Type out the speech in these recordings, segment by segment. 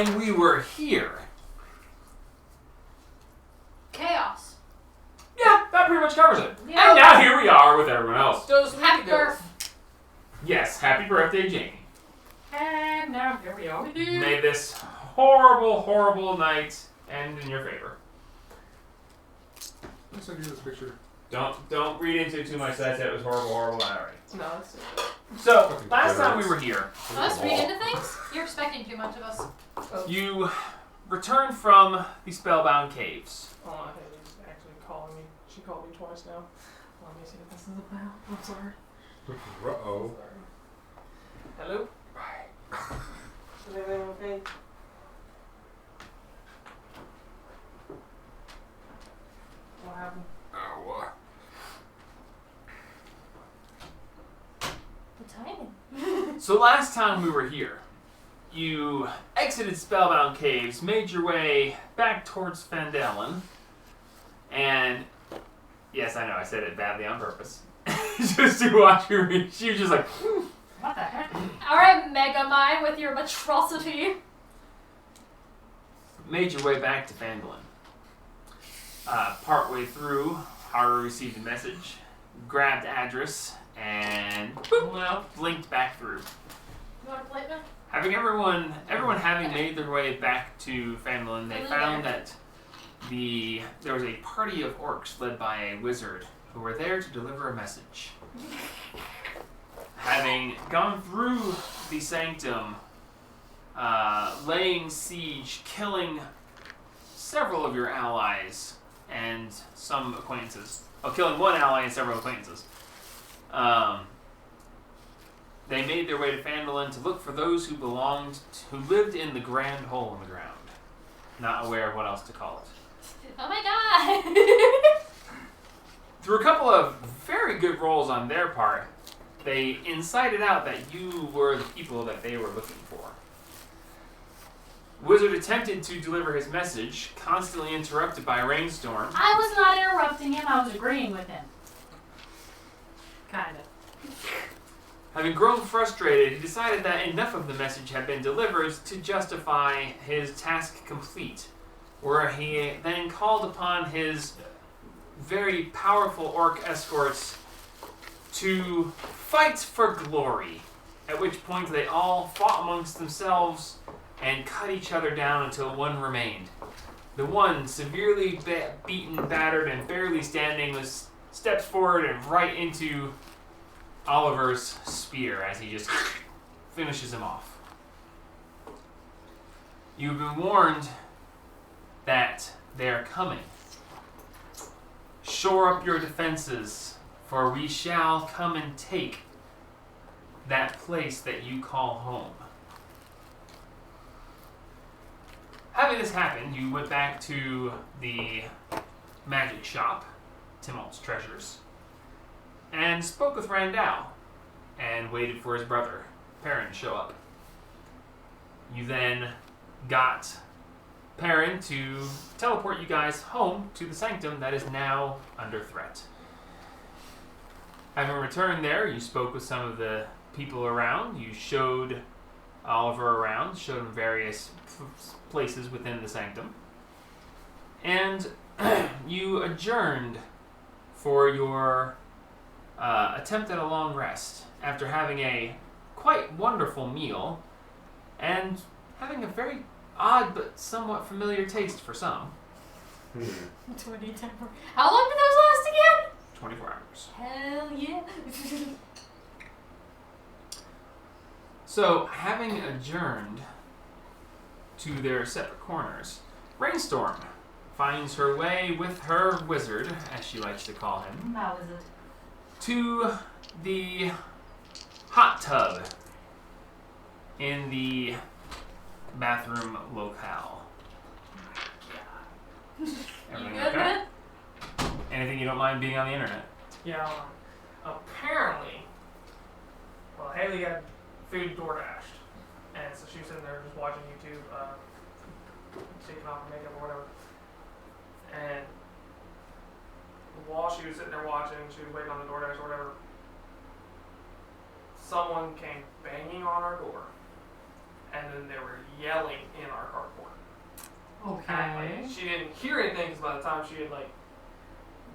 time we were here. Chaos. Yeah, that pretty much covers it. Yeah. And now here we are with everyone else. Happy birth. Yes, happy birthday, Jamie. And now here we are. May this horrible, horrible night end in your favor. Let me send you this picture. Don't read into it too much. That it was horrible, horrible. Alright. No, it's So last time we were here, us read into things? You're expecting too much of us. you returned from the Spellbound Caves. Oh, I think he's actually calling me. She called me twice now. Let me see what this is about. I'm sorry. Uh-oh. Sorry. Hello? Is everything okay? What happened? Ow. The timing. So last time we were here, you exited Spellbound Caves, made your way back towards Fandalen, and yes, I know I said it badly on purpose, just to watch you read. She was just like, What the heck? Alright, Megamind, with your atrocity. made your way back to Fandalen. Partway through, Haru received a message, grabbed address, and boop, blinked back through. You want to play it now? Having everyone having made their way back to Fandalen, they found that there was a party of orcs led by a wizard who were there to deliver a message. Having gone through the sanctum, laying siege, killing several of your allies and some acquaintances. Killing one ally and several acquaintances. They made their way to Fandalen to look for those who lived in the grand hole in the ground. Not aware of what else to call it. Oh my god! Through a couple of very good rolls on their part, they incited out that you were the people that they were looking for. Wizard attempted to deliver his message, constantly interrupted by a rainstorm. I was not interrupting him, I was agreeing with him. Kinda. Having grown frustrated, he decided that enough of the message had been delivered to justify his task complete, where he then called upon his very powerful orc escorts to fight for glory, at which point they all fought amongst themselves and cut each other down until one remained. The one, severely beaten, battered, and barely standing, steps forward and right into Oliver's spear as he just finishes him off. You've been warned that they are coming. Shore up your defenses, for we shall come and take that place that you call home. Having this happen, you went back to the magic shop, Timolt's Treasures, and spoke with Randall, and waited for his brother, Perrin, to show up. You then got Perrin to teleport you guys home to the sanctum that is now under threat. Having returned there, you spoke with some of the people around. You showed Oliver around, showed him various places within the sanctum. And you adjourned for your attempt at a long rest after having a quite wonderful meal and having a very odd but somewhat familiar taste for some. 20 temper. How long did those last again? 24 hours. Hell yeah. So, having adjourned to their separate corners, Rainstorm finds her way with her wizard, as she likes to call him, How is it? to the hot tub in the bathroom locale. You Everything good, okay? man? Anything you don't mind being on the internet? Yeah, apparently, well, Haley got food DoorDashed, and so she was sitting there just watching YouTube, taking off her makeup or whatever, and while she was sitting there watching, she was waiting on the DoorDash or whatever, someone came banging on our door, and then they were yelling in our carport. Okay. Like, she didn't hear anything because by the time she had like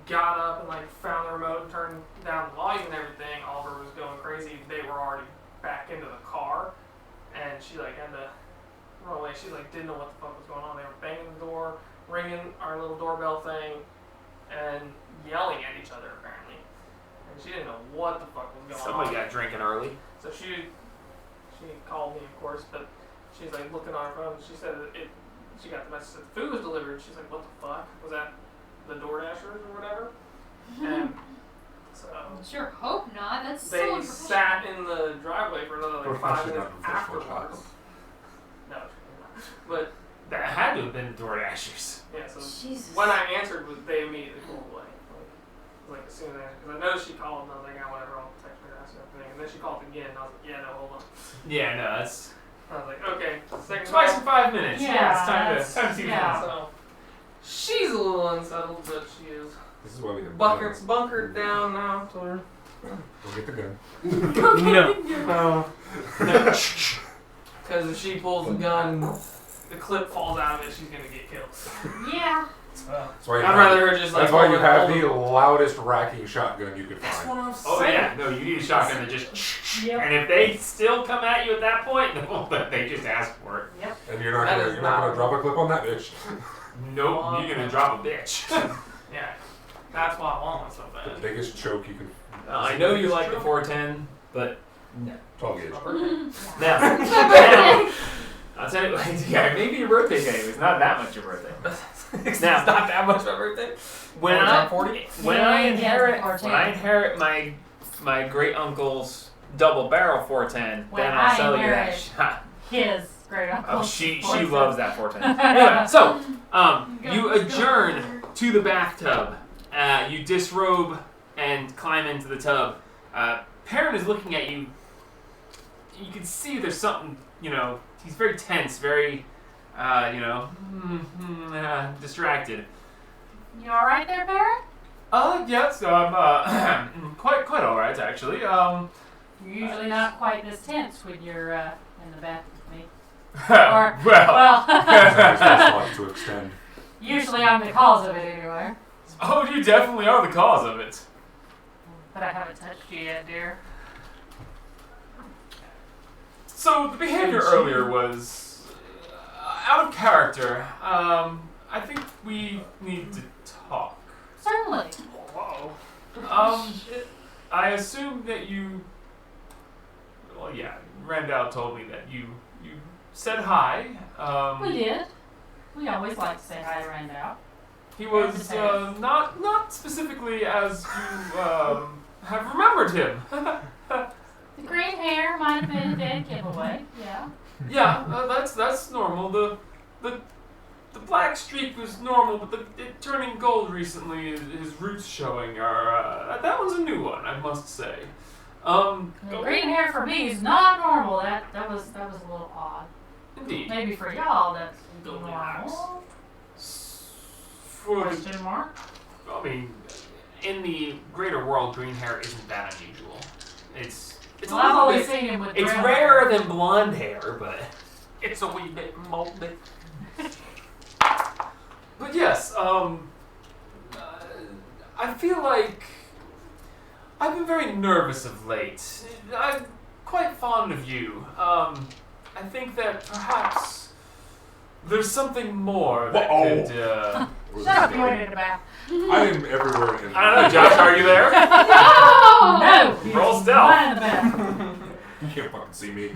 got up and like found the remote and turned down the volume and everything, Oliver was going crazy. They were already back into the car, and she like had to run away. She like didn't know what the fuck was going on. They were banging the door, ringing our little doorbell thing, and yelling at each other apparently. And she didn't know what the fuck was going Somebody on. got drinking early. So she called me, of course, but she's like looking on her phone. She said that she got the message that the food was delivered. She's like, what the fuck? Was that the DoorDashers or whatever? And so Sure hope not. That's so they unprofessional. sat in the driveway for another like 5 Professional, minutes not professional afterwards. child. No, but That had to have been DoorDashers. yeah. So Jesus. when I answered, they immediately pulled away. Like as soon as because I noticed she called and I was like, oh, whatever, I'll text her and ask her everything. And then she called again and I was like, yeah, no, hold on. Yeah, no, that's I was like, okay, second twice in call. 5 minutes. Yeah, it's time that's- to see yeah. So she's a little unsettled, but she is This is why we have guns. bunkered down now. Told her. Go get the gun. No. Because if she pulls the gun, the clip falls out of it, she's gonna get killed. Yeah. That's why you I'd have, rather her just like. that's why you hold have it- the loudest racking shotgun you could That's find. what I'm Oh saying. yeah, no, you need a shotgun that just. Yep. And if they still come at you at that point, no, they just ask for it. Yep. And you're not That gonna, is you're not gonna not- drop a clip on that bitch. Nope, you're gonna drop a bitch. Yeah. That's why I want one so The bad. biggest choke you can. I know you like the 410, but 12 gauge. now, I'll tell you, yeah, maybe your birthday game is not that much your birthday. It's Now- not that much of a birthday. When Oh, it's I on 40? when Yeah, I yeah, inherit 410. my great uncle's double barrel 410, When then I'll I sell you that inherit- shot. His great uncle. Oh, she loves that 410. Anyway, so you Go, adjourn to the bathtub. You disrobe and climb into the tub. Perrin is looking at you. You can see there's something, he's very tense, very, distracted. You alright there, Barrett? Yes, I'm quite alright, actually. You're usually not quite this tense when you're in the bath with me. well, Well, To extend. usually I'm the cause of it anyway. oh, you definitely are the cause of it. But I haven't touched you yet, dear. So the behavior earlier was out of character. I think we need to talk. Certainly. Whoa. I assume that you. Well, yeah, Randall told me that you said hi. We did. We always like to say hi to Randall. He was not specifically as you have remembered him. The green hair might have been a dead giveaway. Yeah. Yeah, that's normal. The black streak was normal, but it turning gold recently, his roots showing are that one's a new one, I must say. The green hair for me is not normal. That was a little odd. Indeed. Maybe for y'all that's Goldilocks. normal. For the, Question mark. I mean, in the greater world, green hair isn't that unusual. It's Well, a I've little always bit. seen him with It's brown rarer hair. than blonde hair, but It's a wee bit moldy. but yes, I feel like I've been very nervous of late. I'm quite fond of you. I think that perhaps there's something more that Whoa. could. Shut up, you went in the bath. I am everywhere in I don't know, Josh. Are you there? No! he Roll was stealth. not in the bath. You can't fucking see me.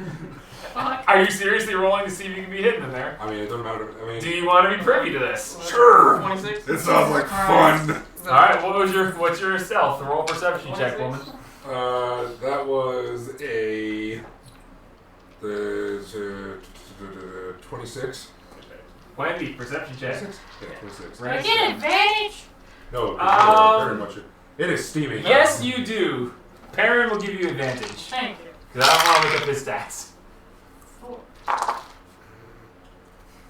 Are you seriously rolling to see if you can be hidden in there? I mean, it doesn't matter. I mean, Do you want to be privy to this? Sure. 26? it sounds like fun. All right. What's your stealth? Roll a perception check, woman. That was a 26. Wendy, perception check. 26? Yeah, 26. Do I get advantage? No, very much. It is steamy. Yes, you do. Perrin will give you advantage. Thank you. Because I don't want to look up his stats.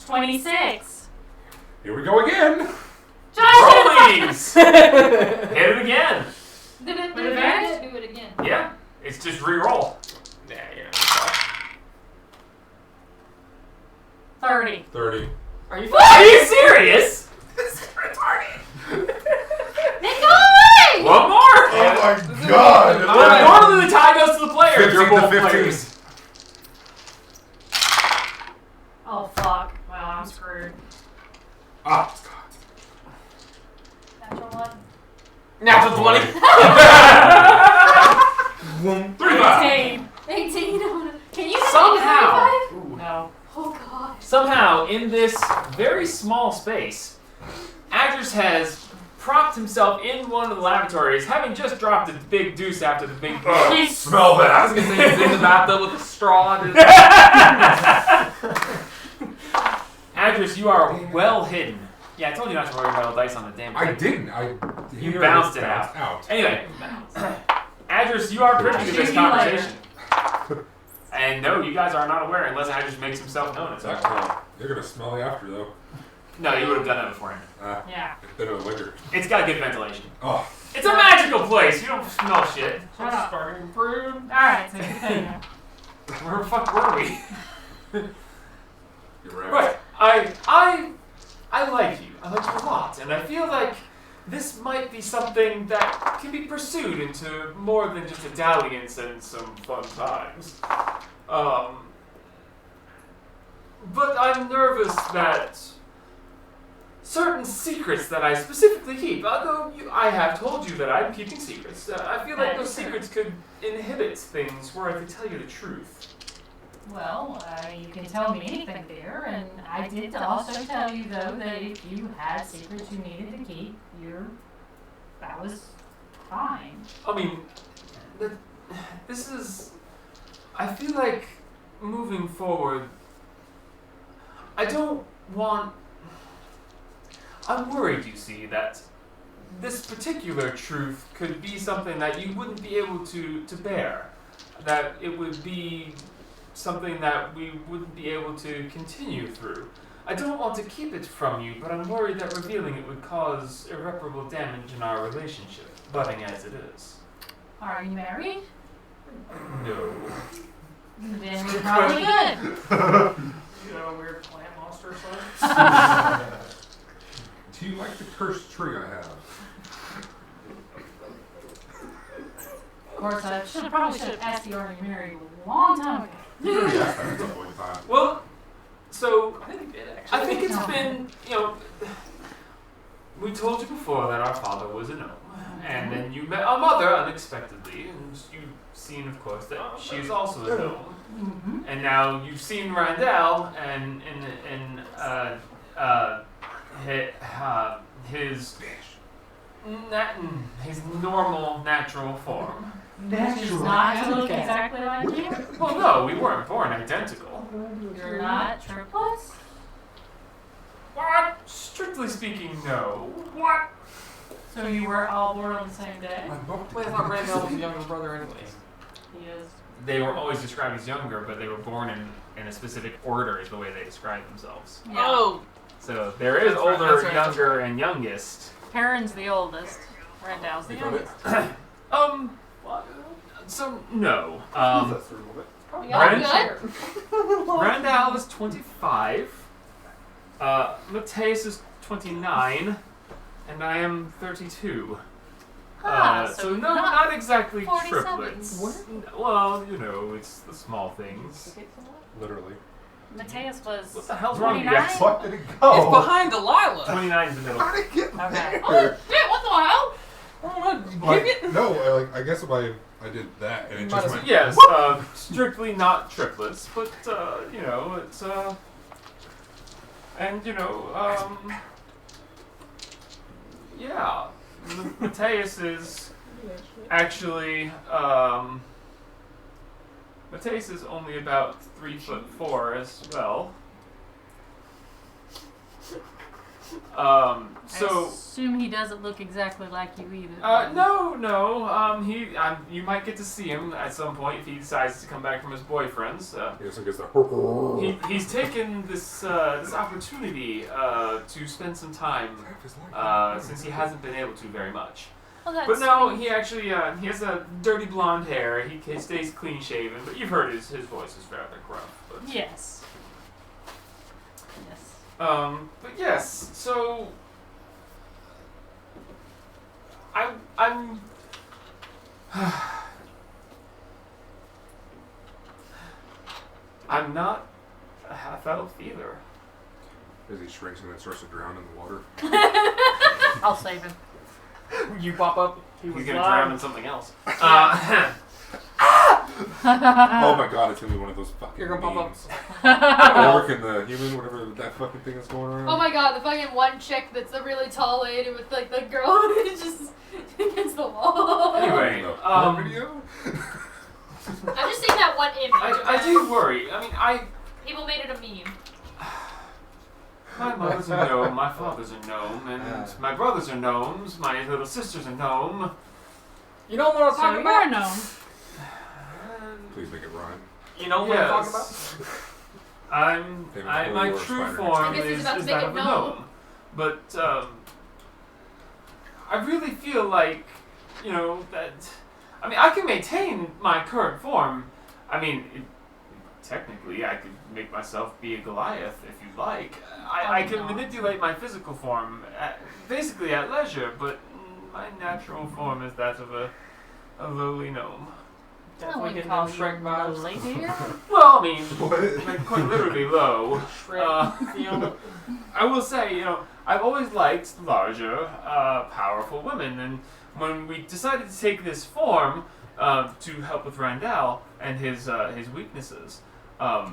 26. Here we go again. Rollies! Hit it again. Did it With advantage? do it again? Yeah. It's just re-roll. Yeah, 30. 30. Are you Are you serious? Then go away! One more. Oh my god! Well, normally the tie goes to the player. 15 You're to both 15. players. Oh, fuck. Well, I'm screwed. Ah, Natural one. Natural 20. 35. 18. 18. Can you Somehow. No. Oh god. Somehow, in this very small space, Adris has propped himself in one of the lavatories, having just dropped a big deuce after the big. Oh, smell that. I was gonna say he's in the bathtub with a straw. Adris, you are well hidden. Yeah, I told you not to roll your metal dice on the damn I plate. didn't. You bounced it out. Anyway, Adris, you are privy to this conversation. And no, you guys are not aware unless Adris makes himself known at some point. You're gonna smell me after though. No, you would have done that beforehand. Yeah. Then it'll linger. It's got good ventilation. Oh, It's a magical place. You don't smell shit. Shut up. Starting to improve. Alright, so continue. Where the fuck were we? you're right. Right. I like you. I like you a lot, and I feel like this might be something that can be pursued into more than just a dalliance and some fun times. But I'm nervous that certain secrets that I specifically keep, although I have told you that I'm keeping secrets, I feel like those secrets could inhibit things where I could tell you the truth. Well, you can tell me anything, dear, and I did also tell you, though, that if you had secrets you needed to keep, that was fine. I mean, this is. I feel like moving forward, I don't want. I'm worried, you see, that this particular truth could be something that you wouldn't be able to bear. That it would be something that we wouldn't be able to continue through. I don't want to keep it from you, but I'm worried that revealing it would cause irreparable damage in our relationship, budding as it is. Are you married? No. Then we're probably good. You know, a weird plant monster or something. Do you like the cursed tree I have? Of course, I probably should have asked you, are you married a long time ago? You already asked that at some point in time. Well, so I think he did actually. I think it's been, we told you before that our father was a gnome, and then you met our mother unexpectedly, and you've seen, of course, that she's also a gnome, Mm-hmm. and now you've seen Randall and his normal natural form. Which is not to look exactly like you. Well, no, we weren't born identical. You're not triplets? What? Strictly speaking, no. What? So you were all born on the same day? Wait, I thought Randall was a younger brother anyways. He is. They were always described as younger, but they were born in a specific order is the way they describe themselves. Yeah. Oh! So there is That's right, older, that's right, that's younger, and youngest. Perrin's the oldest. Randall's the You got it? youngest. So no. That's a little bit. Y'all Brent? good? Randall is 25. Mateus is 29, and I am 32. So no, not exactly 47. triplets. Well, it's the small things. Literally. Mateus was. What the hell's wrong with you 29? guys? Fuck did it It's go? behind Delilah! 29 is the middle. How did it get Okay. there? Shit, what the hell? Oh, Like, no, I guess if I did that and it just went. Yes, strictly not triplets, but it's and yeah, Mateus is actually Mateus is only about 3'4" as well. I So. assume he doesn't look exactly like you either. No. You might get to see him at some point if he decides to come back from his boyfriend's. Yes, I guess the. He's taken this opportunity to spend some time since he hasn't been able to very much. Oh, that's But no, sweet. he actually he has a dirty blonde hair. He stays clean shaven, but you've heard his voice is rather gruff. But Yes. But yes, so I'm I'm not a half elf either. As he shrinks and then starts to drown in the water. I'll save him. You pop up. He was He's gonna live. drown in something else. Oh my god, it's gonna be one of those fucking You're gonna pop up. memes. The orc and the human, whatever that fucking thing is going around. Oh my god, the fucking one chick that's a really tall lady with like the girl who's just against the wall. Anyway, The porn video? I've just seen that one image. I do worry. I mean, People made it a meme. my mother's a gnome, my father's a gnome, and my brothers are gnomes, my little sister's a gnome. You know what I'm So talking you're about? known. Please make it rhyme. You know what I'm talking about? Yes. My Or true spider. form I guess he's is about to is make that it of a known. gnome. But, I really feel like, you know, that... I mean, I can maintain my current form. I mean, technically, I could make myself be a Goliath if you like. I Oh, can no. manipulate my physical form basically at leisure, but my natural form is that of a lowly gnome. I Definitely wouldn't getting call them you Shrek vibes. lowly, dear. Well, I mean, What? like quite literally low. Shrek. You know. I will say, you know, I've always liked larger, powerful women, and when we decided to take this form to help with Randall and his weaknesses, I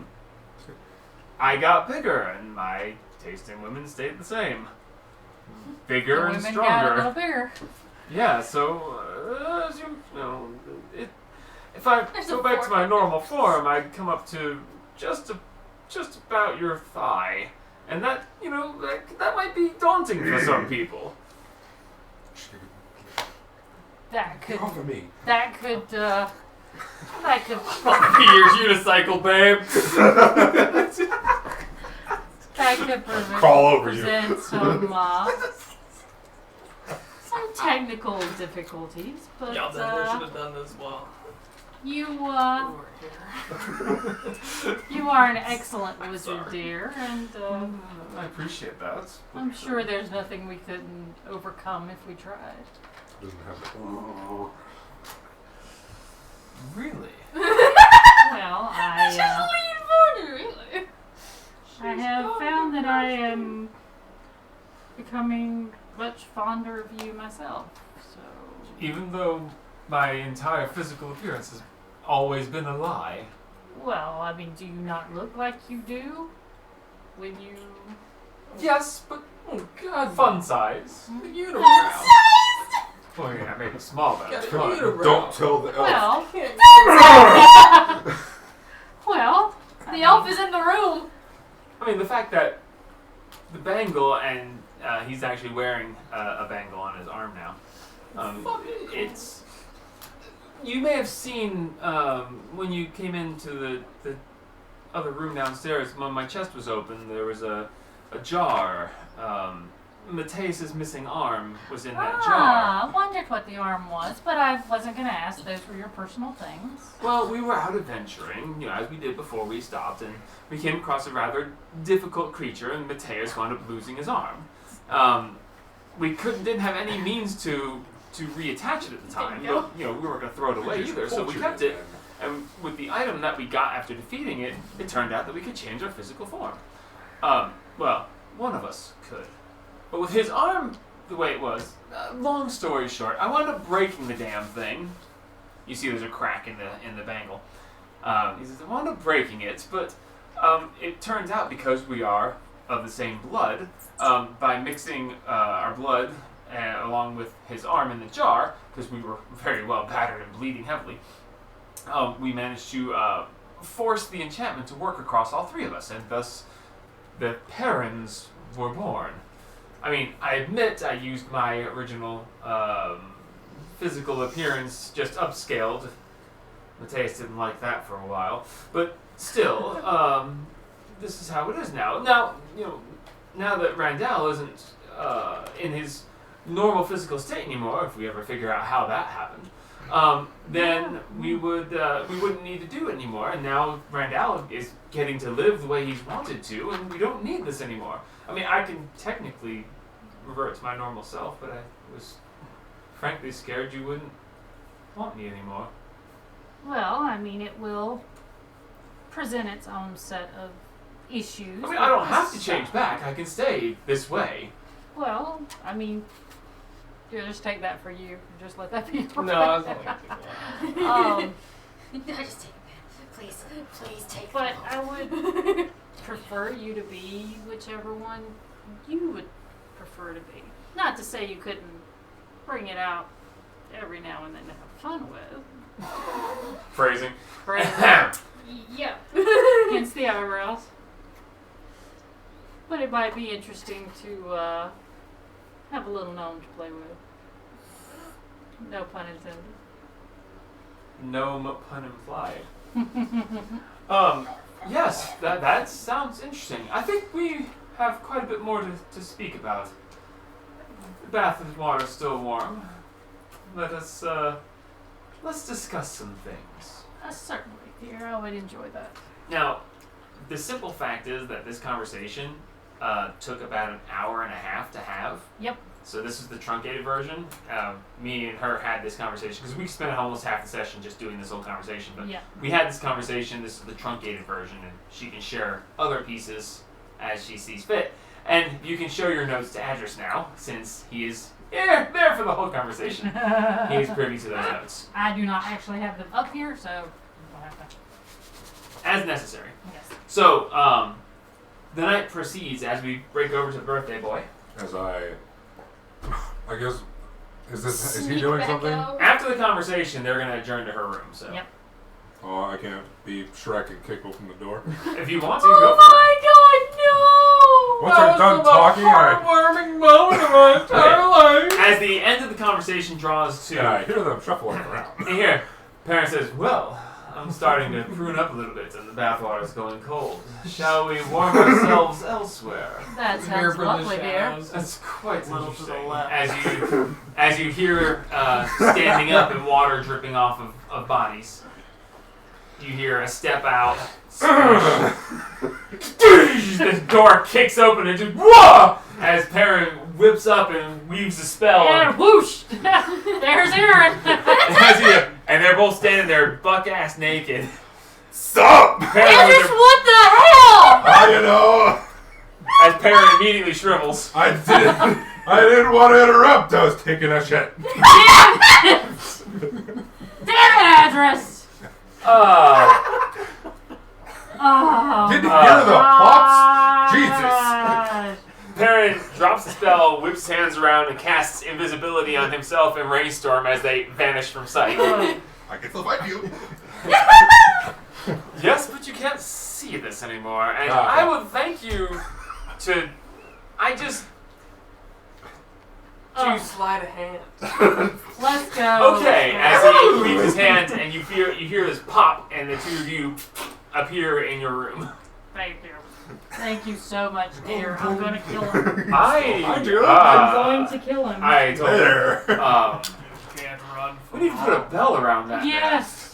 got bigger, and my taste in women stayed the same. Bigger The and women stronger. got a little bigger. Yeah, so as you know, if I There's go a back to my fork. normal form, I'd come up to just about your thigh, and that that might be daunting for some people. That could, Get off of me. that could Be your unicycle, babe. that could Crawl over you. present some technical difficulties, but Y'all definitely should have done this well. you We were here. you are an excellent wizard, Sorry. dear, and I appreciate that. I'm sure there's nothing we couldn't overcome if we tried. Doesn't have the. Really? Well, She's leaning forward, really. I have found that I am becoming much fonder of you myself. So Even though my entire physical appearance has always been a lie. well, I mean, do you not look like you do when you? Yes, but Oh God, fun size. The unibrow. Well, yeah, maybe small, but it's Got a fun. unibrow. Don't tell the elf. Well, Can't- well, The elf is in the room. I mean, the fact that the bangle, and he's actually wearing a bangle on his arm now. It's. You may have seen when you came into the other room downstairs, when my chest was open, there was a jar. Mateus's missing arm was in that jar. I wondered what the arm was, but I wasn't going to ask. Those were your personal things. Well, we were out adventuring, you know, as we did before we stopped, and we came across a rather difficult creature, and Mateus wound up losing his arm. We didn't have any means to reattach it at the time, There you but you know, we weren't going to throw it away either, so we kept it. And with the item that we got after defeating it, it turned out that we could change our physical form. Well, one of us could. But with his arm the way it was, long story short, I wound up breaking the damn thing. You see there's a crack in the bangle. He says, I wound up breaking it, but it turns out because we are of the same blood, by mixing our blood along with his arm in the jar, because we were very well battered and bleeding heavily, we managed to force the enchantment to work across all three of us, and thus the Perrins were born. I mean, I admit I used my original physical appearance just upscaled. Mateus didn't like that for a while, but still, this is how it is now. Now, you know, now that Randall isn't in his normal physical state anymore, if we ever figure out how that happened, then we wouldn't need to do it anymore. And now Randall is getting to live the way he's wanted to, and we don't need this anymore. I mean, I can technically revert to my normal self, but I was frankly scared you wouldn't want me anymore. Well, I mean, it will present its own set of issues. I mean, I don't have to change back. I can stay this way. Well, I mean, here, just take that for you. Just let that be your No, I was only gonna take one. No, just take it. Please, please take But it. I would prefer you to be whichever one you would prefer to be. Not to say you couldn't bring it out every now and then to have fun with. Phrasing. Yeah. Against the eyebrows. But it might be interesting to have a little gnome to play with. No pun intended. No pun implied. Yes, that sounds interesting. I think we have quite a bit more to speak about. The bath and water's still warm. Let's discuss some things. Certainly, dear. I would enjoy that. Now, the simple fact is that this conversation took about an hour and a half to have. Yep. So this is the truncated version. Me and her had this conversation because we spent almost half the session just doing this whole conversation. But Yeah. we had this conversation. This is the truncated version, and she can share other pieces as she sees fit. And you can show your notes to Adris now, since he is there for the whole conversation. He is privy to those notes I do not actually have them up here, so we'll have to. as necessary. Yes. So the night proceeds as we break over to Birthday Boy. As I guess, is he Sneak doing back something? out. After the conversation, they're gonna adjourn to her room. So Yep. Oh, I can't be Shrek and kick open the door. if you want to, go for it. Oh Once they're done talking, heartwarming moment of my entire life. As the end of the conversation draws to, and I hear them shuffling around. and here, Parent says, "Well, I'm starting to prune up a little bit, and the bathwater's going cold. Shall we warm ourselves elsewhere?" That Here sounds for the lovely, dear. shadows. That's quite A little to the interesting. left. As you hear standing up and water dripping off of bodies, you hear a step out. The door kicks open and just whoa! As Perrin whips up and weaves a spell. And whoosh! There's Aaron! And they're both standing there buck ass naked. Stop! Perrin with Andrews, her- what the hell? You know, as Perrin immediately shrivels. I didn't want to interrupt. I was taking a shit. Damn it, Address! Oh. Didn't hear the pops? Jesus. Perrin drops the spell, whips his hands around, and casts invisibility on himself and Rainstorm as they vanish from sight. I can still find you. Yes, but you can't see this anymore, and Ah. I would thank you to. I just. You sleight of hand. Let's go. Okay, as he weaves his hand, and you hear this pop, and the two of you appear in your room. Thank you. Thank you so much, dear. I'm gonna kill him. I do. I'm going to kill him. I told There. Can't run. we need to put a bell around that. Yes,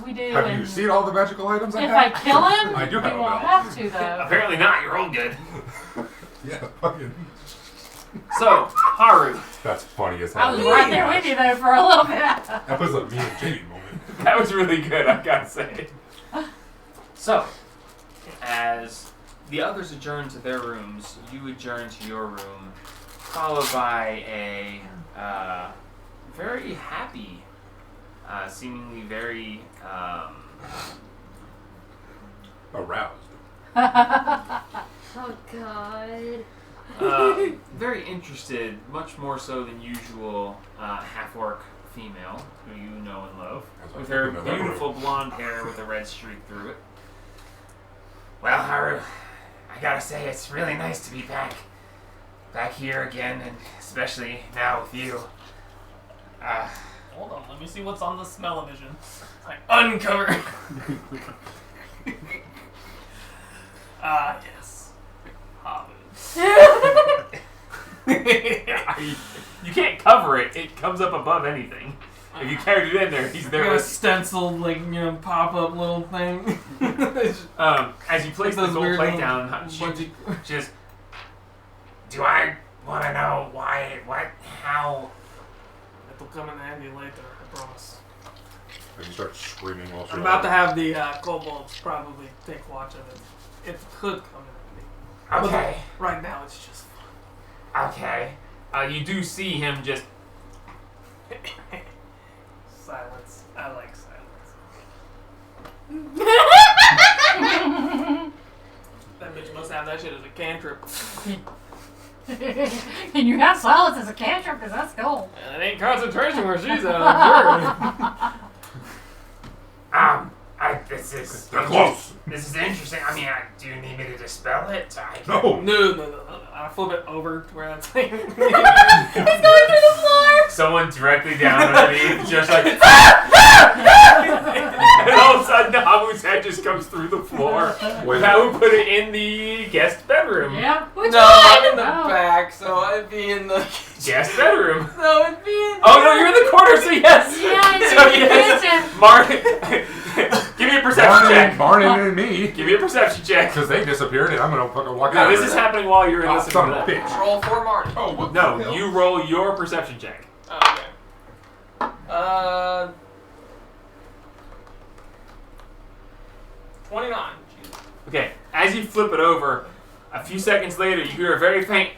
we do. Have and you seen all the magical items I if have? I kill him, I do we have a won't bell. have to, though. Apparently not. You're all good. Yeah, fucking. So, Haru, That's funny as I hell. was right there with you, though, for a little bit. That was a me and Jamie moment. that was really good. I gotta say. So, as the others adjourn to their rooms, you adjourn to your room, followed by a very happy, seemingly very Aroused. Oh God. very interested, much more so than usual, half-orc female who you know and love, As I with look her into that beautiful blonde hair with a red streak through it. Well, Haru, I gotta say it's really nice to be back here again, and especially now with you. Hold on, let me see what's on the smell-o-vision. I uncover. Yes. Hobbit. You can't cover it; it comes up above anything. If you carried it in there, he's there Got a with. stenciled, pop-up little thing. As you place the Those gold weird plate little down, she budgie- just Do I want to know why? What? How? It'll come in handy later, I promise. And you start screaming while I'm about to have the kobolds probably take watch of it. It could come in handy. Okay. But right now, it's just Okay. You do see him just. silence. I like silence. That bitch must have that shit as a cantrip. Can you have silence as a cantrip? Because that's cool. And it ain't concentration where she's at, I'm This They're close. This is interesting. I mean, do you need me to dispel it? No. sure. No. I flip it over to where that's like. He's going through the floor. Someone directly down underneath, just like. And all of a sudden, Namu's head just comes through the floor. Wait. That would put it in the guest bedroom. Yeah. Which No, one? I'm in the No. back, so I'd be in the. Guest bedroom. No, it'd be in. Oh no, you're in the corner, so yes. Yeah, it's So in the yes. kitchen. Mark, give me a perception check. Barney and me. Give me a perception check. Because they disappeared and I'm going to fucking walk No, out. this of is there. happening while you're Oh, listening son to of a that. bitch. Roll for Marty. Oh, what No, the hell? you roll your perception check. Okay. 29. Jesus. Okay, as you flip it over, a few seconds later, you hear a very faint,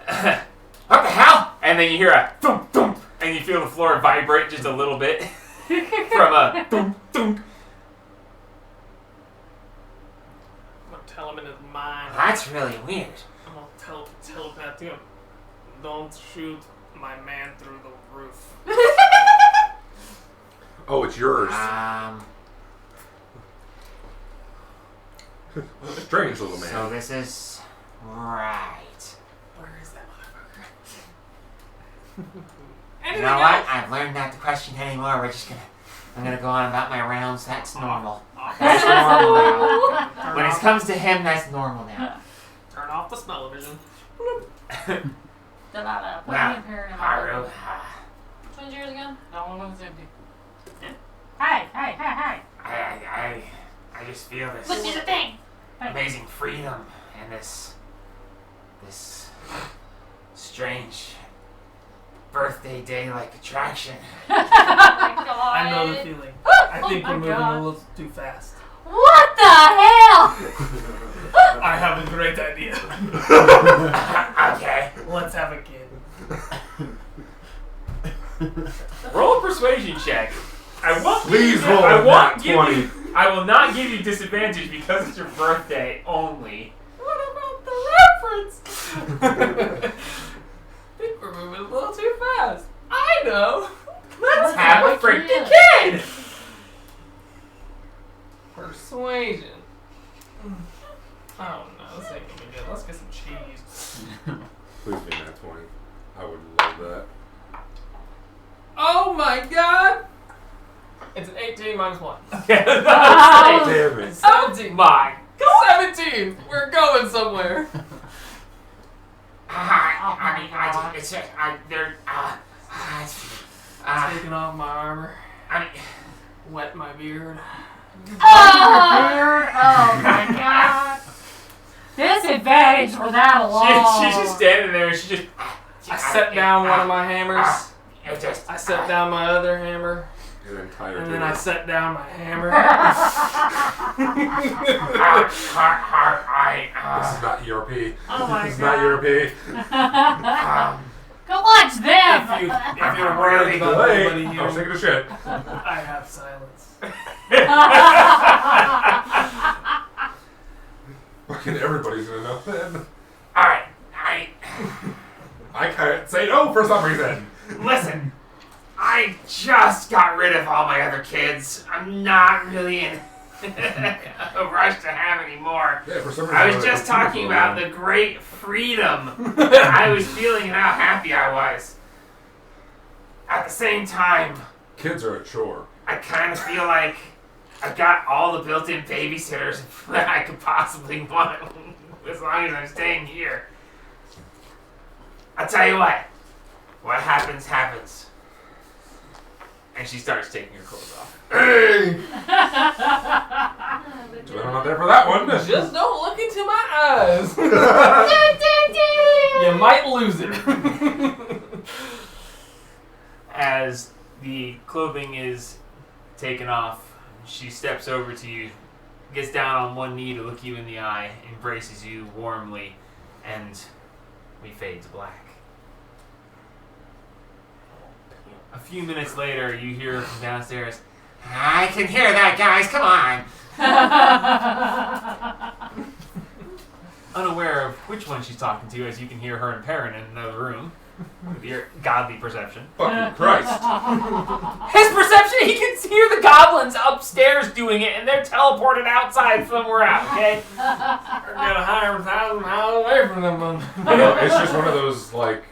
what the hell? And then you hear a thump, thump, and you feel the floor vibrate just a little bit from a thump, thump. I'm gonna tell him in his mind. That's really weird. I'm gonna tell that to him. Don't shoot my man through the roof. Oh, it's yours. Strange little man. So this is right. Where is that motherfucker? You Anything know what? else? I've learned not to question anymore. I'm gonna go on about my rounds. That's normal. Oh, That's normal now. turn, When it off, comes to him, that's normal now. turn off the smell-o-vision. Da-da-da. Put Wow. me in here and Haru. Which one's yours again? That one was empty. Hey. I just feel this Look at the thing. amazing freedom and this strange birthday day-like attraction. Oh my god. I know the feeling. I think my we're moving God. a little too fast. What the hell? I have a great idea. Okay. Let's have a kid. Roll a persuasion check. I won't Please give you, roll I a won't nat give 20. you. I will not give you disadvantage because it's your birthday only. What about the reference? I think we're moving a little too fast. I know. Let's have a freaking kid. Persuasion. Oh no, this ain't gonna be good. Let's get some cheese. Please be nat 20. I would love that. Oh my god! It's an 18 minus 1. Damn it. 17. My. 17! We're going somewhere. I mean, it's just, Taking off my armor. I mean, Wet my beard. Oh my god. Disadvantage for that alone. she's just standing there and she just. I set down one of my hammers. It just. I set down my other hammer. Your entire And then I set down my hammer. This is not ERP. Oh my This is god. not ERP. Go watch them. If you're worried about Delay. nobody I was here, taking a shit. I have silence. Fucking everybody's gonna know then. Alright, I can't say no for some reason. listen. I just got rid of all my other kids. I'm not really in a rush to have any more. Yeah, for some reason. I was just talking about the great freedom that I was feeling and how happy I was. At the same time, Kids are at shore. I kind of feel like I got all the built-in babysitters that I could possibly want as long as I'm staying here. I'll tell you what happens, happens. And she starts taking her clothes off. Hey! I'm not there for that one. Just don't look into my eyes. You might lose it. As the clothing is taken off, she steps over to you, gets down on one knee to look you in the eye, embraces you warmly, and we fade to black. A few minutes later, you hear from downstairs, I can hear that, guys, come on! Unaware of which one she's talking to, as you can hear her and Perrin in another room, with your godly perception. Fucking Christ. His perception, he can hear the goblins upstairs doing it, and they're teleported outside somewhere out, okay? We're gonna 100,000 miles away from them. You know, it's just one of those, like,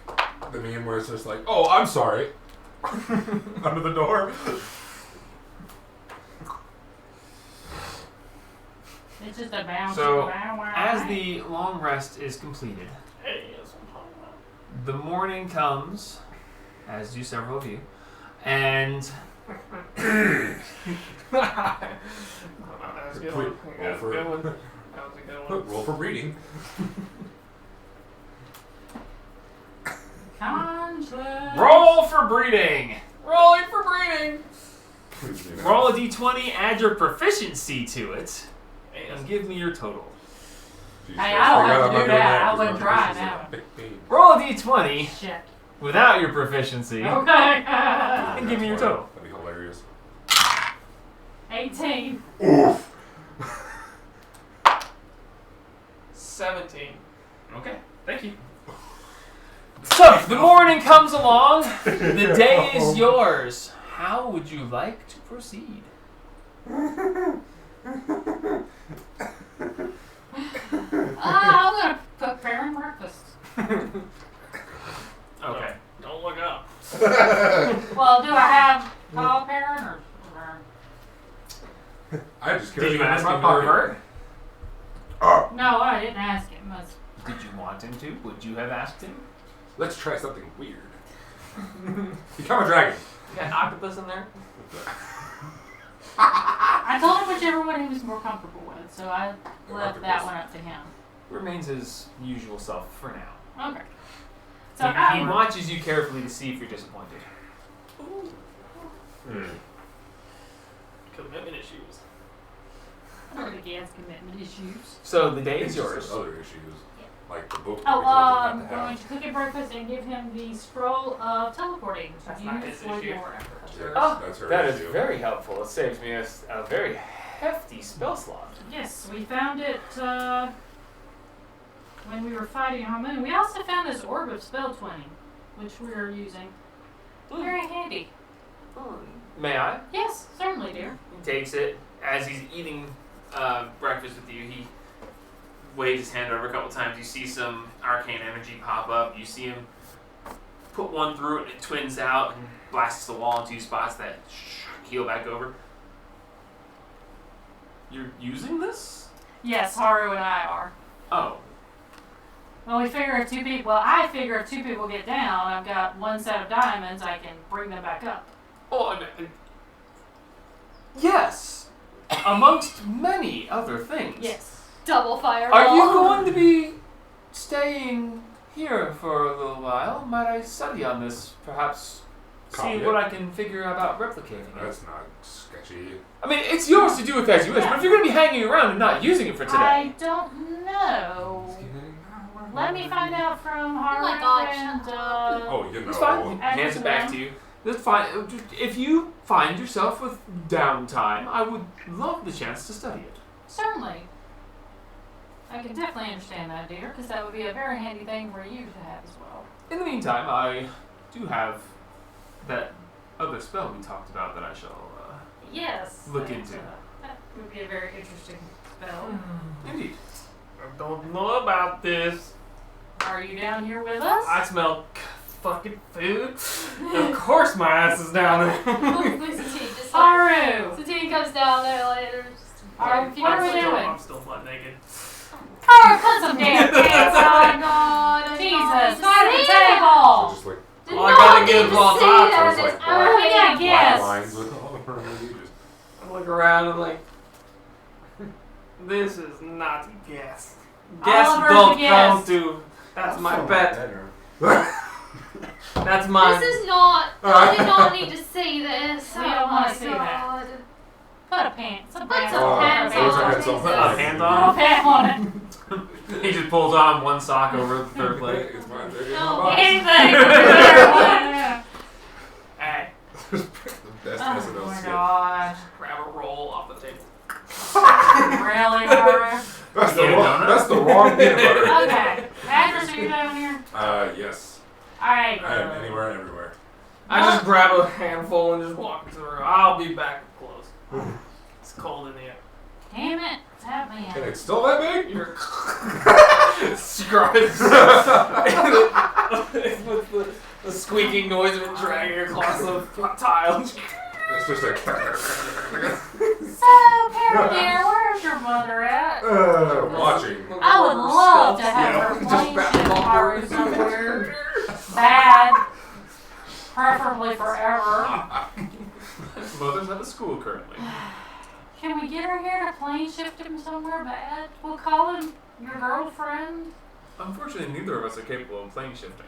the meme where it's just like, oh, I'm sorry. Under the door. It's just a bounce. So, as the long rest is completed, the morning comes, as do several of you, and That was a good one. That was a good one. That was a good one. Roll for breeding. Conflict. roll for breeding. Rolling for breeding. Roll a d20, add your proficiency to it, and give me your total. Jesus Hey, Christ, I don't forgot have to I'm do not doing that. I 'cause wouldn't my try proficiency now. is a big pain. Roll a d20 Shit. without your proficiency, Okay. and give me your total. That'd be hilarious. 18. Oof. 17. Okay, thank you. So, the morning comes along, the day is yours. How would you like to proceed? I'm gonna cook Perrin breakfast. Okay. Don't look up. Well, do I have call Perrin or? I just Did carried you it in ask my him to pocket. revert? No, I didn't ask him. Did you want him to? Would you have asked him? Let's try something weird. Become a dragon. You got octopus in there? I told him whichever one he was more comfortable with, so I left that Octopus. one up to him. Remains his usual self for now. Okay. So He watches you carefully to see if you're disappointed. Commitment issues. I don't think he has commitment issues. So the day is It's just yours. Other issues, like the book. Oh, we told him not I'm to going have. to cook him breakfast and give him the scroll of teleporting. That's to not use his for issue. your efforts. Yes, Oh, that's her that is issue. very helpful. It saves me a very hefty spell slot. Yes, we found it when we were fighting on Moon. We also found this orb of spell twinning, which we are using. Very handy. May I? Yes, certainly, dear. He takes it. As he's eating breakfast with you, he waves his hand over a couple times. You see some arcane energy pop up. You see him put one through it, and it twins out and blasts the wall in two spots that heal back over. You're using this? Yes, Haru and I are. Oh. Well, we figure if two people, I figure if two people get down, I've got one set of diamonds, I can bring them back up. Oh, I mean, yes. Amongst many other things. Yes. Double fireball. Are you going to be staying here for a little while? Might I study on this? Perhaps see Copy what it. I can figure about replicating it. That's not sketchy. I mean, it's yours to do with as you wish, but if you're going to be hanging around and not using it for today. I don't know. Let me find out from Haru my gosh. and Oh, you know. It's fine. He And hands it back to you. That's fine. If you find yourself with downtime, I would love the chance to study it. certainly. I can definitely understand that, dear, because that would be a very handy thing for you to have as well. In the meantime, I do have that other spell we talked about that I shall. Yes. Look that, into. That would be a very interesting spell. Indeed. I don't know about this. Are you down here with us? I smell fucking food. Of course my ass is down there. Haru! Satine comes down there later. What are we doing? I'm still butt naked. Haru, put some damn pants on! God, Jesus, not at the So table! just like Did Oh, I not gotta need get to it on see top, so that. it's like It's black- Oh, yeah, already- yes. lines with all of her movies. I look around and like, this is not gas. Oliver's Guests a don't guest. come to That's my bet. Better. That's mine. This is not. I did not need to say this. We don't Oh wanna my see that. God. Put a pants. Some Oh, pants those on. are some Put a hand Put a on. pant on it. He just pulls on one sock over the third leg. It's my third No. box. Anything. Yeah. Hey, The best SNL Oh my skit. gosh. grab a roll off the table. Really, Laura? That's the Peanut wrong. donut? That's the wrong peanut butter. Okay. Address, are you down here? Yes. Alright. I am anywhere and everywhere. I just grab a handful and just walk into the room. I'll be back with clothes. It's cold in here. Damn it. Tap me And out. it's still that big? You're scrubbing. With the squeaking noise of it dragging across the tile. It's just a. So, Carol dear, where's your mother at? Watching. I would love to have Yeah, her just plane back ship off. party somewhere. Bad. Preferably forever. Mother's at the school currently. Can we get her here to plane shift him somewhere bad? We'll call him your girlfriend. Unfortunately, neither of us are capable of plane shifting.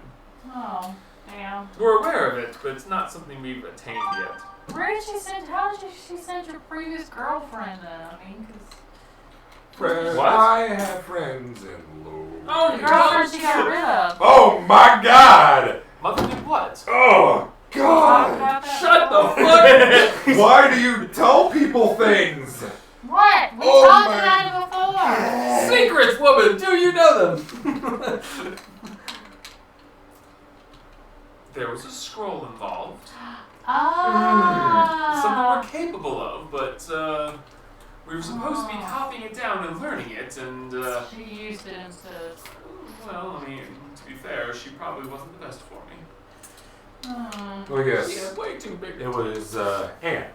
Oh, damn. We're aware of it, but it's not something we've attained yet. Where did she send? How did she send your previous girlfriend then? I mean, 'cause Friends. What? I have friends in low. Oh, the you're girlfriend she got rid of. Oh my God! Mother did what? Oh Talk God! about that Shut before? the fuck Why do you tell people things? What? We Oh talked my- about it before. Secrets, woman. Do you know them? There was a scroll involved. Ah. Something we're capable of, but we were supposed to be copying it down and learning it, and She used it instead. well, I mean, to be fair, she probably wasn't the best for me. Well, She yes. had way too big. It was Anne.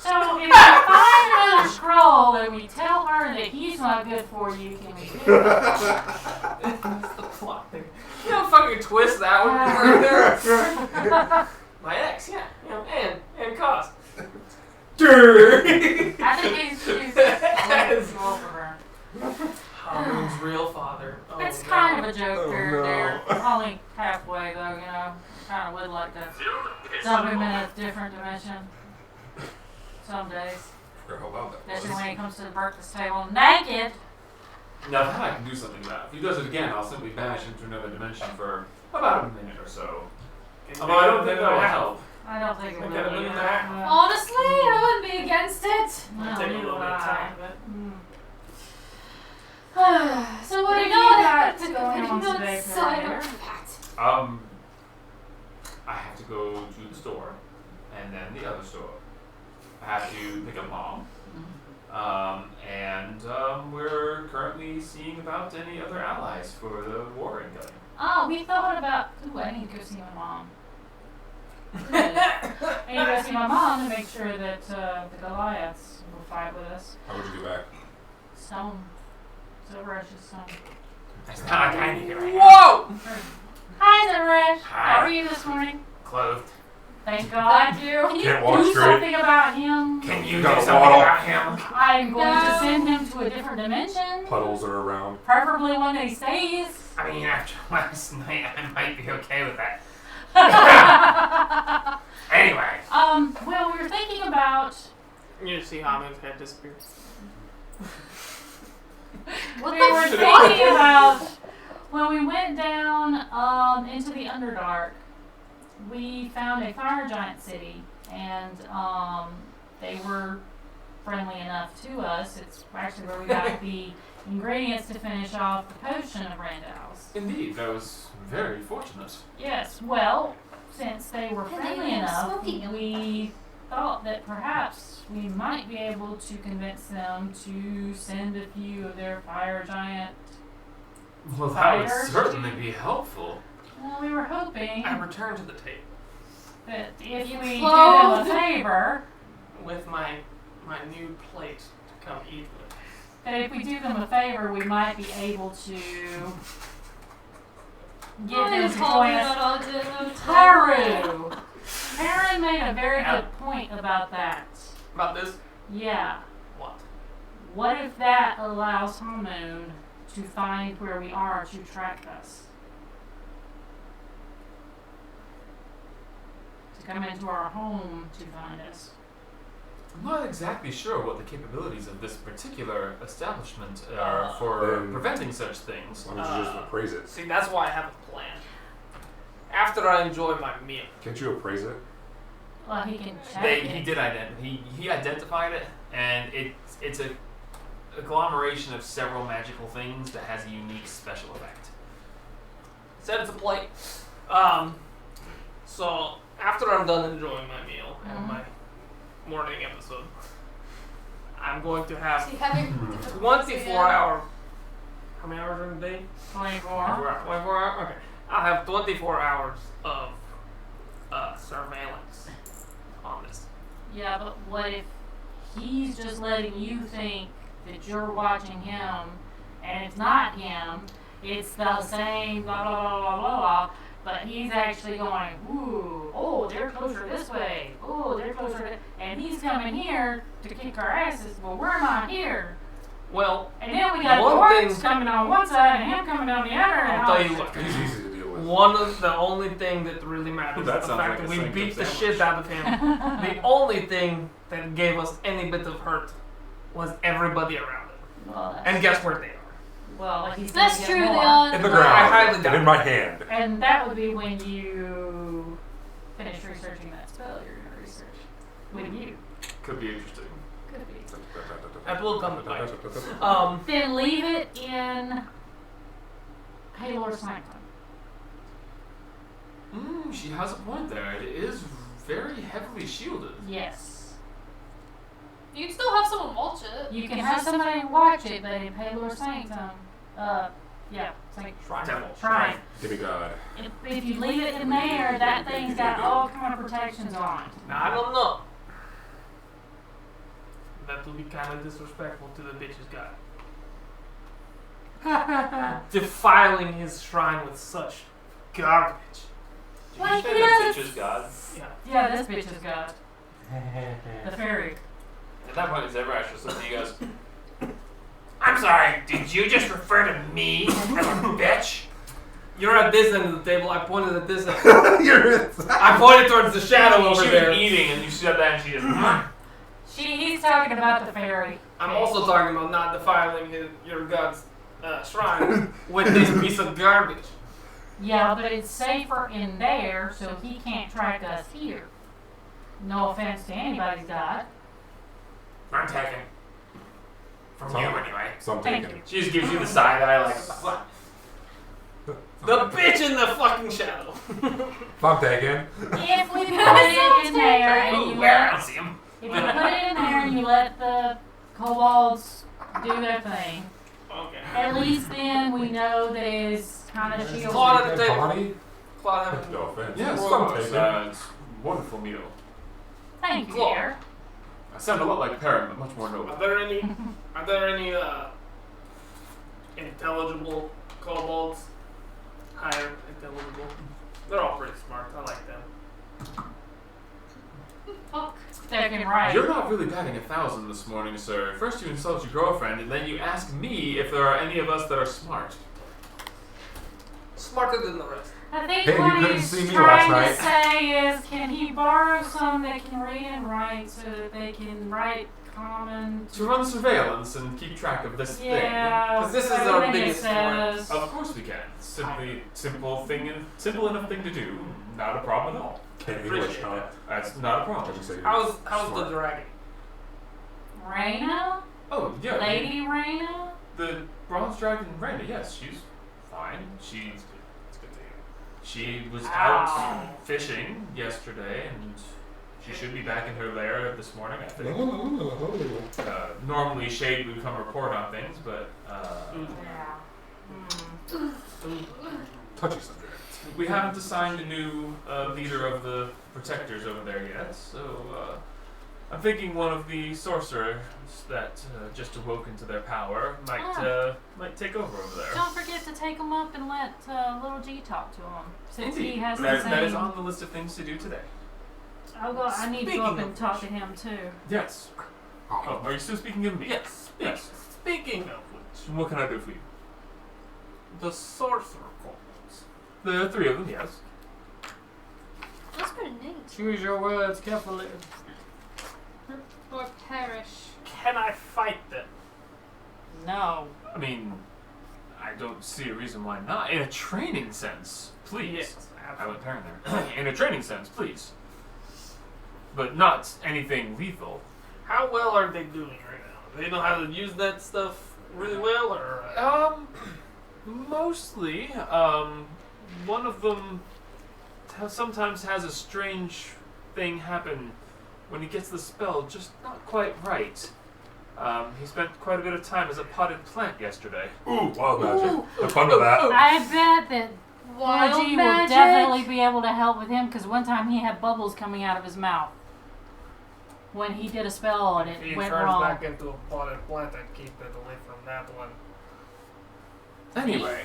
So if we find another scroll and we tell her that he's not good for you, can we do it? That's the plot thing. You don't fucking twist that one right there. My ex, yeah. You know, and cost. I think he's responsible for her. Harmon's real father. Oh, It's no. kind of a joke Oh, here and there. no. Only halfway though, you know. Kind of would like to dump him in a different dimension. Some days. Forgot how loud that Especially was. when he comes to the breakfast table naked. Now that I can do something about. If he does it again, I'll simply vanish into another dimension for about a minute or so. Although I don't think that will help. I don't think it Like will. that a minute and a half. Yeah. Honestly, I wouldn't be against it. No, It'll take a neither little would bit of I, time. but, So what What do do you you got got to going on go today, inside Peter? of that? I have to go to the store, and then the other store. I have to pick up Mom. And we're currently seeing about any other allies for the war incoming. Oh, we thought about. Ooh, I need to go see my mom. I need to go see my mom to make sure that the Goliaths will fight with us. How would you get back? Stone. Silver Rush's stone. That's not kind of here. Whoa! Hi, Silver Rush. Hi. How are you this morning? Clothed. Thank God. Thank you. Can you Can't walk do straight. something about him? Can you do Got a something waddle. about him? I'm going to No. send him to a different dimension. Puddles are around. Preferably one that he stays. I mean, after last night, I might be okay with that. Anyway. Well, we were thinking about. You just see Harmon's head disappear. What We the were fuck? thinking about when we went down into the Underdark. We found a fire giant city, and they were friendly enough to us. It's actually where we got the ingredients to finish off the potion of Randall's. Indeed, that was very fortunate. Yes, well, since they were And they friendly were enough, smoking. we thought that perhaps we might be able to convince them to send a few of their fire giant. Well, that would Fighters. certainly be helpful. Well, we were hoping I return to the tape that if You we did them clothed. a favor, with my new plate to come eat with. that if we do them a favor, we might be able to get them to join us. Haru! Aaron made a very good point about that. About this? Yeah. What? What if that allows Hamoon to find where we are to track us. To come into our home to find us. I'm not exactly sure what the capabilities of this particular establishment are for Then- preventing such things. Why don't you just appraise it? See, that's why I have a plan. After I enjoy my meal, Can't you appraise it? Well, he can check He it. did he identified it, and it's a agglomeration of several magical things that has a unique special effect. said it's a plate. So after I'm done enjoying my meal and my morning episode, I'm going to have See, having 24 hour. How many hours in a day? 24. 24 hours? Okay. I'll have 24 hours of surveillance on this. Yeah, but what if he's just letting you think that you're watching him, and it's not him, it's the same blah blah blah blah blah blah, but he's actually going, ooh, oh, they're closer this way, oh, they're closer, and he's coming here to kick our asses, well, we're not here. Well, And then we got the One orcs thing- coming on one side and him coming on the other. And I'll tell you what. He's easy to deal with. One of the only thing that really matters That is the sounds fact like that a we sanctum beat the sandwich. shit out of him. The only thing that gave us any bit of hurt was everybody around it. Well, that's, And guess where they are? well, like he's That's gonna true. get They more. all. In the I ground. highly And doubt in it. my hand. And that would be when you finish researching that spell you're going to research. With you. Could be interesting. Could be. That will come to bite. Then leave it in Halor's Sanctum. She has a point there. It is very heavily shielded. Yes. You can still have someone watch it. You can have somebody watch it, but in Halor's Sanctum, Shrine. Demigod. If you leave it in there, that thing's got all kind of protections on it. Now, I don't know. That would be kind of disrespectful to the bitch's god. Defiling his shrine with such garbage. Like Did you say yes. the bitch's god? Yeah. Yeah, this bitch has got the fairy. At that point, Zebra just looks at you guys. I'm sorry, did you just refer to me as a bitch? You're at this end of the table. I pointed at this end. You're I pointed towards the shadow over she there. was eating, and you said that, and she just. He's talking about the fairy. I'm also talking about not defiling your god's shrine with this piece of garbage. Yeah, but it's safer in there, so he can't track us here. No offense to anybody's god. I'm taking. From you, anyway. So I'm Thank taking. you. She just gives you the side eye, like, what? The bitch in the fucking shadow. So I'm taking. If we put it in there and Ooh, you where? I let, don't see him. if you put it in there and you let the kobolds do their thing, Okay. at least then we know that it's kind of shielded. Claude at the table. Body? Claude, have No offense. Yes, So I'm taking. it's a wonderful meal. Thank you, Claude. dear. I sound a lot like Perrin, but much more noble. Are there any intelligible kobolds? Higher intelligible. They're all pretty smart. I like them. Fuck. Second right. You're not really batting 1,000 this morning, sir. First you insult your girlfriend, and then you ask me if there are any of us that are smart. Smarter than the rest. I think Hey, you what couldn't he's see me trying last to say is, can he borrow some that can read and write so that they can write common? To run surveillance and keep track of this Yeah, 'Cause this is everything our it biggest says. thing. Of course we can. Simple enough thing to do. Not a problem at all. Can't English, Appreciate huh? that. That's not a Did problem. you say you're How's the smart? dragon? Raina? Oh, yeah. Lady Raina? The bronze dragon Randa, yes, she's fine. It's good to hear. She was out fishing yesterday, and she should be back in her lair this morning, I think. Normally Shade would come report on things, but Yeah. Touchy subject. we haven't assigned a new leader of the protectors over there yet, so I'm thinking one of the sorcerers that just awoke into their power might take over there. Don't forget to take him up and let little G talk to him. Since he Indeed. has the That is same. on the list of things to do today. I need to go up Speaking and of talk which. to him too. Yes. Oh, are you still speaking of me? Yes. Yes. Speaking of which, What can I do for you? The sorcerer qualities. There are 3 of them, yes. That's pretty neat. Choose your words carefully. Or perish. Can I fight them? No. I mean, I don't see a reason why not. In a training sense, please. Yes, I went absolutely. turn there. In a training sense, please. But not anything lethal. How well are they doing right now? They know how to use that stuff really well, or Mostly. One of them sometimes has a strange thing happen when he gets the spell just not quite right. He spent quite a bit of time as a potted plant yesterday. Ooh, wild magic. Have fun with that. I bet that Wild Reggie will magic. definitely be able to help with him because one time he had bubbles coming out of his mouth when he did a spell and if he it went turns wrong. back into a potted plant, I'd keep it away from that one. Anyway,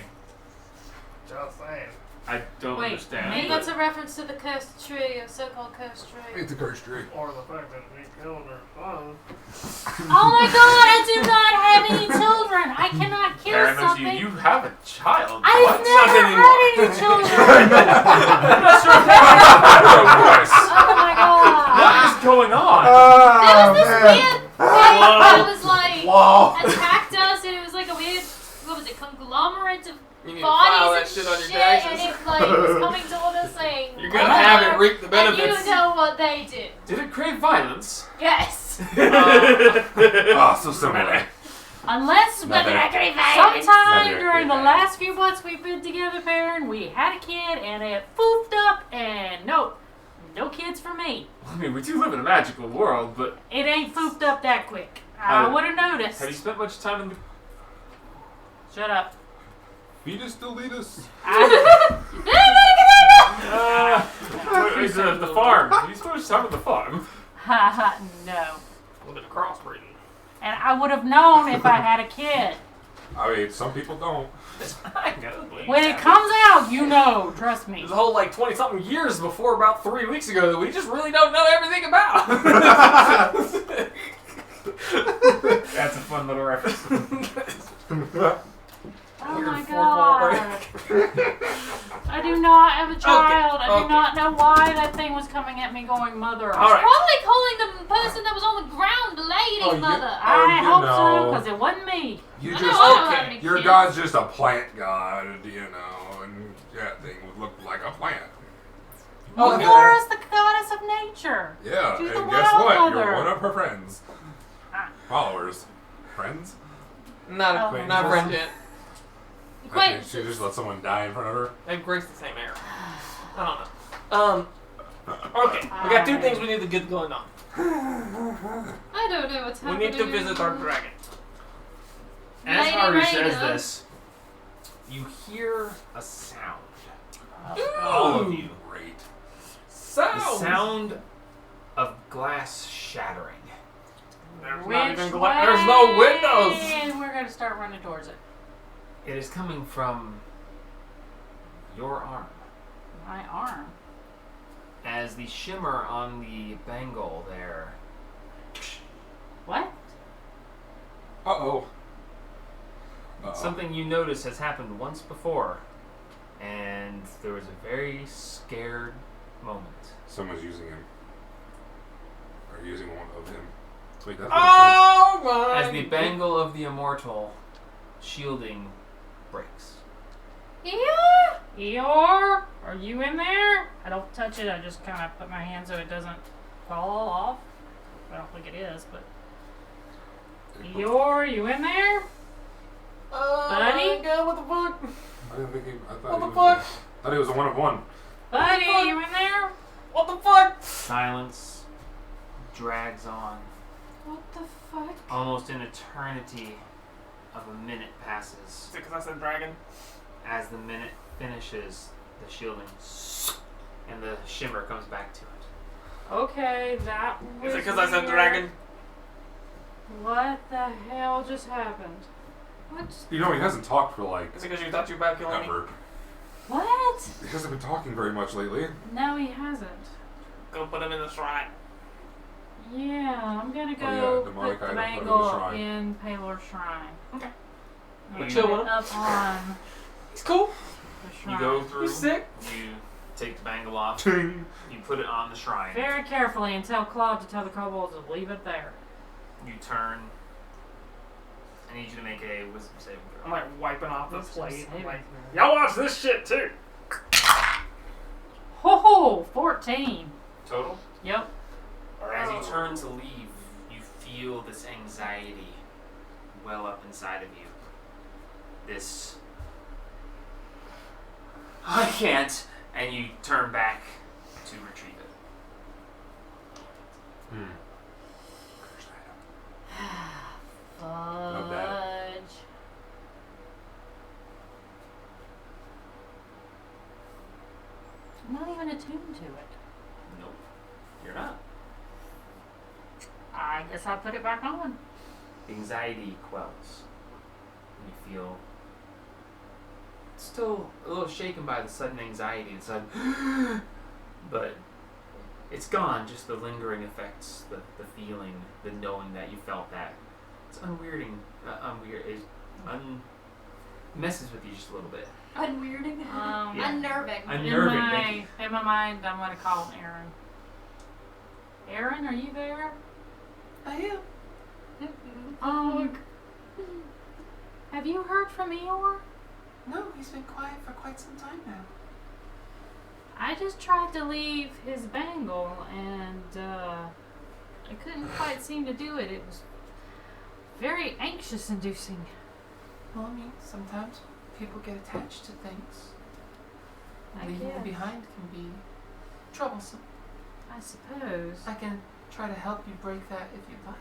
Just saying. I don't Wait, understand. Maybe but- that's a reference to the cursed tree, or so-called cursed tree. It's a cursed tree. Or the fact that we killed her son. Oh my god, I do not have any children! I cannot kill Karen, something! you have a child. I've What? never had any children! I'm not sure if that's Oh my god! What is going on? There was this weird thing that was like Whoa. attacked us, and it was like a weird, what was it, conglomerate of You need to file bodies that and shit on your and taxes. it like was coming toward us saying, You're gonna have it reap the and benefits. you know what they did. Did it crave violence? Yes. Ah, so similar. Unless Nothing. sometime Nothing. during the last few months we've been together, Perrin, we had a kid and it foofed up and no kids for me. I mean, we do live in a magical world, but It ain't foofed up that quick. I would have noticed. have you spent much time in the... Shut up. Fetus deletus. Is the farm? Have you spent much time at the farm? Ha ha, no. A little bit of crossbreeding. And I would have known if I had a kid. I mean, some people don't. I know. When it comes out, you know. Trust me. There's a whole like 20-something years before about 3 weeks ago that we just really don't know everything about. That's a fun little reference. Oh Weird my fourth wall god. I do not have a child. I do okay. not know why that thing was coming at me going, mother. All right. Probably calling the person that was on the ground lady Oh, you- mother. I you hope know. so, because it wasn't me. You I just, know I don't have any your kids. god's just a plant god, you know, and that thing would look like a plant. Okay. Laura's the goddess of nature. Yeah, She's the and guess wild what? mother. You're one of her friends. Ah. Followers. Friends? Not Oh. a not friend yet. Okay, she just let someone die in front of her. They've graced the same era. I don't know. Okay, we got 2 things we need to get going on. I don't know what's We happening. need to visit our dragon. As Lady Haru says Raina. this, you hear a sound. Oh. All of you. Great. The sound of glass shattering. There's Which not even way? There's no windows. And we're going to start running towards it. It is coming from your arm. My arm. As the shimmer on the bangle there. What? Uh-oh. Something you notice has happened once before. And there was a very scared moment. Someone's using him. Or using one of him. Wait, that's Oh my! As the bangle of the immortal shielding breaks. Yeah. Eeyore, are you in there? I don't touch it. I just kind of put my hand so it doesn't fall off. I don't think it is, but Eeyore, are you in there? Buddy? my God, what the fuck? I didn't think he... I thought What he the was fuck? I thought he was a one of one. Buddy, you in there? What the fuck? Silence drags on. What the fuck? Almost an eternity of a minute passes. Is it because I said dragon? As the minute finishes, the shielding and the shimmer comes back to it. Okay, that was Is it because I said weird. dragon? What the hell just happened? What? You know, he hasn't talked for like Is it because you thought you were about killing me? ever. What? He hasn't been talking very much lately. No, he hasn't. Go put him in the shrine. Yeah, I'm gonna Oh, yeah, go demonic put the item, put it in the bangle shrine. in Paylor's shrine. Okay. I'm We gonna chill put with it up on He's cool. The You shrine. go through. He's sick. You take the bangle off. You put it on the shrine. Very carefully and tell Claude to tell the kobolds to leave it there. You turn. I need you to make a wisdom saving I'm throw. like wiping off the Wisdom plate. I'm saving like, throw. y'all watch this shit too. Ho ho! 14. Total? Yep. As you turn to leave, you feel this anxiety well up inside of you. This. I can't. And you turn back to retrieve it. Not bad. Fudge. I'm not even attuned to it. Nope. You're not. I guess I'll put it back on. The anxiety quells. And you feel still a little shaken by the sudden anxiety. It's like, but it's gone. Just the lingering effects, the feeling, the knowing that you felt that. It's unweirding. Messes with you just a little bit. Unweirding. Yeah. Unnerving. Unnerving. Thank you. In my mind, I'm going to call Aaron. Aaron, are you there? I am. Um, have you heard from Eeyore? No, he's been quiet for quite some time now. I just tried to leave his bangle and I couldn't quite seem to do it. It was very anxious inducing. Well, I mean, sometimes people get attached to things. I Leaving them guess. behind can be troublesome. I suppose. I can try to help you break that if you'd like.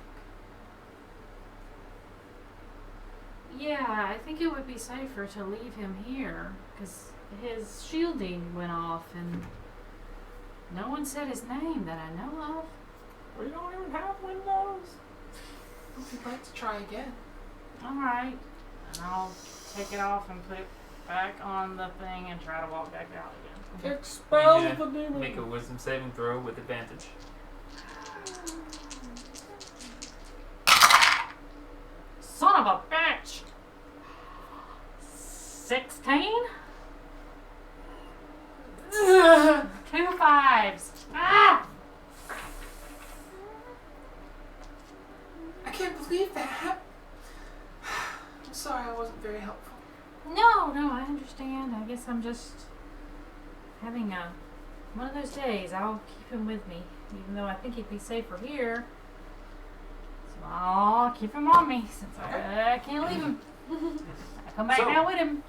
Yeah, I think it would be safer to leave him here because his shielding went off and no one said his name that I know of. We don't even have windows. If you'd like to try again. All right. And I'll take it off and put it back on the thing and try to walk back out again. Expel Yeah. the demon. Make a wisdom saving throw with advantage. Son of a bitch! 16? 2 5s. Ah! I can't believe that. I'm sorry I wasn't very helpful. No, I understand. I guess I'm just having one of those days. I'll keep him with me, even though I think he'd be safer here. So I'll keep him on me since I can't leave him. I come back So- now with him.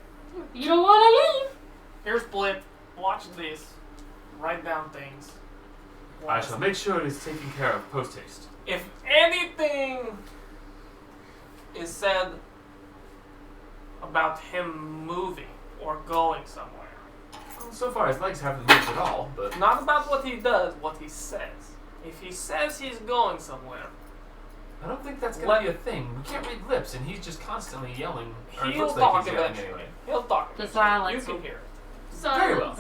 You don't want to leave. Here's Blip. Watch this. Write down things. I shall make sure it is taken care of post haste. If anything is said About him moving or going somewhere. Well, so far his legs haven't moved at all, but Not about what he does, what he says. If he says he's going somewhere, I don't think that's gonna Let- be a thing. We can't read lips, and he's just constantly yelling. Or it he'll looks talk like he's yelling eventually. anyway. He'll talk. The eventually. silence You will- can hear it. Very Silence.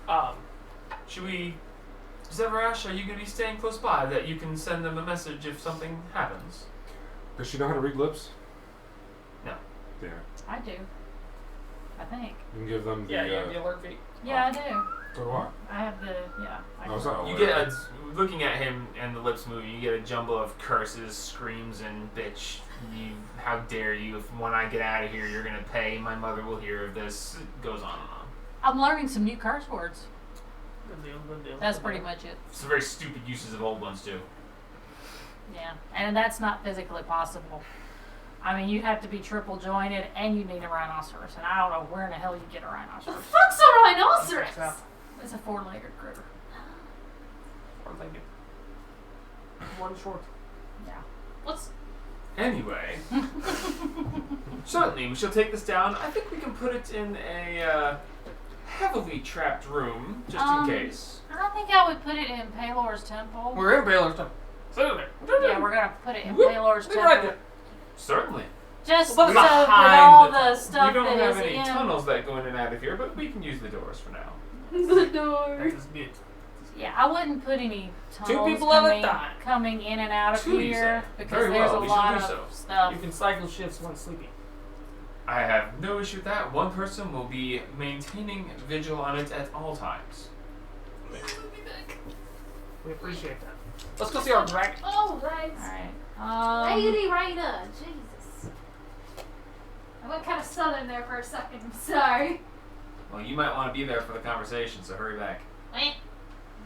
well. Should we... Zeverash, are you going to be staying close by that you can send them a message if something happens? Does she know how to read lips? No. Damn it. I do. I think. You can give them the. Yeah, you have the alert feed. Yeah, I do. So do I. I have the I No, it's can- not You alert. get a... Looking at him and the lips moving, you get a jumble of curses, screams, and bitch. You... How dare you? If when I get out of here, you're going to pay. My mother will hear of this. It goes on and on. I'm learning some new curse words. Good deal, good deal. That's good pretty deal. much it. Some very stupid uses of old ones, too. Yeah, and that's not physically possible. I mean, you have to be triple jointed, and you need a rhinoceros, and I don't know where in the hell you get a The rhinoceros. fuck's a rhinoceros? Yeah. It's a 4-legged critter. Or they do. One short. Yeah. What's Anyway, certainly we shall take this down. I think we can put it in a heavily trapped room, just in case. I think I would put it in Palor's temple. we're in Baylor's temple. Sit in there. Yeah, we're gonna put it in Whoop, Palor's leave it temple. right there. Certainly. Just Well, so but with behind all the- the stuff We don't that have is any in. tunnels that go in and out of here, but we can use the doors for now. the door? That is good. Yeah, I wouldn't put any tunnels people at a coming, time. coming in and out of Two, you here say? because Very there's well, a we shall lot do of so. stuff. You can cycle shifts when sleeping. I have no issue with that. One person will be maintaining vigil on it at all times. We appreciate that. Let's go see our dragon. Oh, right. Alright. Lady Rita. Jesus. I went kind of southern there for a second. I'm sorry. Well, you might want to be there for the conversation, so hurry back. I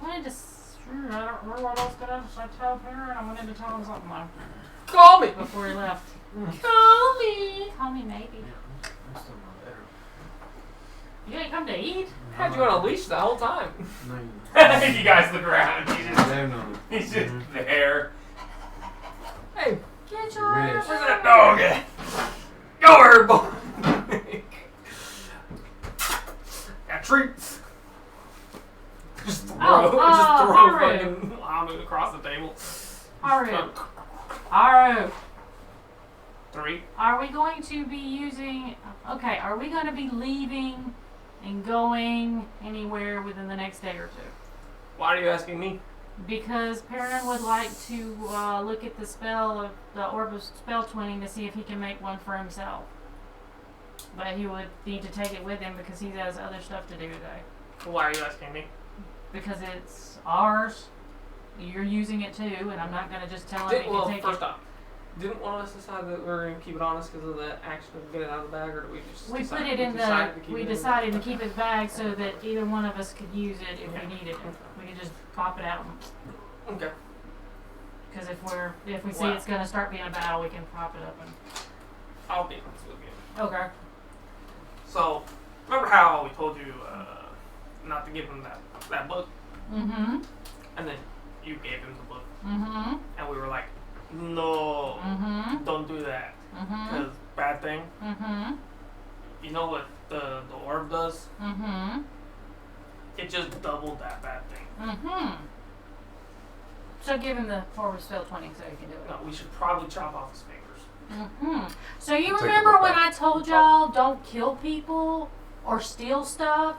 wanted to. I don't remember what else did I tell Parent? I wanted to tell him something though. Call me. Before he left. Call me. Call me maybe. I'm still not there. You ain't come to eat? Had you on a leash the whole time. You guys look around. He's just Mhm. there. Hey, Get your Really? ass where's out. that dog at? Go, Herb. Got treats. Just throw, Haru. fucking ramen across the table. Haru. Haru. 3. Are we going to be using... Okay, are we going to be leaving and going anywhere within the next day or two? Why are you asking me? Because Perrin would like to look at the spell of the Orb of Spell Twinning to see if he can make one for himself. But he would need to take it with him because he has other stuff to do today. Why are you asking me? Because it's ours. You're using it too, and I'm not going to just tell him he Well, can take first it. off, didn't one of us decide that we were going to keep it honest because of that action of getting it out of the bag, or did we just We decide put it in the. decided to keep We it in decided the to keep it back so that either one of us could use it if Okay. we needed it. We could just pop it out. Okay. Because if we see Wow. it's going to start being a battle, we can pop it up and. I'll be honest with you. Okay. So, remember how we told you not to give him that book? Mm-hmm. And then you gave him the book. Mm-hmm. And we were like, no, Mm-hmm. don't do that. Mm-hmm. Because bad thing. Mm-hmm. You know what the orb does? Mm-hmm. It just doubled that bad thing. Mm-hmm. So give him the forward spell 20 so he can do it. No, we should probably chop off his fingers. Mm-hmm. So you Take the remember book when back. I told y'all don't kill people or steal stuff,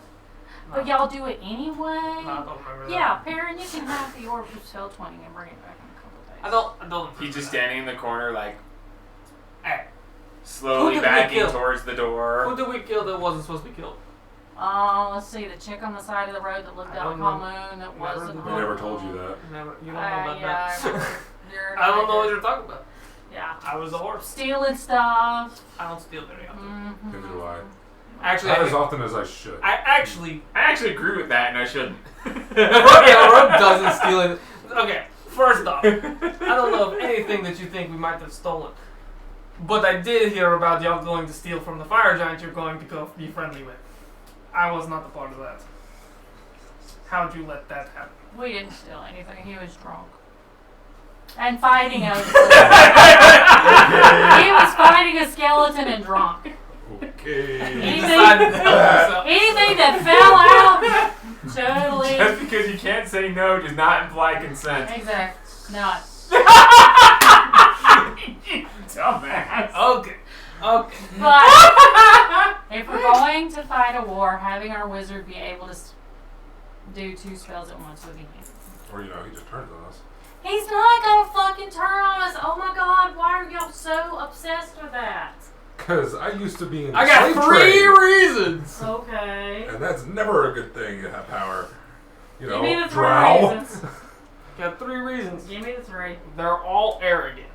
but No. y'all do it anyway? No, I don't remember Yeah, that. Perrin, you can have the orb of spell 20 and bring it back in a couple days. I don't remember He's just that. standing in the corner, like, Hey, slowly Who did we backing kill? towards the Who door. did we kill that wasn't supposed to be killed? Let's see, the chick on the side of the road that looked I out don't Palm know. Moon that Never wasn't. did They never told you that. Never, you don't know about yeah, I that. remember. You're I don't know what right. you're talking about. Yeah. I was a horse. Stealing stuff. I don't steal very often. Mm-hmm. Neither do I. Actually, Not I as often as I should. I actually agree with that, and I shouldn't. Rob doesn't steal it. okay. First off, I don't know of anything that you think we might have stolen. But I did hear about y'all going to steal from the fire giant you're going to go be friendly with. I was not a part of that. How'd you let that happen? We didn't steal anything. He was drunk. And fighting a. He was fighting a skeleton and drunk. Okay. Anything, Decided to help yourself. anything that fell out, totally. Just because you can't say no does not imply consent. Exactly. Not. Dumbass. Okay. Okay. But if we're going to fight a war, having our wizard be able to do 2 spells at once would be handy. Or, you know, he just turns on us. He's not gonna fucking turn on us. Oh my god, why are y'all so obsessed with that? Because I used to be in the I got slave 3 trade, reasons. Okay. and that's never a good thing to have power. You know, Give me the 3 drow. reasons. Got 3 reasons. Give me the 3. They're all arrogant.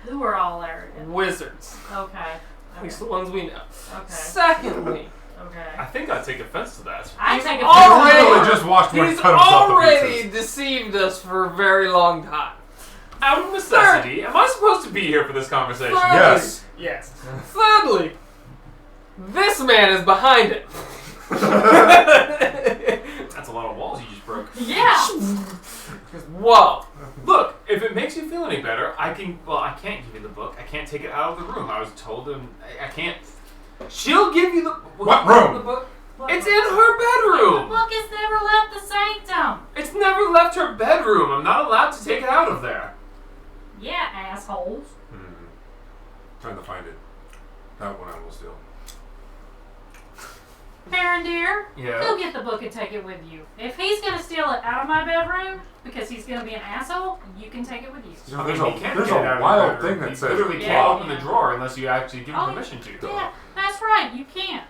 Who are all arrogant? Wizards. Okay. At least the ones we know. Okay. Secondly, Okay. think I'd take offense to that. I He's take already- You really just watched one he's cut himself to already pieces. deceived us for a very long time. Out of necessity, am I supposed to be here for this conversation? Third. Yes. Yes. Thirdly, this man is behind it. That's a lot of walls you just broke. Yeah. Whoa. Look, if it makes you feel any better, I can. Well, I can't give you the book. I can't take it out of the room. I was told I can't. She'll give you the. What room? The book. It's in her bedroom. The book has never left the sanctum. It's never left her bedroom. I'm not allowed to take it out of there. Yeah, assholes. Trying to find it. That one I will steal. Baron dear, Yeah. go get the book and take it with you. If he's gonna steal it out of my bedroom because he's gonna be an asshole, you can take it with you. You know, I mean, there's he can't there's get it out a of wild the bedroom. thing that You says literally Yeah. can't open the drawer unless you actually give him Oh, permission to. Yeah, that's right. You can't.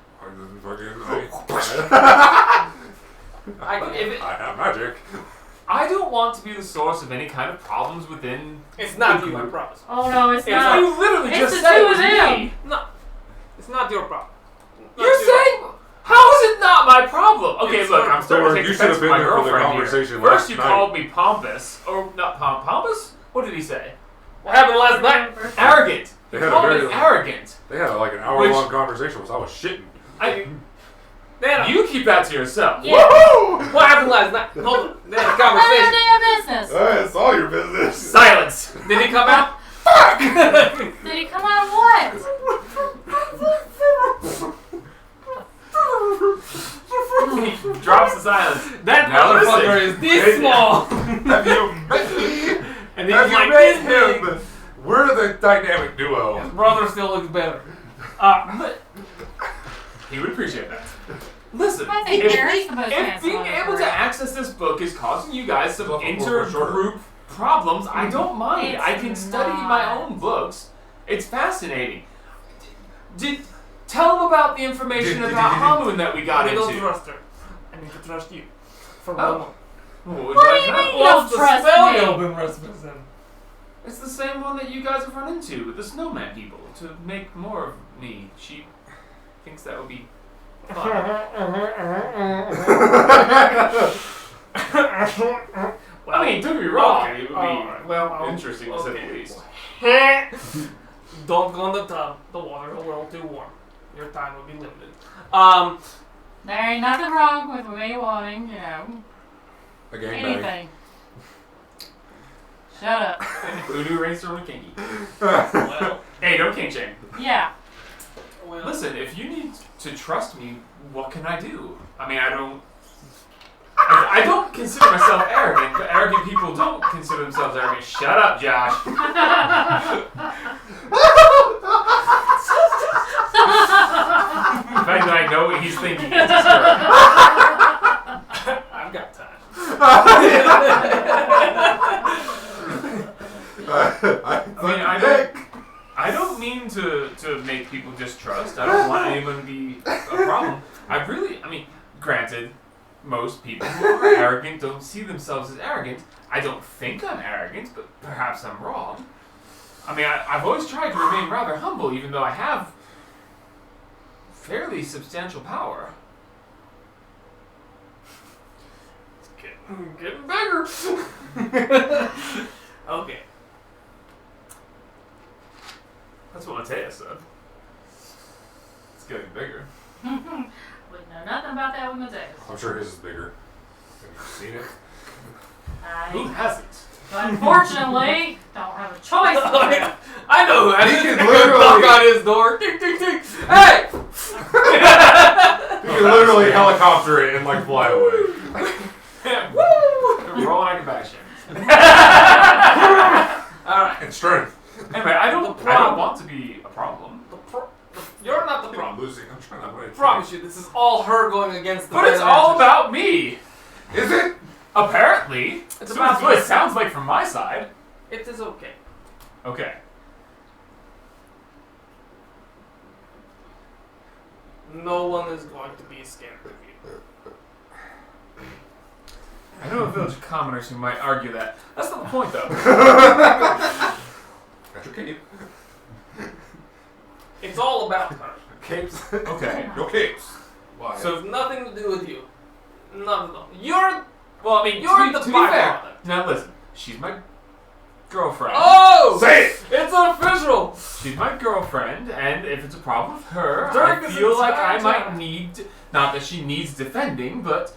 I have magic. I don't want to be the source of any kind of problems within. It's not the you, I group. promise. Oh no, it's It's not. You literally It's just the said two it was of them. me. No, it's not your problem. Not You're your- saying, how is it not my problem? Okay, It's look, not- I'm starting Don't to worry, take you offense should have to been my there for the girlfriend conversation here. First last you night. called me pompous, or not pompous? What did he say? What happened last night? Arrogant. They He had a called very me arrogant. they had like an hour-long conversation because I was shitting. You keep that to yourself. Yeah. What happened last night? Hold on. They had a None of conversation. their business. It's all your business. Silence. Did he come out? Did he come out of what? He drops the silence. That Now motherfucker listen. is this small. Have you met me? And he's Have you like met this him? big. We're the dynamic duo. His brother still looks better. But he would appreciate that. Listen, I think if, Gary's the most if handsome being of the able group. to access this book is causing you guys some Well, we're shorter. intergroup problems, I don't mind. It's I can study not. my own books. It's fascinating. Tell them about the information about Hamun that we got I don't into. trust her. I need to trust you. For Oh. one month. What would What you do you like to mean? know? You don't trust me. Spellioben Rasmussen. It's the same one that you guys have run into with the snowman people to make more of me. She thinks that would be fun. I mean, don't get me wrong, it would be well, interesting to say the least. Don't go in the tub. The water's a little too warm. Your time will be limited. There ain't nothing wrong with me wanting, A gangbang. anything. Shut up. Voodoo racer and a kinky. Well, Hey, don't kink shame. Yeah. well. Listen, if you need to trust me, what can I do? I mean, I don't consider myself arrogant, but arrogant people don't consider themselves arrogant. Shut up, Josh. The fact that I know what he's thinking is disturbing. I've got time. I don't mean to make people distrust. I don't want anyone to be a problem. Granted, most people who are arrogant don't see themselves as arrogant. I don't think I'm arrogant, but perhaps I'm wrong. I mean, I've always tried to remain rather humble, even though I have fairly substantial power. It's getting bigger. Okay. That's what Matthias said. It's getting bigger. We know nothing about that with Mateus. I'm sure his is bigger. Have you seen it? Who hasn't? Unfortunately, don't have a choice. Oh, yeah. I know who has He it. can literally- knock on his door. Tick, tick, tick. Hey! You can literally helicopter it and like fly away. Woo! Rolling like a back shame. Alright. And strength. Anyway, I don't want to be a problem. You're not the I'm problem. losing. I'm trying to win. I promise you, this is all her going against the But it's man all answers. about me. Is it? Apparently. It's So about that's what you. it sounds like from my side. It is okay. Okay. No one is going to be scared of you. I know a village of commoners who might argue that. That's not the point, though. Got your cape. It's all about her. Capes. Okay. No capes. Why? So it's nothing to do with you. Nothing at all. You're Well, I mean, You're to the be fair. byproduct. Now listen, she's my girlfriend. Oh! Say it! It's official! She's my girlfriend, and if it's a problem with her, During I this feel like I entire might time. need, not that she needs defending, but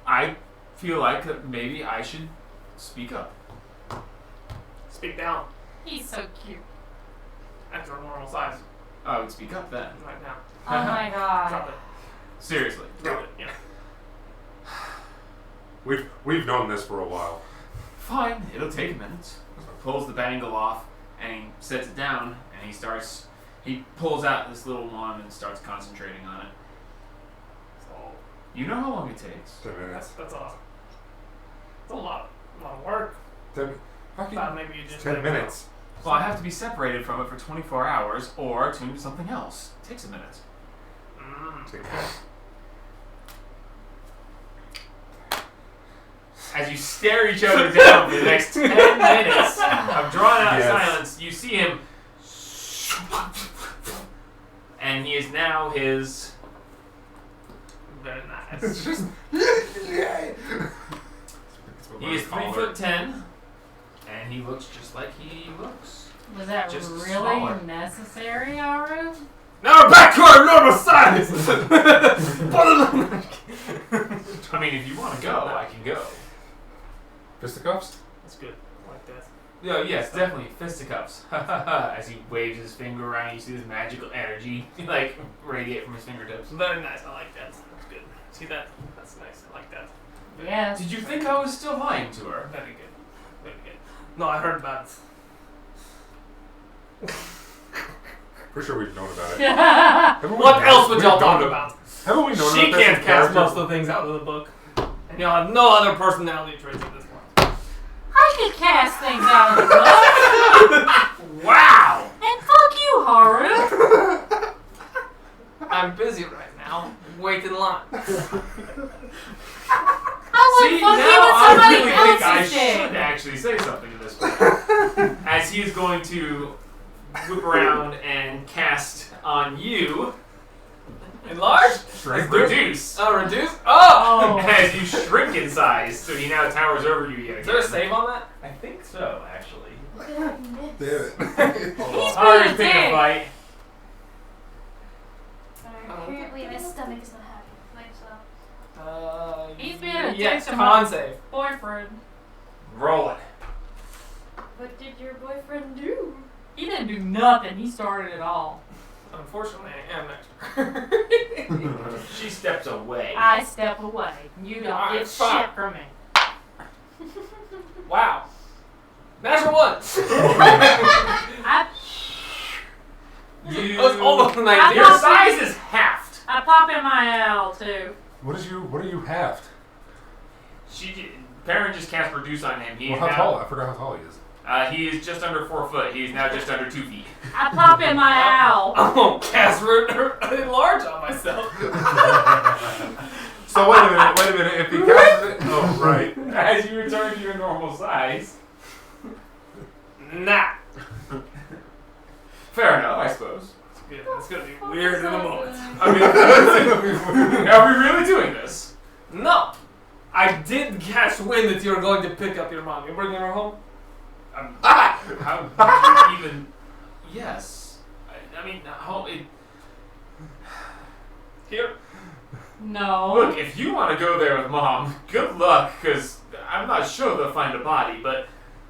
I feel like maybe I should speak up. Speak down. He's so cute. At your normal size I would speak up then. right now. Oh my god. Drop it. Seriously. Drop it. Yeah. We've known this for a while. Fine, it'll take a minute. He pulls the bangle off, and he sets it down, and he He pulls out this little wand and starts concentrating on it. So You know how long it takes. 10 minutes. that's awesome. It's a lot of work. 10, fucking Thought maybe you just 10 minutes. Well, I have to be separated from it for 24 hours or tune to something else. It takes a minute. Take As you stare each other down for the next 10 minutes of drawn out Yes. silence, you see him. And he is now his. Very nice. It's just. He is 3'10", and he looks just like he looks. Was that Just really smaller. necessary, Aru? Now we're back to our normal size! I mean, if you want to go, I can go. Fisticuffs? That's good. I like that. Yeah, yes, definitely fisticuffs. As he waves his finger around, you see this magical energy like radiate from his fingertips. Very nice. I like that. That's good. See that? That's nice. I like that. Yes. Did you think I was still lying to her? Very good. Very good. No, I heard about it. Pretty sure we've known about it. Haven't What else would y'all talk known about? Haven't we known She about this can't in cast character? most of the things out of the book. And y'all have no other personality traits at this point. I could cast things out of the book. Wow! And fuck you, Haru. I'm busy right now. Wait in line. I would See, fuck now you with I somebody really think I else's should dick. actually say something at this point. As he is going to whip around and cast on you, Enlarge? Shrink. reduce. Reduce? Oh! As you shrink in size, so he now towers over you yet Is there a again. save on that? I think so, actually. Damn it. He's Alright, being a pick a dick. fight. Apparently my stomach is not happy. Like so. He's being a yes, dick to con my save. boyfriend. Roll it. What did your boyfriend do? He didn't do nothing. He started it all. Unfortunately, I am next. She steps away. I step away. You don't Alright, get fine. shit from me. Wow. Natural one. I You, That was almost a I nice your thought- size is halved. pop in my L too. What are you halved? Perrin just cast reduce on him. He Well, is how now, tall? I forgot how tall he is. He is just under 4 foot. He is now just under 2 feet. I pop in my L. I won't cast enlarge on myself. So wait a minute. If he casts it, oh right. As you return to your normal size. Nah. Fair enough, I suppose. It's good. It's gonna be weird in a moment. I mean, are we really doing this? No. I did catch wind that you were going to pick up your mom. You're bringing her home? How did you even? Yes. I mean, Here. No. Look, if you want to go there with Mom, good luck, because I'm not sure they'll find a body, but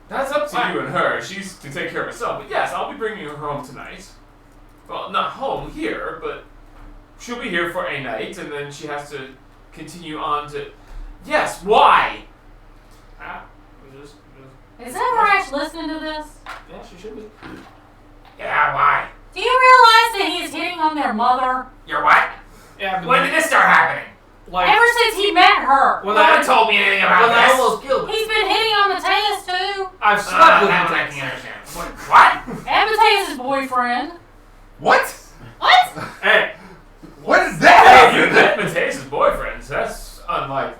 that's up to you and her. She's to take care of herself. But yes, I'll be bringing her home tonight. Well, not home here, but she'll be here for a night, and then she has to continue on to... Yes, why? Is Everett listening to this? Yeah, she should be. Yeah, why? Do you realize that he is hitting on their mother? You're what? Yeah, but When did this start happening? like, Ever since he met her. when No I one told me anything about when I this. almost killed her. He's been hitting on Mateus too. I've slept with That her. one I can understand. What? And Mateus' boyfriend. What? What? Hey, What is that? if you met Mateus' boyfriends, that's unlikely.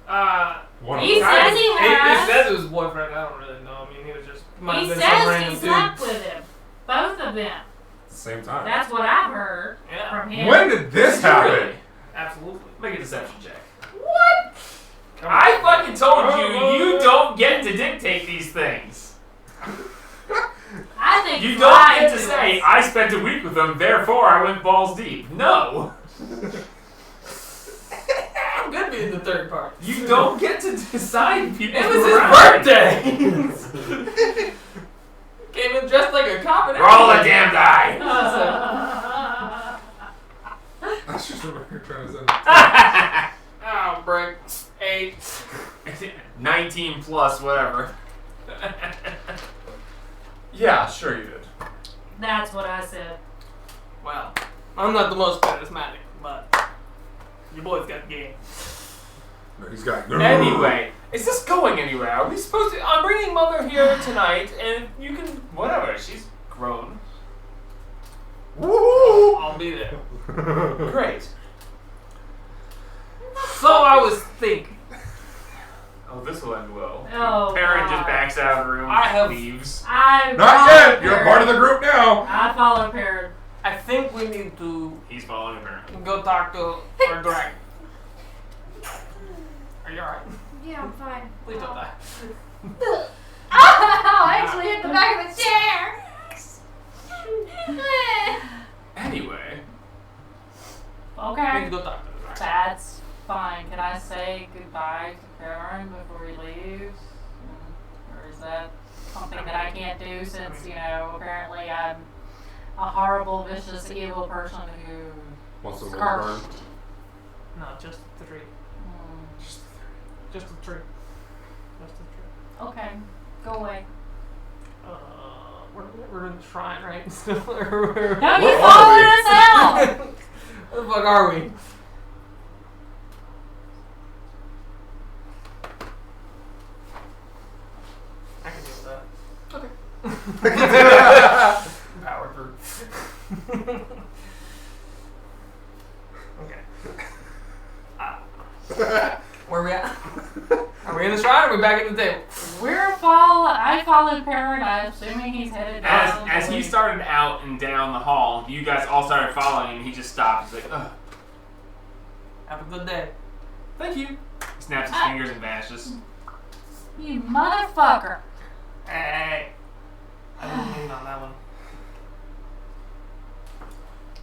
One of He them. says he has. He says it was boyfriend. I don't really know. I mean, he was just. Might He have been some says random he dude. slept with him. Both of them. At the same time. That's what I've heard Yeah, from him. When did this happen? Really? absolutely. Make a deception check. What? I fucking told you don't get to dictate these things. I think You he's don't lying get to to say, us. I spent a week with them, therefore I went balls deep. No. I'm good being the third part. You don't get to decide people. It was his birthday. Came in dressed like a cop and Roll a everything. damn die. That's just what you're trying to say. Oh, break. 8. 19 plus whatever. Yeah, sure you did. That's what I said. Well, I'm not the most charismatic, but your boy's got game. No, he's got. Anyway, is this going anywhere? Are we supposed to? I'm bringing Mother here tonight, and you can whatever. She's grown. Woo! I'll be there. Great. So I was thinking, Oh, this will end well. Oh, Perrin just God. backs out of the room. I have- leaves. I Not follow yet. You're a Perrin. part of the group now. I follow Perrin. I think we need to He's following Perrin. go talk to our dragon. Are you alright? Yeah, I'm fine. Please don't die. Ow! I actually hit the back of the chair. Anyway, We Okay. need to go talk to the dragon. That's fine. Can I say goodbye to Perrin before he leaves? Or is that something that I can't do since, you know, apparently I'm a horrible, vicious, evil person who What's the Scarf. No, just the tree. Hmm, Just the tree. Just the tree. okay, go away. We're in the shrine, right? Still, or we're- No, you Where are followed we? us out! Where the fuck are we? I can deal with that. power through. Okay. Where are we at? Are we in the shrine or are we back at the table? I followed Perrin. I'm assuming he's headed down. As he started out and down the hall, you guys all started following him. He just stopped. He's like, ugh. Have a good day. Thank you. He snaps his Ah. fingers and vanishes. You motherfucker. Hey. I didn't mean on that one.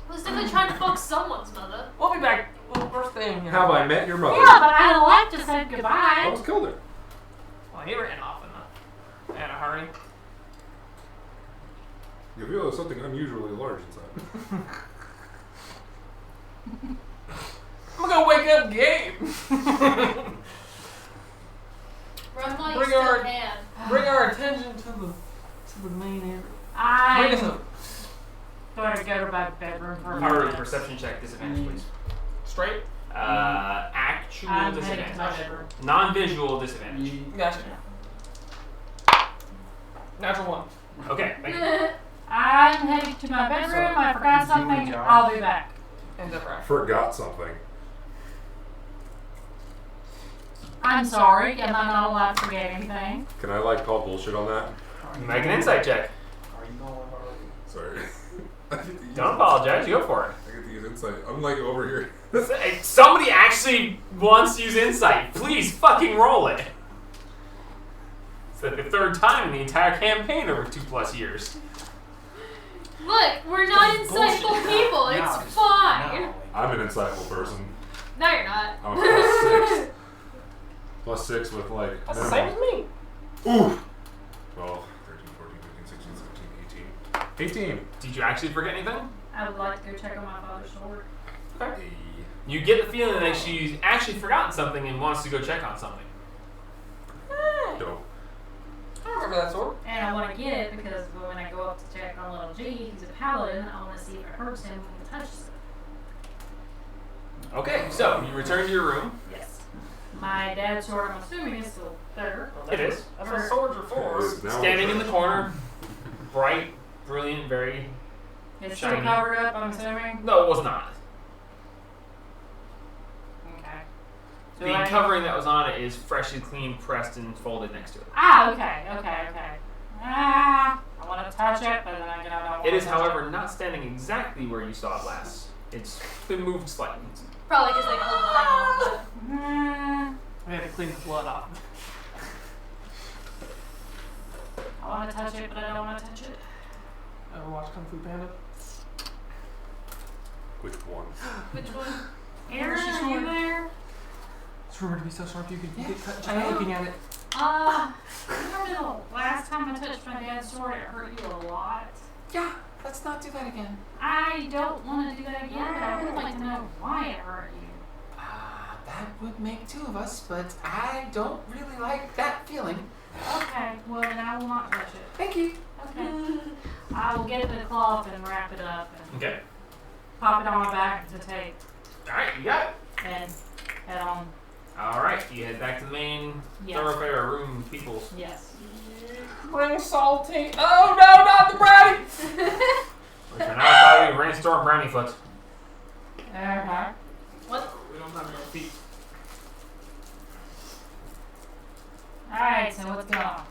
Was definitely trying to fuck someone's mother. We'll be back. Well, first thing. You know. Have I met your mother? Yeah, but I'd like to say I goodbye. almost killed her. Well, he ran off in a hurry. You feel there's something unusually large inside. I'm gonna wake up Gabe. Run while you Bring still our- can. Bring our attention to the main area. Bring us I'm up. going to go to my bedroom for a Power minute. perception check disadvantage, please. Straight. Actual I'm heading to my disadvantage. bedroom. Non-visual disadvantage. Gotcha. Natural one. Okay, thank you. I'm heading to my bedroom. I forgot something. I'll be back. Ends up right. Forgot something. I'm sorry. Am I not allowed to forget anything? Can I call bullshit on that? Make an insight check. Sorry. Don't apologize. Go for it. I get to use insight. I'm over here. Hey, somebody actually wants to use insight. Please fucking roll it. It's like the third time in the entire campaign over 2+ years. Look, we're not insightful people. It's fine. I'm an insightful person. No, you're not. I'm a +6. +6 with That's the same as me. Ooh! 12, 13, 14, 15, 16, 17, 18. 18. Did you actually forget anything? I would like to go check on my father's sword. Okay. You get the feeling that she's actually forgotten something and wants to go check on something. Dope. I remember that sword. And I want to get it because when I go up to check on little G, he's a paladin. I want to see if it hurts him when he touches it. Okay, so you return to your room. Yes. My dad's sword, I'm assuming, is still there. It is. That's what swords are It for. is now Standing in the corner. Bright, brilliant, very... It's still Shiny. covered up, I'm assuming. No, it was not. Okay. The Do I- covering that was on it is freshly clean, pressed, and folded next to it. Ah, okay. I want to touch it, but then I don't want It to is, touch however, not standing exactly where you saw it last. It's been moved slightly. Probably because they hold the thing on. We had to clean the blood off. I want to touch it, but I don't want to touch it. Ever watch Kung Fu Panda? Which one? Which one? Aaron, are you there? It's rumored to be so sharp you could get cut just I by am. looking at it. Remember the last time I touched my dad's sword, it hurt you a lot? Yeah, let's not do that again. I don't want to do that again, but I would like to know why it hurt you. That would make two of us, but I don't really like that feeling. Okay, well then I will not touch it. Thank you. Okay. I will get the cloth and wrap it up. And Okay. pop it on my back to tape, Alright, you got it. and head on. Alright, you head back to the main Yes. thoroughfare room, peoples. Yes. Bring salty. Oh no, not the brownie! Which are now probably Rainstorm Browniefoot. Uh-huh. What? We don't have enough feet. Alright, so what's going on?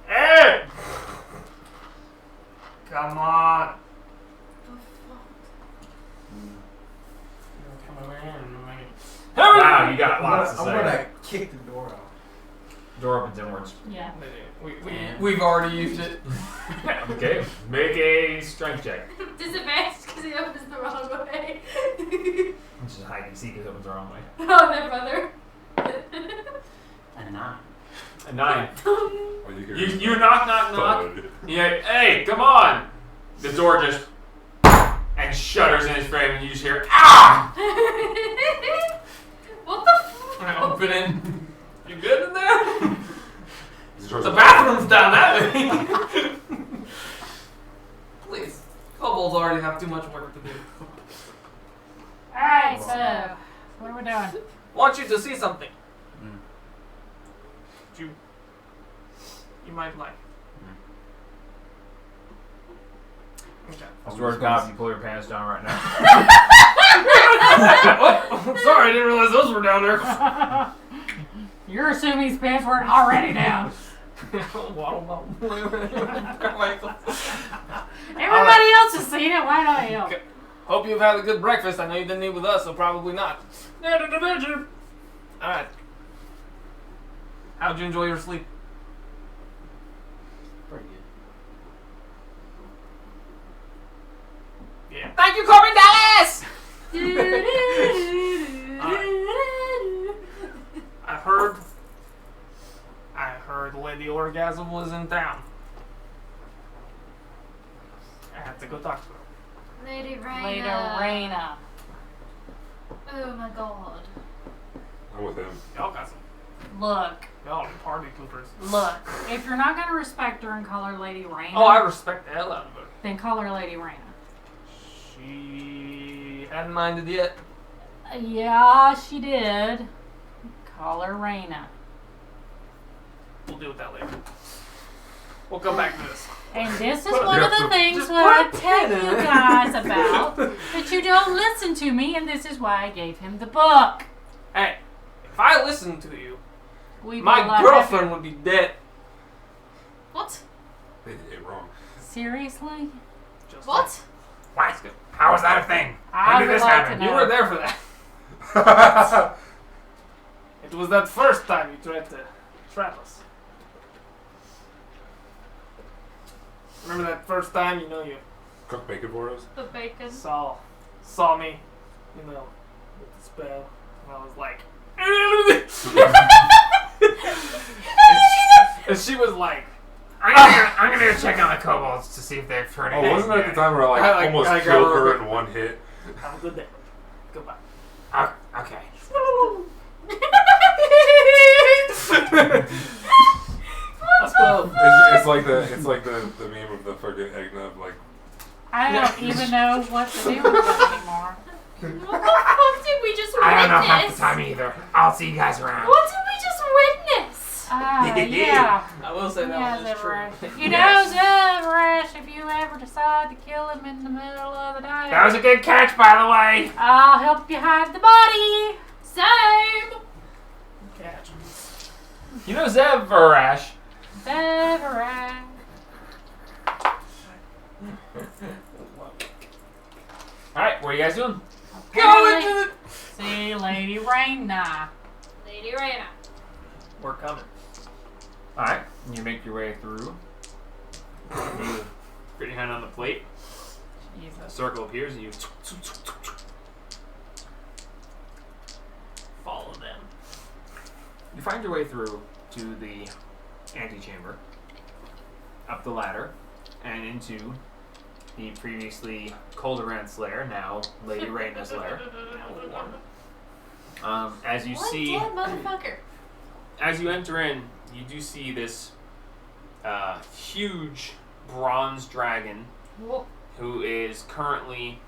Hey! Come on. Wow, you got lots to I'm say. gonna kick the door out. Door opens inwards. Yeah. We've already used it. Okay, make a strength check. Disadvantage because he opens the wrong way. Which is hide and seek because it opens the wrong way. Oh, their brother. A 9. A 9. Oh, You knock, knock, knock. Thud. Yeah, hey, come on! The door just and shudders in his frame, and you just hear ah! What the fuck? I open it. You good in there? The The bathroom's down that way. Please. Kobolds already have too much work to do. Alright, so what are we doing? Want you to see something. You might like. Okay. I swear to God, if you pull your pants down right now. Oh, sorry, I didn't realize those were down there. You're assuming his pants weren't already down. Everybody else has seen it, why not you? Okay. Hope you've had a good breakfast. I know you didn't eat with us, so probably not. Alright. How'd you enjoy your sleep? Pretty good. Yeah. Thank you, Corbin Dallas! I heard Lady Orgasm was in town. I have to go talk to her. Lady Raina. Lady Raina. Oh my god. I'm with him. Y'all got some. Look, Y'all are party poopers. look. If you're not gonna respect her and call her Lady Raina, Oh, I respect the hell out of her. then call her Lady Raina. She hadn't minded yet. Yeah, she did. Call her Raina. We'll deal with that later. We'll come back to this. And this is Put- one of Yeah, the so- things just that I put a tell pin in you it. guys about, that you don't listen to me, and this is why I gave him the book. Hey, if I listened to you, We'd be a my lot girlfriend would be dead. What? They did it wrong. happier. Seriously? Just What? What? How was that a thing? I When did would this like happen? to You know. were there for that. It was that first time you tried to trap us. Remember that first time, you know, you Cook bacon for us. The bacon. saw me, you know, with the spell, and I was like, and she was like, I'm gonna go check on the kobolds to see if they've heard Oh, anything. wasn't that the time where I I like- almost I got killed her her real in one hit? have a good day. Goodbye. Okay. Let's go. It's like the meme of the fucking eggnog like. I don't even know what to do with that anymore. What the fuck did we just witness? I don't know half the time either. I'll see you guys around. What did we just witness? Yeah. I will say that Yeah, one is true. Zeverash. You know, Zeverash, if you ever decide to kill him in the middle of the night, That was a good catch, by the way. I'll help you hide the body. Same. Catch. You know Zeverash. Zeverash. Alright, what are you guys doing? Go into it. See Lady Raina. Lady Raina. We're coming. Alright, you make your way through. You put your hand on the plate. A Jesus. circle appears and you follow them. You find your way through to the antechamber, up the ladder, and into the previously Colderant's lair, now Lady Raina's lair. As you What see, dead motherfucker? as you enter in, you do see this huge bronze dragon Whoa. who is currently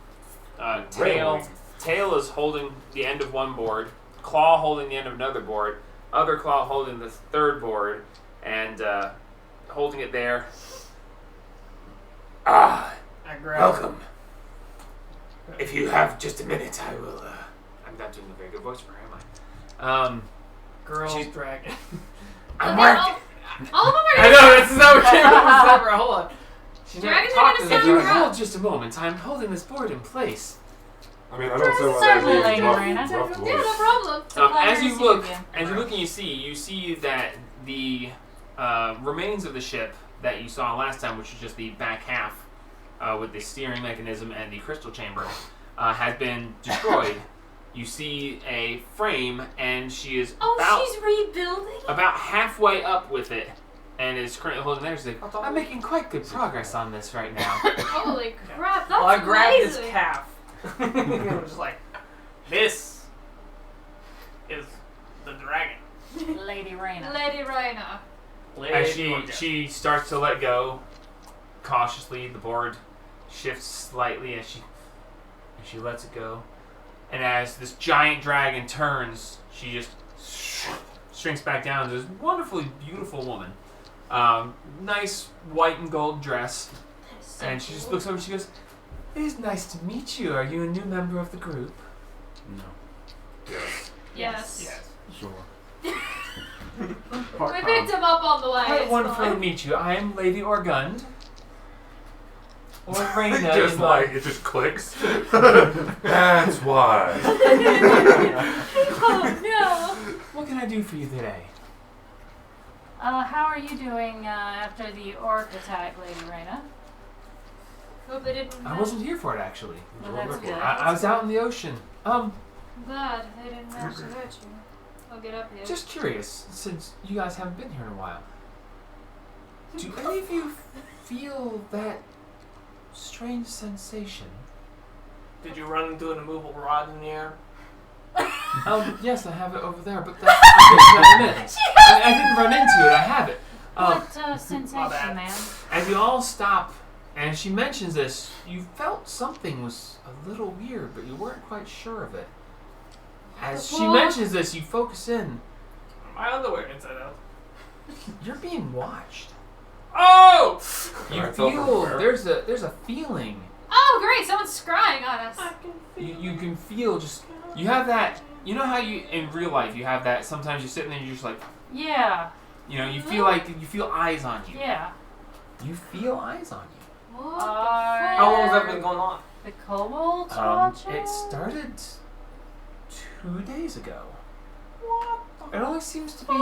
Tail is holding the end of one board, Claw holding the end of another board, other Claw holding the third board, and holding it there. I grab Welcome. If you have just a minute, I will. I'm not doing a very good voice for her, am I? Girl She's- dragon. I'm Okay, working. all of them are I know, this is how we came up with separate. Hold on. She's Dragons are talk gonna to sound If you the around. dragon. hold just a moment, I'm holding this board in place. I mean, I don't say why Certainly, that'd be a rough, Lady rough Yeah, no voice. problem. It's a pleasure As to you see look, again. and you see that the remains of the ship that you saw last time, which was just the back half with the steering mechanism and the crystal chamber, has been destroyed. You see a frame, and she is Oh, she's rebuilding. about halfway up with it, and is currently holding there. She's like, I'm making quite good progress on this right now. Holy crap, that's Well, I grabbed his amazing. calf. And I'm just like, this is the dragon. Lady Raina. Lady Raina. As Lady she starts to let go, cautiously, the board shifts slightly as she lets it go. And as this giant dragon turns, she just shrinks back down to this wonderfully beautiful woman. Nice white and gold dress. So And she just cool. looks over and she goes, "It is nice to meet you. Are you a new member of the group?" No. Yes. Yes. Yes. Sure. We picked him up on the way. Quite it's wonderful to fine. meet you. I am Lady Orgund. Or Raina. Just in like, the- it just clicks. That's why. Oh no. What can I do for you today? How are you doing after the orc attack, Lady Raina? Hope they didn't. I wasn't here for it, actually. Well, that's good. I was out in the ocean. Glad they didn't manage to hurt you. I'll get up here. Just curious, since you guys haven't been here in a while. Do any of you feel that strange sensation? Did you run into an immovable rod in the air? Yes, I have it over there, but that's I'll get to that in a minute. I didn't run into it, I have it. What my sensation, bad. man? As you all stop, and she mentions this, you felt something was a little weird, but you weren't quite sure of it. As she mentions this, you focus in. My underwear inside out. You're being watched. Oh! You I felt feel aware. there's a feeling. Oh great, someone's scrying on us. You can feel just you have that. You know how you in real life you have that. Sometimes you're sitting there and you're just like, Yeah, you know, you feel like you feel eyes on you. yeah. You feel eyes on you. What the Are- How long has that fuck? been going on? The kobolds watching? It started 2 days ago. It only seems to be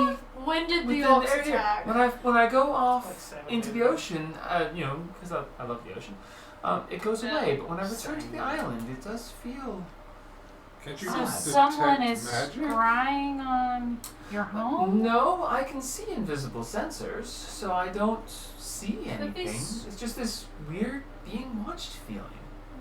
When did the within orcs the area. attack? When I go Like off 7 into days the ago. ocean, you know, because I love the ocean. It goes Yeah. away, but when I return to the island, it does feel. Can't you So God. detect someone is magic? scrying on your home? No, I can see invisible sensors, so I don't see Could be anything. s- It's just this weird being watched feeling.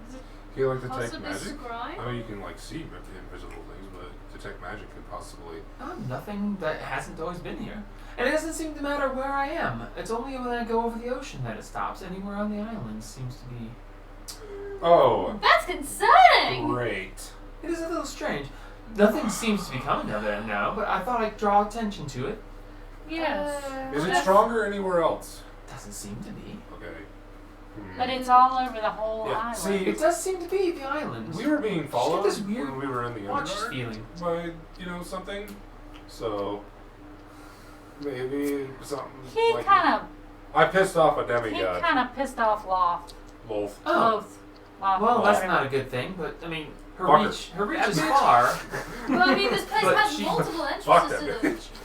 Do you like detect Possibly magic? scrying? I know you can like see invisible things, but detect magic could possibly. Nothing that hasn't always been here. And it doesn't seem to matter where I am. It's only when I go over the ocean that it stops. Anywhere on the island seems to be. Oh, That's concerning! great. It is a little strange. Nothing seems to be coming of it now, but I thought I'd draw attention to it. Yes. Is it That's- stronger anywhere else? Doesn't seem to be. Okay. But it's all over the whole Yeah, island. see, It does seem to be the island. We were being followed this weird when we were in the watched Underdark feeling. by, something. So maybe something he like kind of I pissed off a demigod. pissed off Loth. Loth. Oh, Both. Loth well, and that's whatever. not a good thing, but I mean, her Fuck reach is far. Well, I mean, this place But has she- multiple Fuck entrances that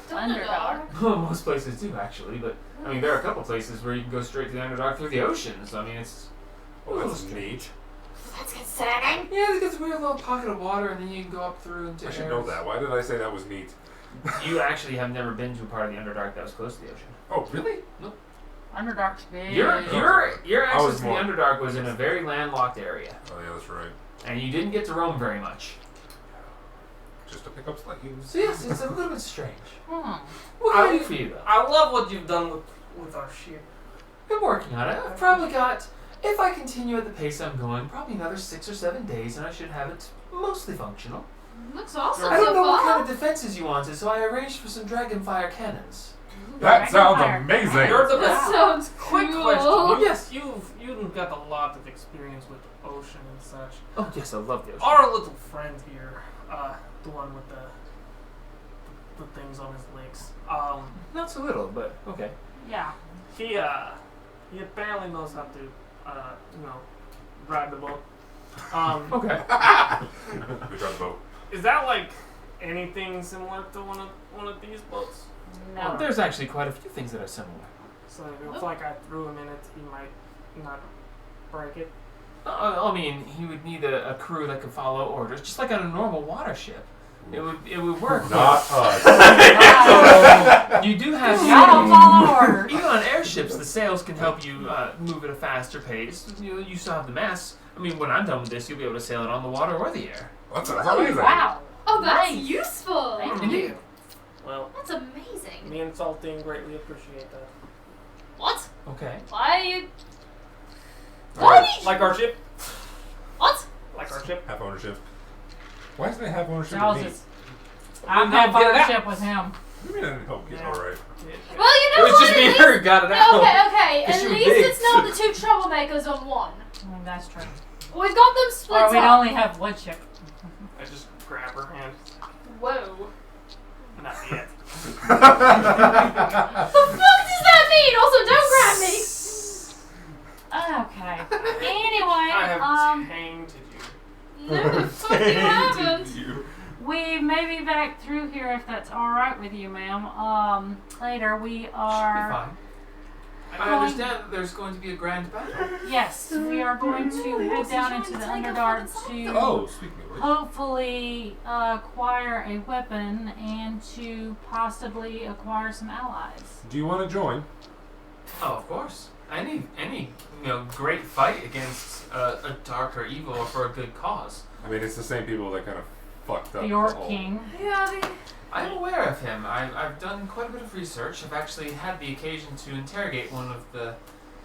to the Underdark. Underdark. Most places do, actually, but I mean, there are a couple places where you can go straight to the Underdark through the ocean. So I mean, it's Well, that's neat. That's concerning. yeah, it's got this weird little pocket of water, and then you can go up through into I should areas. know that. Why did I say that was neat? You actually have never been to a part of the Underdark that was close to the ocean. Oh, really? Underdark's big. Your I access was to the more- Underdark was in a very landlocked area, Oh, yeah, that's right. and you didn't get to roam very much. Just to pick up slaves. So yes, it's a little bit strange. Hmm. What can I do for you though? I love what you've done with our ship. Been working on it. I've probably got If I continue at the pace I'm going, probably another 6 or 7 days, and I should have it mostly functional. Looks awesome I don't so know what far. kind of defenses you wanted, so I arranged for some Dragonfire cannons. That sounds Dragonfire. amazing. You're the That best. sounds Quick cool. question. Yes. You've got a lot of experience with the ocean and such. Oh, yes, I love the ocean. Our little friend here, the one with the things on his legs. Not so little, but okay. Yeah. He apparently knows how to ride the boat. Okay. We tried the boat. Is that like anything similar to one of these boats? No. There's actually quite a few things that are similar. So if like I threw him in it, he might not break it. I mean, he would need a crew that could follow orders, just like on a normal water ship. It would work. Not us. You do have I don't follow orders. even on airships, the sails can help you move at a faster pace. You still have the masts. I mean, when I'm done with this, you'll be able to sail it on the water or the air. That sounds Oh, amazing. wow. Oh, that's Nice. useful. Thank Indeed. you. Well, That's amazing. me and Saltine greatly appreciate that. What? Okay. Why are you... All Why right. did you... Like our ship. What? Like our ship. Half ownership. Why doesn't it have ownership Charles with me? is. I'm now have get it out. ownership with him. What do you mean I didn't help get Yeah. alright? Well, you It know was what? just At me and least- her who got it out. Okay. Because At she was least big. it's not the two troublemakers on one. That's true. We've got them split Or we'd up. only have one ship. I just grab her hand. Whoa. Not yet. The fuck does that mean? Also, don't grab me. Okay. Anyway, I have tainted you. No, the fuck you haven't. we may be back through here if that's all right with you, ma'am. Later we are. Should be fine. I understand that there's going to be a grand battle. Yes, we are going to head down into the Underdark to Oh, speaking of which. hopefully acquire a weapon and to possibly acquire some allies. Do you want to join? Oh, of course. Any great fight against a dark or evil or for a good cause. I mean, it's the same people that kind of fucked up The Orc whole- King. Yeah, I'm aware of him. I've done quite a bit of research. I've actually had the occasion to interrogate one of the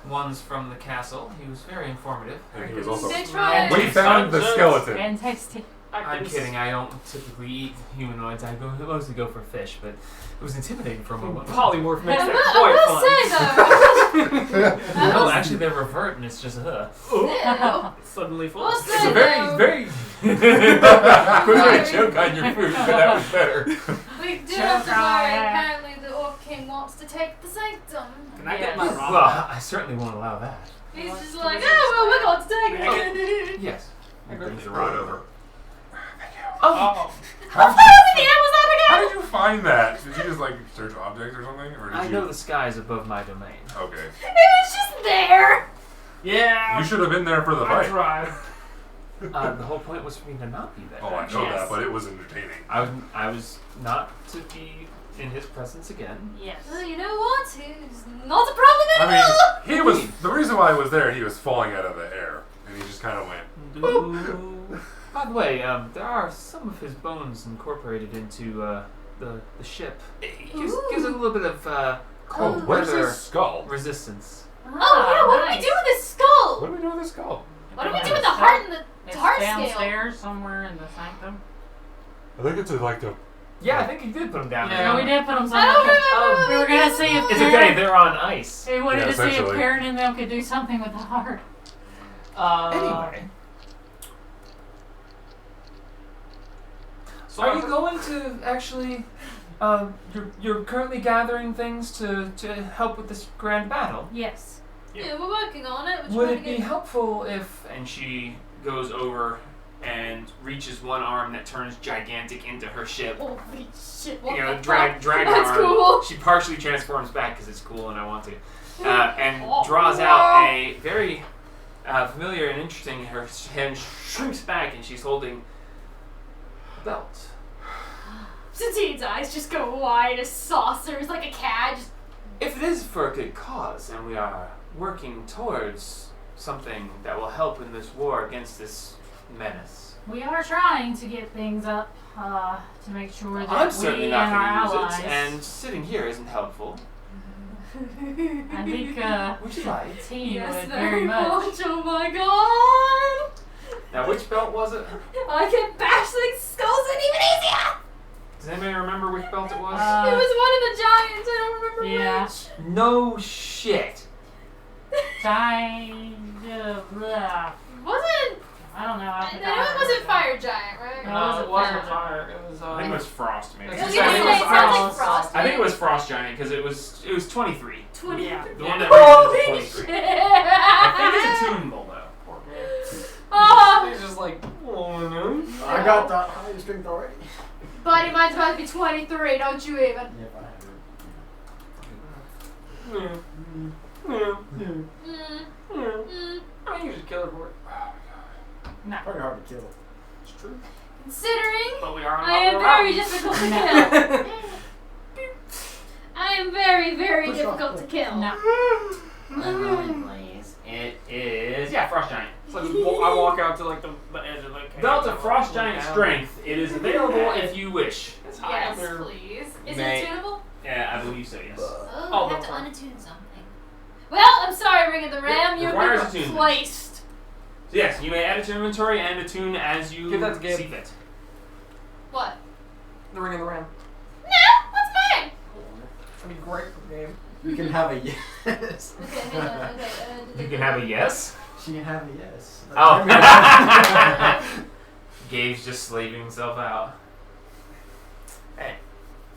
ones from the castle. He was very informative. And he was also. They tried. We found the skeleton. And tasty. I'm kidding. I don't typically eat humanoids. I mostly go for fish, but it was intimidating for a moment. Polymorph makes I that quite will say though. No, actually they're revert, and it's just Ew. Suddenly full. Well, It's a say very, though. very put a joke on your food, but that was better. We do Sure, have to try. worry. Apparently, the Orc King wants to take the sanctum. Can I Yes. get my rock? Well, I certainly won't allow that. He's just What like, was oh, well, we're going to take it. Yes. He brings the rod over. Oh. How What the hell was that how again? did you find that? Did you just like search objects or something, or did I you? know the sky is above my domain. Okay. It was just there. Yeah. You should have been there for the I fight. tried. The whole point was for me to not be there. Oh, I know Yes. that, but it was entertaining. I was not to be in his presence again. Yes. Well, you know what? It's not a problem I anymore. mean, he was the reason why he was there. He was falling out of the air, and he just kind of went. By the way, there are some of his bones incorporated into the ship. It gives a little bit of Oh, cold where's weather his skull? resistance. Oh, yeah, what do we do with this skull? What do we do with his skull? What do we do with the heart and the It's heart scale? downstairs somewhere in the sanctum. I think it's like the. Yeah, I think you did put him down Yeah, we there. did put them I don't somewhere. remember. We were gonna see if It's okay, they're on ice. We wanted Yeah, to see if essentially. Karen and them could do something with the heart. Anyway, So are you going to actually? You're currently gathering things to help with this grand battle. Yes. Yeah, we're working on it. We're Would trying it to be get... helpful if? And she goes over and reaches one arm that turns gigantic into her ship. Holy shit! What You know, the drag fuck? drag That's arm. cool. She partially transforms back because it's cool and I want to, and Oh, draws wow. out a very familiar and interesting. Her hand shrinks back and she's holding a belt. Satine's eyes just go wide as saucers, like a cat. Just... If it is for a good cause and we are working towards something that will help in this war against this menace, We are trying to get things up to make sure that I'm we certainly and not our going to use allies. it, and sitting here isn't helpful. I think Would you like? T Yes, would very much. Oh my god! Now, which belt was it? I can bash the skulls in even easier! Does anybody remember which belt it was? It was one of the giants, I don't remember Yeah. which. No shit. Blah. Wasn't. I don't know. I I know it wasn't Fire Giant, right? No. No, was it it wasn't fire? fire. It was. I think it was Frost, maybe. It's I was just gonna like- say, it sounds like Frost. Frost. I think it was Frost Giant because it was 23. 20. Yeah. The one that Holy raised is 23. shit! I think it's attunable, though. Poor man. Oh, He's just like, oh no. I got the highest strength already. buddy, mine's about to be 23, don't you even? Yep, I have it. Yeah. Yeah. Mm. Yeah. Mm. I mean, you should kill her for it. Probably hard to kill. It's true. Considering But we are on I am top very of the difficult to kill. I am very, very Push difficult off. to kill. No. Please. It is Frost Giant. So I, just I walk out to like the edge of the cave. Belt of Frost Look Giant down. Strength. It is available if you wish. It's high up Yes, there. please. Is May- it tunable? Yeah, I believe so. Yes. Oh, Oh, I have that's to fine. unattune something. Well, I'm sorry, Ring of the Ram. It You've requires been attunement. replaced. So yes, you may add it to your inventory and attune as you Give that to Gabe. see fit. What? The ring of the ram. No, that's mine. That'd be great for the game. You can have a yes. Okay, hang on. Okay. You can have a yes. She can have a yes. Oh. Gabe's just slaving himself out. Hey,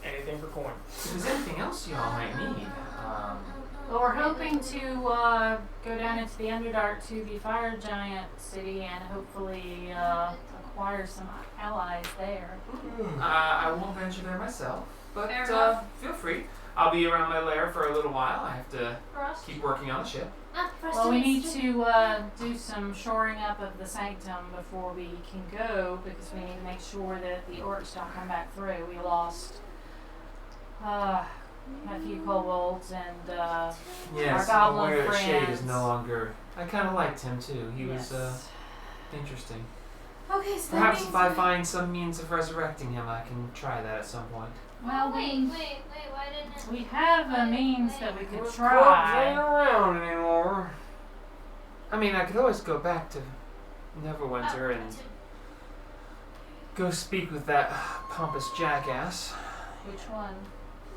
anything for coin. If there's anything else y'all might need, Well, we're hoping to go down into the Underdark to the Fire Giant city and hopefully acquire some allies there. I won't venture there myself, but Fair enough. feel free. I'll be around my lair for a little while. I have to Frost. keep working on the ship. Well, we need to do some shoring up of the sanctum before we can go because we need to make sure that the orcs don't come back through. We lost a few kobolds and Yes, our I'm aware goblin that Shade is friends. no longer. I kind of liked him too. He yes. was interesting. Okay, so Perhaps that if means I find some means of resurrecting him, I can try that at some point. well, wait, why didn't it? we have a means that we could Ain't try. around anymore. I mean, I could always go back to Neverwinter and go speak with that pompous jackass. Which one?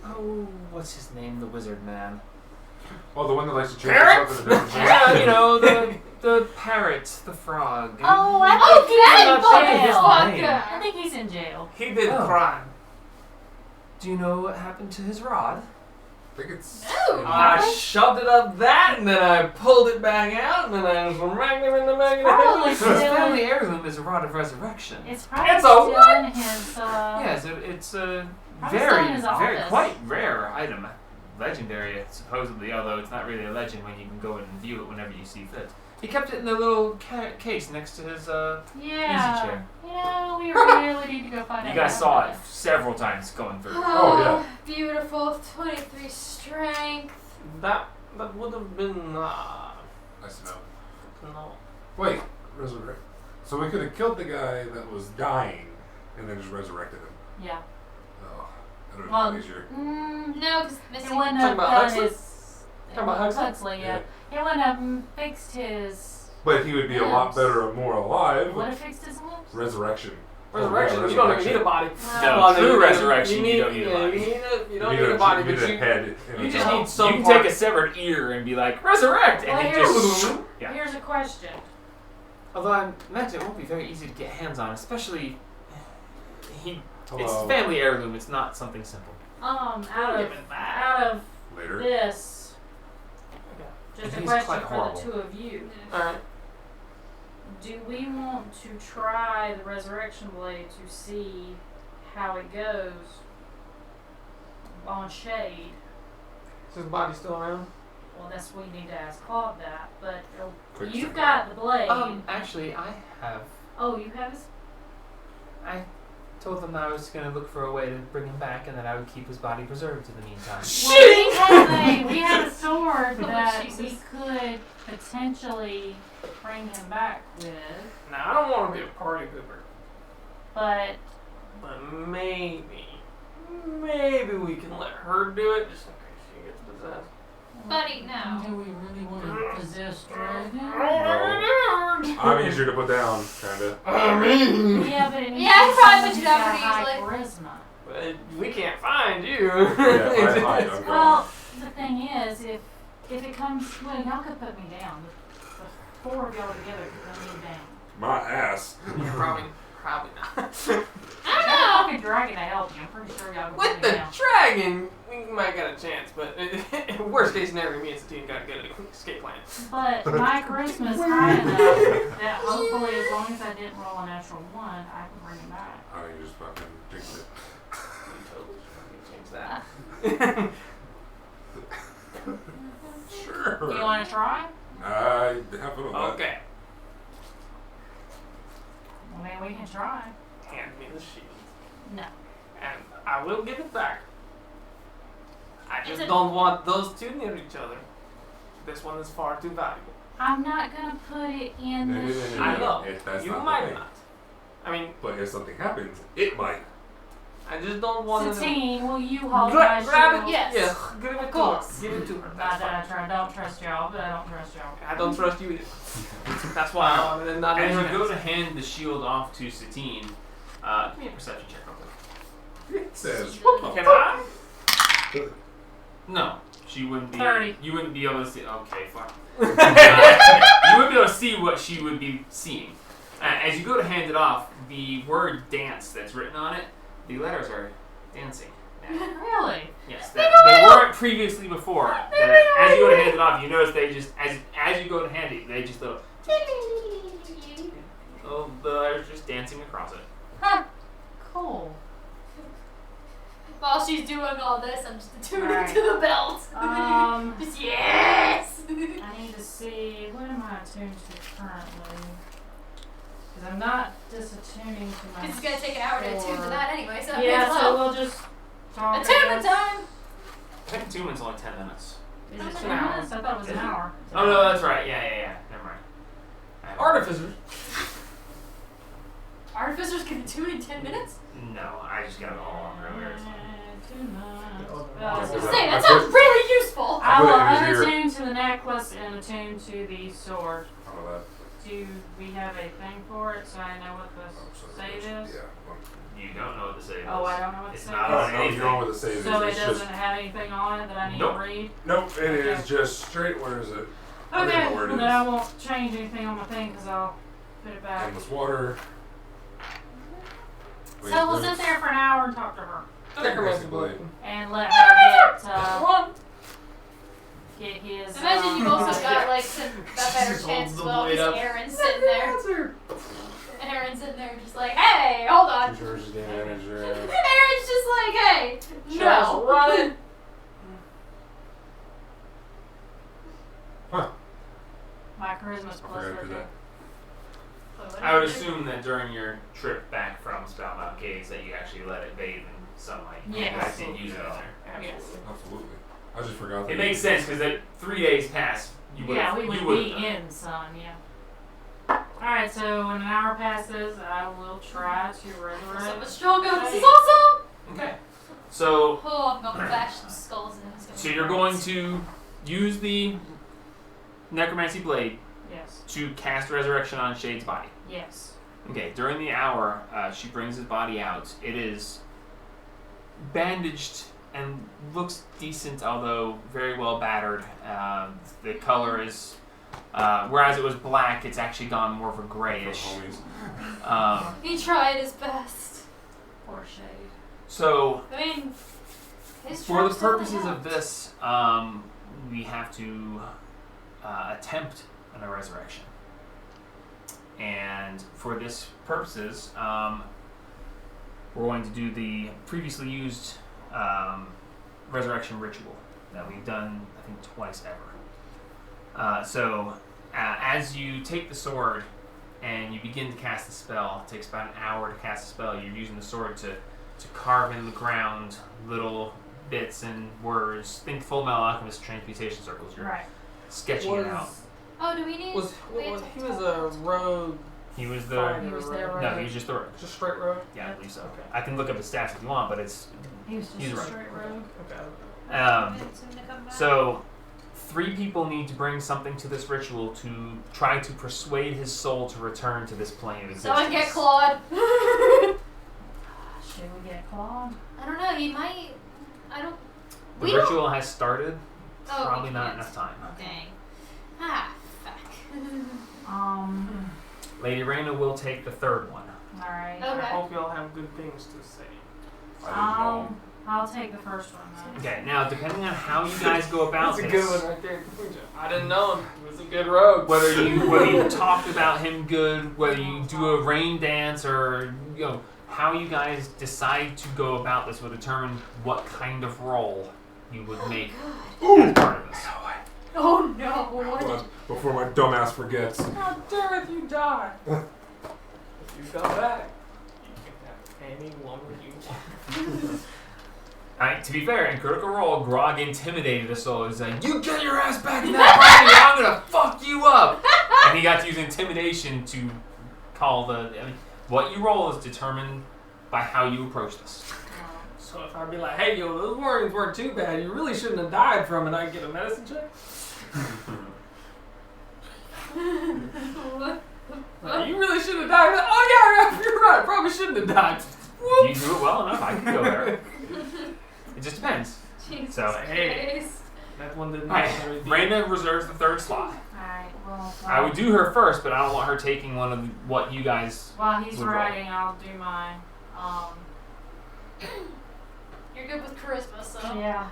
Oh, what's his name? The wizard man. Oh, the one that likes to change Parrot? himself into different shapes. Yeah, you know, the parrot, the frog. Oh, that not checking his fucker! I think he's in jail. He did Oh. crime. Do you know what happened to his rod? I think it's. No. I shoved it up that, and then I pulled it back out, and then I just smacked him in the back of the Probably His still. family heirloom is a rod of resurrection. It's probably It's a still what? in his. Yes, it's a Probably still in very, his very office. quite rare item. Legendary, supposedly, although it's not really a legend when you can go and view it whenever you see fit. He kept it in the little case next to his. Yeah. Easy chair. You know, we really need to go find out. You guys more saw about it several times going through. Oh, yeah. Beautiful. 23 strength. That would have been Nice to know. no. Wait, resurrect. So we could have killed the guy that was dying and then just resurrected him. Yeah. Oh, that would have Well, been easier. No, because He missing. wouldn't Talking have about done Huxley? his. Talking about Huxley? Huxley, yeah. He wouldn't have fixed his. But he would be a lot better and more alive. Would have fixed his lips? Resurrection. Resurrection. Oh, yeah, You don't even need a body. No, Well, true you- resurrection, You, you don't need a body. You don't need a body, You but need a you. head. and you a just tongue. need some You can part. take a severed ear and be like, resurrect! And Well, it here's- just. Yeah. Here's a question. Although I imagine it won't be very easy to get hands on, especially. It's Hello. family heirloom, it's not something simple. Out Give it back. of Later. this, just It a is question quite for horrible. the two of you. Alright. Do we want to try the resurrection blade to see how it goes on Shade? Is his body still around? Well, that's we need to ask Claude that. But Quick you've second. got the blade. Actually, I have. Oh, you have his. I told them I was going to look for a way to bring him back and that I would keep his body preserved in the meantime. Well, we have a sword Oh, that Jesus. we could potentially bring him back with, Now, I don't want to be a party pooper, but but maybe we can let her do it just in case she gets possessed. Buddy, no. Do we really want to possess dragons? No. I'm easier to put down, kinda. Yeah, but it needs Yeah, I to be probably someone put you who's down got pretty high easily. charisma. But we can't find you. Yeah, I'm gone. Well, the thing is, if it comes, well, y'all could put me down. The four of y'all together could put me down. My ass. Yeah, probably not. I I don't got a know. fucking dragon to help you. I'm pretty sure y'all could With put me the down. dragon, we might get a chance, but worst case scenario, me and Satine got a good escape plan. But my charisma is high enough that hopefully, as long as I didn't roll a natural 1, I can bring it back. Oh, you just fucking jinxed it. Change that. Sure. Do you want to try? I have fun with that. Okay. I mean, we can try. Hand me the shield. No. And I will give it back. I just It's a- don't want those two near each other. This one is far too valuable. I'm not going to put it in No, the no, no, no, sheet. no. I know. If that's You not the might thing. not. I mean, But if something happens, it might. I just don't want to. Satine, will you hold my Grab shield? it. Yes. Yeah. Give it Of to course. her. Give it to her. I That's fine. don't trust y'all, but I don't trust y'all. I don't trust you either. That's why I wanted to not As you anyone go else. to hand the shield off to Satine, give me a perception check real quick. It says. Can I? No, she wouldn't be. 30. You wouldn't be able to see. Okay, fuck. You wouldn't be able to see what she would be seeing. As you go to hand it off, the word "dance" that's written on it, the letters are dancing. Really? Yes, they weren't previously before. As you go to hand it off, you notice they just as you go to hand it, they just the letters just dancing across it. Huh. Cool. While she's doing all this, I'm just attuning Alright. to the belt. Just yes! I need to see, what am I attuned to currently? Because I'm not disattuning to my It's gonna take an hour to attune to sword. that anyway, so Yeah, might as so well. we'll just talk. I Attunement guess. time! I think attunement's only 10 minutes. Is it It's 2 an hour. minutes? I thought it was an hour. Oh no, that's right. Yeah. Never mind. Artificers. Artificers can attune in 10 minutes? No, I just got it all on earlier. I was gonna Yeah. say, that sounds really useful! I I put will it in his ear. unattune to the necklace and attune to the sword. How about Do we have a thing for it so I know what the that? Oh, so save that's- is? Yeah. You don't know what to say. Oh, I don't know what the It's save not is. on Oh, no, anything. you're on with the save. So it It's doesn't just have anything on it that I need Nope. to read? nope. It is Okay. just straight. Where is it? I don't Okay, know where it then is. I won't change anything on my thing because I'll put it back. Endless water. So we'll sit there for an hour and talk to her. Basically. And let her get his. Imagine you've also got like a better Just chance holds the as well, blade because up. Aaron's sitting there. Aaron's sitting there just like, hey, hold on. Choose yours, advantage, Aaron's just like, hey, Just no. run it. My charisma's plus I forgot to do 13. that. I would assume that during your trip back from Spoutmouth Caves that you actually let it bathe in sunlight. You Yes. guys didn't use it in there. Yes. Absolutely. I just forgot. It that makes sense because at 3 days past, you would Yeah, we you would would've be done it. in sun, yeah. Alright, so when an hour passes, I will try to So resurrect. much stronger. This is awesome. Okay. So Oh, I'm gonna bash some skulls in. It's gonna So be you're great. going to use the necromancy blade Yes. to cast resurrection on Shade's body. Yes. Okay, during the hour, she brings his body out. It is bandaged and looks decent, although very well battered. The color is, whereas it was black, it's actually gone more of a For grayish. homies. He tried his best. Poor Shade. So, I mean, his for the traps don't purposes of help. this, we have to attempt a resurrection. And for this purposes, we're going to do the previously used resurrection ritual that we've done, I think, twice ever. So, as you take the sword and you begin to cast the spell, it takes about an hour to cast the spell. You're using the sword to carve in the ground little bits and words. Think Full Metal Alchemist transmutation circles. You're Right. sketching it out. Oh, do we need? He was a rogue. He was He the was there, no, right? he was just the rogue. Just straight rogue. Yeah, I believe so. Okay. I can look up his stats if you want, but it's He was just He's a right. straight rogue. Okay. Soon to come back. so 3 people need to bring something to this ritual to try to persuade his soul to return to this plane of existence. Someone get Claude. Should we get Claude? I don't know. He might. I don't. The we don't. ritual has started. Oh, Probably we not can't. enough time. Dang. Ah, fuck. Lady Raina will take the 3rd one. Alright. I Okay. hope y'all have good things to say. I didn't know. I'll take the first one then. Okay, now depending on how you guys go about That's a this, good one right there. I didn't know him. He was a good rogue. whether you talked about him good, whether you do a rain dance, or how you guys decide to go about this will determine what kind of role you would make as part of this. Oh no. What? Hold on, before my dumbass forgets. How dare if you die? If you come back, you can have any woman you want. Alright, to be fair, in Critical Role, Grog intimidated us all. He's like, "You get your ass back in that party, or I'm gonna fuck you up!" And he got to use intimidation to call what you roll is determined by how you approach this. So if I'd be like, hey, yo, those warnings weren't too bad. You really shouldn't have died from it. I get a medicine check? What? Like, you really shouldn't have died. Oh, yeah, you're right. Probably shouldn't have died. If you do it well enough, I can go there. It just depends. Jesus So, hey. Christ. That one didn't Alright, necessarily be- Raina reserves the 3rd slot. Alright, well, I would do her first, but I don't want her taking one of what you guys. while he's would roll. writing, I'll do mine. You're good with charisma, so. Yeah.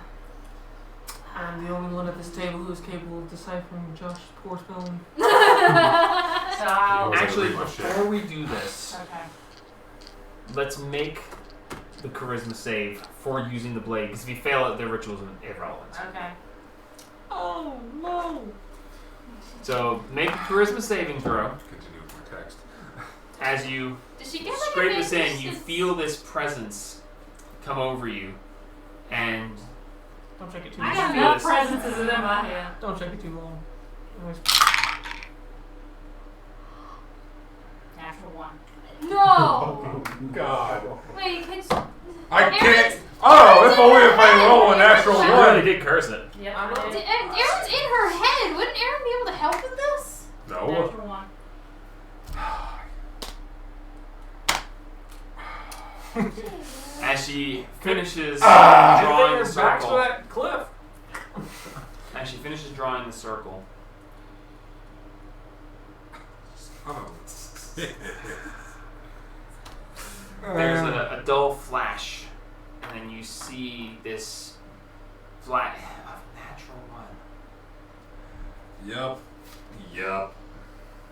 I'm the only one at this table who is capable of deciphering Josh's poor spelling. So I'll. Yeah. Actually, read my shit. before we do this, Okay. let's make the charisma save for using the blade, because if you fail it, the ritual's irrelevant. Okay. Oh, no. So make a charisma saving throw. Continue with my text. As you Did she get like scrape a this in, big you distance? feel this presence come over you, and Don't check it too I long. got feel enough this. presences in my head. Don't check it too long. Anyways. Natural 1. No! Oh, God. Wait, can I can't. Oh, if only if I roll a natural you one. really did curse it. Yep, I know. I did. Aaron's in her head. Wouldn't Aaron be able to help with this? No. Natural 1. As she finishes Ah. drawing the Get their backs to circle, that cliff. as she finishes drawing the circle, Oh. there's a dull flash, and then you see this flat natural one. Yup. Yup.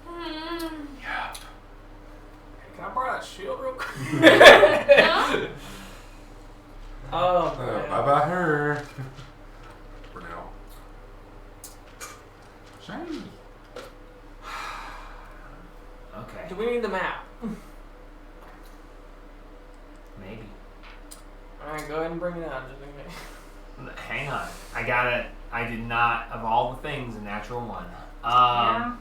Hmm. Yup. Hey, can I borrow that shield real quick? No? Oh, Bye man. bye her. For now. Shiny. Okay, Do we need the map? maybe. Alright, go ahead and bring it out. Just in case. Hang on, I got it. I did not, of all the things, a natural one. Yeah.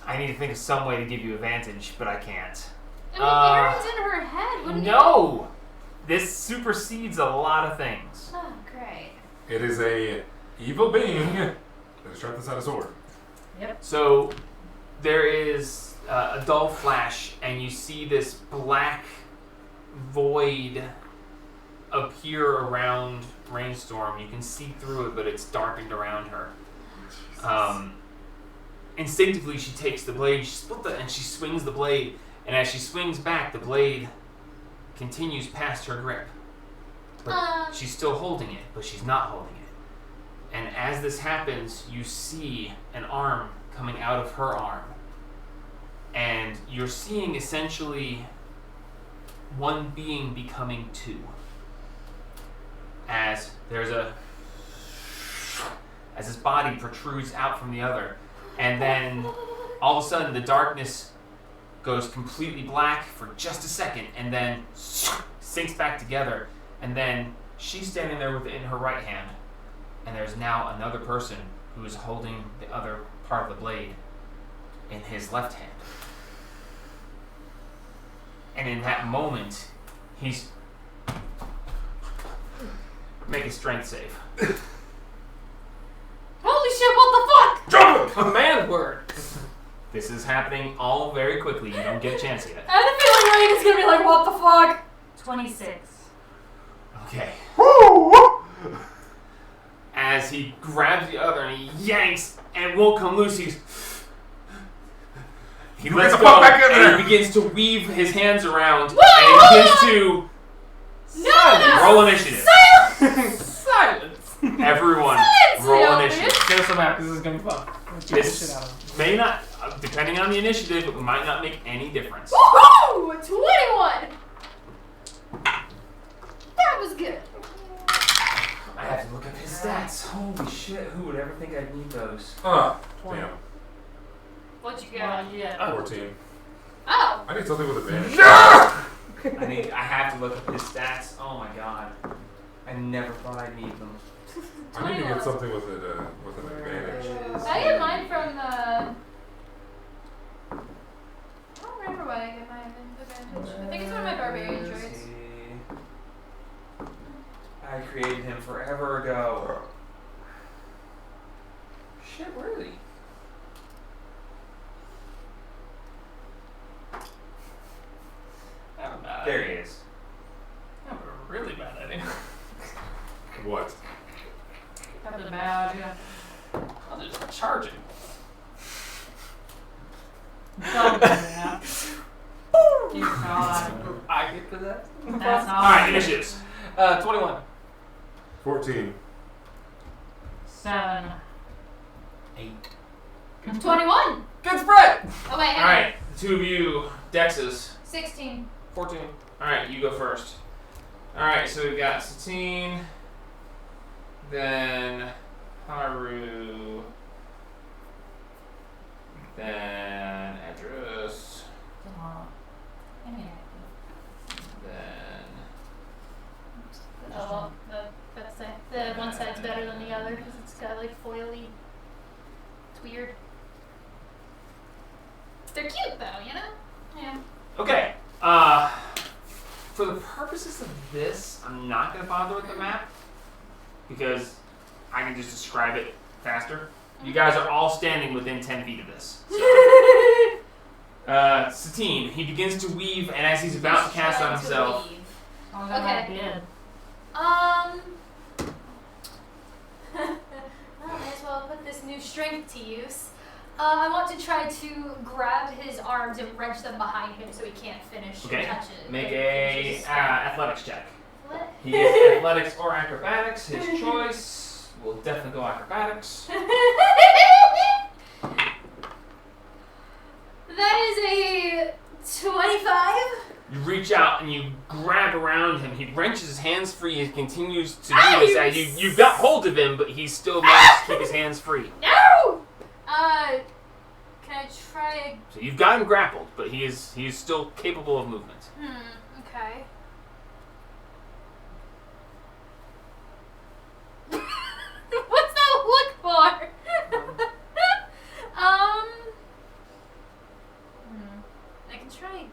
I need to think of some way to give you advantage, but I can't. I mean, Aaron's in her head. Wouldn't No! This supersedes a lot of things. It? Oh, great. It is a evil being that is trapped inside a sword. So there is a dull flash, and you see this black void appear around Rainstorm. You can see through it, but it's darkened around her. Instinctively, she takes the blade, and she swings the blade. And as she swings back, the blade continues past her grip. But she's still holding it, but she's not holding it. And as this happens, you see an arm coming out of her arm. And you're seeing essentially one being becoming two. As his body protrudes out from the other. And then all of a sudden the darkness goes completely black for just a second and then sinks back together. And then she's standing there with it in her right hand. And there's now another person who is holding the other part of the blade in his left hand. And in that moment, he's Make a strength save. Holy shit, what the fuck? Jump him! Command word. This is happening all very quickly. You don't get a chance yet. I have a feeling Rain is gonna be like, what the fuck? 26. Okay. As he grabs the other and he yanks and won't come loose, he Get lets the go fuck back in and there. he begins to weave his hands around Whoa, and he begins to No! roll initiative. Silence. Everyone, roll Silence, initiative. Get us some out because this is gonna be fun. Let's beat the This shit out of him. may not, depending on the initiative, it might not make any difference. Woohoo! 21! That was good. I have to look up his stats. Holy shit, who would ever think I'd need those? Damn. What you got? Yeah. 14. Oh! I need something with advantage. I have to look up his stats. Oh my god. I never thought I'd need them. I need to get something with an advantage. I get mine from the... I don't remember why I get my advantage. I think it's one of my barbarian traits. I created him forever ago. Shit, where is he? I have a bad There idea. he is. I have a really bad idea. What? Have a bad idea. I'll just charge him. Don't do that. You God. I get to that. That's not Alright, initiatives. 21. 14. 7. 8. 21! Good spread. Oh wait, hang on. Alright, the two of you, Dexes. 16. 14. Alright, you go first. Alright, so we've got Satine, then Haru, then Edris, then... Oh, that's the one side's better than the other because it's got like foily. It's weird. They're cute though, you know? Yeah. Okay, for the purposes of this, I'm not going to bother with the map because I can just describe it faster. You guys are all standing within 10 feet of this. Satine, he begins to weave, and as he's about to cast on himself, Oh, Okay. I did. Well, may as well put this new strength to use. I want to try to grab his arms and wrench them behind him so he can't finish Okay. or touch it. make Finish a his strength. athletics check. What? He gets athletics or acrobatics, his choice. We'll definitely go acrobatics. That is a 25. You reach out and you grab around him. He wrenches his hands free and continues to do this. As you've got hold of him, but he's still managed to keep his hands free. No! Can I try? So you've got him grappled, but he is still capable of movement. Okay. What's that look for? I can try again.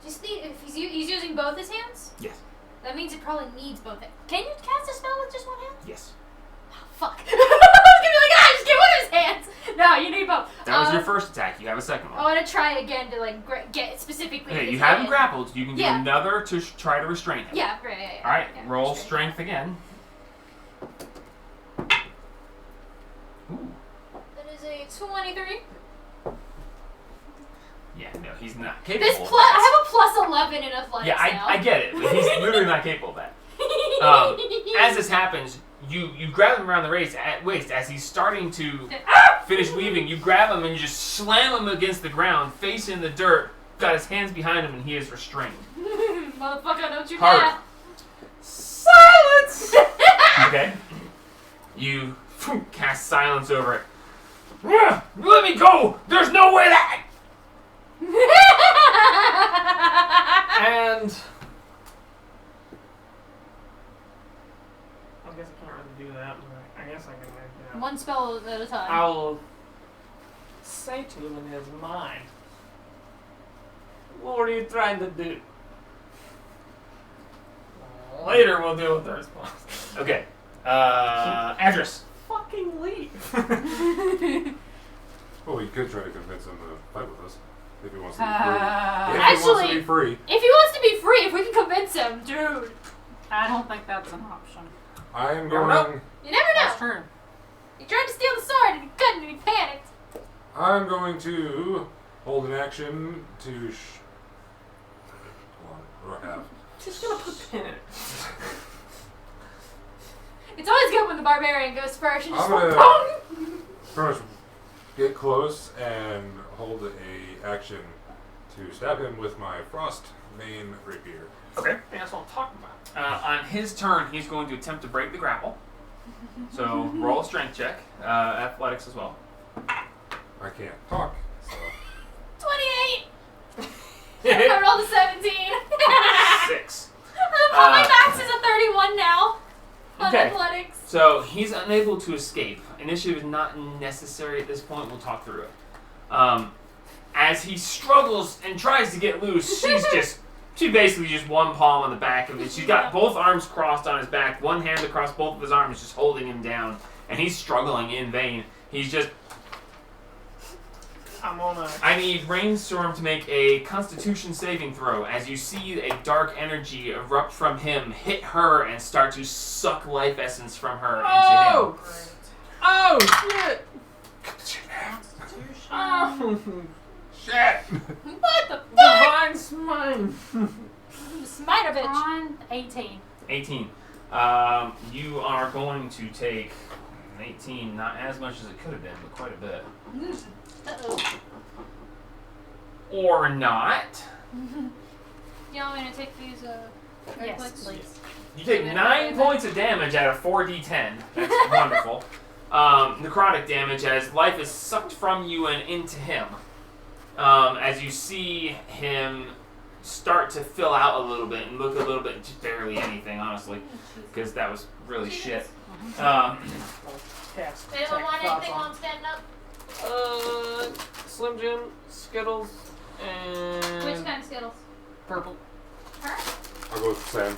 Just if he's using both his hands? Yes. That means it probably needs both hands. Can you cast a spell with just one hand? Yes. Fuck. I was gonna be like, just get one of his hands. No, you need both. That was your first attack. You have a second I one. want to try again to like get specifically. Okay, his you have him hand. grappled. You can do Yeah. another to try to restrain him. Yeah, right. All right, Yeah, roll straight. strength again. Ooh. That is a 23. Yeah, no, he's not capable. This of plus, that. I have a plus 11 in athletics Yeah, now. I get it, but he's literally not capable of that. As this happens, you grab him around the waist as he's starting to finish weaving. You grab him and you just slam him against the ground, face in the dirt. Got his hands behind him, and he is restrained. Motherfucker, don't you Hard. dare. Silence. Okay. You cast silence over it. Let me go. There's no way that. And I guess I can't really do that, but I guess I can, One spell at a time. I'll say to him in his mind, what are you trying to do? Later, we'll deal with the response. Okay. Address. Fucking leave. Well, we could try to convince him to fight with us if he wants to be free. If he wants to Actually- be free, If he wants to be free, if we can convince him, Dude, I don't think that's an option. I am Never know. going. you never know. That's true. He tried to steal the sword and he couldn't and he panicked. I'm going to hold an action to. Hold on. What do I have? Just gonna put a pin in it. It's always good when the barbarian goes first and just I'm gonna- boom! Pretty much get close and hold a action to stab him with my frost main rapier. Okay. Yeah, that's what I'm talking about. On his turn, he's going to attempt to break the grapple. So roll a strength check, athletics as well. I can't talk, so 28! I rolled a 17. 6. My max is a 31 now on Okay. athletics. So he's unable to escape. Initiative is not necessary at this point. We'll talk through it. As he struggles and tries to get loose, she basically just one palm on the back of it. She's got both arms crossed on his back, one hand across both of his arms, just holding him down. And he's struggling in vain. He's just. I'm on a. I need Rainstorm to make a Constitution saving throw as you see a dark energy erupt from him, hit her, and start to suck life essence from her into him. Oh shit! Constitution. Oh, shit. What the fuck? divine smite. Smite a bitch. On 18. 18. You are going to take 18, not as much as it could have been, but quite a bit. Uh-oh. Or not. You want me to take these, Yes, reflex? please. You take 9 points of damage out of 4d10. That's wonderful. Necrotic damage as life is sucked from you and into him. As you see him start to fill out a little bit and look a little bit, just barely anything, honestly, because that was really shit. Cast Anyone want thoughts anything on- on stand up? Slim Jim, Skittles, and Which kind of Skittles? Purple. Her? I'll go with Sam.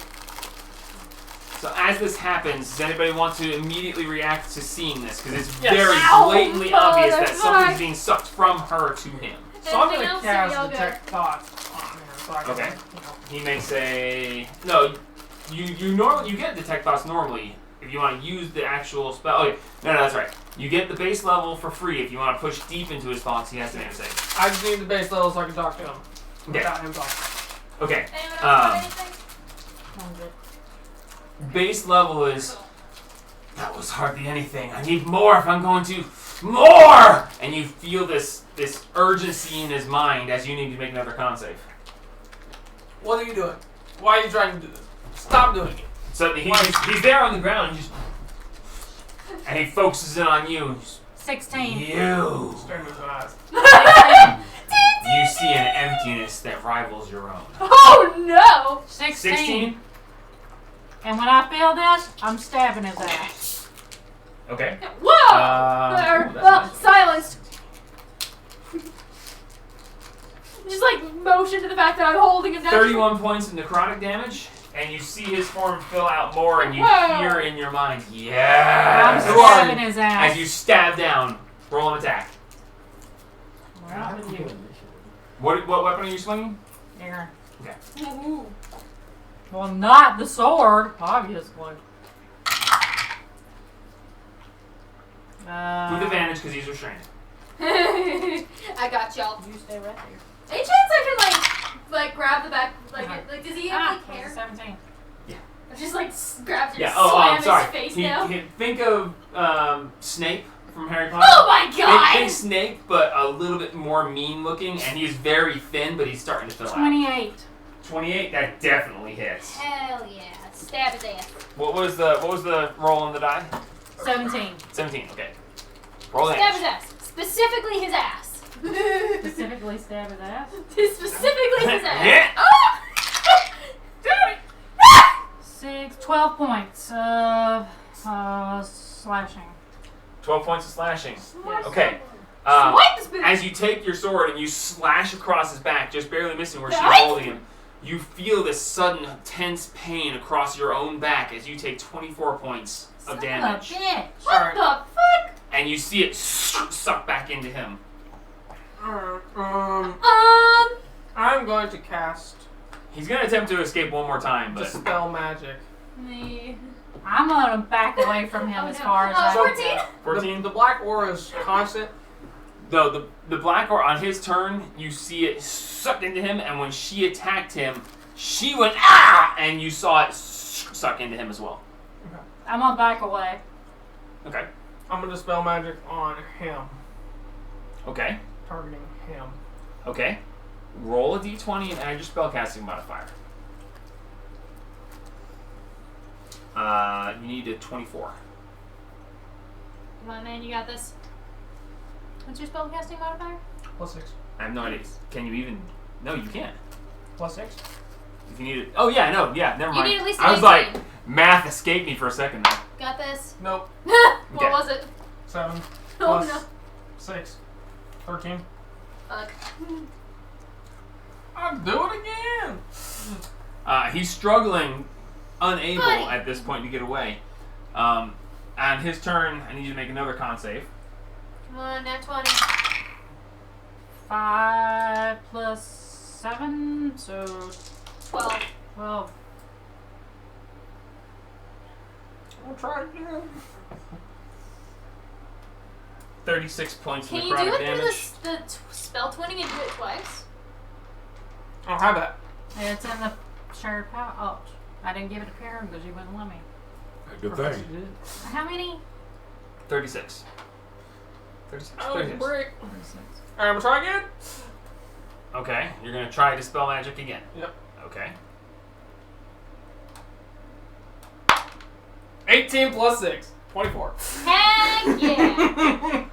So as this happens, does anybody want to immediately react to seeing this? Because it's Yes. very Ow, blatantly obvious that motherfucker. something's being sucked from her to him. So I'm Anything gonna else cast in yoga? detect thoughts on her, so I can, Okay. you know. He makes a no. You get detect thoughts normally if you want to use the actual spell. Okay, no, that's right. You get the base level for free if you want to push deep into his thoughts. He has to make a save. I just need the base level so I can talk to him Okay. without him talking. Okay. Anyone else want anything? 100. Base level is. That was hardly anything. I need more if I'm going to more. And you feel this urgency in his mind as you need to make another con save. What are you doing? Why are you trying to do this? Stop doing it. So he's there on the ground and he focuses in on you. 16. You. Straight into his eyes. 16. You see an emptiness that rivals your own. Oh no! 16. 16? And when I feel this, I'm stabbing his ass. Okay. Whoa! Ooh, that's nice. Silenced. Just like motion to the fact that I'm holding him down. 31 points of necrotic damage, and you see his form fill out more, and you Whoa. hear in your mind, I'm yes! stabbing his ass. As you stab down, roll an attack. Well, with you. What weapon are you swinging? Here. Ooh. Well, not the sword, obviously. With advantage, because he's restrained. I got y'all. You stay right there. Any chance I can like grab the back? Like, like does he have like hair? 17. I just like grabs him Yeah. and Oh, slam I'm sorry. his face down. Think of Snape from Harry Potter. Oh my god! Think Snape, but a little bit more mean looking, and he's very thin, but he's starting to fill out. 28. 28. That definitely hits. Hell yeah! Stab his ass. What was the roll on the die? 17. 17. Okay. Roll Stab damage. his ass. Specifically his ass. Specifically stab his ass. Specifically his ass. Yeah. Oh! 12 points of slashing. 12 points of slashing. Yes. Okay. Swipe this bitch. As you take your sword and you slash across his back, just barely missing where she's Right. holding him, you feel this sudden tense pain across your own back as you take 24 points of damage. What Alright. the fuck? And you see it suck back into him. I'm going to cast He's going to attempt to escape one more time, but... Dispel Magic. Me. I'm gonna back away from him Oh, as no. far as I 14? can. 14? The black aura is constant. No, the black aura, on his turn, you see it sucked into him, and when she attacked him, she went, ah! And you saw it suck into him as well. I'm gonna back away. Okay. I'm going to Dispel Magic on him. Okay. Targeting him. Okay. Roll a d20 and add your spellcasting modifier. You need a 24. Come on, man, you got this. What's your spellcasting modifier? +6. I have no idea. Can you even... No, you can't. +6. If you need it... Oh, yeah, no, yeah, never You mind. need at least I was 18. like, math escaped me for a second there. Got this. Nope. What Okay. was it? 7 Oh plus no. 6. 13. Fuck. I'll do it again. He's struggling, unable Buddy. at this point to get away. On his turn, I need you to make another con save. Come on, nat 20. 5 plus 7, so 12. 12. We'll try again. 36 points Can of you do necrotic it damage. through the spell twinning and do it twice? I don't have that. It's in the shared power. Oh, I didn't give it to Karen because you wouldn't let me. Good thing. How many? 36. 36. Oh, 36. break. 36. Alright, I'm gonna try again. Okay, you're going to try Dispel Magic again. Yep. Okay. 18 plus 6. 24. Heck yeah!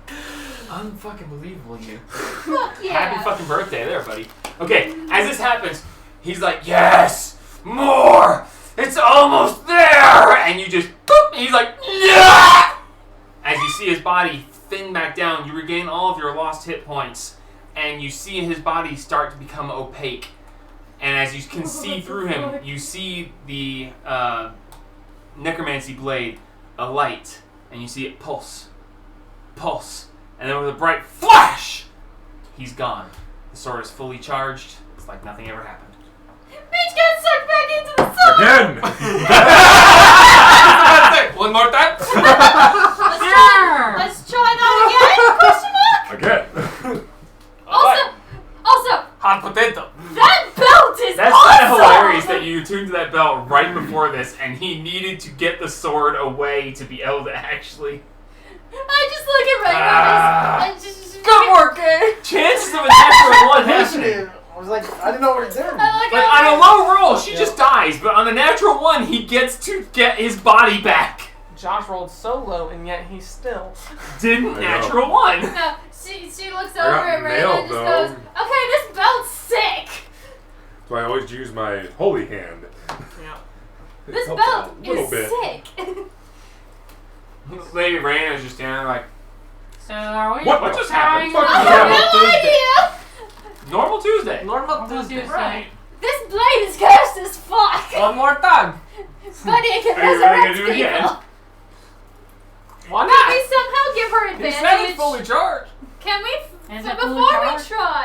Unfucking believable, you. Fuck yeah! Happy fucking birthday there, buddy. Okay, as this happens, he's like, yes! More! It's almost there! And you just, boop, and he's like, yeah! As you see his body thin back down, you regain all of your lost hit points, and you see his body start to become opaque. And as you can see through him, you see the necromancy blade alight, and you see it pulse, pulse, and then with a bright flash, he's gone. The sword is fully charged. It's like nothing ever happened. Bitch got sucked back into the sword! Again! One more time. Let's try that again? Question mark? Again! Also, Hot potato. that belt is That's awesome! kind of hilarious that you tuned to that belt right before this, and he needed to get the sword away to be able to actually... I just look at right now. Good work, eh? Chances of a natural one happening. Initiative. I was like, I didn't know what it did. I Like, on a low roll, she just dies, but on a natural one, he gets to get his body back. Josh rolled so low, and yet he still. Didn't I know. natural one. No, she looks I over got at Ray nailed, and just though. goes, okay, this belt's sick! So I always use my holy hand. Yeah. It This helps belt a little is bit. sick! Lady Raina is just standing there like, So are we? What just trying happened? to- I have no idea! normal Tuesday. Normal Normal Tuesday. Tuesday. Right. This blade is cursed as fuck! One more time. But it can Are you really gonna resurrect do it again? people! Why Can not? we somehow give her He said it's advantage? fully charged. Can we, Is so it fully before we charged? try,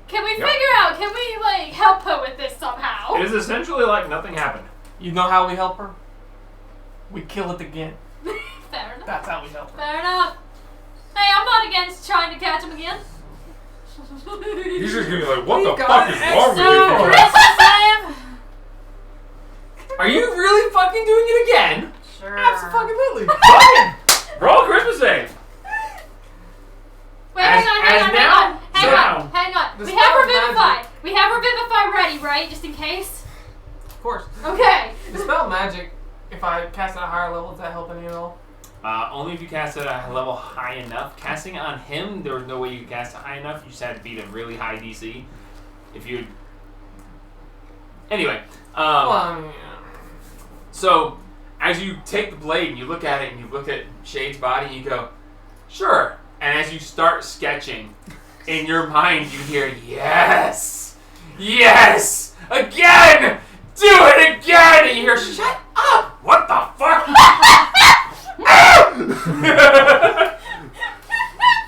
can we Yep. figure out, can we, like, help her with this somehow? It is essentially like nothing happened. You know how we help her? We kill it again. Fair enough. That's how we help her. Fair enough. Hey, I'm not against trying to catch him again. He's just gonna be like, what We the got fuck an is wrong with So, you? Christmas Are you really fucking doing it again? Sure. Absolutely. Fucking roll Christmas save. Wait, As- hang on, as hang on, now- hang now- on, hang on. The We have spell Revivify. magic. We have Revivify ready, right? Just in case? Of course. Okay. Dispel magic. If I cast at a higher level, does that help any at all? Only if you cast it at a level high enough. Casting it on him, there was no way you could cast it high enough. You just had to beat a really high DC. If you... Anyway. Well, I mean, So, as you take the blade and you look at it and you look at Shade's body and you go, sure. And as you start sketching, in your mind you hear, yes! Yes! Again! Do it again! And you hear, shut up! What the fuck?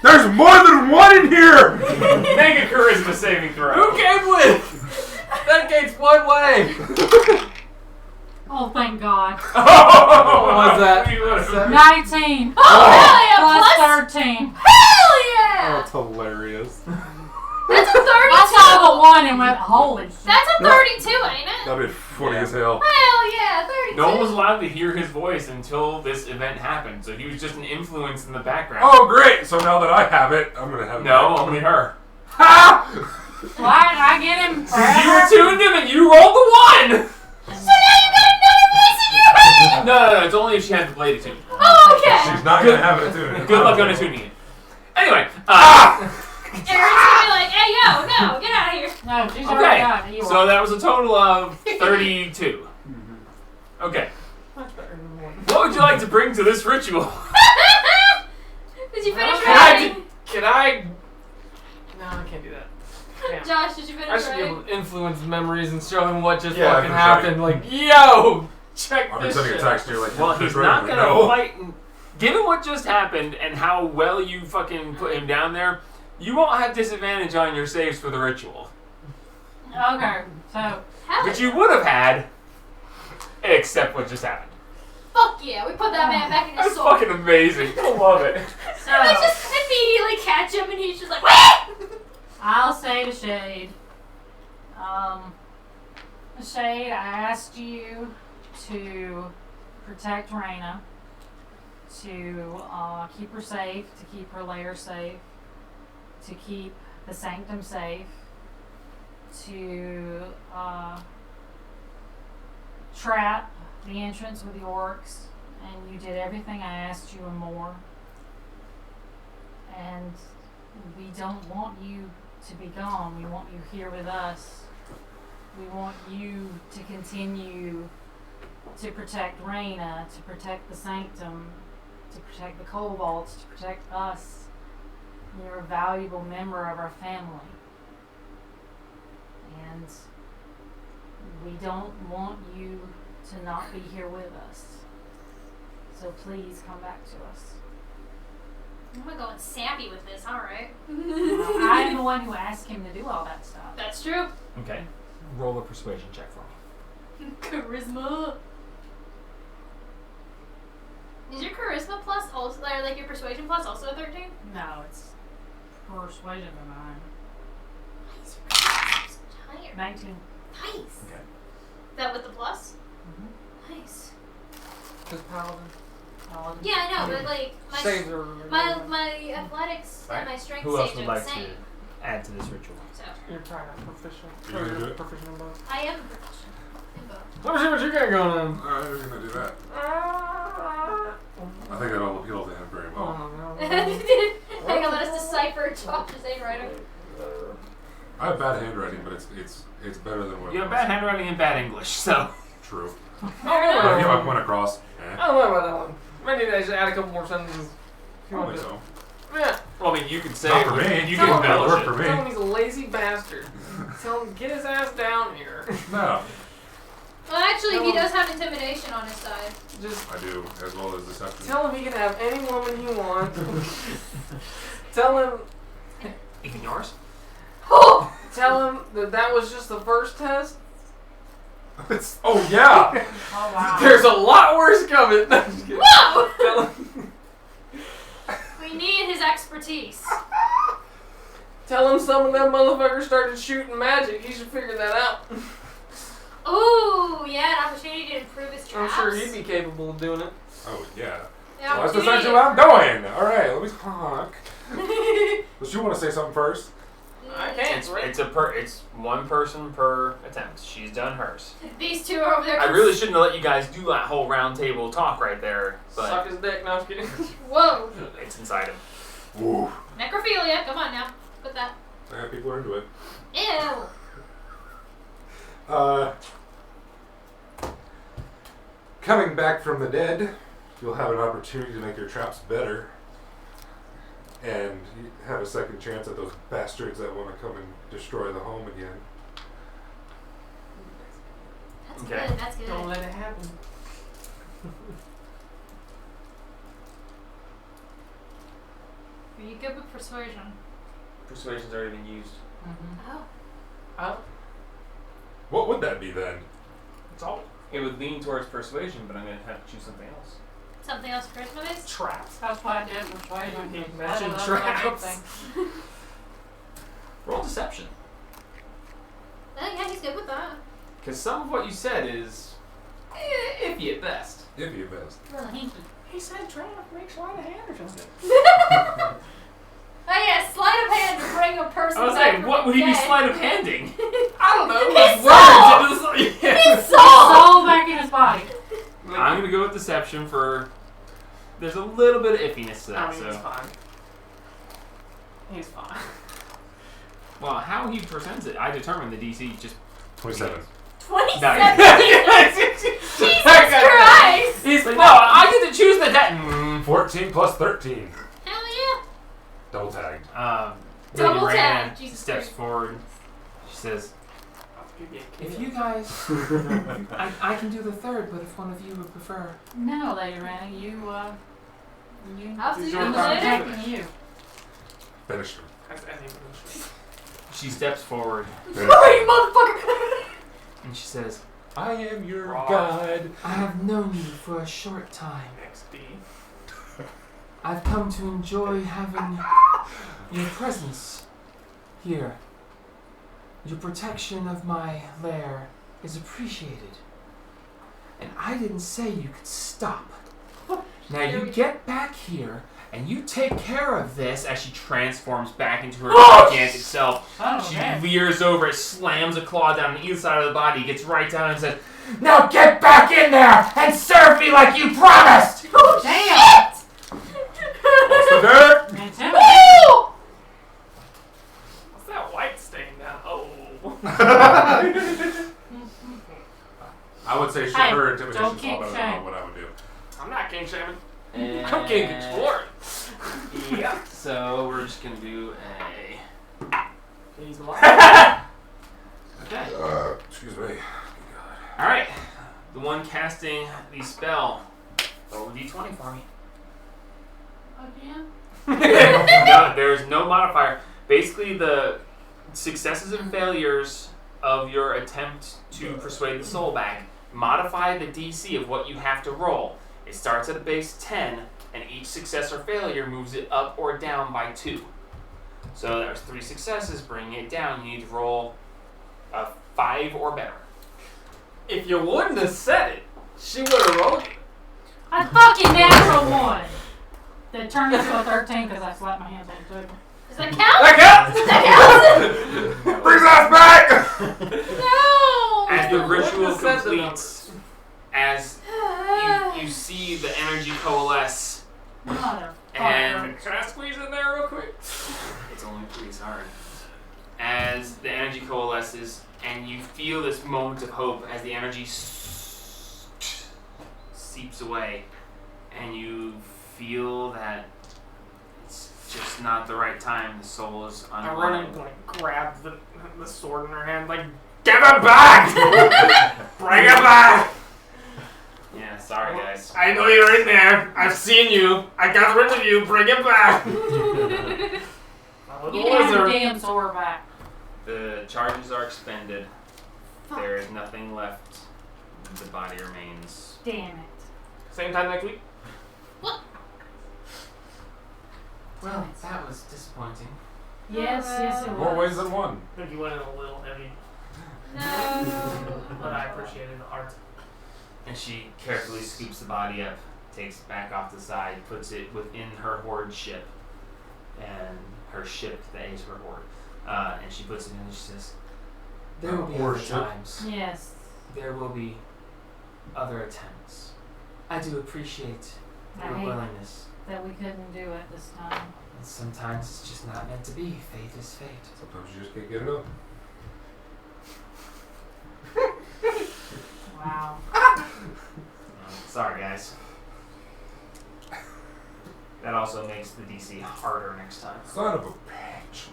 There's more than one in here! Make a charisma saving throw. Who came with? That gate's one way. Oh, thank God. Oh, was that? 19 Oh, hell yeah! plus Plus 13. hell yeah! That's hilarious. That's a 32. I saw the one and went, holy shit. That's a 32, ain't it? That'd be funny as hell. Hell yeah, 32. No one was allowed to hear his voice until this event happened, so he was just an influence in the background. Oh, great! So now that I have it, I'm gonna have No, only her. Ha! Why did I get him? You tuned him and you rolled the 1! So now you got another voice in your head! No, it's only if she has the blade attuned. Oh, okay. She's not gonna have it too. Good luck on attuning it. Anyway, Aaron's gonna be like, hey, yo, no, get out of here. No, she's already got it. okay, so that was a total of 32. Okay, Much better than one. what would you like to bring to this ritual? Did you finish Can writing? I? No, I can't do that. Damn. Josh, did you I finish should be able writing? to influence memories and show him what just Yeah, fucking for happened. Like, yo, check I've been this sending a shit. text to you like, Well, "Just he's right not now." gonna No. fight. Given what just happened and how well you fucking put him down there, you won't have disadvantage on your saves for the ritual. Okay, so Hell But you would have had, except what just happened. Fuck yeah, we put that man back in his That's soul. fucking amazing. I love it. so And we just immediately catch him and he's just like, wait! I'll say to Shade. Shade, I asked you to protect Raina, to keep her safe, to keep her lair safe, to keep the sanctum safe, to trap the entrance with the orcs, and you did everything I asked you and more. And we don't want you to be gone. We want you here with us. We want you to continue to protect Raina, to protect the sanctum, to protect the kobolds, to protect us. You're a valuable member of our family. And we don't want you to not be here with us. So please come back to us. I'm gonna go and sappy with this, alright. I am the one who asked him to do all that stuff. That's true. Okay. Roll a persuasion check for me. Charisma. Is your charisma plus also, or like your persuasion plus also a 13? No, it's persuasion of mine. Nice. Higher. 19. Nice. Okay. That with the plus? Mm-hmm. Nice. Just paladin. Yeah, I know, but like Saves are. my athletics and my strength Who else saves would are like the to same. add to this ritual? So You're trying to proficient. You gonna do it? Proficient in both. I am proficient in both. Let me see what you got going on. Alright, we're gonna do that. I think that'll appeal to him very well. Oh, Hang on, let us decipher Josh's handwriting. I have bad handwriting, but it's better than what You it have was. bad handwriting and bad English, so. True. Fair But enough. if I went across, I don't know about that one. Maybe I should add a couple more sentences. If you want probably to. so. Yeah. Well, I mean, you can say Not for me. you Tell can him that'll embellish work it. for Tell me. him he's a lazy bastard. Tell him get his ass down here. No, Well, actually, he Tell him- does have intimidation on his side. Just I do, as well as deception. tell him he can have any woman he wants. Tell him Even yours? Oh! Tell him that was just the first test. Oh yeah! Oh, wow. There's a lot worse coming. No, I'm just kidding. Whoa! Tell him, We need his expertise. tell him some of them motherfuckers started shooting magic. He should figure that out. Ooh, yeah, an opportunity to improve his I'm traps. sure he'd be capable of doing it. Oh yeah. The Well, that's opportunity- essentially what I'm doing. Alright, let me talk. Does you want to say something first? I can't. It's one person per attempt. She's done hers. These two are over there. I really shouldn't have let you guys do that whole round table talk right there, Suck but his dick. No, I'm just kidding. Whoa. it's inside him. Ooh. Necrophilia. Come on now. Put that. Yeah, people are into it. Ew. Coming back from the dead, you'll have an opportunity to make your traps better. And you have a second chance at those bastards that want to come and destroy the home again. Okay. Good, that's good. Don't let it happen. Are you good with persuasion? Persuasion's already been used. Oh. Oh, What would that be then? it's all It would lean towards persuasion, but I'm gonna have to choose something else. Something else charisma based? traps. That's why I did persuasion. He I mentioned love that traps. thing. Roll deception. Oh, yeah, he's good with that. Because some of what you said is iffy at best. If you best. Really hinky. He said trap, make sleight of hand or something. Oh, yeah, sleight of hand to bring a person I was back like, from what the would he be dead. sleight of handing? I don't know. His Words. It was like, His soul! Soul back in his body. I'm gonna go with deception for. There's a little bit of iffiness to that. I mean, he's So, fine. He's fine. well, how he presents it, I determine the DC. Just 27. 27! Nice. Jesus Christ! He's like, no, I get to choose the deck. 14 plus 13. Hell yeah! Double tagged. Double Lady tag, Miranda Jesus steps Christ. forward. She says, If "If you guys, I can do the third, but if one of you would prefer." No, Lady Rana, you. I'll see Use you your I'm power. later. attacking you. Finished him. She steps forward Sorry, motherfucker! and she says, I am your Raw. guide. "I have known you for a short time. XD. I've come to enjoy having your presence here. Your protection of my lair is appreciated. And I didn't say you could stop. Now you get back here and you take care of this," as she transforms back into her gigantic self. Oh, She okay. veers over, slams a claw down on either side of the body, gets right down and says, "Now get back in there and serve me like you promised!" Oh, Damn! What's the dirt? Intimidate. Woo! What's that white stain down? Oh. I would say Hey, her intimidation don't is keep all better shaming. than what I would do. I'm not king shaming. And I'm king exploring. Yeah, so we're just gonna do a. He's alive. Okay. Excuse me. Alright. The one casting the spell. Roll a d20 for me. Again? No, there's no modifier. Basically, the successes and failures of your attempt to persuade the soul back modify the DC of what you have to roll. It starts at a base 10, and each success or failure moves it up or down by 2. So there's 3 successes, bringing it down. You need to roll a 5 or better. If you wouldn't have said it, she would have rolled it. I fucking natural one! That turned into a 13 because I slapped my hands on the table. Does that count? That counts! Brings us back! No! As the Wouldn't ritual have said the completes, as you see the energy coalesce, Motherfucker. and Can I squeeze in there real quick? it's only 3, sorry. As the energy coalesces, and you feel this moment of hope as the energy seeps away, and you feel that it's just not the right time. The soul is I run unwilling. and like grab the sword in her hand, like, give it back! Bring it back! Yeah, sorry guys. I know you're in there. I've seen you. I got rid of you. Bring it back. My little You can have your wizard. damn sword back. The charges are expended. Fuck. There is nothing left. The body remains. Damn it. Same time next week. Well, that was disappointing. Yes, yes, it More was. ways than one. I think you went in a little heavy, No. but I appreciated the art. And she carefully scoops the body up, takes it back off the side, puts it within her horde ship. And her ship that is her horde. And she puts it in and she says, "There will be Horde other ship? times. Yes. There will be other attempts. I do appreciate I your hate willingness. that we couldn't do it this time. And sometimes it's just not meant to be. Fate is fate." Sometimes you just can't get it up. Wow. Sorry, guys. That also makes the DC harder next time. Son of a bitch.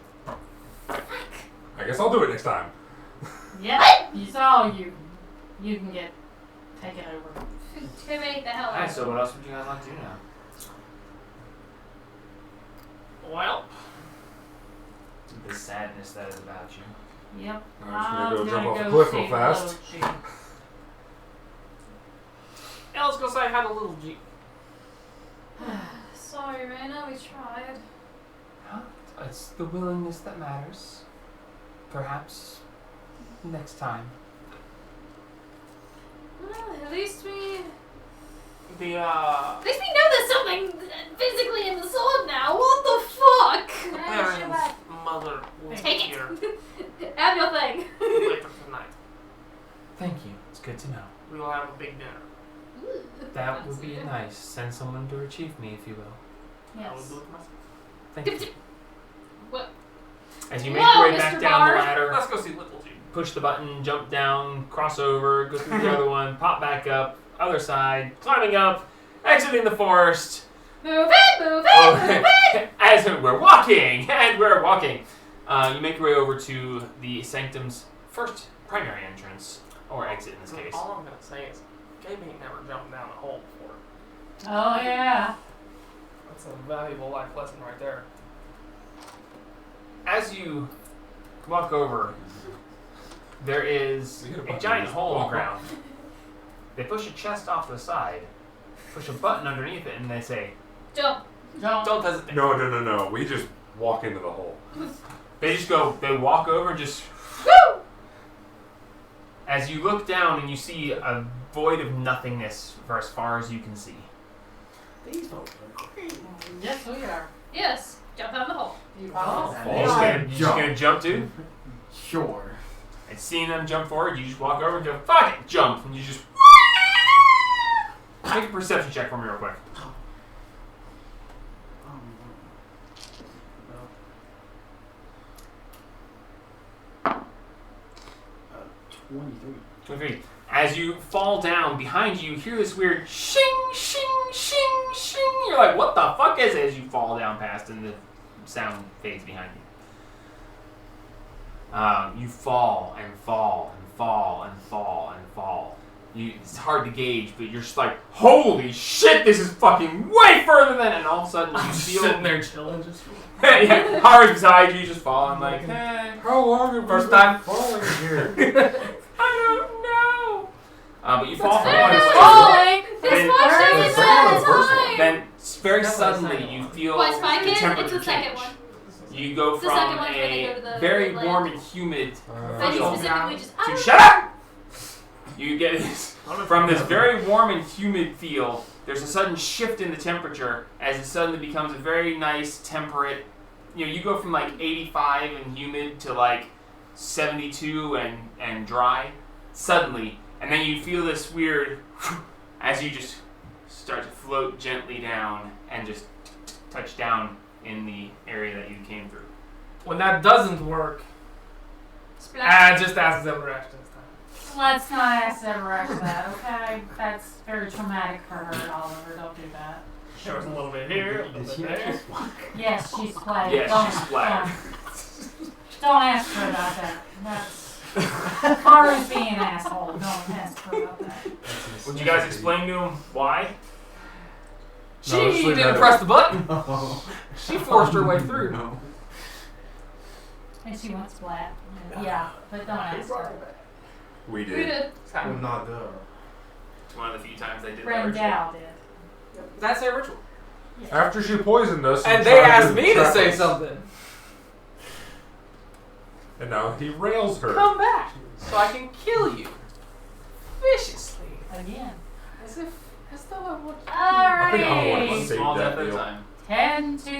I guess I'll do it next time. Yep. You saw you. you can get taken over. Intimidate the hell out Alright, of so him. what else would you guys like to do now? Well, The sadness that is about you. Yep. I'm just gonna go jump off a go cliff see real fast. Logie. yeah, let's go say hi to Little G. Sorry, Raina, we tried. Huh? It's the willingness that matters. Perhaps next time. Well, at least we The know there's something physically in the sword now. What the fuck? Baron's mother will Take be here it. Have your thing. later tonight. Thank you. It's good to know. We will have a big dinner. That would be nice. Send someone to retrieve me, if you will. I will Yes. do it myself. Thank you. What? As you make Whoa, your way back Mr. down Bard. the ladder, Let's go see Little G. push the button, jump down, cross over, go through the other one, pop back up, other side, climbing up, exiting the forest. Move it, move it, move it. As we're walking, and we're walking. You make your way over to the Sanctum's first primary entrance, or exit in this case. All I'm gonna say is, Gabe ain't never jumped down a hole before. Oh yeah. That's a valuable life lesson right there. As you walk over, there is You hit a a button, giant just hole in the walk. ground. They push a chest off to the side, push a button underneath it, and they say, Jump. Don't hesitate. No. We just walk into the hole. they just go, they walk over, just. Woo! As you look down and you see a void of nothingness for as far as you can see. These folks are crazy. Yes, we are. Yes. Jump down the hole. You Oh. follow You just gonna jump to? Sure. And seeing them jump forward, you just walk over and go, fuck it, jump. And you just. Make a perception check for me real quick. Well, 23. 23. As you fall down, behind you, you hear this weird shing, shing, shing, shing. You're like, what the fuck is it? As you fall down past and the sound fades behind you. You fall and fall and fall and fall and fall. It's hard to gauge, but you're just like, holy shit, this is fucking way further than. And all of a sudden you feel. Sitting there chilling, just. Yeah, Howard's beside you, just falling like, How long have First we been time? falling here? I don't know. But you fall What's from there one is place. falling. This Then- much The is second one or the first one? time. Then very That's the suddenly second you one. feel What, spike the it? It's temperature the second change. one. You go It's the from second one where they a go to the very land. warm and humid And you feel specifically just. to shut up. You get this from this very warm and humid feel. There's a sudden shift in the temperature as it suddenly becomes a very nice temperate. You know, you go from like 85 and humid to like 72 and dry suddenly, and then you feel this weird as you just start to float gently down and just touch down in the area that you came through. When that doesn't work, Splash. just ask Zebra Ashton this time. Let's not ask Deborah for that, okay? That's very traumatic for her, Oliver. Don't do that. Show us a little bit here, a little Does bit she actually there. splash? Yes, she's splattered. Yes, Don't- she's splattered. Don't ask her about that. That's Haru's being an asshole. Don't ask her about that. Would you guys explain to him why? She No, let's leave didn't that press the button. Oh. She forced her way through. No. And she went splat. Yeah, but don't ask her. We We did. did. I'm not there. It's one of the few times they did that. Bren ritual. Dow did. That's their ritual. After she poisoned us, And tried they asked me to trap say us. something. And now he rails her. Come back so I can kill you viciously, Again. as though I would. I think I'm the one who Alright. saved Small that death at a deal. time. 10 to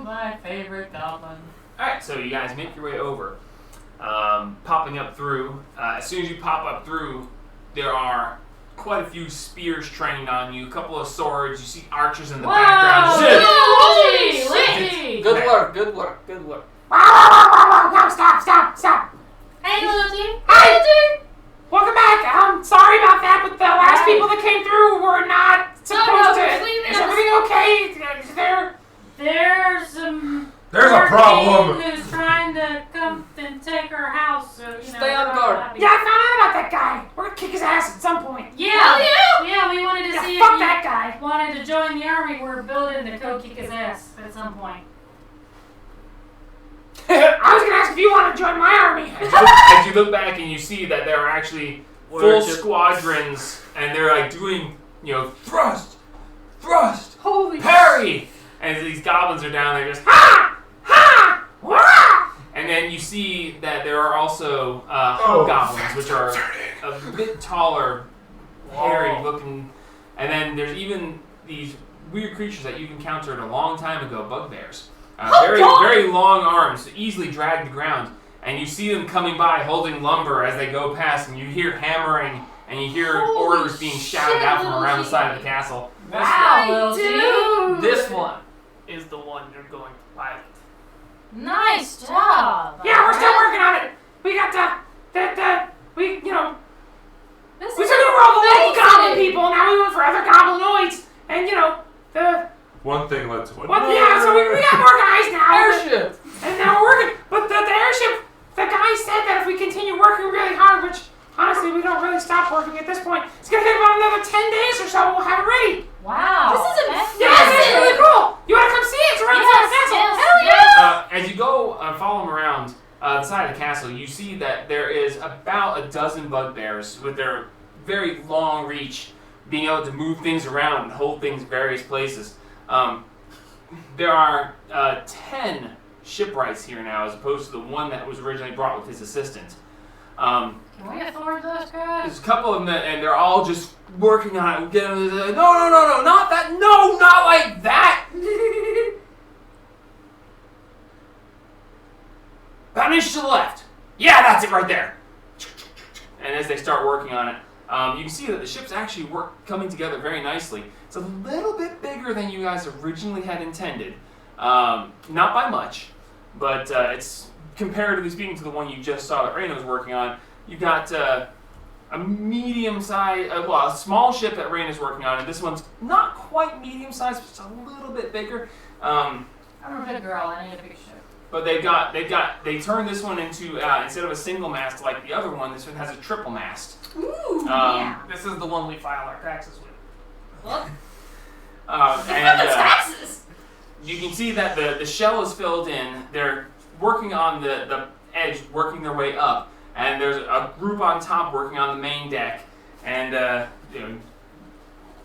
my favorite goblin. Alright, so you guys make your way over. Popping up through. As soon as you pop up through, there are quite a few spears trained on you, a couple of swords. You see archers in the background. Zip! Luigi! Luigi! Good work, good work, good work. No, stop! Hey, Luigi. Hey, dude! Welcome back. Sorry about that, but the last people that came through were not supposed to. completely Is everything okay? Is there? There's some There's a problem. Who's trying trying to come and take our house. So, Stay on guard. Yeah, I found out about that guy. We're gonna kick his ass at some point. Yeah, yeah, we wanted to Yeah, see fuck if that you guy. wanted to join the army. We're building to go kick his ass at some point. I was gonna ask if you want to join my army. As you look back and you see that there are actually full Worship. squadrons, and they're like doing, thrust, Holy parry, and these goblins are down there just Ha! Ha! Wah! And then you see that there are also hobgoblins, which are a bit taller, hairy looking, and then there's even these weird creatures that you've encountered a long time ago, bugbears. Very long arms, easily drag the ground, and you see them coming by holding lumber as they go past, and you hear hammering, and you hear Holy orders being shouted out from around the side of the castle. Wow, little G. This one is the one you're going to pilot. Nice job. Yeah, we're still working on it. We got we took over all the local goblin people. Now we went for other goblinoids, and One thing led to another. so we got more guys now. Airship. And now we're working. But the airship, the guy said that if we continue working really hard, which honestly we don't really stop working at this point, it's gonna take about another 10 days or so. We'll have it ready. Wow. This is Yeah, this is really cool. You wanna come see it? It's around the side of the castle. Hell yeah! As you go follow them around the side of the castle, you see that there is about a dozen bugbears with their very long reach, being able to move things around and hold things in various places. There are 10 shipwrights here now, as opposed to the one that was originally brought with his assistant. Can we afford those guys? There's a couple of them, and they're all just working on it. No, not that. No, not like that. About an inch to the left. Yeah, that's it right there. And as they start working on it, you can see that the ship's actually coming together very nicely. It's a little bit bigger than you guys originally had intended. Not by much, but it's comparatively speaking to the one you just saw that Raina was working on. You've got a medium-sized, a small ship that Raina's working on, and this one's not quite medium-sized, but it's a little bit bigger. I'm a big girl. I need a big ship. But they turned this one into, instead of a single mast like the other one, this one has a triple mast. Ooh, yeah. This is the one we file our taxes with. What? And taxes. you can see that the shell is filled in. They're working on the edge, working their way up. And there's a group on top working on the main deck. And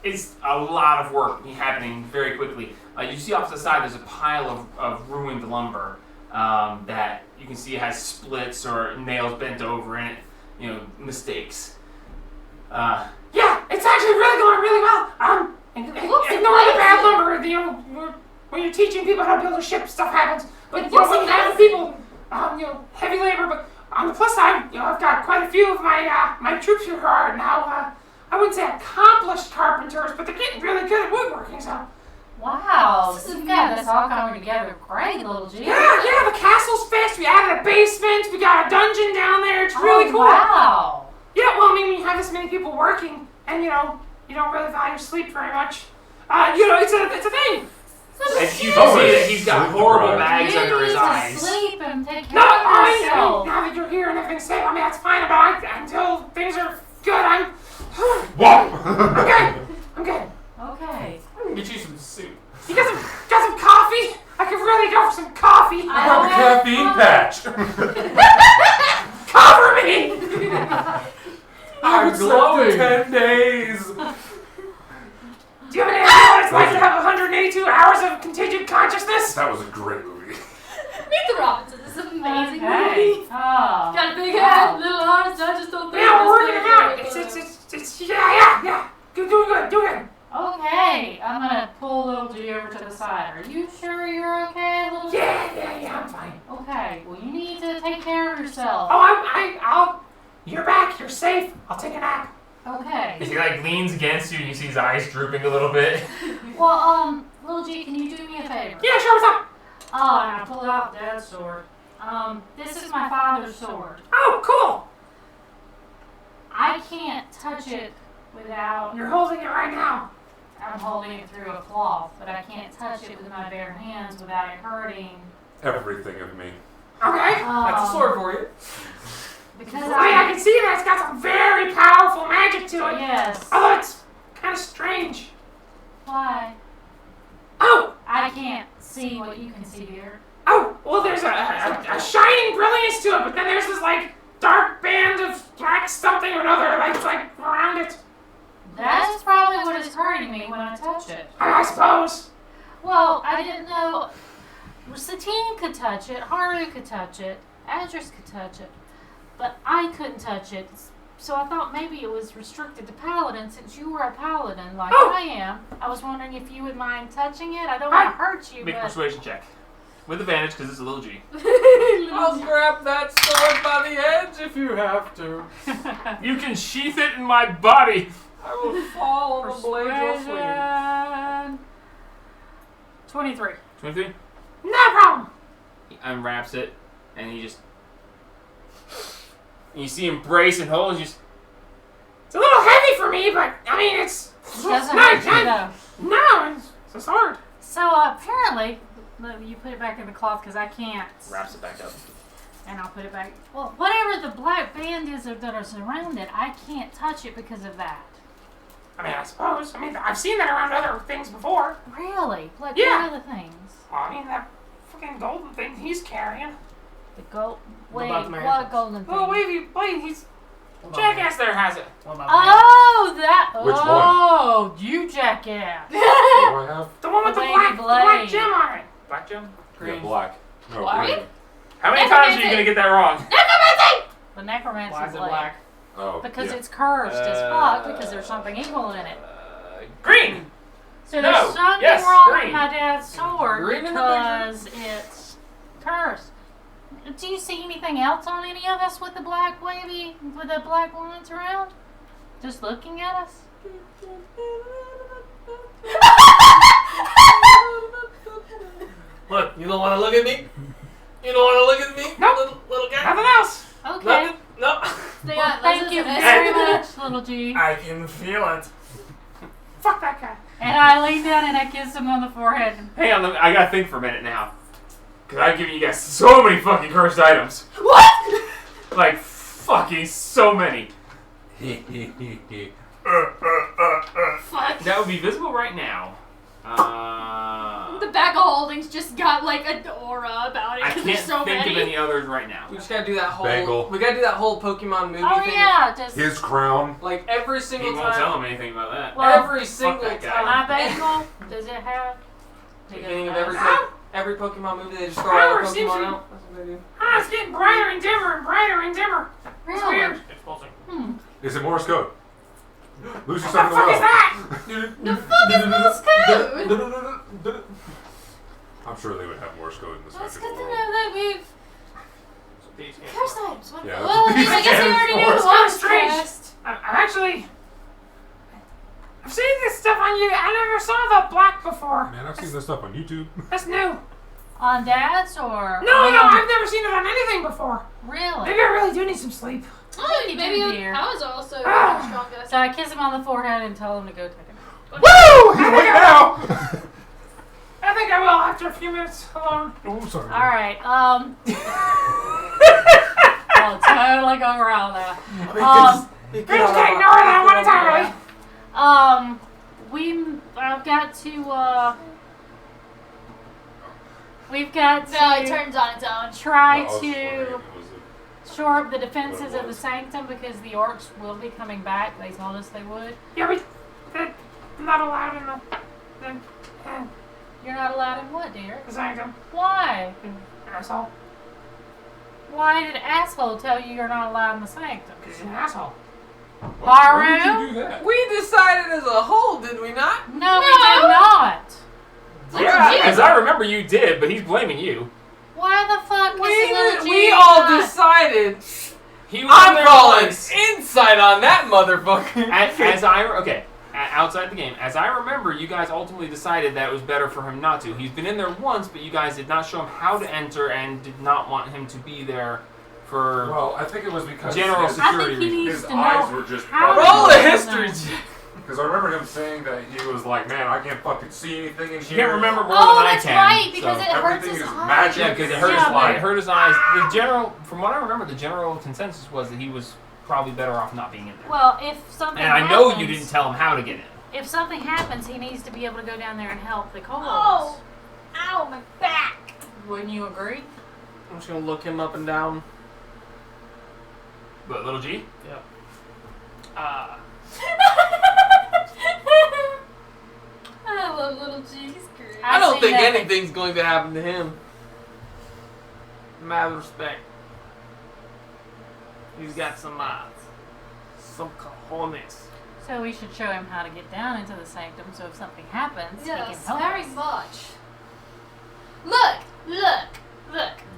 it's a lot of work happening very quickly. You see off to the side there's a pile of ruined lumber that you can see has splits or nails bent over in it, mistakes. Yeah, it's actually really going really well. Ignore the bad lumber. When you're teaching people how to build a ship, stuff happens. But when you have people, heavy labor. But on the plus side, I've got quite a few of my troops who are now, I wouldn't say accomplished carpenters, but they're getting really good at woodworking. So. Wow. This all coming together great, little G. Yeah, the castle's fixed. We added a basement. We got a dungeon down there. It's really cool. Wow. Yeah, well, I mean, when you have this many people working, and you don't really value sleep very much. It's a thing. As you can see that he's got horrible bags under his eyes. Sleep and take care No, of yourself. now that you're here and everything's safe, I mean, that's fine, but until things are good, I'm good. I'm good. Okay. Get you some soup. You got some coffee? I could really go for some coffee. I have a caffeine patch. Cover me! I'm glowing. 10 days. Do you have any idea what it's like to have 182 hours of contingent consciousness? That was a great movie. Meet the Robinsons. This is an amazing Okay. movie. Oh. Got a big Wow. head, little arms. I just don't think. Yeah, we're working it's it out. very It's yeah. Doing good. Okay, I'm gonna pull little G over to the side. Are you sure you're okay, little G? Yeah, I'm fine. Okay, well you need to take care of yourself. Oh, you're back. You're safe. I'll take a nap. Okay. As he leans against you, and you see his eyes drooping a little bit. Well, little G, can you do me a favor? Yeah, sure. What's up? Oh, and I pull out Dad's sword. This is my father's sword. Oh, cool. I can't touch it without. You're holding it right now. I'm holding it through a cloth, but I can't touch it with my bare hands without it hurting. Everything of me. Okay. That's a sword for you. Because I can see that it's got some very powerful magic to it. Yes. Although it's kind of strange. Why? Oh! I can't see what you can see, dear. Oh! Well, there's a shining brilliance to it, but then there's this, like, dark band of black something or another, like around it. That's probably what is hurting me when I touch it. I suppose. Well, I didn't know Satine could touch it, Haru could touch it, Adris could touch it, but I couldn't touch it. So I thought maybe it was restricted to Paladin since you were a Paladin like I am. I was wondering if you would mind touching it. I don't want to hurt you, Make a but... persuasion check. With advantage because it's a little G. I'll grab that sword by the edge if you have to. You can sheath it in my body. I will fall on the blade you'll swing. Persuasion. 23. 23? No problem. He unwraps it and he just... You see him brace and hold and just... It's a little heavy for me, but, I mean, it's... Doesn't no, hurt you, though. No, it's a sword. So apparently, look, you put it back in the cloth because I can't. Wraps it back up. And I'll put it back. Well, whatever the black band is that is around it, I can't touch it because of that. I mean, I suppose. I mean, I've seen that around other things before. Really? Like Yeah. what other things? Well, I mean, that fucking golden thing he's carrying. The gold. What Wait, about the what mansions? golden thing? Little wavy blade, he's... What about Jackass there has it. What about Oh, that. Which one? Oh, you jackass. What do I have? The one with The the wavy black blade. gem on it. Black gem? Yeah, black. No, Black? green. How many times are you going to get that wrong? The necromancer's Why is it blade. black? Oh, Because yeah. it's cursed as fuck because there's something evil in it. Green! So No, there's something yes, wrong green. with my dad's sword Green in the because it's cursed. Do you see anything else on any of us with the black wavy, with the black lines around? Just looking at us? Look, you don't want to look at me? You don't want to look at me? Nope. Little guy? Nothing else. Okay. Nothing? No. Well, thank you very much, little G. I can feel it. Fuck that guy. And I lean down and I kiss him on the forehead. Hang on, I got to think for a minute now. Because I've given you guys so many fucking cursed items. What? Like, fucking so many. Fuck. That would be visible right now. The bag of holdings just got like an aura about it I because can't there's so think many. of any others right now. We just gotta do that whole. Bagel. We gotta do that whole Pokemon movie Oh thing. yeah, just His crown. Like every He single won't tell time. him anything about that. well, Every single that guy. time. my bagel. Does it have? Beginning of Ah! every Pokemon movie, they just throw all the Power seems Pokemon to- out. That's what they do. Ah, it's getting brighter and dimmer and brighter and dimmer. It's Really? weird. It's pulsing. Is it Morse code? Lose What yourself the in the fuck is well. that? The fuck is Morse code? I'm sure they would have Morse code in this That's magical good to world. know that we've These guys. curse items. What Yeah, well, I that's- mean, I guess we already knew It's the kinda one strange. quest. I've actually... I've seen this stuff on you. I never saw the black before. Man, I've seen this stuff on YouTube. That's new. On Dad's or? No, I've never seen it on anything before. Really? Maybe I really do need some sleep. Oh, You maybe do, dear. I was also Ah. strongest. So I kiss him on the forehead and tell him to go take a nap. Woo! I think I will. I think I will after a few minutes alone. Oh, sorry. All right. I'll totally go around that. We're just gonna ignore that one entirely. I've got to. We've got No, it to turns on its own. try I was wondering to if it was shore up the defenses What it of the was. sanctum because the orcs will be coming back. They told us they would. Yeah, they're not allowed in the You're not allowed in what, dear? sanctum. Why? Asshole. Why did asshole tell you you're not allowed in the sanctum? Because he's an asshole. Why did Haru? you do that? We decided as a whole, did we not? No, we did not. Yeah, as I remember you did, but he's blaming you. Why the fuck is little G We all not- decided. He was in I'm there calling once. insight on that motherfucker. Outside the game, as I remember, you guys ultimately decided that it was better for him not to. He's been in there once, but you guys did not show him how to enter and did not want him to be there for... Well, I think it was because General his, I security think he reasons. needs his to know eyes were just how Roll to a do history that. check. Because I remember him saying that he was like, man, I can't fucking see anything in She here. can't remember more Oh, than I that's can. right, because so. it hurts Everything his is eyes. magic. Yeah, because it hurt Yeah, his but- eyes. It hurt his eyes. The general, from what I remember, the general consensus was that he was probably better off not being in there. Well, if something And I happens, know you didn't tell him how to get in. If something happens, he needs to be able to go down there and help the kobolds. Oh! Ow, my back! Wouldn't you agree? I'm just gonna look him up and down. But little G? Yep. I love little G's great. I don't say think nothing. anything's going to happen to him. Mad respect. He's got some cojones. So we should show him how to get down into the sanctum. So if something happens, he Yes, can help very us. much. Look.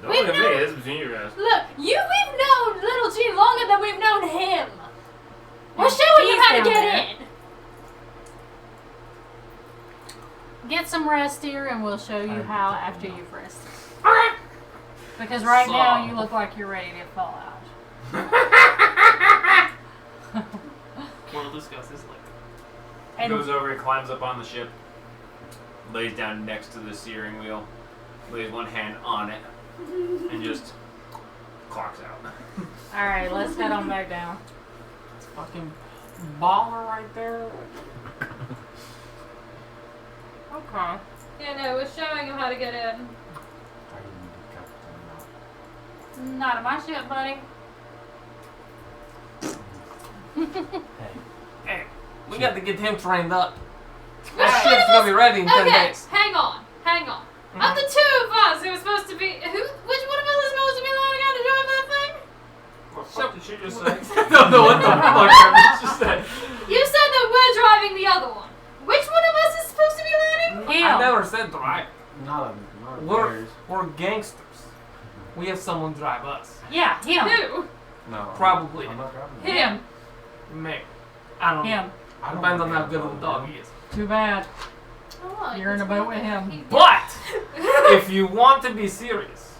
Don't We've look at me. known, This is between you guys. look, we've known little G longer than we've known him. We're showing you He's how to down get there. in. Get some rest here, and we'll show you how after you've rested. Okay. Because right So- now you look like you're ready to fall out. We'll discuss this later. He And goes over and climbs up on the ship, lays down next to the steering wheel, lays one hand on it, and just clocks out. all right, let's head on back down. Fucking baller right there. Okay. Yeah, no, we're showing him how to get in. Not on my ship, buddy. Hey, we got to get him trained up. Which That one ship's of gonna us- be ready in 10 Okay, days. hang on. Of the two of us who was supposed to be, which one of us is supposed to be learning how to drive that thing? What the fuck did she just say? I don't know what the fuck I just said. You said that we're driving the other one. Which one of us is supposed to be learning? I Him. never said drive. Not a We're, bears. we're gangsters. We have someone drive us. Yeah, him. Who? No. Probably. I'm not driving that. Him. Me. I don't know. Him. I don't Depends on want how to good go of a dog down. he is. Too bad. Oh, You're in a boat with him. But if you want to be serious,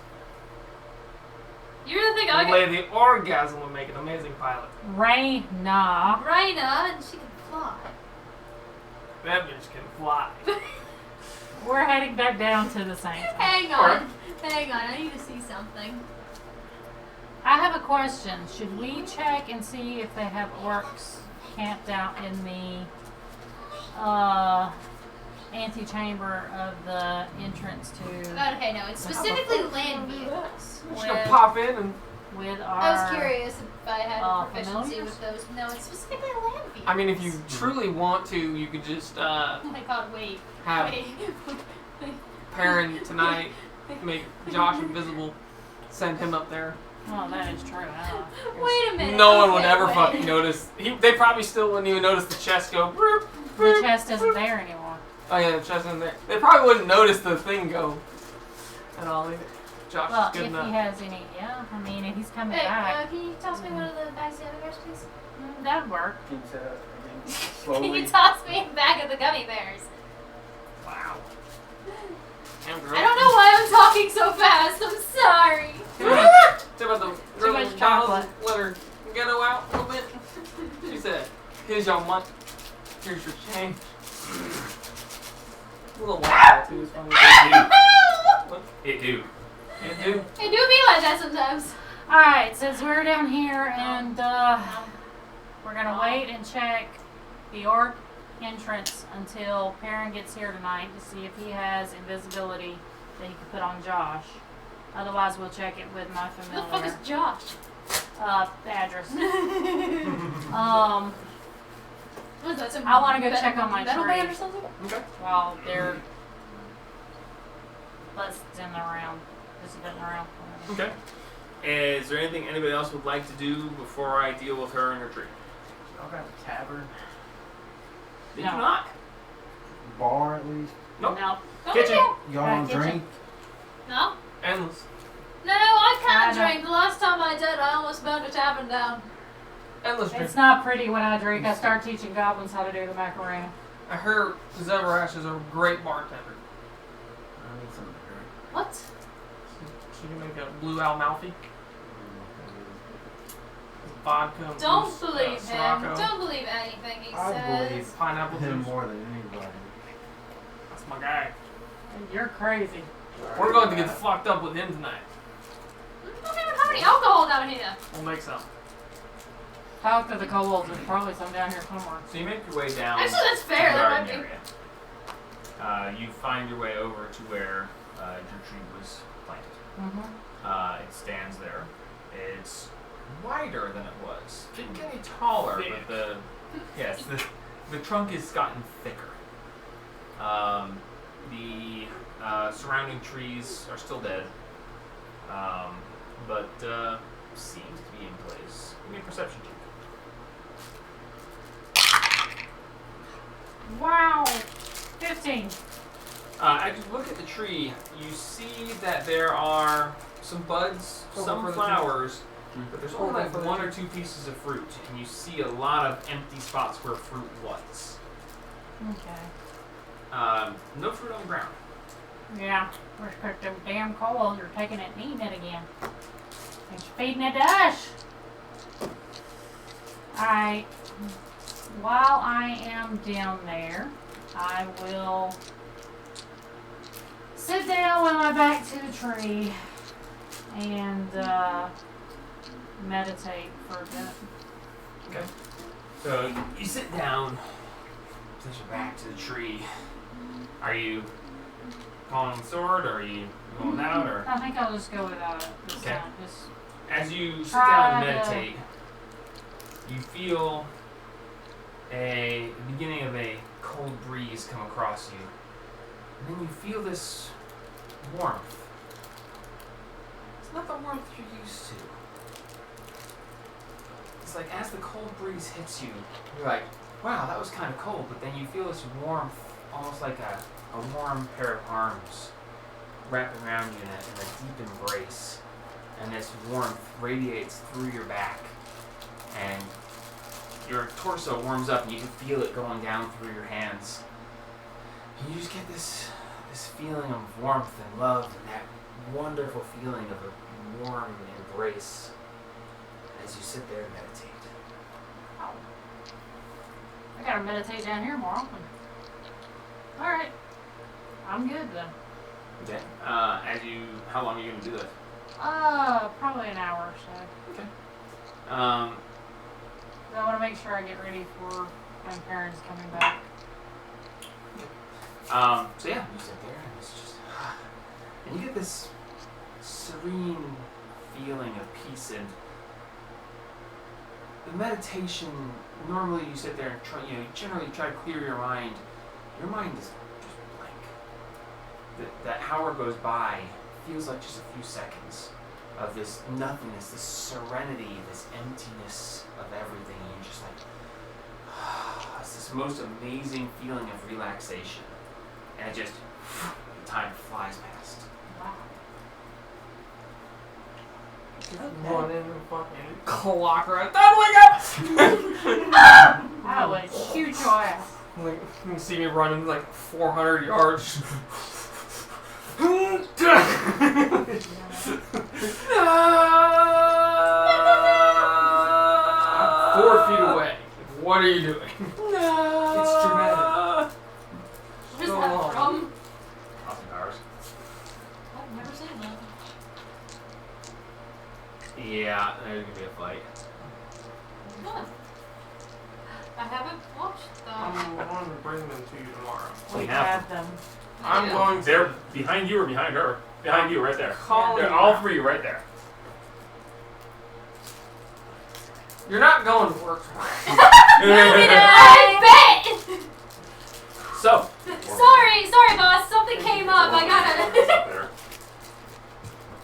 You're the thing I got. Lady Orgasm would make an amazing pilot. Raina. Raina, and she can fly. That bitch can fly. We're heading back down to the sanctum. Hang on. I need to see something. I have a question. Should we check and see if they have orcs camped out in the antechamber of the entrance to Okay, no, it's specifically land vehicles. Just gonna pop in and with our I was curious if I had proficiency familiars? with those. No, it's specifically land vehicles. I mean, if you truly want to, you could just Oh my god, wait. have Wait. Perrin tonight make Josh invisible, send him up there. Oh, that is true. Wait a minute. No one would okay, ever wait. fucking notice. They probably still wouldn't even notice the chest go. Broop, The broop. chest isn't there anymore. Oh yeah, the chest isn't there. They probably wouldn't notice the thing go. And all. Josh Well, is good if enough. he has any, yeah. I mean, if he's coming Hey, back, can you toss me one of the bags of gummy bears, please? that'd work. Can you say that again? Can Slowly. you toss me a bag of the gummy bears? Wow. Damn, girl. I don't know why I'm talking so fast. I'm sorry. Say about the Too girl much in chocolate. McDonald's, let her ghetto out a little bit. She said, "Here's your money. Here's your change." A little laugh too is funny. It do. Yeah, dude. I do be like that sometimes. Alright, since we're down here and we're gonna wait and check the orc entrance until Perrin gets here tonight to see if he has invisibility that he can put on Josh. Otherwise, we'll check it with my Who the fuck is familiar. Josh? The address. What is that? Some I wanna go metal- check on my metal tree. band or something? Okay. While they're busting around, visiting around. Okay. Is there anything anybody else would like to do before I deal with her and her tree? Y'all got a tavern? Did No. you not? Bar at least? Nope. No. Oh, Kitchen. no. Y'all want to kitchen. drink? No? Endless. No, I can't I know. drink. The last time I did, I almost burned a tavern down. Endless drink. It's not pretty when I drink. I start teaching goblins how to do the macarena. I heard Zeverash is a great bartender. I need something to drink. What? She can make a blue Al Malfi. vodka. Don't Moose, believe him. Sirocco. Don't believe anything he I says. believe Pineapple him juice. more than anybody. That's my guy. You're crazy. We're going to get fucked up with him tonight. Don't even have any alcohol down here. We'll make some. Talk to the kobolds. There's probably some down here somewhere. So you make your way down Actually, that's to fair. the That garden might be. area. You find your way over to where your tree was planted. Mm-hmm. It stands there. It's wider than it was. Didn't get any taller, Thick. but the trunk has gotten thicker. The surrounding trees are still dead, but seems to be in place. Give me a perception check. Wow. 15. As you look at the tree, you see that there are some buds, Hold on some for the flowers, but there's only Hold on like for the one tree. or two pieces of fruit, and you see a lot of empty spots where fruit was. Okay. No fruit on the ground. Yeah. Where's because them damn kobolds are taking it and eating it again. It's feeding it to us. Alright. While I am down there, I will sit down with my back to the tree and meditate for a bit. Okay. So you sit down, place your back to the tree. Are you calling the sword, or are you going without, or? I think I'll just go without it this Okay. time. Just As you sit down and Try to- meditate, you feel the beginning of a cold breeze come across you. And then you feel this warmth. It's not the warmth you're used to. It's like as the cold breeze hits you, you're like, wow, that was kind of cold, but then you feel this warmth, almost like a warm pair of arms wrapping around you in a deep embrace. And this warmth radiates through your back, and your torso warms up, and you can feel it going down through your hands. And you just get this feeling of warmth and love, and that wonderful feeling of a warm embrace as you sit there and meditate. I gotta meditate down here more often. Alright. I'm good then. Okay. How long are you gonna do this? Probably an hour or so. Um, I want to make sure I get ready for my parents coming back. So yeah, you sit there and it's just, and you get this serene feeling of peace. And the meditation, normally you sit there and you generally try to clear your mind. Your mind is just blank. That hour goes by, feels like just a few seconds of this nothingness, this serenity, this emptiness of everything. And you're just like, it's this most amazing feeling of relaxation. And it just, time flies past. Wow. Run in and fucking clock her out. Don't wake up! I would shoot your ass. Like, you can see me running like 400 yards. 4 feet away. What are you doing? It's dramatic. Where's So that long. from? Austin Powers. I've never seen that. Yeah, there's gonna be a fight. Huh. I haven't watched them. I'm going to bring them to you tomorrow. We have have them. I'm going to They're behind you or behind her? Behind you, right there. call They're you. all three right there. You're not going to work tomorrow. I bet! So, Sorry, boss. Something came up. I What's gotta. up there?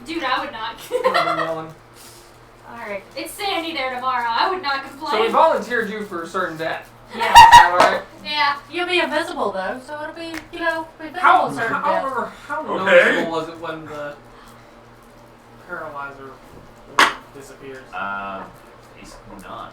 Dude, I would not. I'm yelling. Alright. It's Sandy there tomorrow. I would not complain. So we volunteered you for a certain death. Yeah. Is that alright? Yeah. You'll be invisible though, so it'll be, be visible How, certain death. how Okay. noticeable was it when the paralyzer disappears? basically not.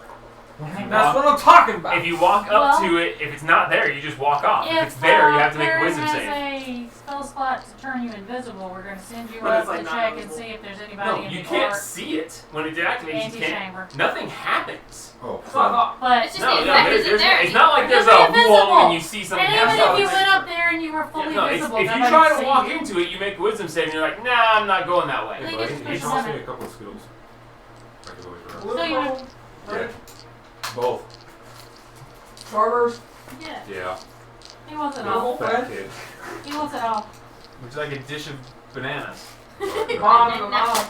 That's what I'm talking about. If you walk up Well- to it, if it's not there, you just walk off. If If it's there, you have to make a Karen wisdom has save. a spell spot to turn you invisible. We're going to send you But up it's, like, to not check and invisible. see if there's anybody No, in you the can't dark see it when it deactivates. You can't. antechamber. Nothing happens. Oh, That's what I thought. But It's just No, the no, effect there's, isn't there's, there. it's not like there's You'll a be wall invisible. and you see something and even happen. if you went up there and you were fully No, visible, if you nobody try would to see walk you. into it, you make a wisdom save, and you're like, nah, I'm not going that way. Hey, They buddy, just you push toss them me in. a couple of skills. I can always So remember. you would, Yeah. Both. Starters. yeah, Yeah. he wants it all. Fat kid. He wants it all. Would you like a dish of bananas? Banana. Banana!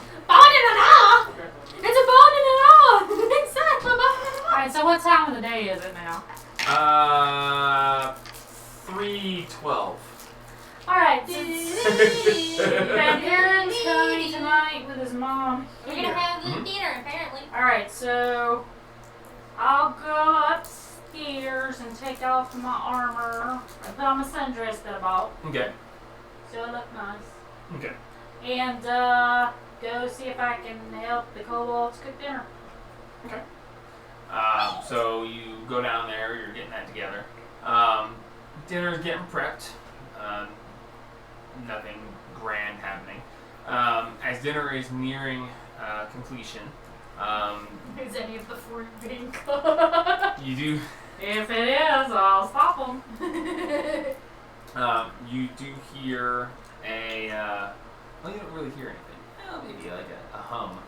It's a banana! Exactly, banana! Alright, so what time of the day is it now? 3:12. Alright, Van Aaron's coming tonight with his mom. We're gonna have dinner, apparently. Alright, so I'll go upstairs and take off my armor. I put on my sundress that I bought, Okay. so it look nice. Okay. And go see if I can help the kobolds cook dinner. So you go down there. You're getting that together. Dinner's getting prepped. Nothing grand happening. As dinner is nearing completion, Is any of the fruit being cooked? you do If it is, I'll stop them. you do hear a well, you don't really hear anything. Well, maybe like a hum.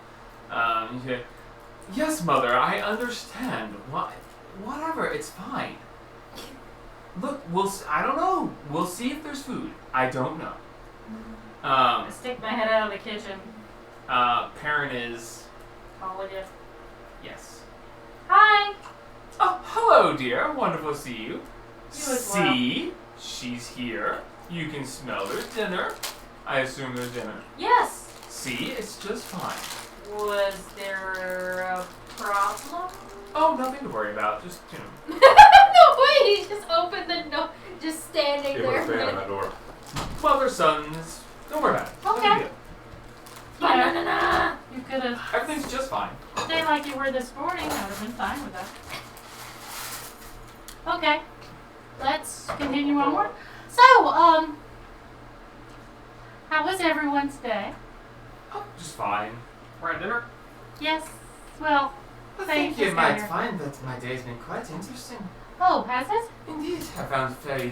You say, "Yes, mother, I understand. Whatever, it's fine. Look, I don't know. We'll see if there's food. I don't know." I stick my head out of the kitchen. Perrin is Call with you. yes. Hi. Oh, hello, dear. Wonderful to see you. You as well. See, she's here. You can smell there's dinner. I assume there's dinner. Yes. See, it's just fine. Was there a problem? Oh, nothing to worry about. Just, you know. No way! He just opened the door, just standing Give her there. a fan on that door. Mother, sons. Don't worry about it. No big Okay. deal. Banana! You could have Everything's just fine. stayed like you were this morning. I would have been fine with that. Okay. Let's continue onward. So, how was everyone's day? Oh, just fine. We're at dinner. Yes. Well, Thank you, you might Skyler. find that my day's been quite interesting. Oh, has it? Indeed, I found very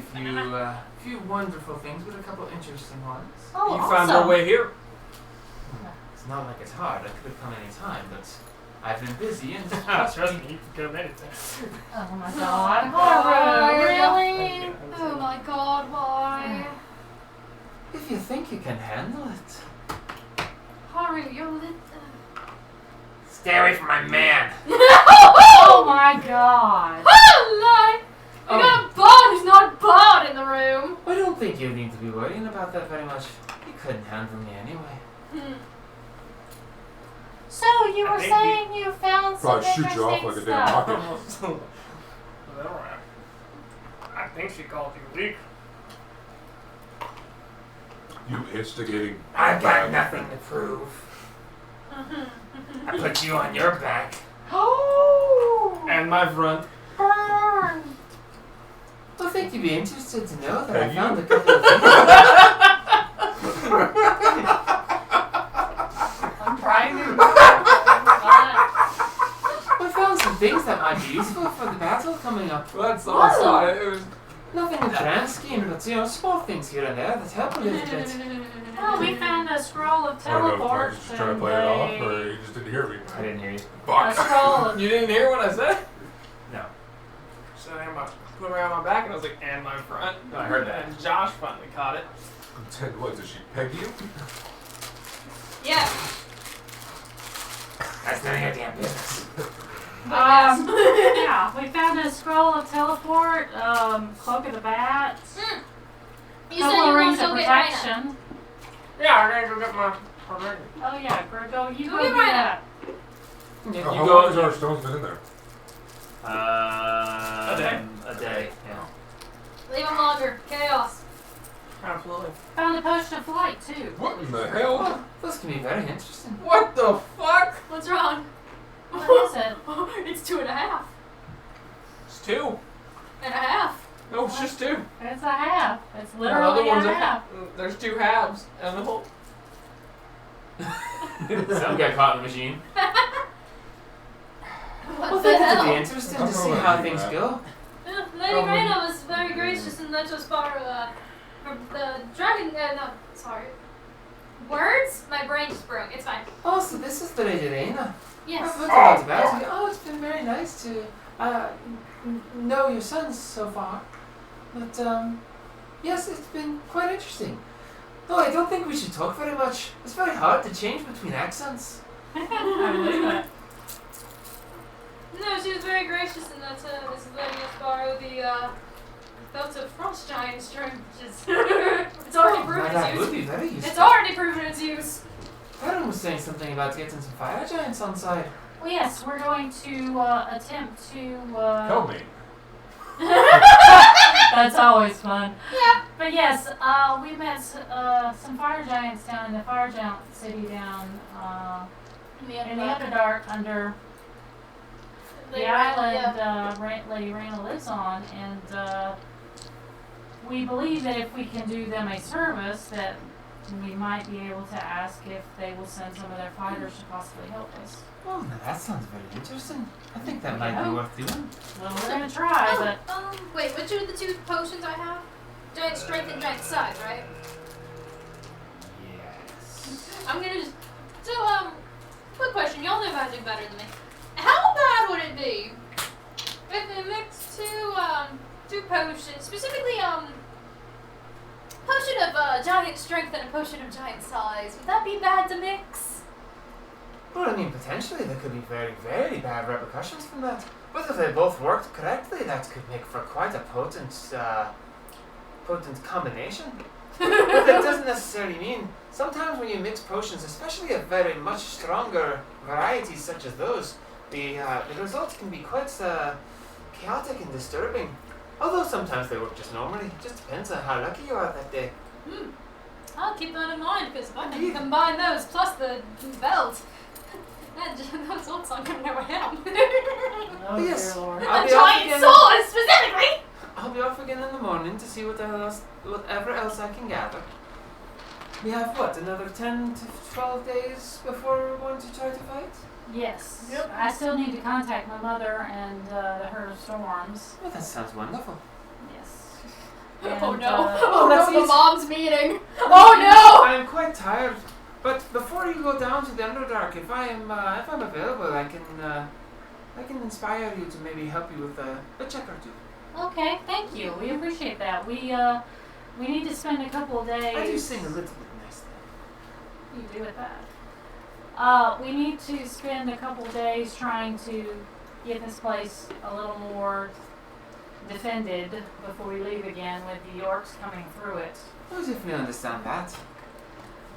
few wonderful things, but a couple interesting ones. Oh, You awesome. found your way here. It's not like it's hard. I could have come any time, but I've been busy and Trust me, you can go anything. Oh my God. Haru, Really? Oh my god, why? if you think you can handle it. Haru, you're lit. Stay away from my man. Oh my God. Hello! We got a bard who's not bard in the room. I don't think you need to be worrying about that very much. You couldn't handle me anyway. So you were I think saying you found some Probably shoot you off like a interesting damn stuff. rocket. I think she called you weak. You instigating. I've got nothing to prove. I put you on your back. Oh, And my front. burn. I think you'd be interested to know that Have I you? found a couple of I'm trying to. I found some things that might be useful for the battle coming up. That's awesome. It was Nothing in the grand scheme, but you know, small things here and there that help a little bit. Oh, we found a scroll of I don't know if I teleport. was just trying to play it off, or you just didn't hear me. I didn't hear you. A Fuck. scroll of You didn't hear what I said? No. So I put her on my back and I was like, and my front. No, I heard that. And Josh finally caught it. What, did she peg you? Yeah. That's none of your damn business. yeah, we found a scroll of teleport, cloak of the bat, You said couple you of were rings going of to go get Rhina. protection. Yeah, I gotta go get my ring. Oh yeah, Virgo, you Go go get do Rhina. that. Yeah, How you long go. has our stones been in there? A day. A day. Yeah. Leave him longer. Chaos. Absolutely. Found a potion of flight too. What in the hell? This can be very interesting. What the fuck? What's wrong? What is it? It's 2.5. It's 2. And a half. No, it's just two. It's a half. It's The other literally a one's half. There's two halves and the whole. Some guy caught in the machine. What Well, the I think it'd hell? be interesting to see how things go. Lady Reyna was very gracious and let us borrow the dragon. No, sorry. Words? My brain just broke. It's fine. Oh, so this is the Lady Reina. Yes. I've looked at about it. Oh, it's been very nice to know your sons so far. But, yes, it's been quite interesting. No, I don't think we should talk very much. It's very hard to change between accents. I believe it. No, she was very gracious and that's letting us borrow the belt of frost giant strength. It's already proven Now, that its would use. be very useful. It's already proven its use. Aaron was saying something about getting some fire giants on side. Well, yes, we're going to attempt to. Help me. That's always fun. Yeah. But yes, we met some fire giants down in the fire giant city down in the Underdark under the island Lady Reyna lives on, and we believe that if we can do them a service, that we might be able to ask if they will send some of their fighters to possibly help us. Oh, now that sounds very interesting. I think that might Yeah. be worth doing. Well, we're gonna try, but Wait, which are the two potions I have? Giant strength and giant size, right? Yes. I'm gonna just. So, quick question. Y'all know magic better than me. How bad would it be if we mixed two potions, specifically, potion of giant strength and a potion of giant size? Would that be bad to mix? Well, I mean, potentially there could be very, very bad repercussions from that. But if they both worked correctly, that could make for quite a potent combination. But that doesn't necessarily mean, sometimes when you mix potions, especially of very much stronger varieties such as those, the results can be quite chaotic and disturbing. Although sometimes they work just normally. It just depends on how lucky you are that day. I'll keep that in mind, because if I can Indeed. combine those plus the belt, those odds aren't gonna know where I am. oh Yes. dear Lord. I'll A be off giant again. sword, specifically! I'll be off again in the morning to see whatever else I can gather. We have what, another 10 to 12 days before we're going to try to fight? Yes. Yep. I still need to contact my mother and the Herd of Storms. Well, that sounds wonderful. Yes. Oh And, no! well, Oh that's no! The easy. mom's meeting. Oh I am quite tired, but before you go down to the Underdark, if I'm available, I can inspire you to maybe help you with a check or two. Okay, thank you. We appreciate that. We need to spend a couple of days. I do sing a little bit nicely. You do with that. We need to spend a couple days trying to get this place a little more defended before we leave again with the orcs coming through it. I definitely understand that.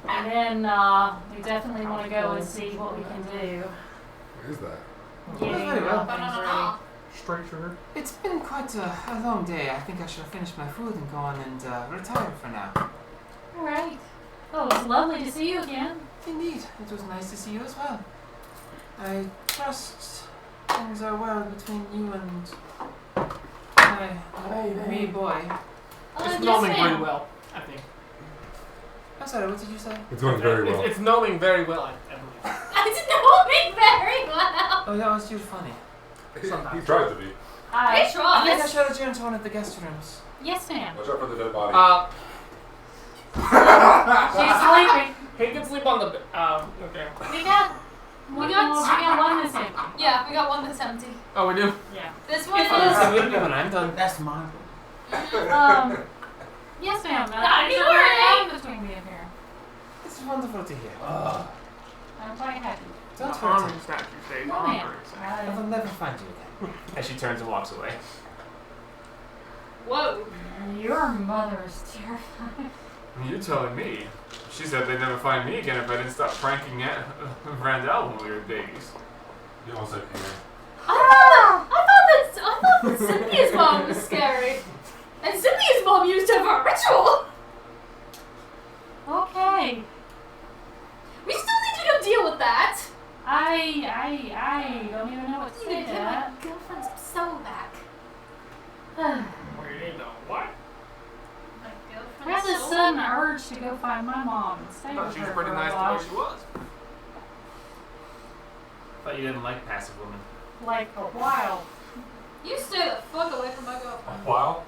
And then we definitely want to go and see what we can do. What is that? Getting very well. things ready. Straight sugar. It's been quite a long day. I think I should finish my food and go on and retire for now. All right. Oh, it was lovely to see you again. Indeed, it was nice to see you as well. I trust things are well between you and my wee boy. It's yes, numbing ma'am. pretty well, I think. I'm sorry, what did you say? It's going very well. It's numbing very well, I believe. It's knowing very well. Oh, that was you funny. He Sometimes. tries to be. Hi. I I think I tries. should adjourn to one of the guest rooms. Yes, ma'am. Watch out for the dead body. She's sleeping. He can sleep on the bed. Okay. We got one that's empty. Yeah, we got one that's empty. Oh, we do? Yeah. This one It is. will be when I'm done. That's mine. Yes, ma'am. Not There's a anymore, bond between me and her. It's wonderful to hear. I'm quite happy. Don't The hurt harmony him. statue stays No, on ma'am. for a second. I will never find you again. As she turns and walks away. Whoa. Your mother is terrifying. You're telling me. She said they'd never find me again if I didn't stop pranking Randall when we were babies. You almost said air. I thought that Cynthia's mom was scary. And Cynthia's mom used her for a ritual. Okay. We still need to go deal with that. I don't even know what to You say need to to get that. my girlfriend's soul back. Well, you need to sudden urge to go find my mom and stay I thought with she her was pretty for a nice the while. way she was. Thought you didn't like passive women. Like a while. You stay the fuck away from my girlfriend. Wow.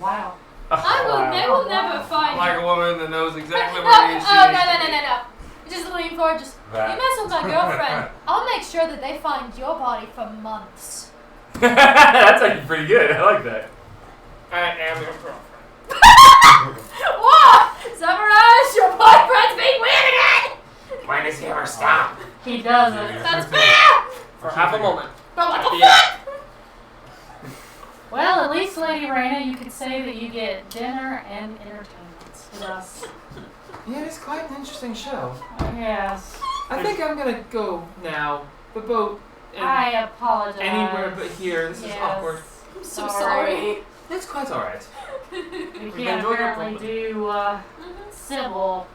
Wow. They will never find Like you. a woman that knows exactly No, where he is. no. Just lean forward, just you That. mess with my girlfriend. I'll make sure that they find your body for months. That's actually pretty good. I like that. I am your girlfriend. What? Summarize, your boyfriend's being weird again! When does he ever stop? He doesn't. That's fair! For half a moment. But what the Yeah. fuck? Well, at least, Lady Raina, you could say that you get dinner and entertainment with us. Yeah, it's quite an interesting show. Yes. I think I'm gonna go now. The boat. I apologize. Anywhere but here. This is Yes. awkward. I'm so sorry. It's quite alright. We We've can't enjoyed our apparently company. do civil.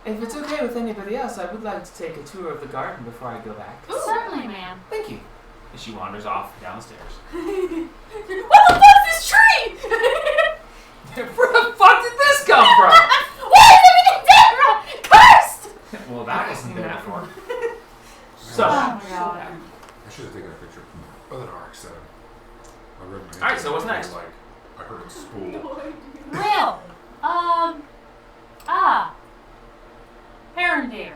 If it's okay with anybody else, I would like to take a tour of the garden before I go back. Certainly, ma'am. Thank you. And she wanders off downstairs. What the fuck's this tree? Where the fuck did this come from? Why is everything dead wrong? Cursed! Well, that wasn't there before. Oh So, my god. I should have taken a picture of an arc set. I read my Alright, so what's next? Like, I heard it spool. Well, Herondeer,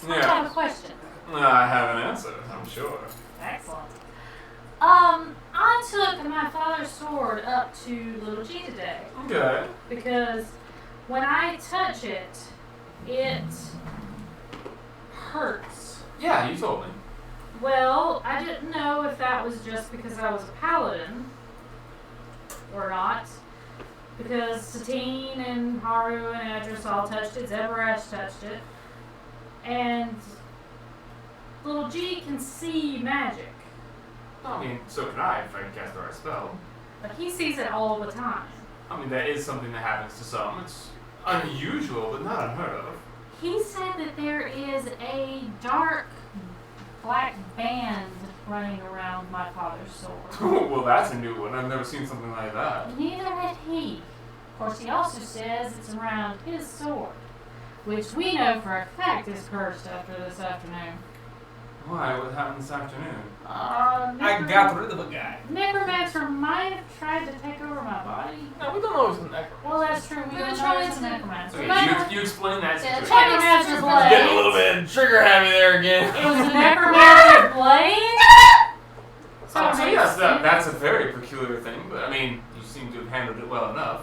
I have a question. I have an answer, I'm sure. Excellent. I took my father's sword up to Little G today Okay. because when I touch it, it hurts. Yeah, you told me. Well, I didn't know if that was just because I was a paladin or not. Because Satine and Haru and Edris all touched it, Zebarash touched it. And Little G can see magic, I mean, so can I if I can cast the right spell. but he sees it all the time. I mean, that is something that happens to some. It's unusual, but not unheard of. He said that there is a dark black band running around my father's sword. Well, that's a new one. I've never seen something like that. Neither had he. Of course, he also says it's around his sword, which we know for a fact is cursed after this afternoon. Why? What happened this afternoon? I got rid of a guy. Necromancer might have tried to take over my body. No, we don't know it's an necromancer. Well, that's true. We We're don't trying know it's a to- necromancer. Okay, Remember- you explain that Yeah, situation. try- Necromancer's Getting Getting a blade. little bit trigger happy there again. It was a necromancer's blade. So yes, that's a very peculiar thing, but I mean, you seem to have handled it well enough.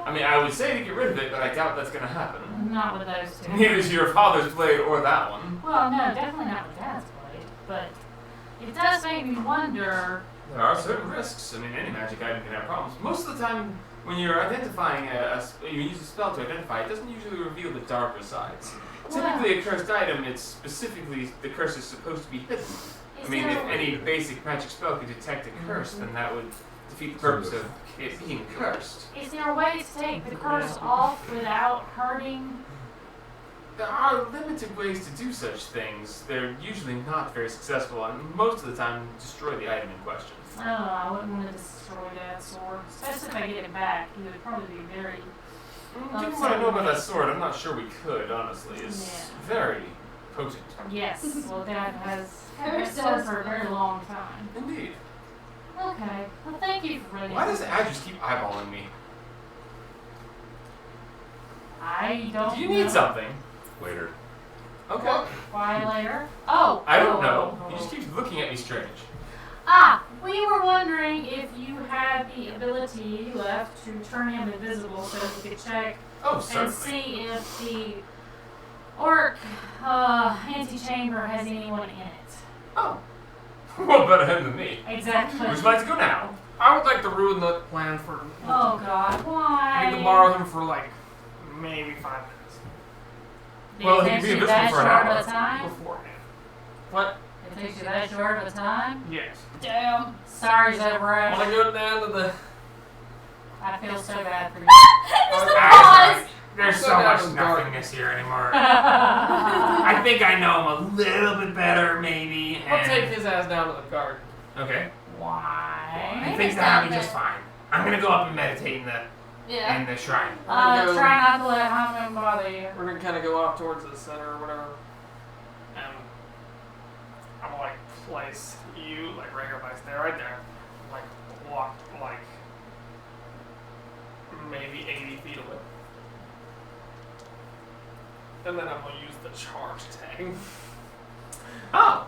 I mean, I would say to get rid of it, but I doubt that's going to happen. Not with those two. Neither is your father's blade or that one. Well, no, definitely not with Dad's blade. But it does make me wonder. There are certain risks. I mean, any magic item can have problems. Most of the time, when you're identifying you use a spell to identify, it doesn't usually reveal the darker sides. Typically, a cursed item, it's specifically the curse is supposed to be hidden. I mean, if any basic magic spell could detect a curse, then that would defeat the purpose of it being cursed. Is there a way to take the curse off without hurting? There are limited ways to do such things. They're usually not very successful, and most of the time destroy the item in question. I don't know. I wouldn't want to destroy Dad's sword, especially if I get it back. He would probably be very. Given what I know about that sword, I'm not sure we could, honestly. It's very potent. Yes. Well, Dad has had Curse that sword us. for a very long time. Indeed. Okay. Well, thank you for running. Why does Adris keep eyeballing me? I don't. Do you need know. something? Later. Okay. Why later? Oh. I don't oh, know. oh, He just oh. keeps looking at me strange. We were wondering if you had the ability left to turn him invisible so we could check Oh, and certainly. see if the orc antechamber has anyone in it. Oh. Well, better him than me. Exactly. Would you like to go now? I would like to ruin the plan for. Oh God, why? I need to borrow him for like maybe 5 minutes Well, It he takes can be you that invisible for an short hour. of a time? beforehand. What? It takes you that short of a time? Yes. Damn. Sorry, I want Zebra. to go down to the. I feel so bad for you. Just a pause. There's Go so down much to the garden. nothingness here anymore. I think I know him a little bit better, maybe. I'll and- take his ass down to the garden. Okay. Why? I think that'll be just fine. I'm gonna go up and meditate in the Yeah. in the shrine. No. Try not to let Hanuman bother you. We're gonna kind of go off towards the center or whatever, and I'm gonna like place you like right here, by there, right there, like walk like maybe 80 feet away, and then I'm gonna use the charge tag. Oh,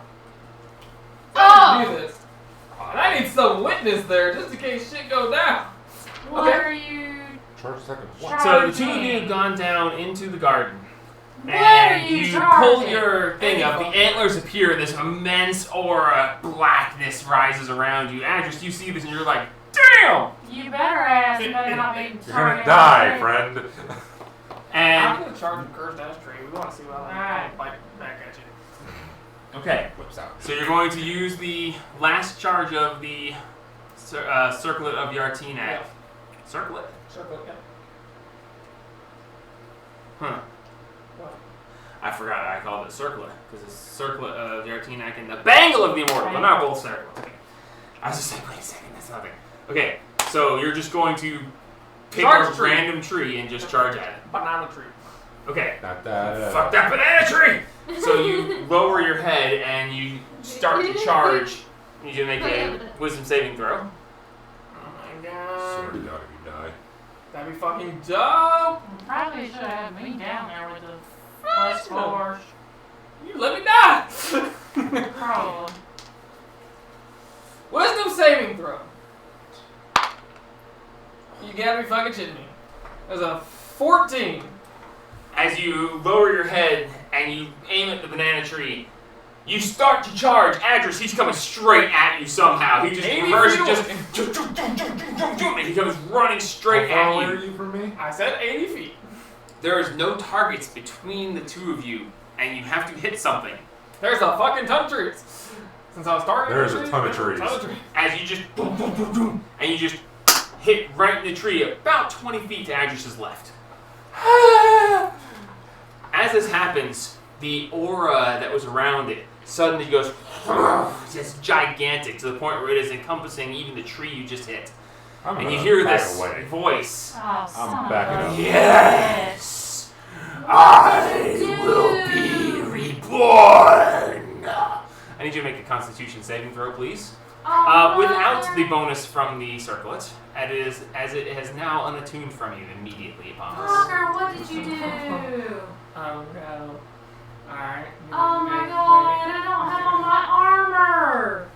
I'm gonna do this. Oh, and I need some witness there just in case shit goes down. What Okay. are you? Charge second. What? so the two of you have gone down into the garden. What are you you pull charging? your thing up. The antlers appear. This immense aura, blackness rises around you. Andrews, you see this and you're like, damn! You better ask. You better not be You're gonna targeting die, my friend. I'm And gonna charge a cursed ash tree. We want to see what I Alright. bite back at you. okay, Whips out. so you're going to use the last charge of the circlet of Yartinak. Yeah. Circlet? Circle, yeah. Huh. What? I forgot I called it circlet because it's circlet of Yartinak and the bangle of the immortal. They're not both circlets. Okay. I was just like, wait a second, that's nothing. Okay, so you're just going to pick Charge a tree. random tree and just charge at it. Banana tree. Okay. Da, da, da, Fuck da. that banana tree! So you lower your head and you start to charge. You need to make a wisdom saving throw. Oh my Swear to god. God, if you die. That'd be fucking dope. Probably should have had me down there with the +4. You let me die. Probably. Wisdom saving throw. You gotta be fucking shitting me. There's a 14. As you lower your head and you aim at the banana tree, you start to charge. Adris, he's coming straight at you somehow. He just 80 reverses, feet just and he comes running straight How far at away you. are you from me? I said 80 feet. There is no targets between the two of you, and you have to hit something. There's a fucking ton of trees. Since I was starting, There's a ton of trees. As you just and you just hit right in the tree, about 20 feet to Adris's left. As this happens, the aura that was around it suddenly goes just gigantic to the point where it is encompassing even the tree you just hit. I'm And gonna you hear back this away. voice. Oh, son backing of up. a Yes, I will be reborn. I need you to make a Constitution saving throw, please. Without the bonus from the circlet, as it has now unattuned from you immediately upon this. Fucker, what did you do? Oh no. Alright. Oh my god, I don't have on my armor.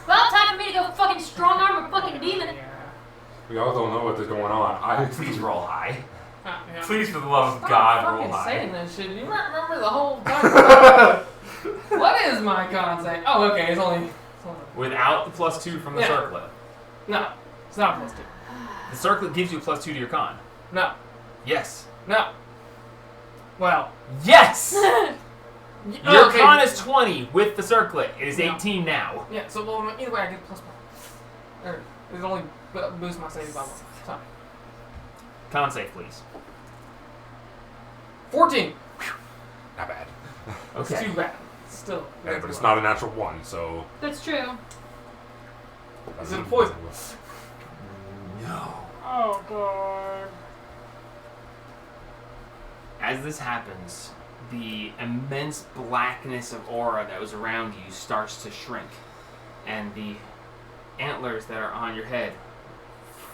Well, time for me to go fucking strong arm a fucking demon. We all don't know what is going on. Please roll high. Yeah. Please, for the love of Stop God, fucking roll high. saying that shit. You might remember the whole time. What is my con save? Oh, okay. It's only. Without the +2 from the Yeah. circlet. No. It's not +2. The circlet gives you +2 to your con. No. Yes. No. Well. Yes! Your okay. con is 20 with the circlet. It is No. 18 now. Yeah, so well, either way I get +1. Or, it only boosts my save by 1. So. Con save, please. 14. Not bad. It's Okay. too bad. Still. Yeah, but it's not a natural one, so. That's true. Is it poison? No. Oh god. As this happens, the immense blackness of aura that was around you starts to shrink, and the antlers that are on your head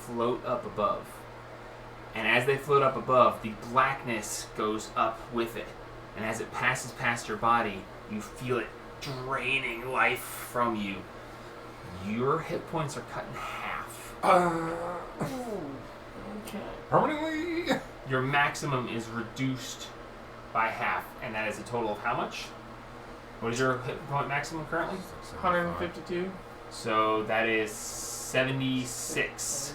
float up above. And as they float up above, the blackness goes up with it. And as it passes past your body, you feel it draining life from you. Your hit points are cut in half. Okay. Permanently? Your maximum is reduced by half, and that is a total of how much? What is your hit point maximum currently? 152. So that is 76.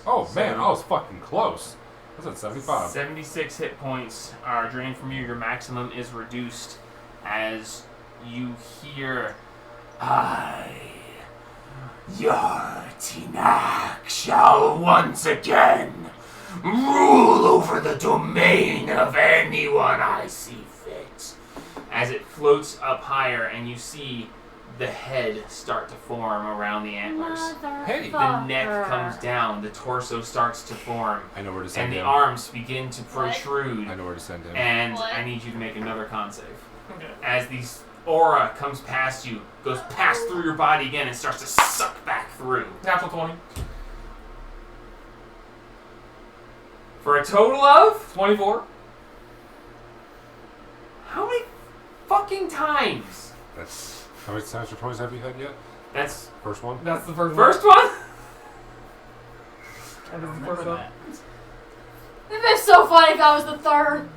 Oh man, I was fucking close. I said 75. 76 hit points are drained from you. Your maximum is reduced as you hear, I, Yartinak, shall once again rule over the domain of anyone I see fit. As it floats up higher and you see the head start to form around the antlers. Hey. The neck comes down, the torso starts to form, I know where to send and the him. arms begin to protrude. I know where to send him. And What? I need you to make another con save. Okay. As these aura comes past you, goes past through your body again, and starts to suck back through. Natural 20. For a total of 24. how many fucking times? That's how many times or toys have you had yet? That's First one. That's the first first one. one. That is the first one. It'd been so funny if that was the third.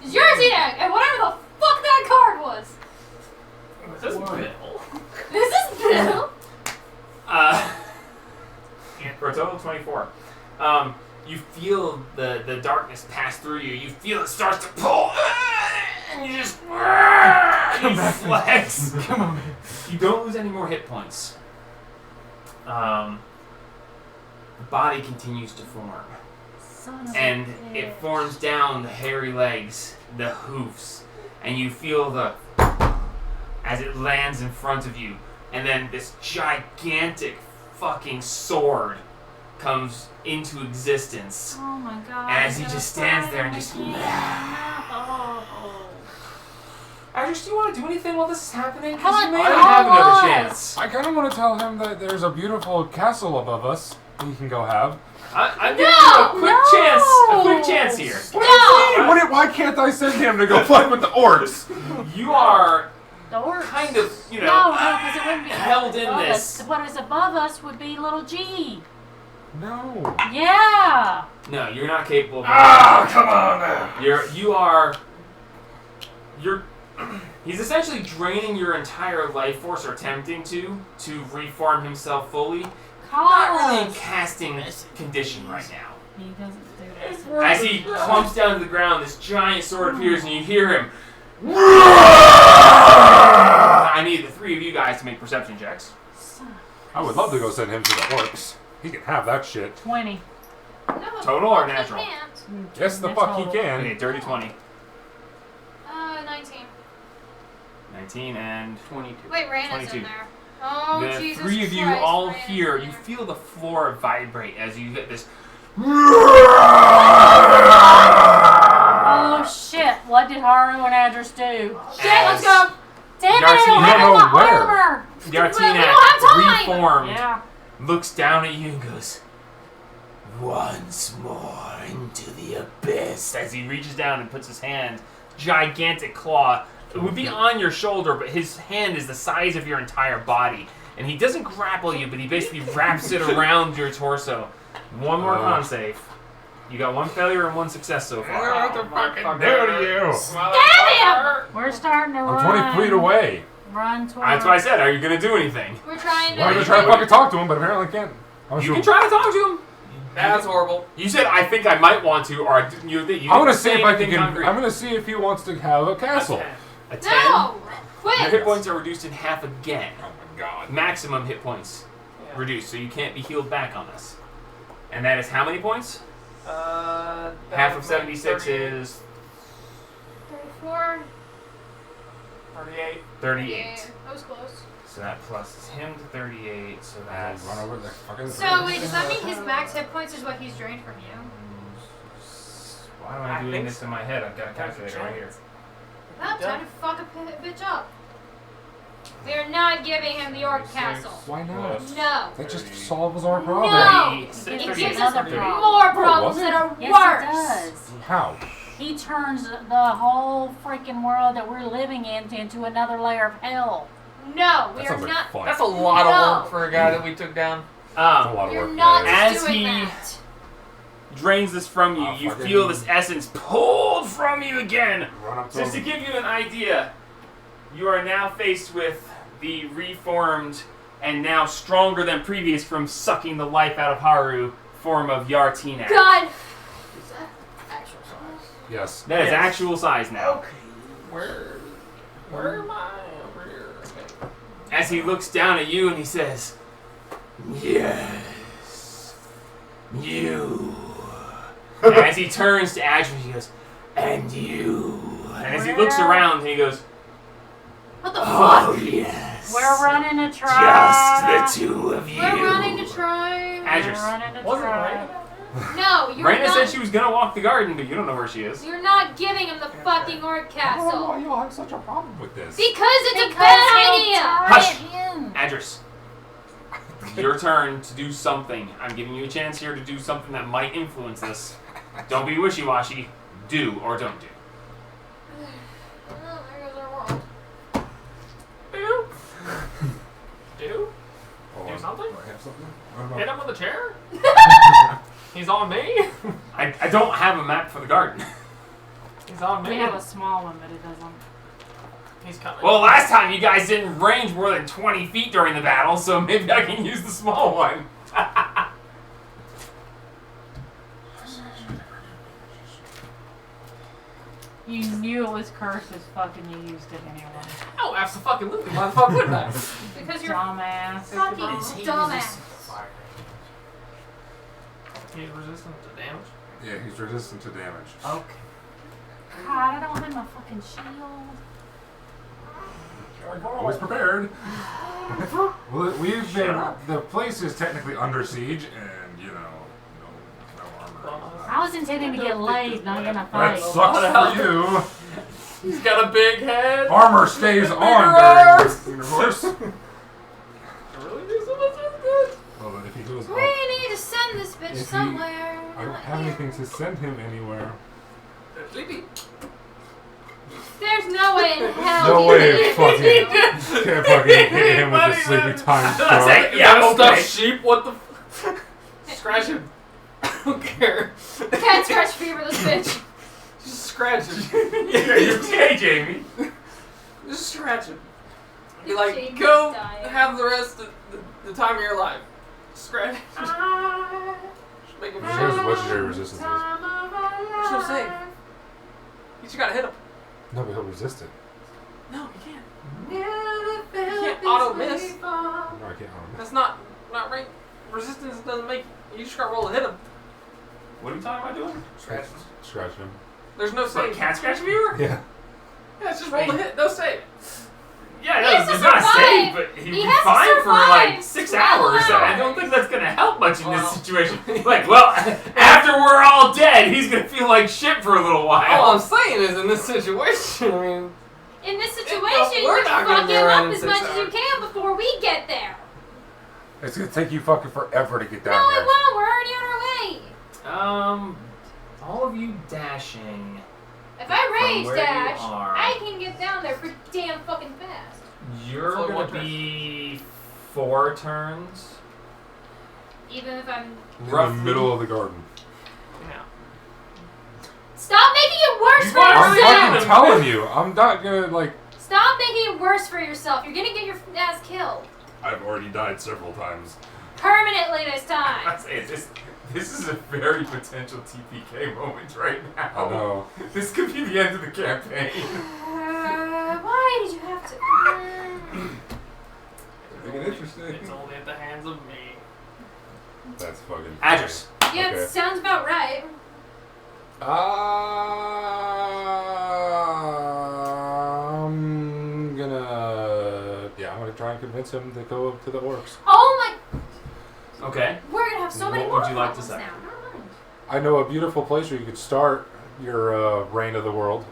Cause you're a Xenac, and whatever the fuck that card was. This is Bill. This is Bill. For a total of 24. You feel the darkness pass through you. You feel it starts to pull, and you just you flex. Come on, man. You don't lose any more hit points. The body continues to form, Son of a and bitch. it forms down the hairy legs, the hoofs, and you feel the as it lands in front of you, and then this gigantic fucking sword comes into existence. Oh my god. As he just stands there and just. Address, do you want to do anything while this is happening? Come on, You may man. not have another Come on. chance. I kind of want to tell him that there's a beautiful castle above us he can go have. I'm giving you a quick chance here. No. Why can't I send him to go fight with the orcs? You are The orcs. kind of, you know, No, because it wouldn't be held in above this. us. What is above us would be little G. No. Yeah. No, you're not capable of Come on now. You're he's essentially draining your entire life force, or attempting to reform himself fully. Not really in casting condition right now. He doesn't do this. As he clumps down to the ground, this giant sword appears, and you hear him. I need the three of you guys to make perception checks. I would love to go send him to the orcs. He can have that shit. 20. No, Total or he natural? can't. Yes, the fuck he Okay, can. dirty 20. 19. 19 and 22. Wait, Raina's 22. in there. Oh, the Jesus three of you Christ, all Raina's hear, in you there. feel the floor vibrate as you get this. Oh shit. What did Haru and Address do? Shit, let's go. Damn it, I Darcy, don't you have don't know my where. armor. Yartina, We don't have time. reformed, Yeah. looks down at you and goes, "Once more into the abyss." As he reaches down and puts his hand, gigantic claw. It would be on your shoulder, but his hand is the size of your entire body. And he doesn't grapple you, but he basically wraps it around your torso. One more con save. You got one failure and one success so far. What the fucking do to you? We're starting to I'm run. 20 feet away. Run towards. That's what I said. Are you going to do anything? We're trying to. I'm gonna try to fucking talk to him, but apparently can't. You can try to talk to him. That's horrible. You said, "I think I might want to," or you I'm didn't gonna say see if I anything can. concrete. I'm gonna see if he wants to have a castle. A 10. No! Your Quit! hit points are reduced in half again. Oh my god. Maximum hit points reduced, so you can't be healed back on this. And that is how many points? Half of 76 is 34. 38. 38. That was close. So that pluses him to 38, so And that's... run over the fucking. So, wait, does that mean his max hit points is what he's drained from you? Why am I I doing think this in my head? I've got a calculator right here. Well, time to fuck a bitch up. We are not giving him the York Castle. Why not? No. That just solves our problem. No! 36, It It 38, gives us 38. more problems it that are Yes, worse. it does. How? He turns the whole freaking world that we're living in into another layer of hell. No, we That are sounds like not. fun. That's a lot of No. work for a guy that we took down. That's a lot of You're work. not guys. As doing he- that. Drains this from you. Oh, You fucking- feel this essence pulled from you again. Run up to Just to him. give you an idea, you are now faced with the reformed and now stronger than previous from sucking the life out of Haru form of Yartina. God. Is that actual size? Yes. That is Yes. actual size now. Where am I over here? Okay. As he looks down at you and he says, "Yes, you." And as he turns to Adrian, he goes, "And you." And as he looks Where? around, he goes, What the Oh, fuck? yes. We're running a try. Just the two of you. We're running to try. We're Adris. running a Wasn't it try. raining? No, you're Raina not. said she was gonna walk the garden, but you don't know where she is. You're not giving him the fucking orc I don't know why castle. you all have such a problem with this. Because it's a Because bad he'll idea. turn Hush. it in. Adris. Your turn to do something. I'm giving you a chance here to do something that might influence this. Don't be wishy-washy. Do or don't do. Oh, there goes our world. Do? Do? Hold Do on. something? Do I have something? I don't know. Hit him with a chair? He's on me? I don't have a map for the garden. He's on We me. have a small one, but it doesn't. He's coming. Well, last time you guys didn't range more than 20 feet during the battle, so maybe I can use the small one. You knew it was cursed as fuck and you used it anyway. Oh, absolutely. Why the fuck wouldn't I? Because you're Dumbass. fucking dumbass. He's resistant to damage. Yeah, he's resistant to damage. Okay. God, I don't have my fucking shield. Always prepared. Well, we've been. The place is technically under siege, and you know, no armor. I was intending to get laid, not gonna That fight. sucks for you. He's got a big head. Armor stays on arms. during intercourse. Really do so much good. Well, then if he goes We up, need to send this bitch If he- somewhere. I don't have anything to send him anywhere. Sleepy. There's no way in hell. No he way, can fucking- do. Can't fucking hit him with the sleepy time That's star. it. Yeah, okay. Stuffed sheep. What the? Scratch him. I don't care. Cat scratch fever, this bitch. Just scratch him. Yeah, you okay, Jamie? Just scratch him. Be Jamie's like, go dying. have the rest of the time of your life. Scratch. Just make him What's shake. your legendary resistance is? She'll save. You just gotta hit him. No, but he'll resist it. No, you can't. You can't auto miss. No, I can't. That's not right. Resistance doesn't make. You just gotta roll to hit him. What are you talking about doing? Scratch him. There's no What, save. cat scratch viewer? Yeah. Yeah, it's just roll to hit. No save. Yeah, He no, has to it's not a survive. save, but he'd He be has to fine for like survive 6 12 hours. I hours. don't think that's gonna help much in Well. this situation. Like, well, after we're all dead, he's gonna feel like shit for a little All I'm while. saying is, in this situation, I mean, In this No, situation, we're you're not gonna fucking be around up in as 6 much as you hours. can before we get there. It's gonna take you fucking forever to get No, down it there. won't. We're already on our way. All of you dashing. If I rage where you dash, are. I can get down there pretty damn fucking fast. You're It's only gonna one turn. be 4 turns. Even if I'm. In Roughly. the middle of the garden. yeah. Stop making it worse You for are I'm yourself. fucking telling you. I'm not gonna, like... Stop making it worse for yourself. You're gonna get your ass killed I've already died several times. permanently this time. This is a very potential TPK moment right now. I know. This could be the end of the campaign. Why did you have to? Make it interesting. It's only at the hands of me. That's fucking... Adris. Yeah, Okay. it sounds about right. I'm gonna... Yeah, I'm gonna try and convince him to go up to the orcs. Oh my! Okay. We're gonna have so many What more would you like to problems say? now. Never mind. I know a beautiful place where you could start your reign of the world.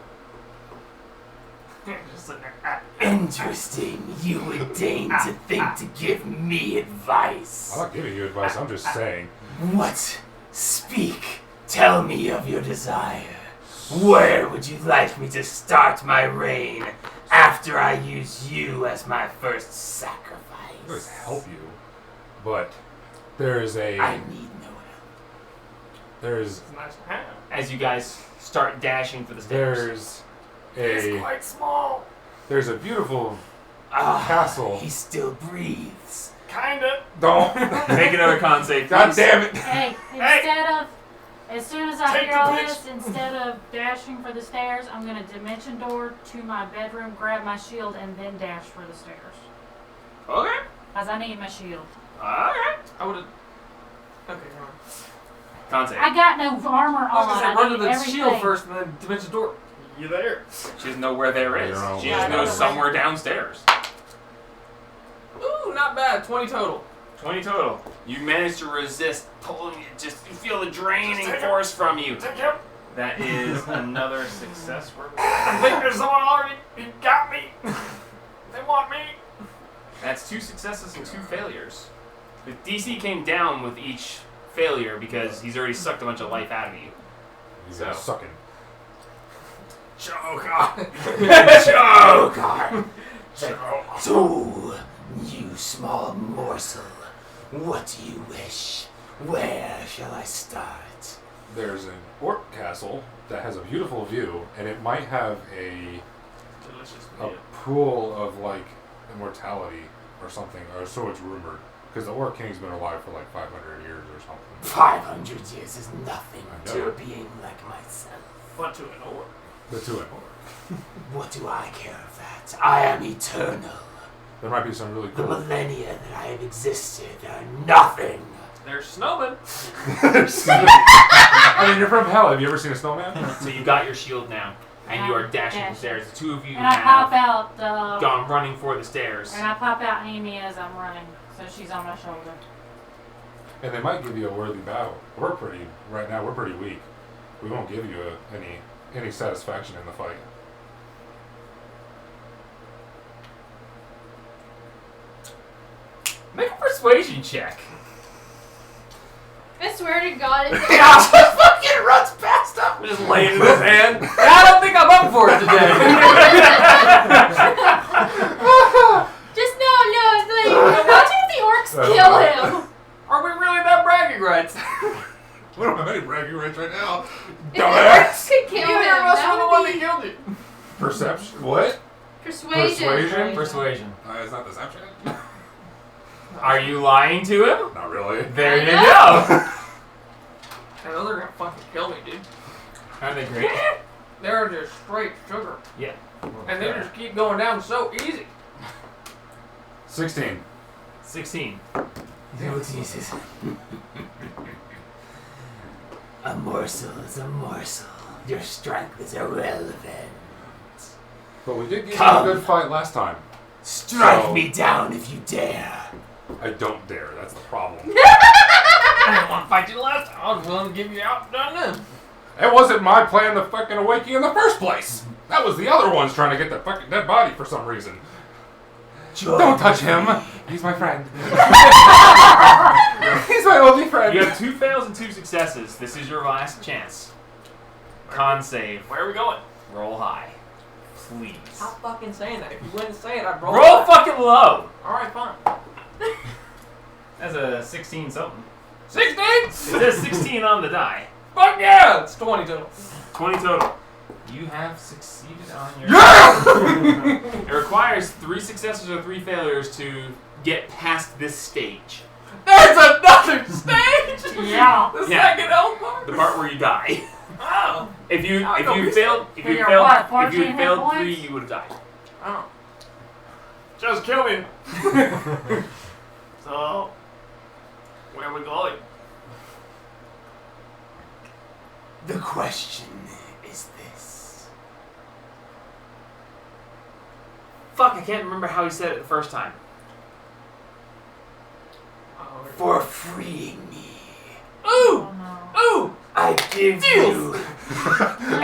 Just sitting there. Interesting. You would deign to think to give me advice. I'm not giving you advice, I'm just saying. What? Speak. Tell me of your desire. Where would you like me to start my reign after I use you as my first I can always sacrifice? help you, but there's a... I need no help. There's... It's nice to have. As you guys start dashing for the stairs. There's It's a... quite small. There's a beautiful Ah, castle. he still breathes. Kinda. Don't... Make another con save, God please. damn it! Hey, instead of, as soon as I Take hear the all bitch. this, instead of dashing for the stairs, I'm gonna dimension door to my bedroom, grab my shield, and then dash for the stairs. Okay. Cause I need my shield. Alright. I would've. Okay, never mind. Con save. I got no armor I was on. gonna say, I run to need the everything. shield first and then dimension door. You there? She doesn't know where there is. I don't know She where just there knows is. somewhere downstairs. Ooh, not bad. 20 total. 20 total. You manage to resist pulling it. Just you feel the draining force from you. That is another success. I think there's someone already got me. They want me. That's 2 successes and 2 failures. The DC came down with each failure because he's already sucked a bunch of life out of you. He's So. sucking. So, you small morsel, what do you wish? Where shall I start? There's an orc castle that has a beautiful view, and it might have a Delicious pool of like immortality or something, or so it's rumored. Because the orc king's been alive for like 500 years or something. 500 years is nothing I to know. a being like myself. But to an orc. The two in orc. What do I care of that? I am eternal. There might be some really The cool. millennia that I have existed are nothing. There's snowmen. I mean, you're from hell. Have you ever seen a snowman? So you got your shield now, and you are dashing the stairs. The 2 of you And I pop have out, gone running for the stairs. and I pop out Amy as I'm running, so she's on my shoulder. And they might give you a worthy battle. Right now we're pretty weak. We won't give you any satisfaction in the fight. Make a persuasion check. I swear to God, it's Fucking runs past him. Just laying in his hand. I don't think I'm up for it today. just no. It's like, imagine if the orcs kill him. Are we really that bragging rights? We don't have any bragging rights right now. If the orcs could kill him, Neither of us that were the one would that be killed you. Perception? What? persuasion. Persuasion. It's not deception. Are you lying to him? Not really. There you I go. I know they're gonna fucking kill me, dude. Aren't they great? They're just straight sugar. Yeah. And they just keep going down so easy. 16. 16. Oh, Jesus. A morsel is a morsel. Your strength is irrelevant. But we did give Come. you a good fight last time. Strike So- me down if you dare. I don't dare. That's the problem. I didn't want to fight you the last time. I was willing to give you out done then. It wasn't my plan to fucking awake you in the first place. That was the other ones trying to get that fucking dead body for some reason. Join Don't touch him. me. He's my friend. He's my only friend. You have 2 fails and 2 successes. This is your last chance. Con save. Where are we going? Roll high. Please. Stop fucking saying that. If you wouldn't say it, I'd roll. Roll fucking low. Alright, fine. That's a 16 something. 16? It says 16 on the die. Fuck yeah! It's 20 total. 20 total. You have succeeded on your... Yeah! It requires 3 successes or 3 failures to get past this stage. There's another stage! Yeah. The Yeah. second L part? The part where you die. Oh. If you I if know you this failed if For you your failed what, if 14 you had failed hit 3, points? you would have died. Oh. Just kill me. So, where are we going? The question is this. Fuck, I can't remember how he said it the first time. Oh, For freeing me, Ooh! Oh, no. Ooh! I give you a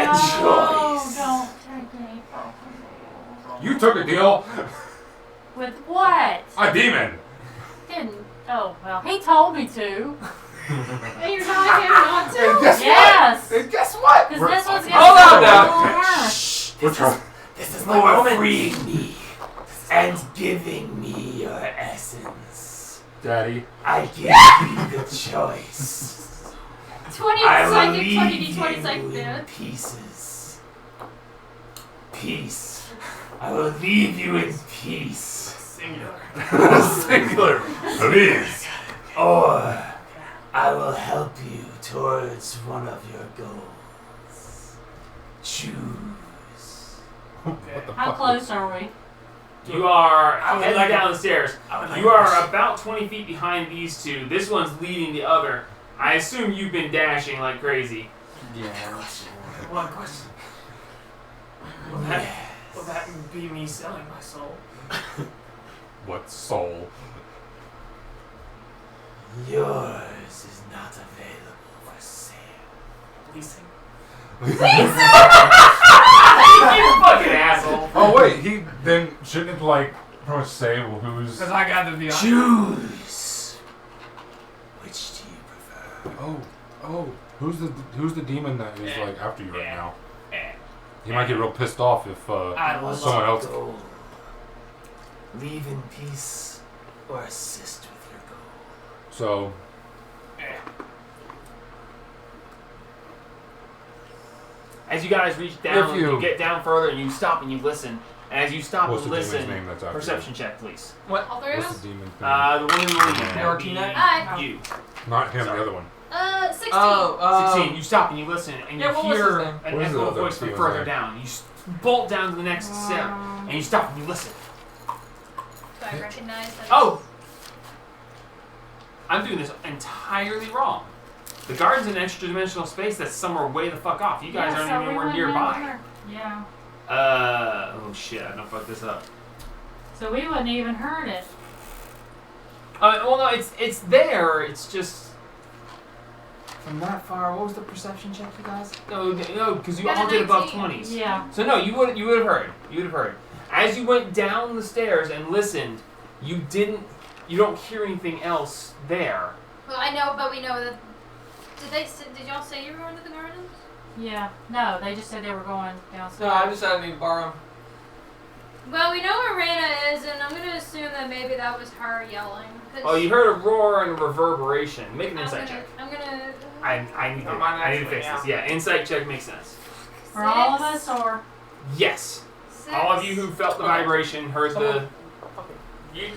choice. Don't take me for You took a deal. With what? A demon. Didn't. Oh, well, he told me to. And you're telling him not to? And guess Yes. what? And guess what? Because We're- this was Hold on now. We're trying. This is my moment. freeing me and giving me your essence. Daddy. I give you the choice. 20 I will psychic, leave 20d20 you psychic in damage. pieces. Peace. I will leave you in peace. Singular. Singular. Please. Or I will help you towards one of your goals. Choose. How close are we? You are I would heading like down the stairs. I would like You are this. about 20 feet behind these two. This one's leading the other. I assume you've been dashing like crazy. Yeah. One question. Will that be me selling my soul? What soul? Yours is not available for sale. Leasing. You fucking asshole. Oh wait, he then shouldn't have say well, who's. Because I got to be honest. Choose. Which do you prefer? Oh, who's the demon that is after you right now? Eh. He might get real pissed off if I was someone else. Goal. Leave in peace or assist with your goal. So As you guys reach down, If you- you get down further and you stop and you listen. And as you stop what's and the demon's listen, name that's after perception check, please. All three of What's us? the demon thing? The one in the lead. That would be Martina? Hi. you. Not him, sorry. the other one. 16. Oh, 16. You stop and you listen, and yeah, you what was hear his name? an What is echo the other voice from demon's further name? down. You bolt down to the next step, and you stop and you listen. Do I recognize that? Oh! I'm doing this entirely wrong. The garden's an extra dimensional space that's somewhere way the fuck off. You guys Yeah, aren't so even we anywhere went nearby. down there. Yeah. Oh shit, I don't fuck this up. So we wouldn't even heard it. Well, no, it's there. It's just from that far. What was the perception check, you guys? No, because you Got a all did above 19. 20s. Yeah. So no, you would have heard. You would have heard. As you went down the stairs and listened, you don't hear anything else there. Well, I know, but we know that. Did y'all say you were going to the gardens? Yeah. No, they just said they were going downstairs. no, I decided I need to borrow him. Well, we know where Raina is, and I'm going to assume that maybe that was her yelling. 'Cause Oh, you heard a roar and a reverberation. Make an insight check. I'm gonna. I need to, Oh, mine I need to actually, fix this. yeah. Yeah, insight check makes sense. For all of us, or Yes. 6. All of you who felt the vibration heard the. You.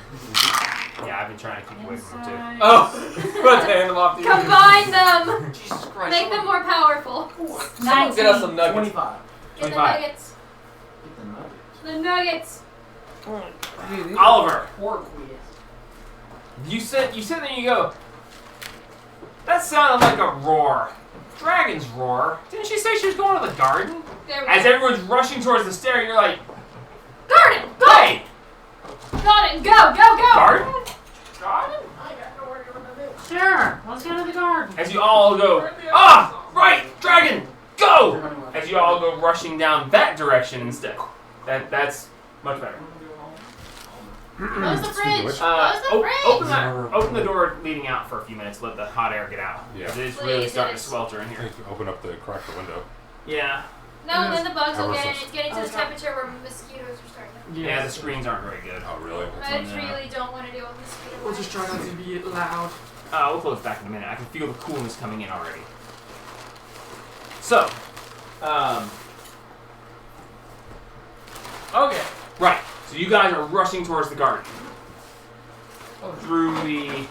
Yeah, I've been trying to keep away from them inside. Oh, let's hand them off to you. Combine them! Jesus Christ. Make them more powerful. Someone get us some nuggets. 25. Get the 25. nuggets. Get the nuggets. The nuggets. too. Oliver, Pork with. you said that you go. That sounded like a roar. Dragon's roar. Didn't she say she was going to the garden? There we As go. everyone's rushing towards the stair, you're like, Garden! Go! hey, Got it! Go! Go! Go! garden? Garden? Sure. Let's go to the garden. As you all go, right, dragon, go! As you all go rushing down that direction instead. That's much better. Close the Speaking of fridge! which- Close the fridge! Open the door leading out for a few minutes. Let the hot air get out. Yeah. 'Cause it's really Please, starting to yes. swelter in here. Open up crack the window. Yeah. No, then the bugs will Cover get some- in. It's getting to the temperature where mosquitoes are starting to. Yeah, the screens aren't very good. Oh really? I on, really don't want to deal with mosquitoes. We'll just try not to be loud. We'll close back in a minute. I can feel the coolness coming in already. So, Okay. right. So you guys are rushing towards the garden Oh, through the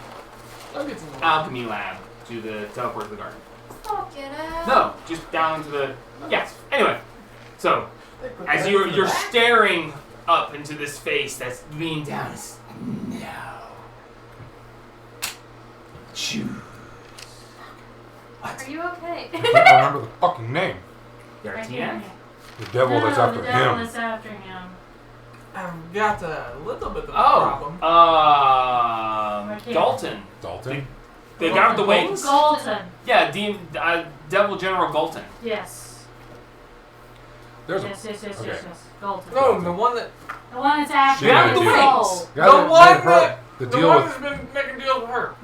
nuggets in the alchemy lab to the teleport to the garden. Fucking hell. No, just down to the. Yes. Anyway, so as you're staring up into this face that's leaned down, it's, Now. Choose. Are you okay? I can't remember the fucking name. D'Artagnan. The devil that's after the devil him. is after him. I've got a little bit of a Oh, problem. Dalton. Dalton. The guy with the wings? Galton. Yeah, Devil General Galton. Yes. There's Yes. Okay. Yes. Galton. No, the one that. The one that's after Yeah, his the soul. wings. Guy The that one made her- that- the The deal one with that's been making deals with her.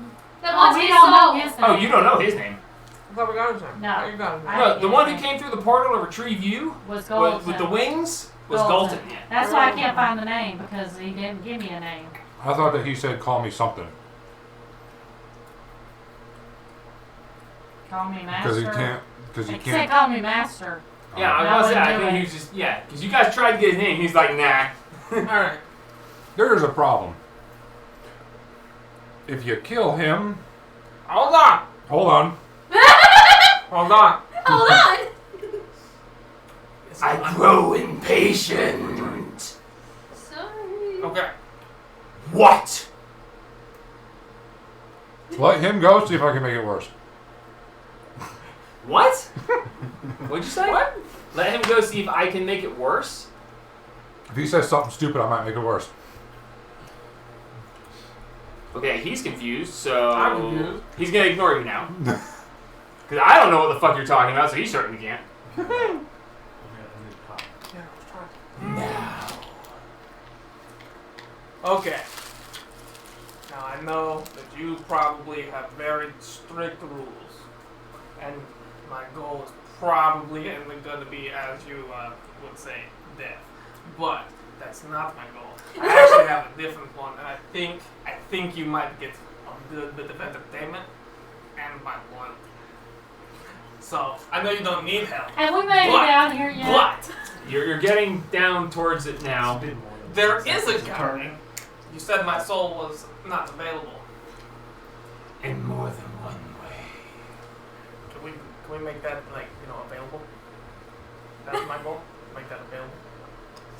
That Oh, wants we his don't know soul. his name. Oh, you don't know his name. I thought we got his name. No. You got his name. I- No, the one who came through the portal to retrieve you Was Galton. with the wings was Galton. Yeah. That's why I can't find the name because he didn't give me a name. I thought that he said call me something. Call me master. Because he can't. Because he He said can't. call me master. Yeah, I was That about to say, I wouldn't do think he it. was just, yeah, because you guys tried to get his name, he's like, nah. Alright. There's a problem. If you kill him, Hold on. hold on. Hold on. Hold on. I grow impatient. Sorry. Okay. What? Let him go. See if I can make it worse. What? What'd you say? What? Let him go see if I can make it worse. If he says something stupid, I might make it worse. Okay, he's confused, so I'm confused. he's gonna ignore you now. Because I don't know what the fuck you're talking about, so he certainly can't. Now, Okay. Now I know that you probably have very strict rules, and my goal is probably going to be, as you would say, death. But that's not my goal. I actually have a different one, and I think you might get a good bit of entertainment and my loyalty. So I know you don't need help, Have we made it down here yet? but You're getting down towards it now. there is a guy. You said my soul was not available. in more than one way. Can we make that available? That's my goal. Make that available.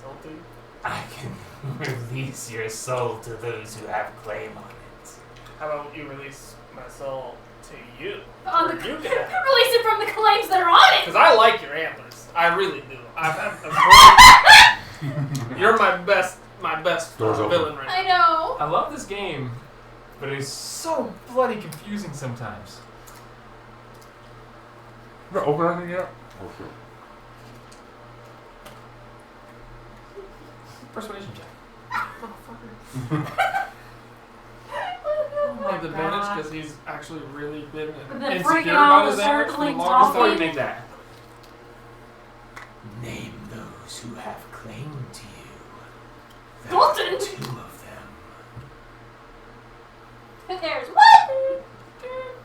Soul to you. I can release your soul to those who have claim on it. How about you release my soul to you? On the You release can have it from the claims that are on it. Because I like your antlers. I really do. You're my best Doors open. villain right I now. know. I love this game, but it's so bloody confusing sometimes. You gonna open anything yet? Oh shit. Persuasion check. I have advantage because he's actually really been The insecure freaking about his owl antlers for the circling longest Before talking. you time. make that, Name those who have claim to you. There Dalton! are 2 of them. There's what?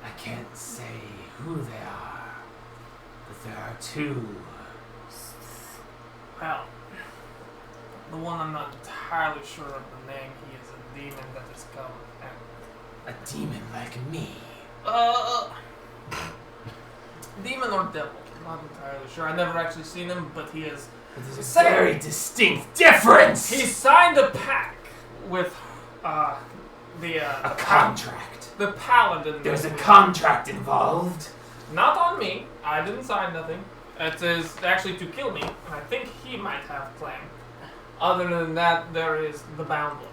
I can't say who they are, but there are 2. Well, the one I'm not entirely sure of the name. He is a demon that has come and A demon like me. demon or devil. I'm not entirely sure. I've never actually seen him, but he is. But there's a very distinct difference. He signed a pact with a the contract. the paladin. There's a contract involved. Not on me. I didn't sign nothing. It is actually to kill me, and I think he might have claim. Other than that, there is the bound one.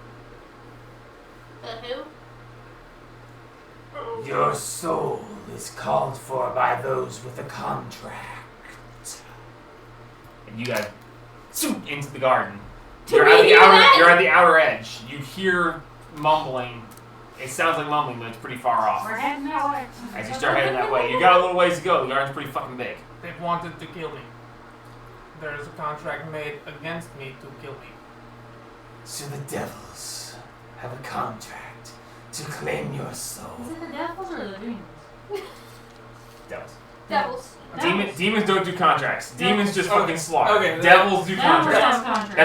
The who? Your soul is called for by those with a contract. and you guys zoom into the garden. Do we hear that? You're at the outer edge. You hear mumbling. It sounds like mumbling, but it's pretty far off. We're heading that way. As you start heading that way, you got a little ways to go. The garden's pretty fucking big. They wanted to kill me. There is a contract made against me to kill me. So the devils have a contract to claim your soul. Is it the devils or the demons? Devils. Devils. Demons don't do contracts. Demons just Okay. fucking slaughter. Okay, Devils do Devils contracts. have contracts.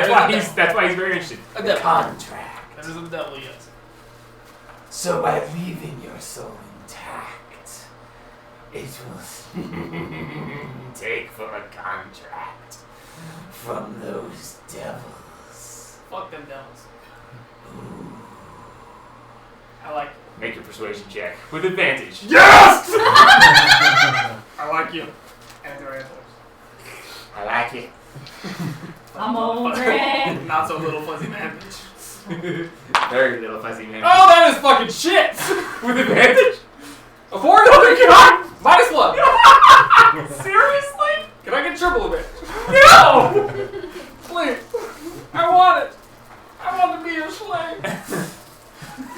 That's why he's very interested. A The devil. contract. There is a devil, yes. So by leaving your soul intact, it will take from a contract from those devils. Fuck them devils. I like you. Make your persuasion check with advantage. Yes! I like you. And your antlers. I like it. I'm over it. Not so little fuzzy man, bitch. Very little fuzzy man. Oh, that is fucking shit! With advantage? A 4? Oh, God! -1. Seriously? Can I get triple of it? No! Please. I want it. I want to be your slave.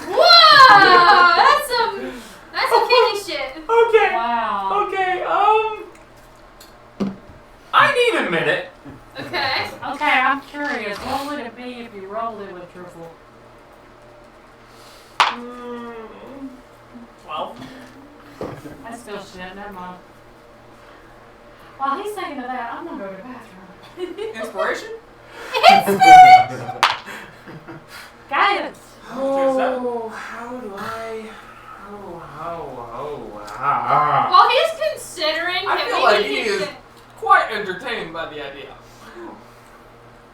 Whoa! That's some kinky shit. Okay. Wow. Okay, I need a minute. Okay. Okay, I'm curious. What would it be if you rolled it with triple? 12. That's still shit. Never mind. While he's thinking of that, I'm gonna go to the bathroom. Inspiration? Guidance. Oh, how do I... Ah. While he's considering, I can feel we like keep he it- is quite entertained by the idea.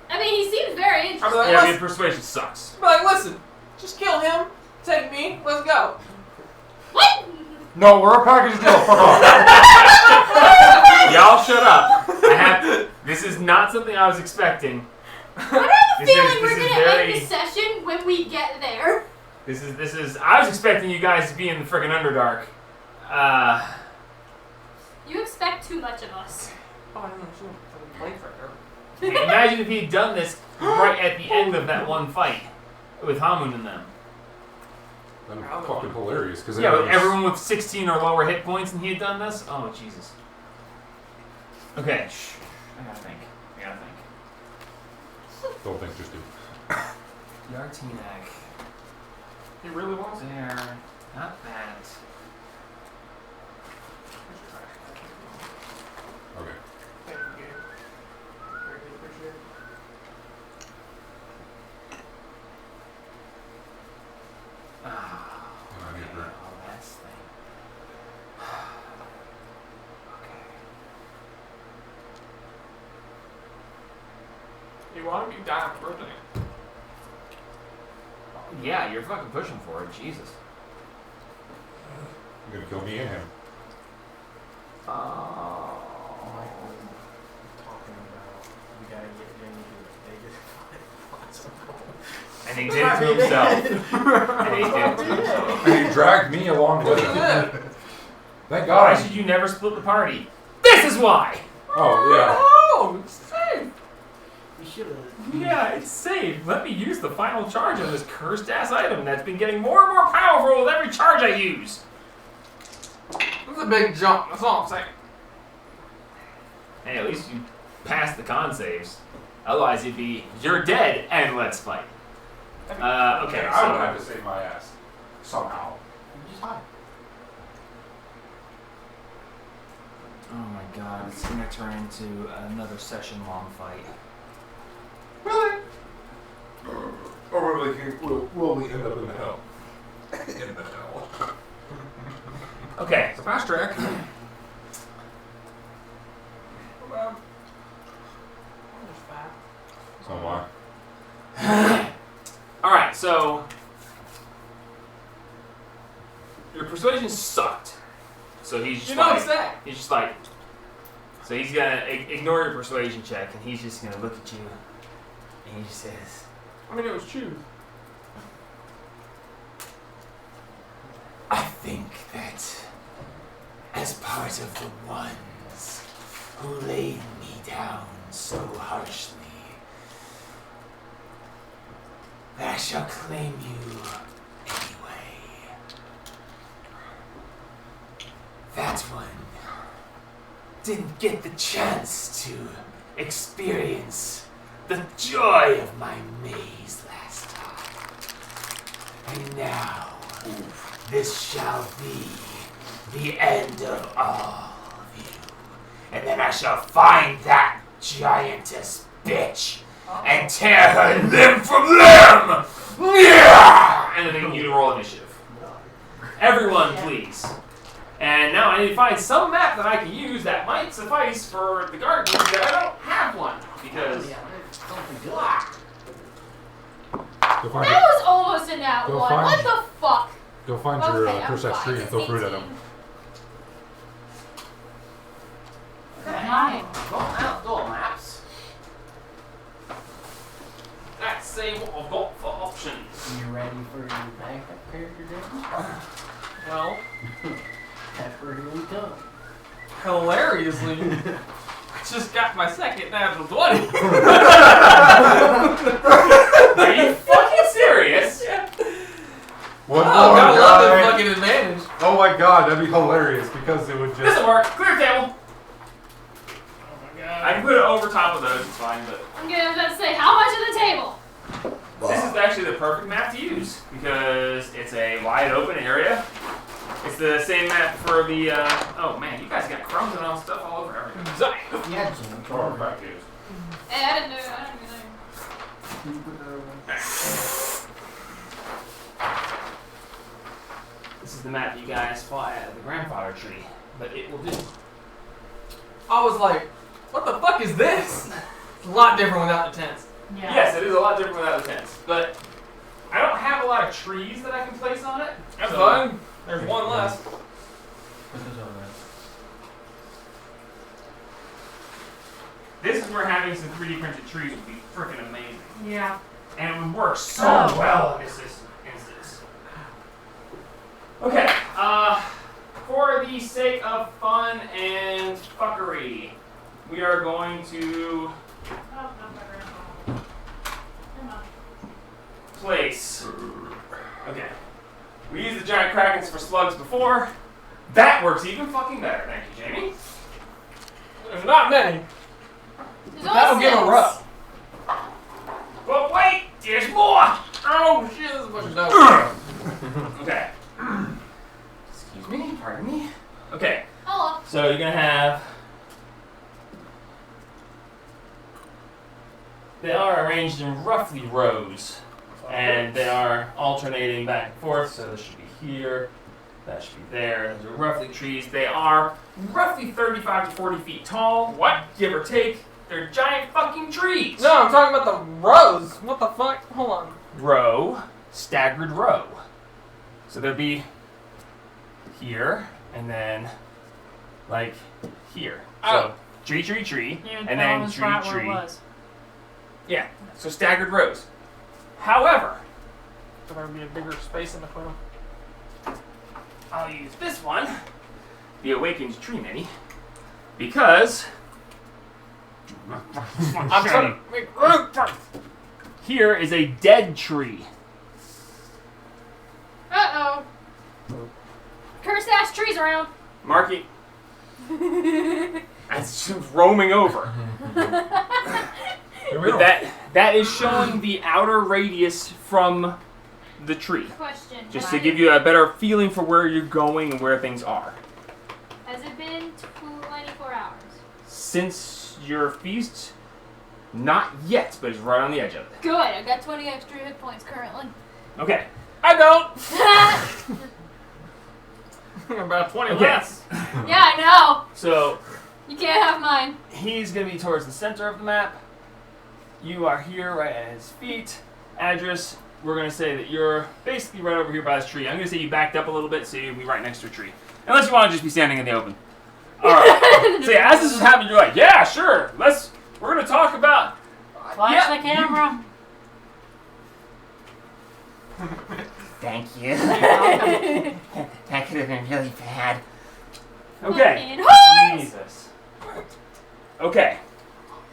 I mean, he seems very I'll be interested. like, Yeah, I mean, listen, persuasion sucks. be like, listen, just kill him, take me, let's go. What? No, we're a package deal. Fuck off. Y'all shut up. I have This is not something I was expecting. I have a This feeling is we're gonna very- end the session when we get there. This is. I was expecting you guys to be in the friggin' Underdark. You expect too much of us. Oh, I don't know. She was late for her. Hey, imagine if he'd done this right at the end of that one fight with Hamun and them. That'd be fucking hilarious. Because Yeah, with everyone with 16 or lower hit points, and he had done this. Oh Jesus. Okay. Shh. I gotta think. Don't think, just do. Yartinak. He really wants it. There. Not that. Okay. Thank you, Gabe. Greatly appreciate it. Ah. And I need Okay. room. Oh, that's thing. Okay. You want him? You die on birthday. Yeah, you're fucking pushing for it. Jesus. You're gonna kill me and him. Oh. Talking about we gotta get Jamie to Vegas. And he did it to himself. And he did it to himself. And he dragged me along with him. Thank God. Why should you never split the party? This is why! Oh, yeah. Oh, it's safe. We should have. Yeah, it's safe. Let me use the final charge on this cursed ass item that's been getting more and more powerful with every charge I use. That's a big jump. That's all I'm saying. Hey, at least you passed the con saves. Otherwise, it'd be you're dead and let's fight. Okay, I would have so to save my ass. Somehow. Just hide. oh my god, it's gonna turn into another session-long fight. Really? Or will we end up in the hell? In the hell. Okay, It's a fast track. I'm just fat. So am I. all right. So your persuasion sucked. So he's just You know like, what's that? he's just like, so he's gonna ignore your persuasion check, and he's just gonna look at you, and he just says, I mean, it was choose. I think that as part of the ones who laid me down so harshly, that I shall claim you anyway. That one didn't get the chance to experience the joy of my maze last time. And now, this shall be the end of all of you. And then I shall find that giantess bitch and tear her limb from limb! Yeah! and then I need you to roll initiative. Everyone, please. And now I need to find some map that I can use that might suffice for the garden, but I don't have one because. Go find That was almost in that Go one. find- What the fuck? Go find your Okay, I'm Persex fine. tree and It's throw fruit at 18. him. Nine. Outdoor maps. Let's see what I've got for options. You ready for your backup character, James? Well, That's where here we come. hilariously, I just got my second natural 20. Are you fucking serious? What? Oh, gotta love God. that fucking advantage. Oh my god, that'd be hilarious because it would just. This'll work. Clear table. Oh my god. I can put it over top of those. It's fine, but I'm gonna say, how much of the table? this is actually the perfect map to use because it's a wide open area. It's the same map for the. Oh man, you guys got crumbs and all stuff all over everything. Yeah, Jim. Or back is. Hey, I didn't know. I didn't even know. You put that over. This is the map you guys fought at the grandfather tree, but it will do. I was like, what the fuck is this? It's a lot different without the tents. Yeah. Yes, it is a lot different without the tents, but I don't have a lot of trees that I can place on it. That's so- fine. There's one less. Put this over there. This is where having some 3D printed trees would be freaking amazing. Yeah. And it would work so Oh. well in this instance. Okay, for the sake of fun and fuckery, we are going to place. Okay. We used the giant krakens for slugs before. That works even fucking better, thank you, Jamie. There's not many. There's That'll only give a 6. rub. But wait, there's more! Oh shit, there's a bunch of dogs. Okay. Excuse me, pardon me. Okay, Hello. so you're gonna have. They are arranged in roughly rows, and they are alternating back and forth. So this should be here, that should be there. Those are roughly trees. They are roughly 35 to 40 feet tall. What? Give or take. They're giant fucking trees. No, I'm talking about the rows. What the fuck? Hold on. Row, staggered row. So there'd be here, and then like here. So tree, tree, tree, You and then was tree, right where it tree. was. Yeah, so staggered rows. However, So there would be a bigger space in between them. I'll use this one, the Awakened Tree Mini, because I'm trying to make room first. here is a dead tree. Uh-oh. Cursed ass trees around. Marky, it's just roaming over. Here we But go. that is showing the outer radius from the tree. Question. Just to give you a better feeling for where you're going and where things are. Has it been 24 hours? Since your feast, not yet, but it's right on the edge of it. Good. I got 20 extra hit points currently. Okay. I don't. About 20 Okay. less. Yeah, I know. So You can't have mine. he's gonna be towards the center of the map. You are here right at his feet. Address, we're gonna say that you're basically right over here by this tree. I'm gonna say you backed up a little bit so you'll be right next to a tree. Unless you want to just be standing in the open. Alright. So yeah, as this is happening, you're like, yeah, sure. We're gonna talk about Watch yeah, the camera. Thank you. Welcome. That could have been really bad. Okay. Fucking horse! Jesus. Okay.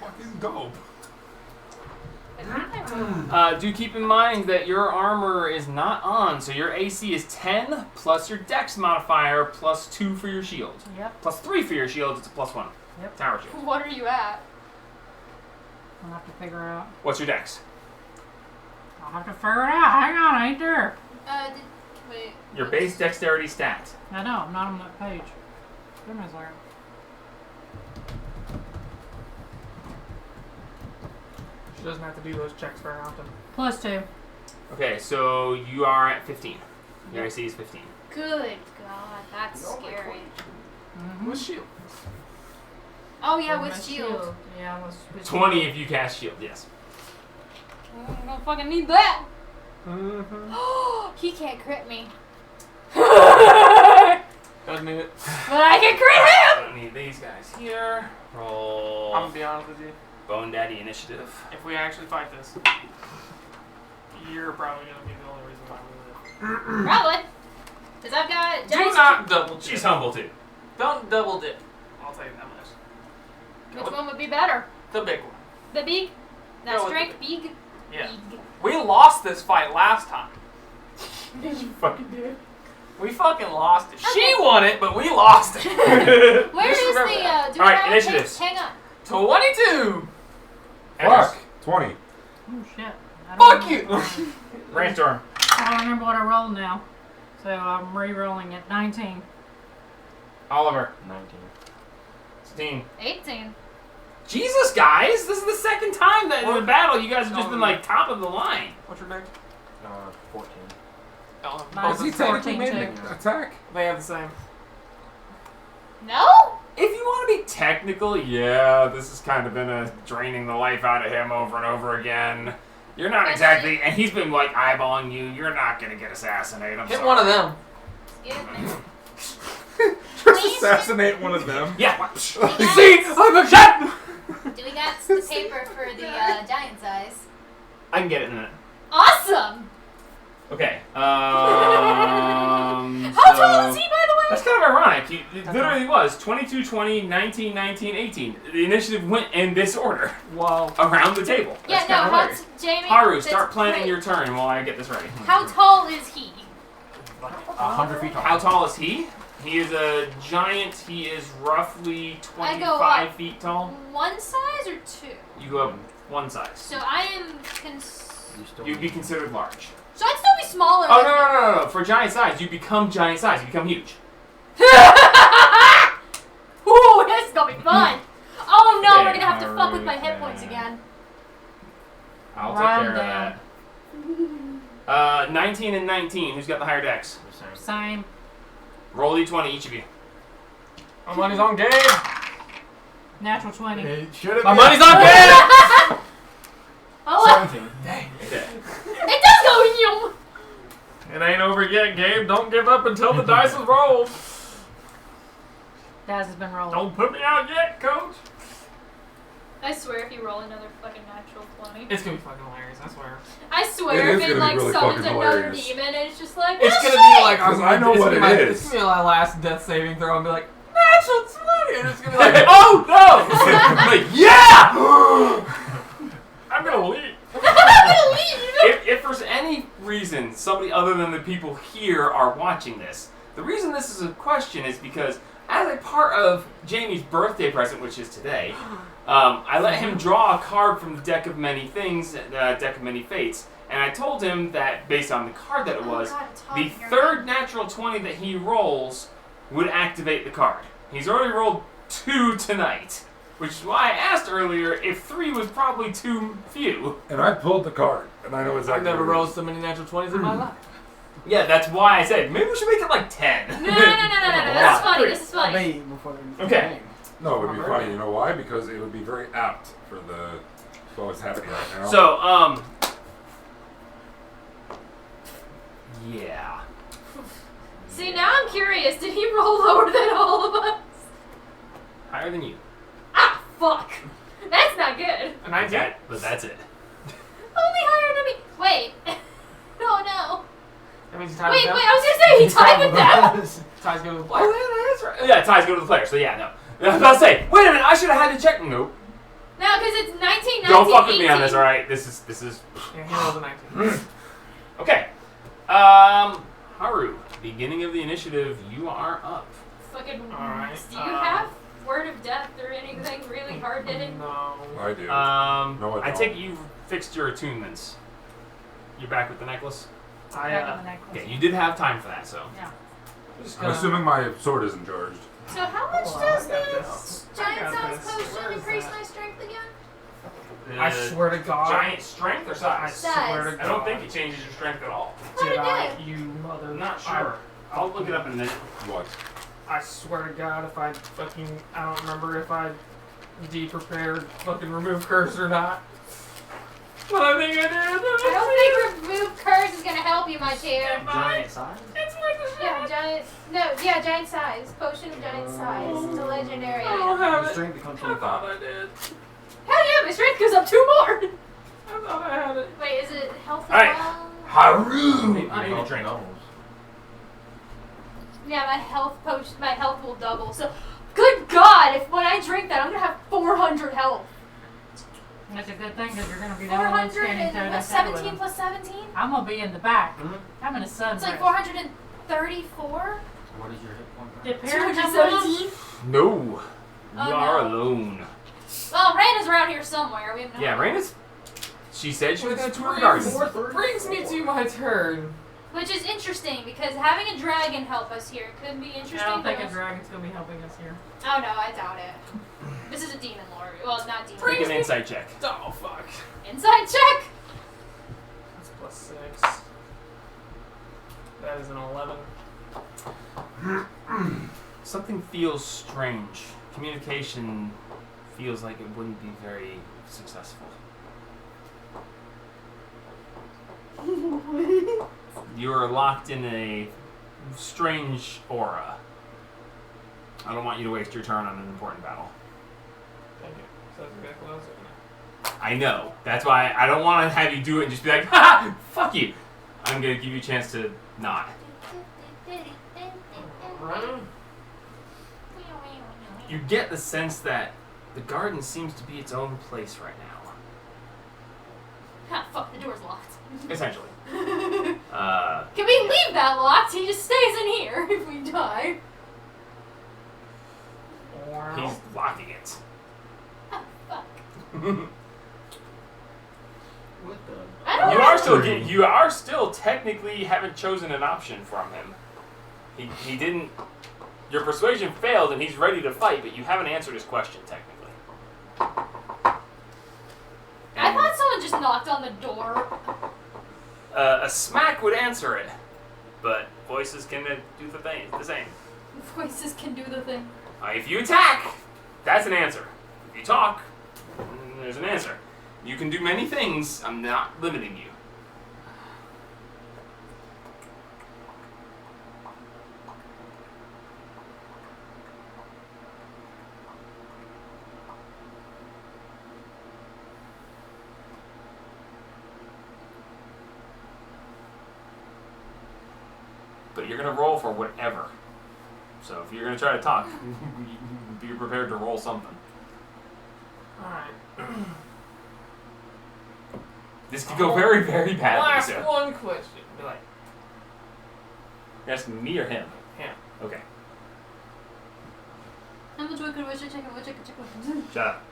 Fucking dope. Do keep in mind that your armor is not on, so your AC is 10 plus your Dex modifier plus 2 for your shield. Yep. Plus 3 for your shield, it's a plus 1. Yep. Tower shield. What are you at? I'll have to figure it out. What's your Dex? I'll have to figure it out. Hang on, I ain't there. Wait. Your base dexterity stat. I know, I'm not on that page. Give me a second. She doesn't have to do those checks very often. +2. Okay, so you are at 15. Your AC is 15. Good God, that's scary. Mm-hmm. With shield. Oh yeah, My with shield. Yeah, with 20 if you cast shield, yes. I'm gonna fucking need that. Mm-hmm. He can't crit me. Doesn't need it. But I can crit him! Don't need these guys here. Roll I'm gonna be honest with you. Bone Daddy initiative. If we actually fight this, you're probably gonna be the only reason why we live. Probably. Cause I've got Do dice. not double dip. She's humble too. Don't double dip. I'll tell you that much. Which one would be better? The big one. The big? That Go with strength big? Yeah. Big. We lost this fight last time. You fucking did. We fucking lost it. She Okay. won it, but we lost it. Where Just is remember the, that. do All we right, have initiatives. Hang on. 22. Address. Fuck. 20. Oh shit. I don't Fuck know. you. Brainstorm. I don't remember what I rolled now. So I'm re-rolling it. 19. Oliver. 19. 16. 18. Jesus, guys! This is the second time that in the battle you guys have just been like top of the line. What's your name? 14. Oh, Mine's Has he both of them. technically made 14 an attack? They have the same. No? If you want to be technical, yeah, this has kind of been a draining the life out of him over and over again. You're not exactly, and he's been like eyeballing you. You're not gonna get assassinated. I'm Hit sorry. one of them. Excuse me. Just assassinate one of them. Yeah. See, I'm a shot. Do we got the paper for the giant size? I can get it in a minute. Awesome! Okay. How tall is he, by the way? That's kind of ironic. It literally was 22, 20, 19, 19, 18. The initiative went in this order Wow. around the table. Yeah, That's no, kind of hilarious. Jamie. Haru, that's start planning great. your turn while I get this ready. How tall is he? 100 feet tall. How tall is he? He is a giant. He is roughly I go 25 up. feet tall. One size or two? You go up one size. So I am. You'd be considered large. So I'd still be smaller. Oh, than no. For giant size, you become giant size. You become huge. Ooh, this is gonna be fun. Oh no, Okay, we're gonna have to fuck with my hit Haru points can- again. I'll Round take care of that. 19 and 19. Who's got the higher dex? Same. Roll d20, each of you. My money's on Gabe. Natural 20. It should have My been. money's on Gabe. Oh, 17. it does go yum. It ain't over yet, Gabe. Don't give up until the dice is rolled. Daz has been rolling. Don't put me out yet, coach. I swear, if you roll another fucking natural 20. It's gonna be fucking hilarious, I swear. I swear, It if is it gonna be like really summons fucking another hilarious. demon, and it's just like, It's "Oh, gonna shit!" be like, 'Cause I know it's what gonna be it like, is. It's gonna be my last death saving throw and be like, natural 20! And it's gonna be like, oh no! Like, yeah! I'm gonna leave. If for any reason somebody other than the people here are watching this, the reason this is a question is because as a part of Jamie's birthday present, which is today, I let him draw a card from the Deck of Many Things, Deck of Many Fates, and I told him that based on the card that it Oh, was, God, it's hot the in here. third natural 20 that he rolls would activate the card. He's already rolled 2 tonight, which is why I asked earlier if 3 was probably too few. And I pulled the card, and I know exactly. I've never what it rolled is. so many natural 20s in my life. Yeah, that's why I said maybe we should make it like 10. No. This is funny. This is funny. Maybe before the Okay. game. No, it would be My funny. birthday. You know why? Because it would be very apt for what's happening right now. So, yeah. See, now I'm curious. Did he roll lower than all of us? Higher than you. Ah, fuck. That's not good. And I did. But that's it. Only higher than me. Wait. No. That means tied Wait. with I them. was gonna say he tied with them. Ties go to the player. Oh, yeah, that's right. Yeah, ties go to the player, so yeah, no. I was about to say, wait a minute, I should have had to check. Nope. No, because it's 19, 19, Don't fuck with me on 18. this, alright? This is. Yeah, he rolled a 19. Okay. Haru, beginning of the initiative, you are up. Fucking. Alright, Do you have Word of Death or anything really hard hitting? No. I do. No, I I don't. take it you've fixed your attunements. You're back with the necklace? I, Back on the necklace. Okay, you did have time for that, so. Yeah. just I'm gonna- assuming my sword isn't charged. So how much Hold on, does I got this this. I giant got size this. potion Where is increase that? my strength again? I swear to God. Giant strength or I size? swear to God. I don't think it changes your strength at all. What Did it I, did? you mother. I'm not sure. I'll look it up in a minute. What? I swear to God, if I don't remember if I de-prepared fucking remove curse or not. But I think I did. I don't think remove curse is gonna help you, my dear. Giant size? It's worth a Yeah, shot. giant. No, yeah, giant size. Potion of giant size. It's a legendary I don't item. have The it. strength becomes I thought 25. I did. Hell yeah, my strength goes up 2 more. I thought I had it. Wait, is it health as Alright. well? Haru! I I need a drink. Yeah, my health will double. So, good God, if when I drink that, I'm gonna have 400 health. That's a good thing because you're going to be the only one 400 standing and toe what's to toe with 17 him. plus 17? I'm going to be in the back. Mhm. I'm in a sun. It's like 434. What is your hit point? Did Perrin come with us? 217. No. You Oh, are no. alone. Well, Raina's around here somewhere. We have no Yeah, idea. Raina's. She said she was going to tour the Brings- garden. Brings me to my turn. Which is interesting because having a dragon help us here could be interesting. I don't think but a dragon's going to be helping us here. Oh no, I doubt it. This is a demon lord. Well, not demon. Make an lord. insight check. Oh, fuck. Inside check. That's plus 6. That is an 11. Something feels strange. Communication feels like it wouldn't be very successful. You are locked in a strange aura. I don't want you to waste your turn on an important battle. Thank you. So if you get close, I know. That's why I don't want to have you do it and just be like, ha! Fuck you. I'm going to give you a chance to not. right? You get the sense that the garden seems to be its own place right now. Ah, fuck, the door's locked. Essentially. Can we leave that locked? He just stays in here if we die. He's locking it. Oh, fuck. What the? I don't You are still technically haven't chosen an option from him. He didn't. Your persuasion failed, and he's ready to fight, but you haven't answered his question technically. I thought someone just knocked on the door. A smack would answer it, but voices can do the same. Voices can do the thing. If you attack, that's an answer. If you talk, there's an answer. You can do many things. I'm not limiting you. But you're going to roll for whatever. So if you're going to try to talk, be prepared to roll something. Alright. This could go very, very badly. Last So. one question. Be like, You're asking me or him? him. Okay. I'm the wicked witch, check it. Shut up.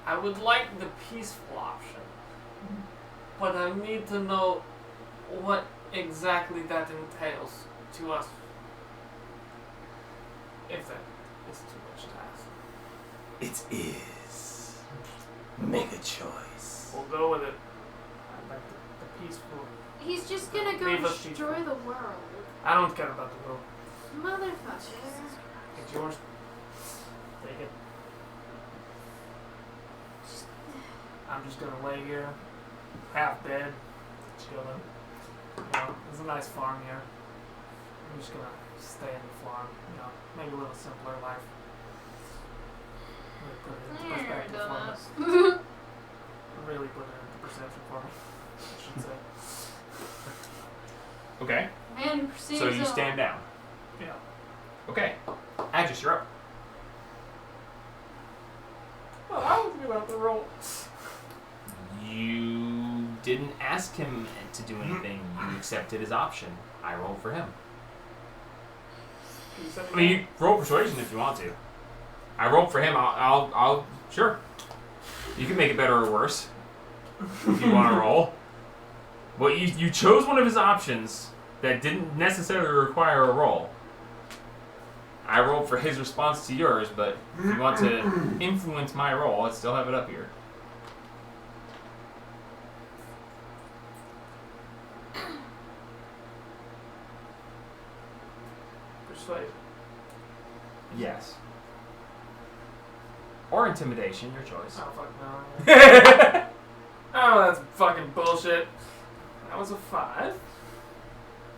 I would like the peaceful option, but I need to know what exactly that entails to us. If that is too much to ask. It is. Make a choice. We'll go with it. I like the peaceful. He's just gonna go Leave us destroy peaceful. the world. I don't care about the world. Motherfucker. It's yours. Take it. I'm just gonna lay here, half dead, chilling. You know, there's a nice farm here. I'm just gonna stay in the farm. You know, maybe a little simpler life. Really put it into perspective for me. Really put it into perception for me, I should say. Okay. Man who perceives So you all. stand down. Yeah. Okay. Agis, you're up. Well, I was about to roll. You didn't ask him to do anything. You accepted his option. I rolled for him. You said I mean, you roll persuasion if you want to. I rolled for him. I'll sure. You can make it better or worse if you want to roll. Well, you chose one of his options that didn't necessarily require a roll. I rolled for his response to yours, but if you want to influence my roll, I still have it up here. persuade. Yes. Or intimidation, your choice. Oh, fuck no. Oh, that's fucking bullshit. That was a 5.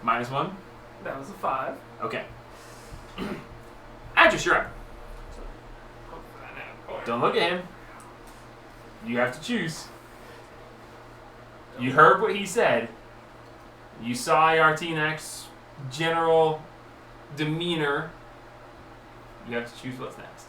-1? That was a 5. Okay. Agis, you're up. Hope for that now. Don't look at him. You have to choose. You heard what he said. You saw Yartinak's general demeanor. You have to choose what's next.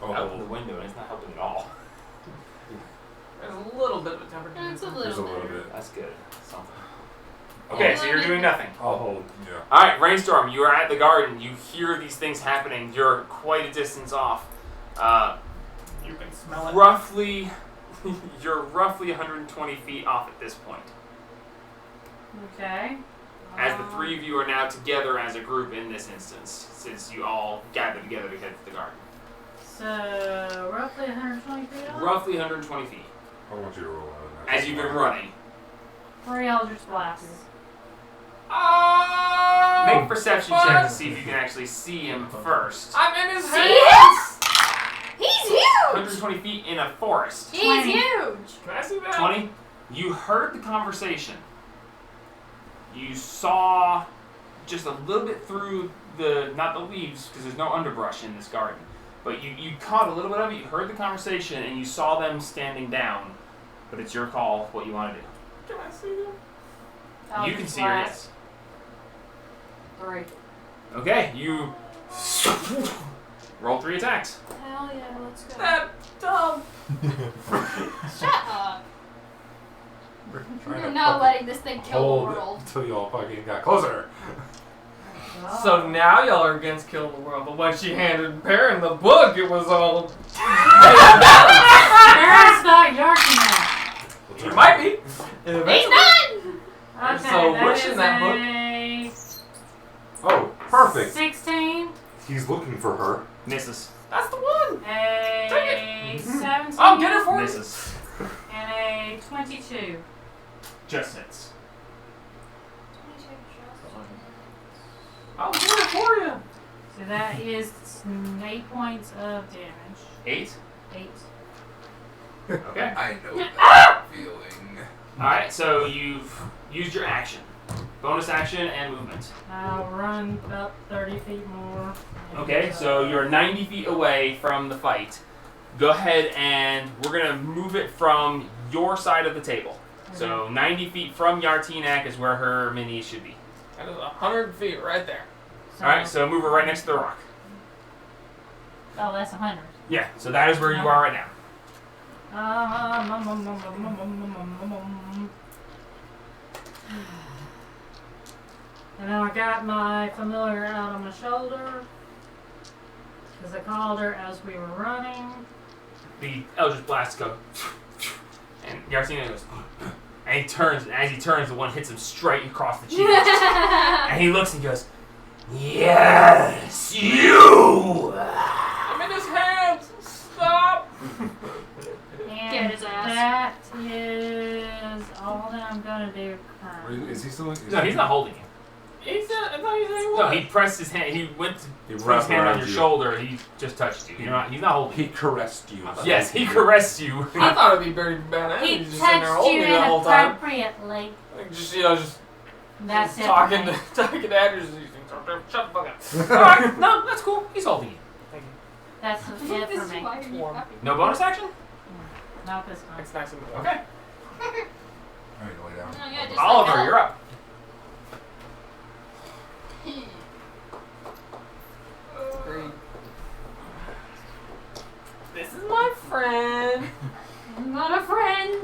Out the window, and it's not helping at all. There's a little bit of a temperature. Yeah, it's a There's a little little bit. bit. That's good. Something. Okay, so you're doing nothing. I'll hold, yeah. All right, Rainstorm, you are at the garden. You hear these things happening. You're quite a distance off. You can smell it. Roughly, you're roughly 120 feet off at this point. Okay. As the three of you are now together as a group in this instance, since you all gathered together to head to the garden. So, roughly 120 feet off? Roughly 120 feet. I want you to roll out of that. As you've been running. 3 Eldritch Blasts. Make a perception check to see if you can actually see him first. I'm in his See hands. He's huge! 120 feet in a forest. He's 20. huge! Can I see that? 20. You heard the conversation. You saw just a little bit through not the leaves, because there's no underbrush in this garden, but you caught a little bit of it. You heard the conversation, and you saw them standing down. But it's your call what you want to do. Can I see them? You can see her, yes. 3. Okay, you roll 3 attacks. Hell yeah, let's go. That dumb. Shut up. Trying You're to not fucking letting this thing kill the hold world. until y'all fucking got closer. So now y'all are against kill the world, but when she handed Perrin the book, it was all. Aaron's not Yarkin. It might be. He's not! Okay, So that what's in is that book? a Oh, perfect. 16, He's looking for her. Misses. That's the one. a 17, I'll get it for you. Misses. and a 22. Just hits. I'll do it for you. So that is 8 points of damage. 8. 8. Okay. I know that feeling. Alright, so you've used your action. Bonus action and movement. I'll run about 30 feet more. Okay, so you're 90 feet away from the fight. Go ahead and we're going to move it from your side of the table. So 90 feet from Yartinak is where her mini should be. That is 100 feet right there. Alright, so move her right next to the rock. Oh, that's 100. Yeah, so that is where you are right now. And then I got my familiar out on my shoulder. Because I called her as we were running. The Eldritch Blast go, and Yartina goes, and he turns, and as he turns, the one hits him straight across the cheek. And he looks and goes, "Yes, you!" I'm in his hands. Stop. And Get his ass. that is all that I'm going to do currently. Is he still? No, he's not holding you. He said, I thought you said he was. No, he pressed his hand. He went to He put his wrapped hand on around your you. shoulder. He just touched you. You're not. He's not holding you. He caressed you. Yes, he caressed you. I thought it'd be very bad. He He's just sitting there touched holding you me the whole time. inappropriately. Like, just, you know, just That's it. talking for to, me. talking to Andrews. Shut the fuck up. Alright, no, that's cool. He's holding you. That's it This for is me. why you're Warm. happy. No bonus action? Not this time. It's nice and warm. Okay. Alright, lay down. Oh, yeah, just Oliver, like you're up. This is my friend. I'm not a friend.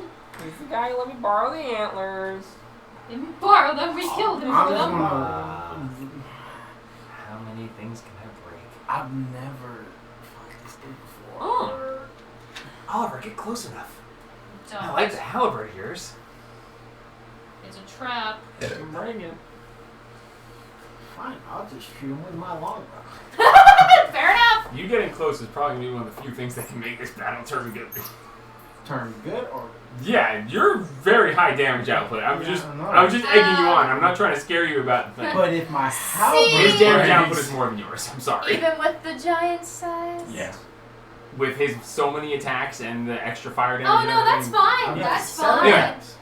He's the guy who let me borrow the antlers. Let me borrow them. We killed him I for just them. wanna. How many things can I break? I've never fought this game before. Oh. Oliver, get close enough. Don't. I like the halberd of yours. It's a trap. I'm bringing. Fine, I'll just shoot him with my longbow. Fair enough. You getting close is probably gonna be one of the few things that can make this battle turn good. Turn good or Yeah, you're very high damage output. I was Yeah, just I know. egging you on. I'm not trying to scare you about the thing. but if my halberd His damage breaks- output is more than yours. I'm sorry. Even with the giant size. Yes. With his so many attacks and the extra fire damage. Oh and no, that's everything. fine. I've got That's 7 fine. Yeah. attacks.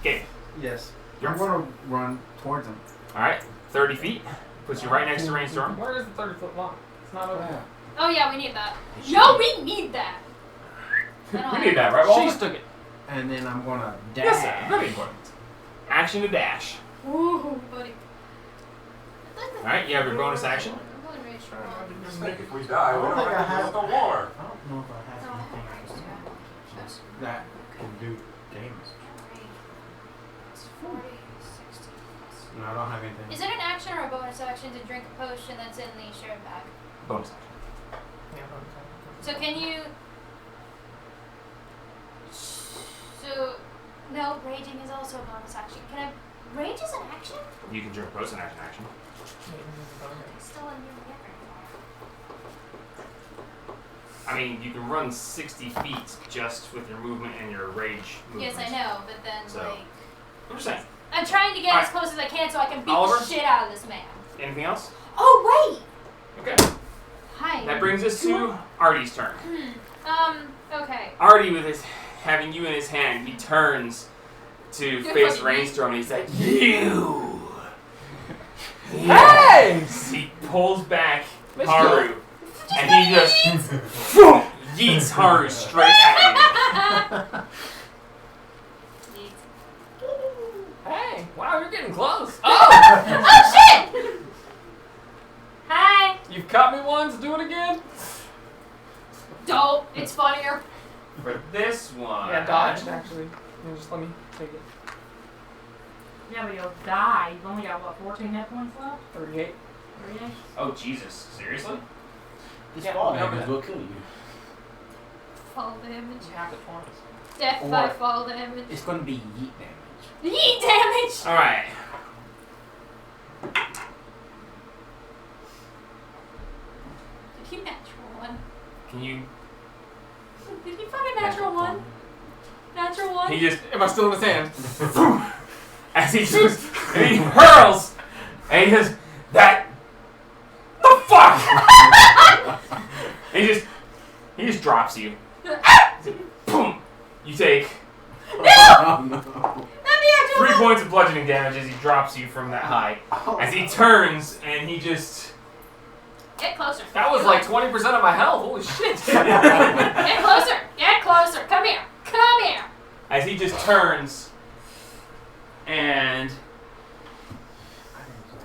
Okay. Yes. You're I'm gonna run towards him. All right. 30 feet puts you right next to Rainstorm. Where is the 30-foot line? It's not over there. Oh yeah, we need that. No, we need that. We need that, right? Walter? She took it. And then I'm gonna dash. Yes, sir. Very important. Action to dash. Ooh, buddy. All right. You have your bonus action. I'm really ready for Just think if we die, we I don't don't think I have to have- go to war. I don't know if I have anything that can do damage. It's 40, 60. No, I don't have anything. Is it an action or a bonus action to drink a potion that's in the shared bag? Bonus action. Yeah, So can you? So, no, raging is also a bonus action. Can I? Rage is an action? You can drink post an action. It's still in your I mean, you can run 60 feet just with your movement and your rage movement. Yes, I know, but then So- like, I'm just saying. I'm trying to get All as right. close as I can so I can beat Oliver? the shit out of this man. Anything else? Oh wait. Okay. Hi. That brings us to Artie's turn. Okay. Artie, with his having you in his hand, he turns to Good face fucking Rainstorm, and he's like, "You." Hey! He pulls back Let's Haru, and he just yeets Haru straight at Hey! Wow, you're getting close. Oh shit! Hi. You've caught me once. Do it again. Dope. It's funnier. you. For this one, Yeah, dodge. Actually, you just let me take it. Yeah, but you'll die. You've only got, what, 14 hit points left? 38. 38? Oh Jesus! Seriously? This Yeah, fall remember damage that. will kill you. Fall damage. You have it twice. Death Or- by fall damage. It's going to be yeet damage. Yeet damage. All right. Did he natural one? Can you? Did he find a natural one? Natural one. He just Am I still in his hand? as he just and he hurls, and he says, "That the fuck!" and he just drops you. Boom! You take Oh, no. That'd be actual 3 one. points of bludgeoning damage as he drops you from that height. As he turns and he just Get closer. That was like 20% of my health. Holy shit. Get closer. Get closer. Come here. Come here. as he just turns and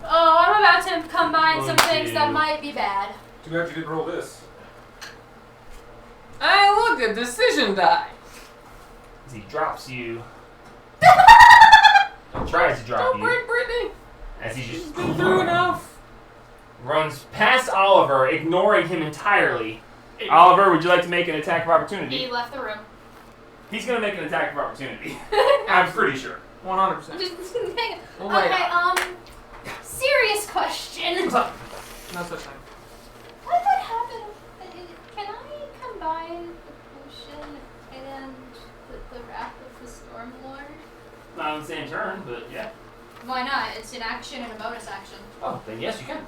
Oh, I'm about to combine some Okay. things that might be bad. Too bad you didn't roll this. Hey, look, a decision die. as he drops you, or tries to drop Don't you, break Brittany. as he She's just been through enough. runs past Oliver, ignoring him entirely. Oliver, would you like to make an attack of opportunity? He left the room. He's gonna make an attack of opportunity. I'm pretty sure. 100%. Just hang Oh on. my Okay, God. serious question. What's up? No such thing. What would happen? Can I combine the potion and the Wrath of the Stormlord? Not on the same turn, but yeah. Why not? It's an action and a bonus action. Oh, then yes, you can.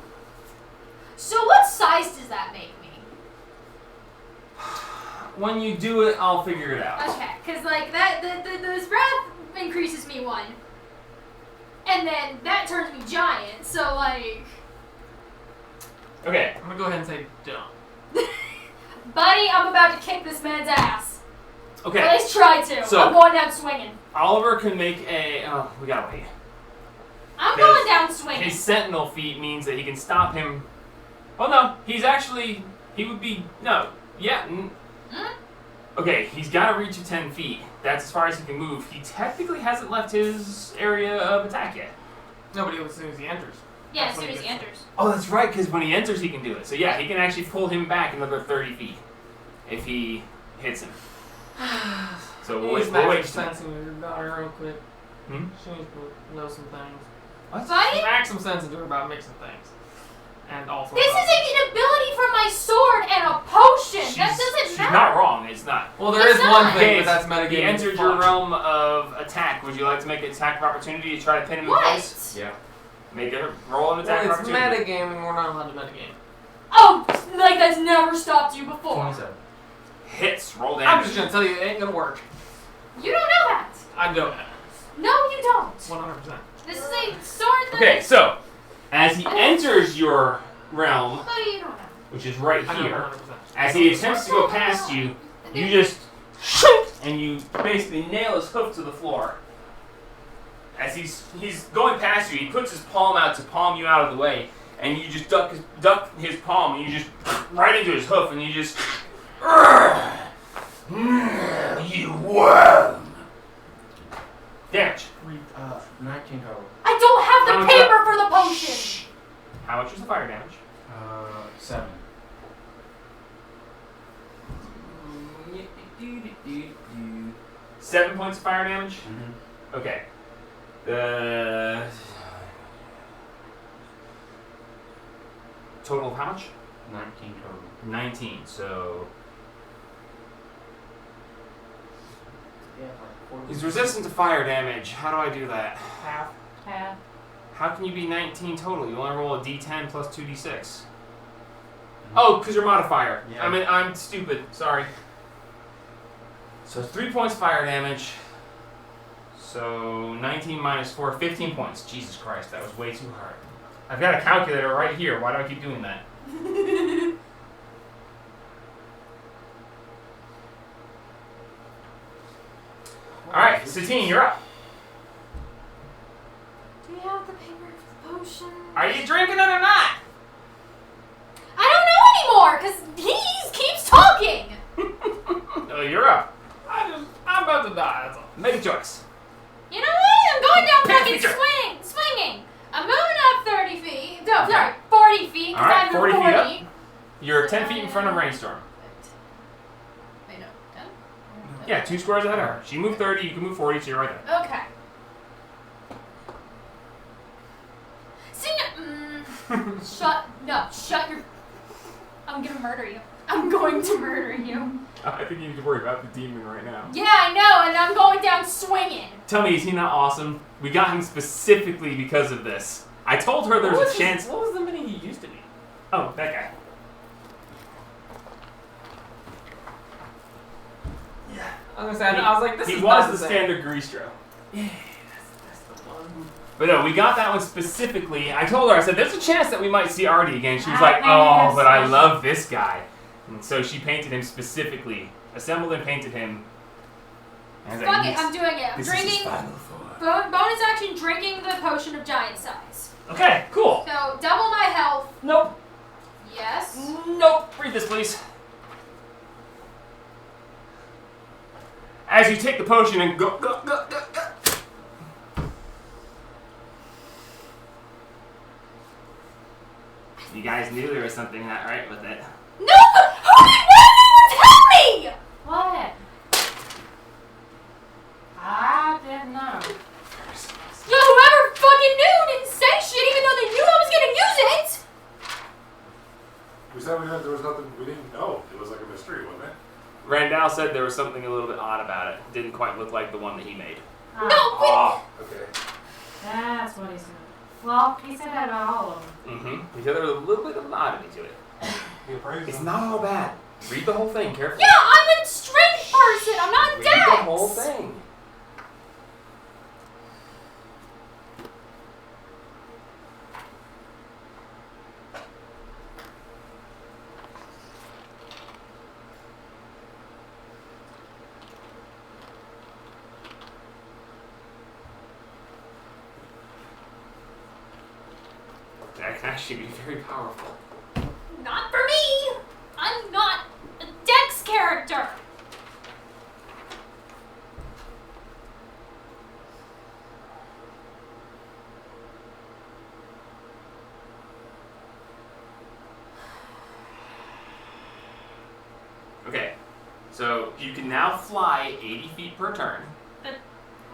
So what size does that make me? When you do it, I'll figure it out. Okay, because like that, the Wrath increases me 1. And then that turns me giant, so like... Okay. I'm gonna go ahead and say dumb. Buddy, I'm about to kick this man's ass. Or Okay. at least try to. So- I'm going down swinging. Oliver can make a. Oh, we gotta wait. I'm Yes. going down swinging. His Sentinel feat means that he can stop him. Well, no, he's actually. He would be. No. Yeah. Okay, he's got to reach of 10 feet. That's as far as he can move. He technically hasn't left his area of attack yet. Nobody as soon as he enters. Yeah, That's as soon when as he he gets enters. Oh, that's right, because when he enters, he can do it. So yeah, he can actually pull him back another 30 feet if he hits him. So we'll Please wait. We'll match wait. your sense in your daughter real quick. Hmm? She needs to know some things. Buddy, Smack some sense into her about mixing things. And also. this is an ability from my sword and a potion. That doesn't She's matter. not wrong. It's not. Well, there It's is not. one thing, Okay, but that's metagaming. He entered your realm of attack. Would you like to make an attack of opportunity to try to pin him in place? What? Yeah. Make a roll an attack Well, of it's opportunity. metagaming. We're not allowed to metagame. Oh, like that's never stopped you before. 27. Hits. Roll I'm damage. just gonna tell you, it ain't gonna work. You don't know that. I know that. No, you don't. 100%. This is a sword that. Okay, so as he enters your realm, Buddy, you don't know. which is right I know here, 100%. as he attempts to go past you, you just shoot, and you basically nail his hoof to the floor. As he's going past you, he puts his palm out to palm you out of the way, and you just duck his palm, and you just right into his hoof, and you just you worm. Damage. 19 total. I don't have How the much paper for the potion. How much is the fire damage? 7. 7 points of fire damage. Mm-hmm. Okay. The total of how much? 19 total. 19. So Yeah, like 40. he's resistant to fire damage. How do I do that? Half. Half. How can you be 19 total? You only roll a d10 plus 2d6. Oh, because your modifier. Yeah. I mean, I'm stupid. Sorry. So 3 points fire damage. So 19 minus 4, 15 points. Jesus Christ, that was way too hard. I've got a calculator right here. Why do I keep doing that? Alright, Satine, you're up. Do you have the paper for the potion? Are you drinking it or not? I don't know anymore, because he keeps talking! Oh, you're up. I'm about to die. That's all. Make a choice. You know what? I'm going down Pick a fucking feature. swinging. I'm moving up 30 feet. No, sorry, 40 feet, because Alright, I'm 40 40 feet up. You're 10 feet in front of Rainstorm. Wait, no, 10? Yeah, 2 squares ahead of her. She moved 30, you can move 40, so you're right there. Okay. See, shut your... I'm gonna murder you. I'm going to murder you. I think you need to worry about the demon right now. Yeah, I know, and I'm going down swinging. Tell me, is he not awesome? We got him specifically because of this. I told her there was a chance. What was the mini he used to be? Oh, that guy. I was gonna say, I was like, this He is was not the same. standard Greastro. Yeah, that's the one. But no, we got that one specifically. I told her, I said, there's a chance that we might see Artie again. She was like, oh, but I love this guy. And so she painted him specifically, assembled and painted him. And I was like, Fuck it, I'm doing it. I'm This is his drinking... final form. Bonus action, drinking the potion of giant size. okay, cool. So, double my health. Nope. Yes. Nope. Read this, please. As you take the potion and go. You guys knew there was something not right with it. No! Why did you tell me? What? I didn't know. Yo, whoever fucking knew didn't say shit even though they knew I was gonna use it! We said there was nothing we didn't know. It was like a mystery, wasn't it? Randall said there was something a little bit odd about it. Didn't quite look like the one that he made. No, but... Oh, okay. That's what he said. Well, he said that about all of them. Mm-hmm. He said there was a little bit of an oddity to it. He appraised It's them. not all bad. Read the whole thing carefully. Yeah, I'm a strength person. I'm not Read Dex. the whole thing. That can actually be very powerful. Not for me. I'm not a Dex character. Okay, so you can now fly 80 feet per turn.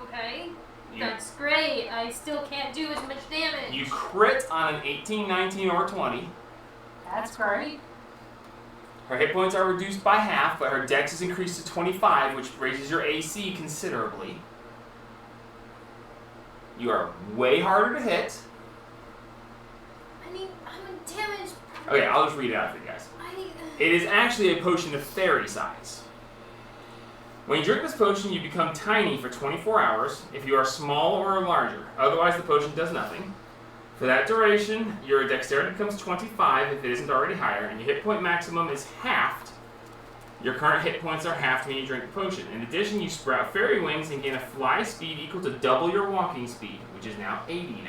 Okay. You, That's great. I still can't do as much damage. you crit on an 18, 19, or 20. That's great. Her hit points are reduced by half, but her dex is increased to 25, which raises your AC considerably. You are way harder to hit. I need... I'm a damage... Okay, I'll just read it out for you guys. I need... It is actually a potion of fairy size. When you drink this potion, you become tiny for 24 hours if you are small or larger. Otherwise, the potion does nothing. For that duration, your dexterity becomes 25 if it isn't already higher, and your hit point maximum is halved. Your current hit points are halved when you drink the potion. In addition, you sprout fairy wings and gain a fly speed equal to double your walking speed, which is now 80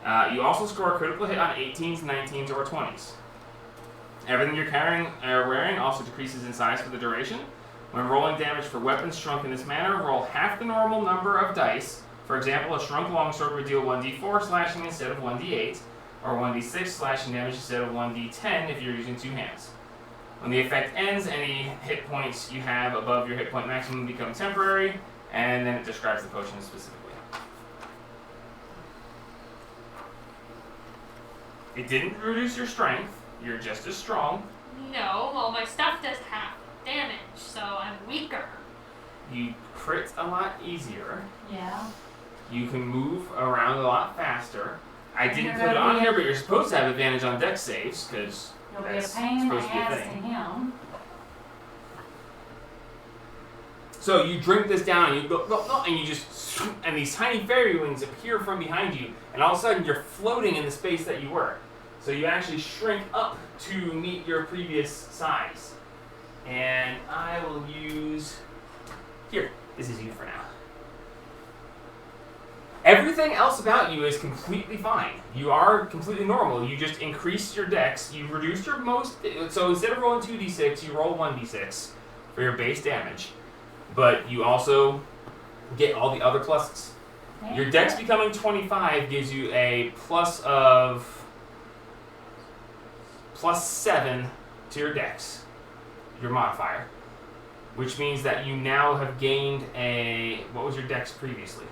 now. You also score a critical hit on 18s, 19s, or 20s. Everything you're carrying or wearing also decreases in size for the duration. When rolling damage for weapons shrunk in this manner, roll half the normal number of dice. For example, a shrunk longsword would deal 1d4 slashing instead of 1d8, or 1d6 slashing damage instead of 1d10 if you're using two hands. When the effect ends, any hit points you have above your hit point maximum become temporary, and then it describes the potion specifically. It didn't reduce your strength, you're just as strong. No, well, my stuff does half damage, so I'm weaker. You crit a lot easier. Yeah. You can move around a lot faster. I didn't You're put it gonna on be here, a- but you're supposed to have advantage on dex saves because You'll be a that's pain in the supposed to be a ass to thing. him. So you drink this down, and you go, and you just, and these tiny fairy wings appear from behind you, and all of a sudden you're floating in the space that you were. So you actually shrink up to meet your previous size. And I will use, here, this is you for now. Everything else about you is completely fine. You are completely normal. You just increased your dex. You reduced your most, so instead of rolling 2d6, you roll 1d6 for your base damage. But you also get all the other pluses. Your dex becoming 25 gives you a plus 7 to your dex, your modifier, which means that you now have gained a, what was your dex previously?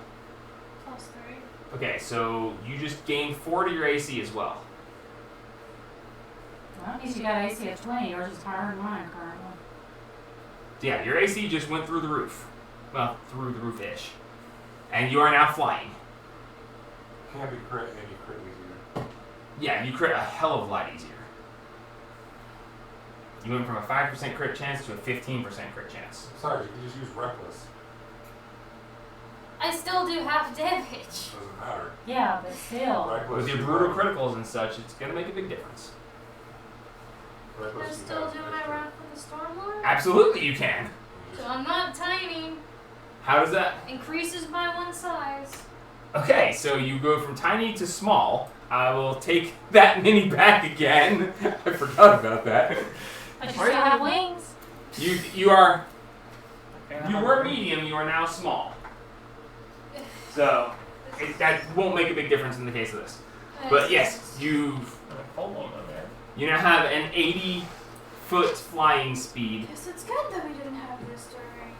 +3. Okay, so you just gained 4 to your AC as well. Well, at least you got AC of 20. Yours is higher than mine currently. Yeah, your AC just went through the roof. Well, through the roof-ish. And you are now flying. Can't be crit any crit easier. Yeah, you crit a hell of a lot easier. You went from a 5% crit chance to a 15% crit chance. Sorry, you can just use reckless. I still do half damage. Doesn't matter. Yeah, but still. Reckless. With your you brutal have- criticals and such, it's going to make a big difference. Can I Reckless, you still have do my extra. Wrath of the Stormlord? Absolutely you can. So I'm not tiny. How does that? Increases by 1 size. Okay, so you go from tiny to small. I will take that mini back again. I forgot about that. But you still have wings. You were medium, you are now small. So that won't make a big difference in the case of this. But yes, you now have an 80-foot flying speed. Guess it's good that we didn't have this during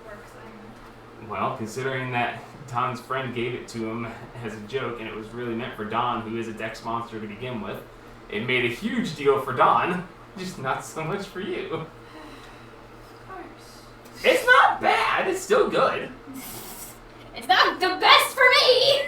the work thing. Well, considering that Don's friend gave it to him as a joke, and it was really meant for Don, who is a dex monster to begin with, it made a huge deal for Don, just not so much for you. Of course. It's not bad, it's still good. It's not the best for me!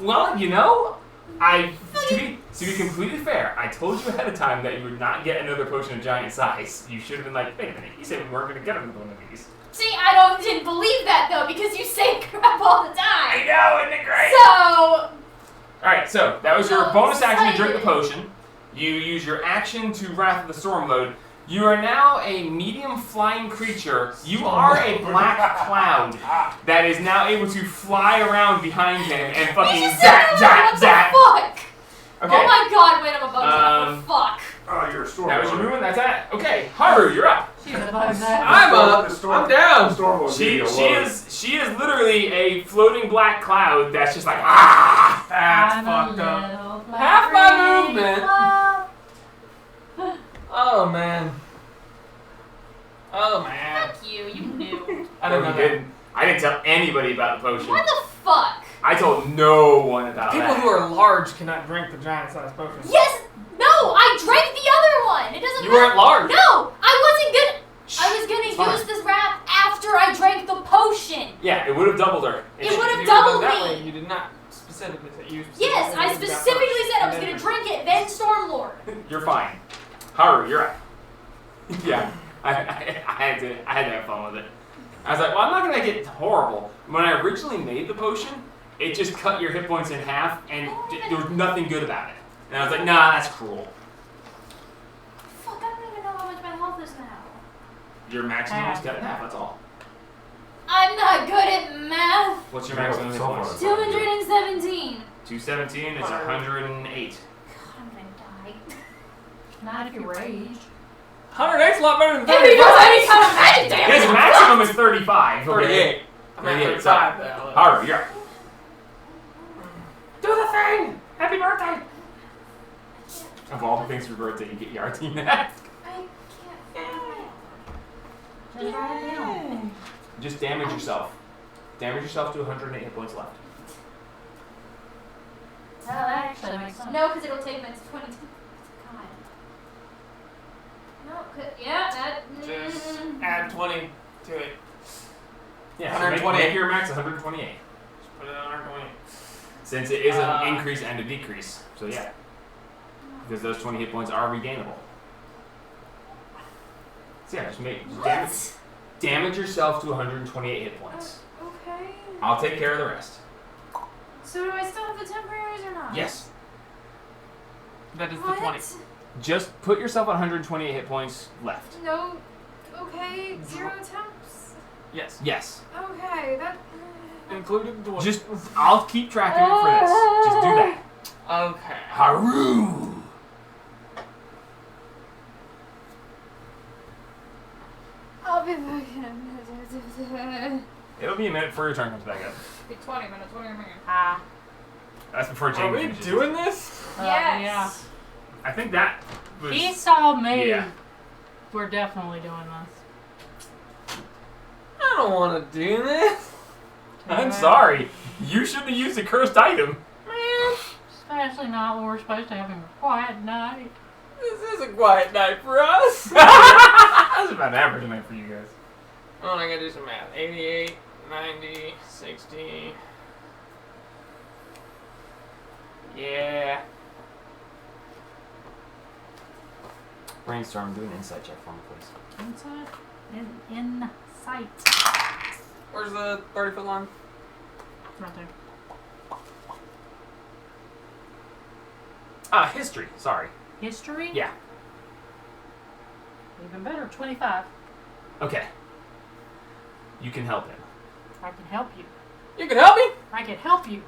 Well, you know, to be completely fair, I told you ahead of time that you would not get another potion of giant size. You should have been like, wait a minute, he said we weren't going to get another one of these. See, I didn't believe that though, because you say crap all the I time. know, isn't it great? So, Alright, so that was your So bonus action to drink the excited. potion. You use your action to Wrath of the Stormlord. You are now a medium flying creature. You are a black cloud that is now able to fly around behind him and you fucking just zap, said zap, zap. what the fuck? Okay, Oh my god, wait, I'm a bug. Fuck. Oh, you're a storm. that was your movement. That's it. Okay, Haru, you're up. She's above that. I'm up. The storm- I'm down. the storm will give She you a load. is literally a floating black cloud that's just like ah. That's I'm fucked a up. little black Half my rain. movement. Oh man. Oh man. Fuck you, you knew. I don't know. You didn't. I didn't tell anybody about the potion. What the fuck? I told no one about People that. who are large cannot drink the giant sized potions. Yes! No, I drank the other one! It doesn't You matter. weren't large. No! I wasn't gonna. I was It's gonna fine. use this wrap after I drank the potion! Yeah, it would have doubled her. It If would you have would've done doubled that me. way, you did not specifically say you. Yes, I did that specifically first, said I was and gonna then- drink it, then Stormlord. You're fine. Haru, you're up. Yeah, I had to have fun with it. I was like, well, I'm not gonna get horrible. When I originally made the potion, it just cut your hit points in half, and there was nothing good about it. And I was like, nah, that's cruel. Fuck, I don't even know how much my health is now. Your maximum is cut in half. That's all. I'm not good at math. What's your Yeah, maximum hit so points? far. 217. 217. It's 108. God, I'm gonna die. Not if you rage. 108's a lot better than If he 35. does any kind of magic damage. His maximum is 35. Okay? 38. I'm at 38, 35 now. Haru, you're up. Do the thing! Happy birthday! Of all the things for your birthday, you get Yartine that. I can't. Just write it down. Just damage yourself. Damage yourself to 108 hit points left. Well, that actually makes sense. No, because it'll take minutes 20. God. No, yeah, that. Just add 20 to it. Yeah, so make 128. your max 128. Put it on our 20. Since it is an increase and a decrease. So yeah. Because those 20 hit points are regainable. So yeah, just damage yourself to 128 hit points. Okay. I'll take care of the rest. So do I still have the temporaries or not? Yes. That is What? the 20. Just put yourself at 128 hit points left. No. Okay. 0 temps. Yes. Yes. Okay. That. Including the 20. Just, I'll keep track of it for this. Just do that. Okay. Haru! I'll be back in a minute. It'll be a minute before your turn comes back up. Be 20 minutes. What do you mean? Ah. That's before Are Jamie we finishes. doing this? Yes. I think that was... He saw me. Yeah. We're definitely doing this. I don't want to do this. I'm sorry. You shouldn't have used a cursed item. Especially not when we're supposed to have a quiet night. This is a quiet night for us. That's about average night for you guys. Oh, I gotta do some math. 88, 90, 60. Yeah. Brainstorm, do an insight check for me, please. Inside? In sight. Where's the 30-foot line? Right there. History. Sorry. History? Yeah. Even better, 25. Okay. You can help him. I can help you. You can help me? I can help you.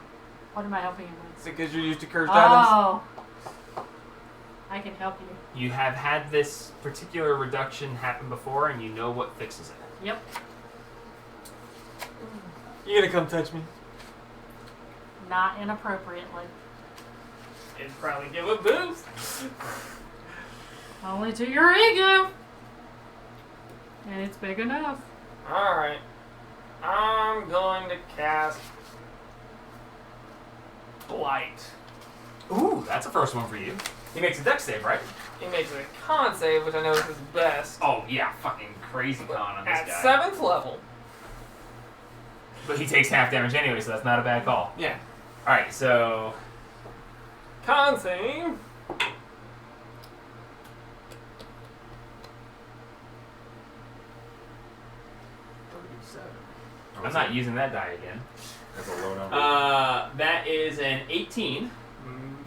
What am I helping you with? Is it because you're used to cursed items? Oh. I can help you. You have had this particular reduction happen before, and you know what fixes it. Yep. You gonna come touch me? Not inappropriately. It'd probably give a boost. Only to your ego. And it's big enough. Alright. I'm going to cast Blight. Ooh, that's the first one for you. He makes a dex save, right? He makes a con save, which I know is his best. Oh, yeah. Fucking crazy con on this At guy. 7th level. But he takes half damage anyway, so that's not a bad call. Yeah. Alright, so... Con save. I'm not using that die again. That's a low number. That is an 18.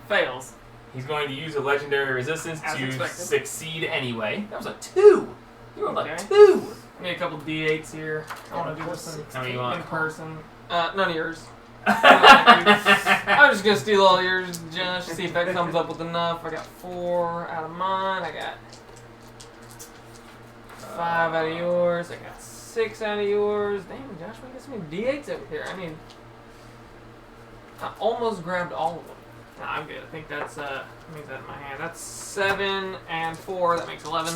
Fails. He's going to use a legendary resistance As to expected. succeed anyway. That was a 2! You rolled Okay. a 2! Give me a couple D8s here. I want to do this How many you want? in person. None of yours. I'm just gonna steal all yours, Josh, see if that comes up with enough. I got 4 out of mine. I got 5 out of yours. I got 6 out of yours. Damn, Josh, we got so many D8s over here. I mean, I almost grabbed all of them. Nah, I'm good. I think that's let me get that in my hand. That's 7 and 4. That makes 11.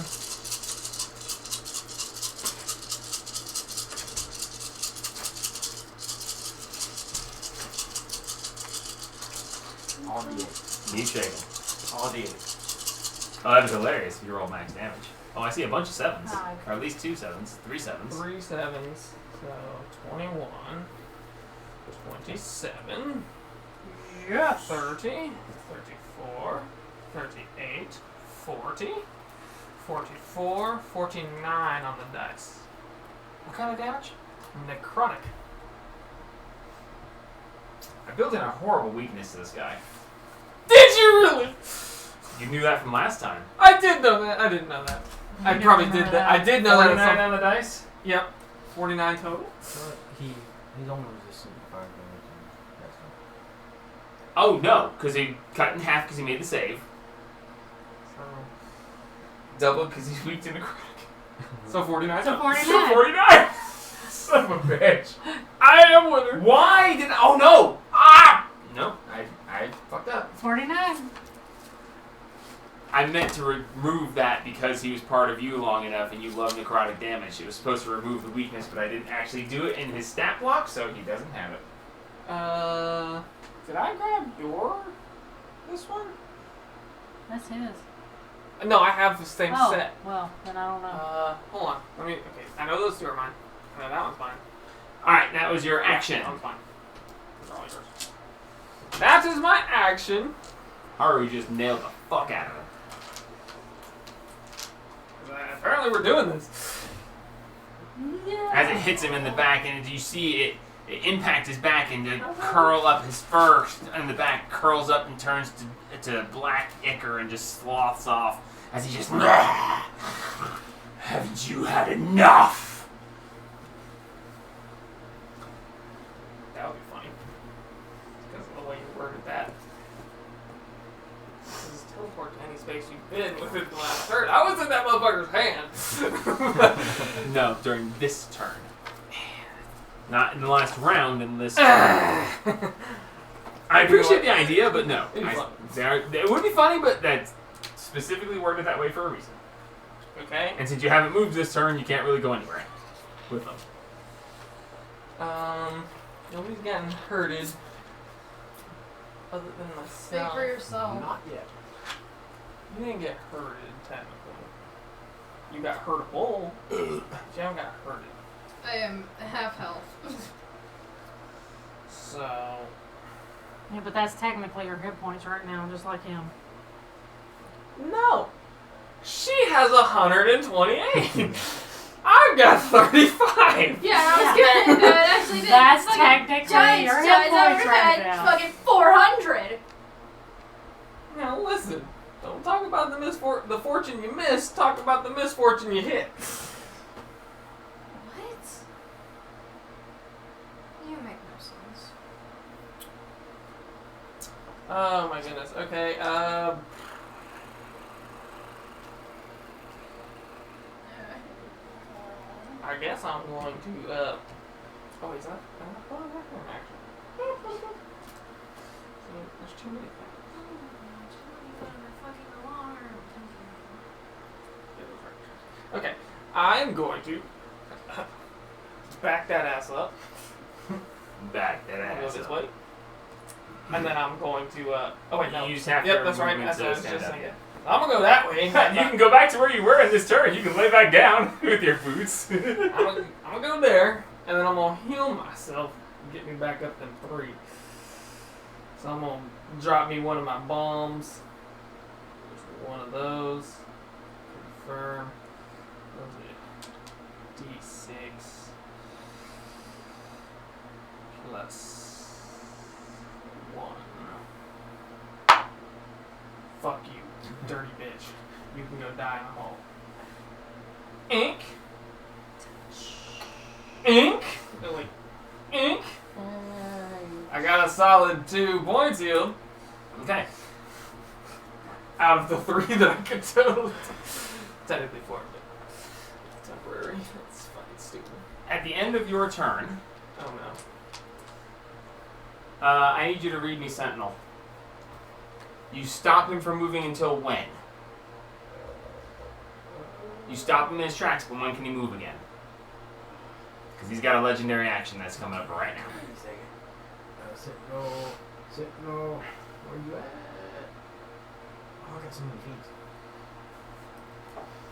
All D8. Keep shaking. All D8. Oh, that was hilarious if you roll max damage. Oh, I see a bunch of 7s. Hi. Or at least 2 7s. 3 7s. 3 7s. So 21, 27, Yes. 30, 34, 38, 40, 44, 49 on the dice. What kind of damage? Necrotic. I built in a horrible weakness to this guy. Did you really? You knew that from last time. I did know that. I didn't know that. I You probably remember did that. I that. did know that. 49 on the dice? Yep. 49 total. He's only resistant to fire damage. And that's Oh, no, because he cut in half because he made the save. So, Double because he's weak to necrotic. so 49. So 49. So 49! Son of a bitch. I am winner. Why did oh no! Ah! No, I fucked up. 49. I meant to remove that because he was part of you long enough and you love necrotic damage. It was supposed to remove the weakness, but I didn't actually do it in his stat block, so he doesn't have it. Did I grab this one? That's his. No, I have the same Oh, set. well, then I don't know. Hold on. Let me. Okay, I know those two are mine. I know that one's mine. Alright, that was your action. That one's mine. They're all yours. That is my action. Haru just nailed the fuck out of him. Apparently we're doing this. As it hits him in the back, and you see it impact his back and to curl up his fur in the back, curls up and turns to black ichor and just sloughs off as he just. Haven't you had enough? That would be funny. Because of the way you worded that. This is teleport to any space you've been within the last turn. I was in that motherfucker's hand. No, during this turn. Not in the last round, in this turn. I appreciate the idea, but no. It'd be fun. It would be funny, but that's specifically worded that way for a reason. Okay. And since you haven't moved this turn, you can't really go anywhere with them. Nobody's gotten hurted. Other than Speak myself. for yourself. Not yet. You didn't get hurted, technically. You got hurtable. But you haven't got hurted. I am half health. So. Yeah, but that's technically her hit points right now, just like him. No. She has 128. I've got 35. Yeah, I was gonna actually did. That's fucking technically giant your hit size over points her right head, now. fucking 400. Now listen. Don't talk about the fortune you missed. Talk about the misfortune you hit. What? You make no sense. Oh my goodness. Okay. I guess I'm going to. Oh, is that? Oh, that one actually. So there's too many things. Okay, I'm going to back that ass up. Back that I'll go ass this up. way. And then I'm going to. Oh wait, no. You just have Yep, to that's right. movement That's to what I was stand just up. thinking. I'm gonna go that way. You can go back to where you were in this turn. You can lay back down with your boots. I'm gonna go there, and then I'm gonna heal myself, get me back up in 3. So I'm gonna drop me one of my bombs. There's one of those. Confirm. D6 plus 1. Fuck you, dirty bitch. You can go die in a hole. Ink. Ink. Oh, wait. Ink. I got a solid 2 points healed. Okay. Out of the 3 that I could totally. Technically 4, but temporary. That's fucking stupid. At the end of your turn, Oh no. I need you to read me Sentinel. You stop him from moving until when? You stop him in his tracks, but when can he move again? Because he's got a legendary action that's coming up right now. Wait a second. Sentinel, where you at? Oh, I got so many feet.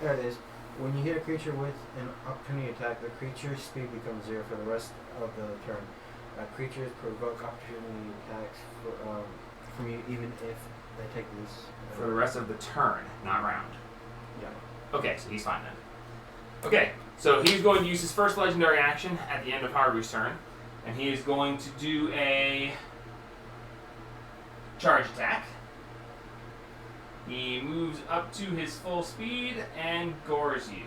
There it is. When you hit a creature with an opportunity attack, the creature's speed becomes 0 for the rest of the turn. Creatures provoke opportunity attacks from you even if they take this. For the rest of the turn, not round. Yeah. Okay, so he's fine then. Okay, so he's going to use his first legendary action at the end of Haru's turn, and he is going to do a charge attack. He moves up to his full speed and gores you.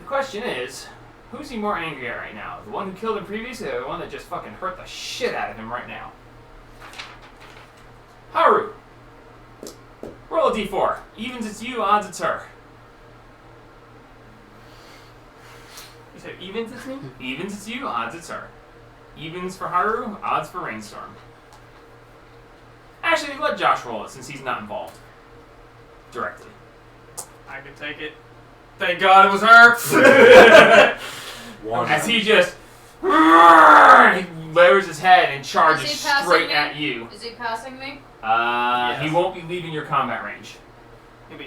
The question is, who's he more angry at right now? The one who killed him previously, or the one that just fucking hurt the shit out of him right now? Haru! Roll a d4. Evens it's you, odds it's her. You said evens it's me? Evens it's you, odds it's her. Evens for Haru, odds for Rainstorm. Actually, let Josh roll it since he's not involved directly. I can take it. Thank God it was her. One. As he just he lowers his head and charges Is he passing straight me? at you. Is he passing me? Yes. He won't be leaving your combat range. Maybe,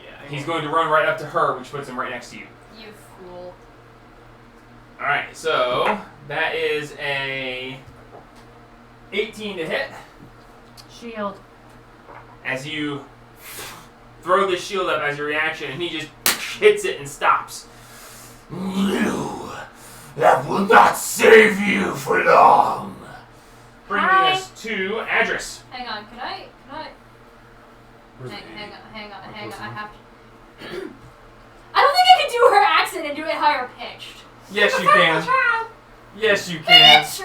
yeah, He's going to run right up to her, which puts him right next to you. You fool. Alright, so That is a 18 to hit. Shield. As you throw the shield up as your reaction, and he just hits it and stops. You, that will not save you for long. Bringing Hi. us to Adris. Hang on, can I? Where's the Hang on. close I enough? have to. I don't think I can do her accent and do it higher pitched. Yes, you can. Yes, you can. Bitch!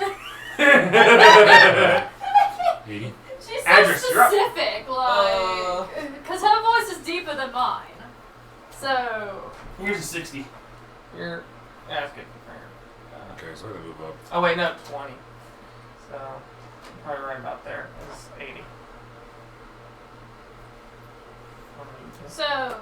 80? She's so Adris, you're up. specific, like, because her voice is deeper than mine. So, Here's a 60. You're asking. Okay, so I'm gonna move up. Oh wait, no, 20. So you're probably right about there. It's 80. so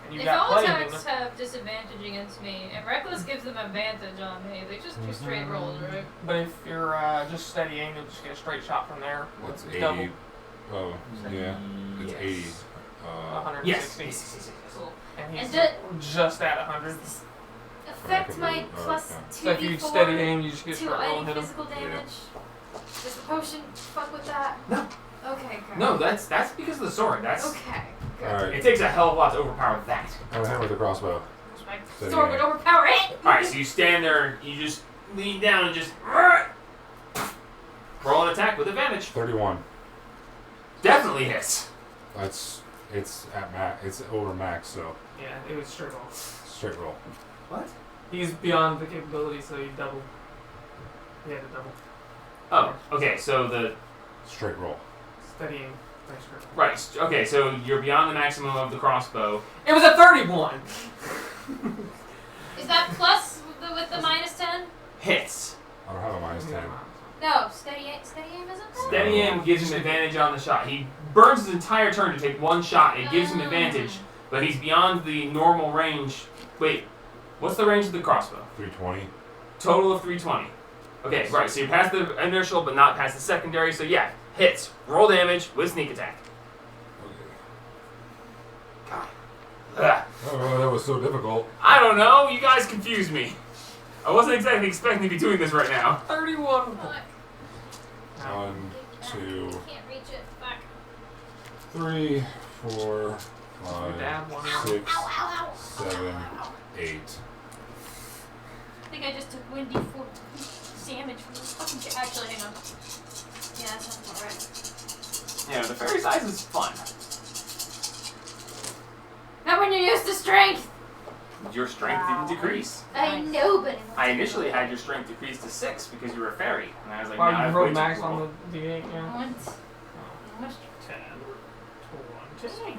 And you if got all plenty attacks of them. have disadvantage against me, and Reckless gives them advantage on me, they just do straight rolls, right? But if you're just steady aim, you'll just get a straight shot from there. That's With 80. double Oh, yeah. It's 80. 160. Yes. Cool. And he's And just at 100. Affect can my move- plus okay. So if you 2d4 steady aim, you just get to straight roll any and hit him. physical damage. Does the potion fuck with that? No. Okay, good. No, that's because of the sword. That's Okay, good. Alright, it takes a hell of a lot to overpower that. I'm gonna hit with the crossbow. My Steady sword would aim. overpower it! Alright, so you stand there, you just lean down and just roll an attack with advantage. 31. Definitely hits. It's at max. It's over max, so Yeah, it was straight roll. straight roll. What? He's beyond the capability, so he double. He had to double. Oh, okay, so the Straight roll. Steady aim. Nice straight roll. right, okay, so you're beyond the maximum of the crossbow. It was a 31! Is that plus with the minus 10? Hits. I don't have a minus 10. No, steady aim isn't that? Steady aim gives him advantage on the shot. He burns his entire turn to take one shot. It gives him advantage, but he's beyond the normal range. Wait, what's the range of the crossbow? 320. Total of 320. Okay, right, so you're past the initial, but not past the secondary, so yeah, hits. Roll damage with sneak attack. Okay. Ugh. Oh, that was so difficult. I don't know, you guys confused me. I wasn't exactly expecting to be doing this right now. 31! Fuck. 1, 2, Can't reach it. Fuck. 3, 4, Dad 5, wanted 6, Ow, ow, ow. 7, 8. I think I just took 1d4 damage from this fucking shit. Actually, hang on. Yeah, that sounds about right. Yeah, the fairy size is fun. Not when you're used to strength! Your strength didn't decrease. I know, but... I initially had your strength decreased to 6 because you were a fairy. And I was like, Wow, nah, you I've rolled way too max cool. on the D8, yeah. What? What? 10, 20, 28,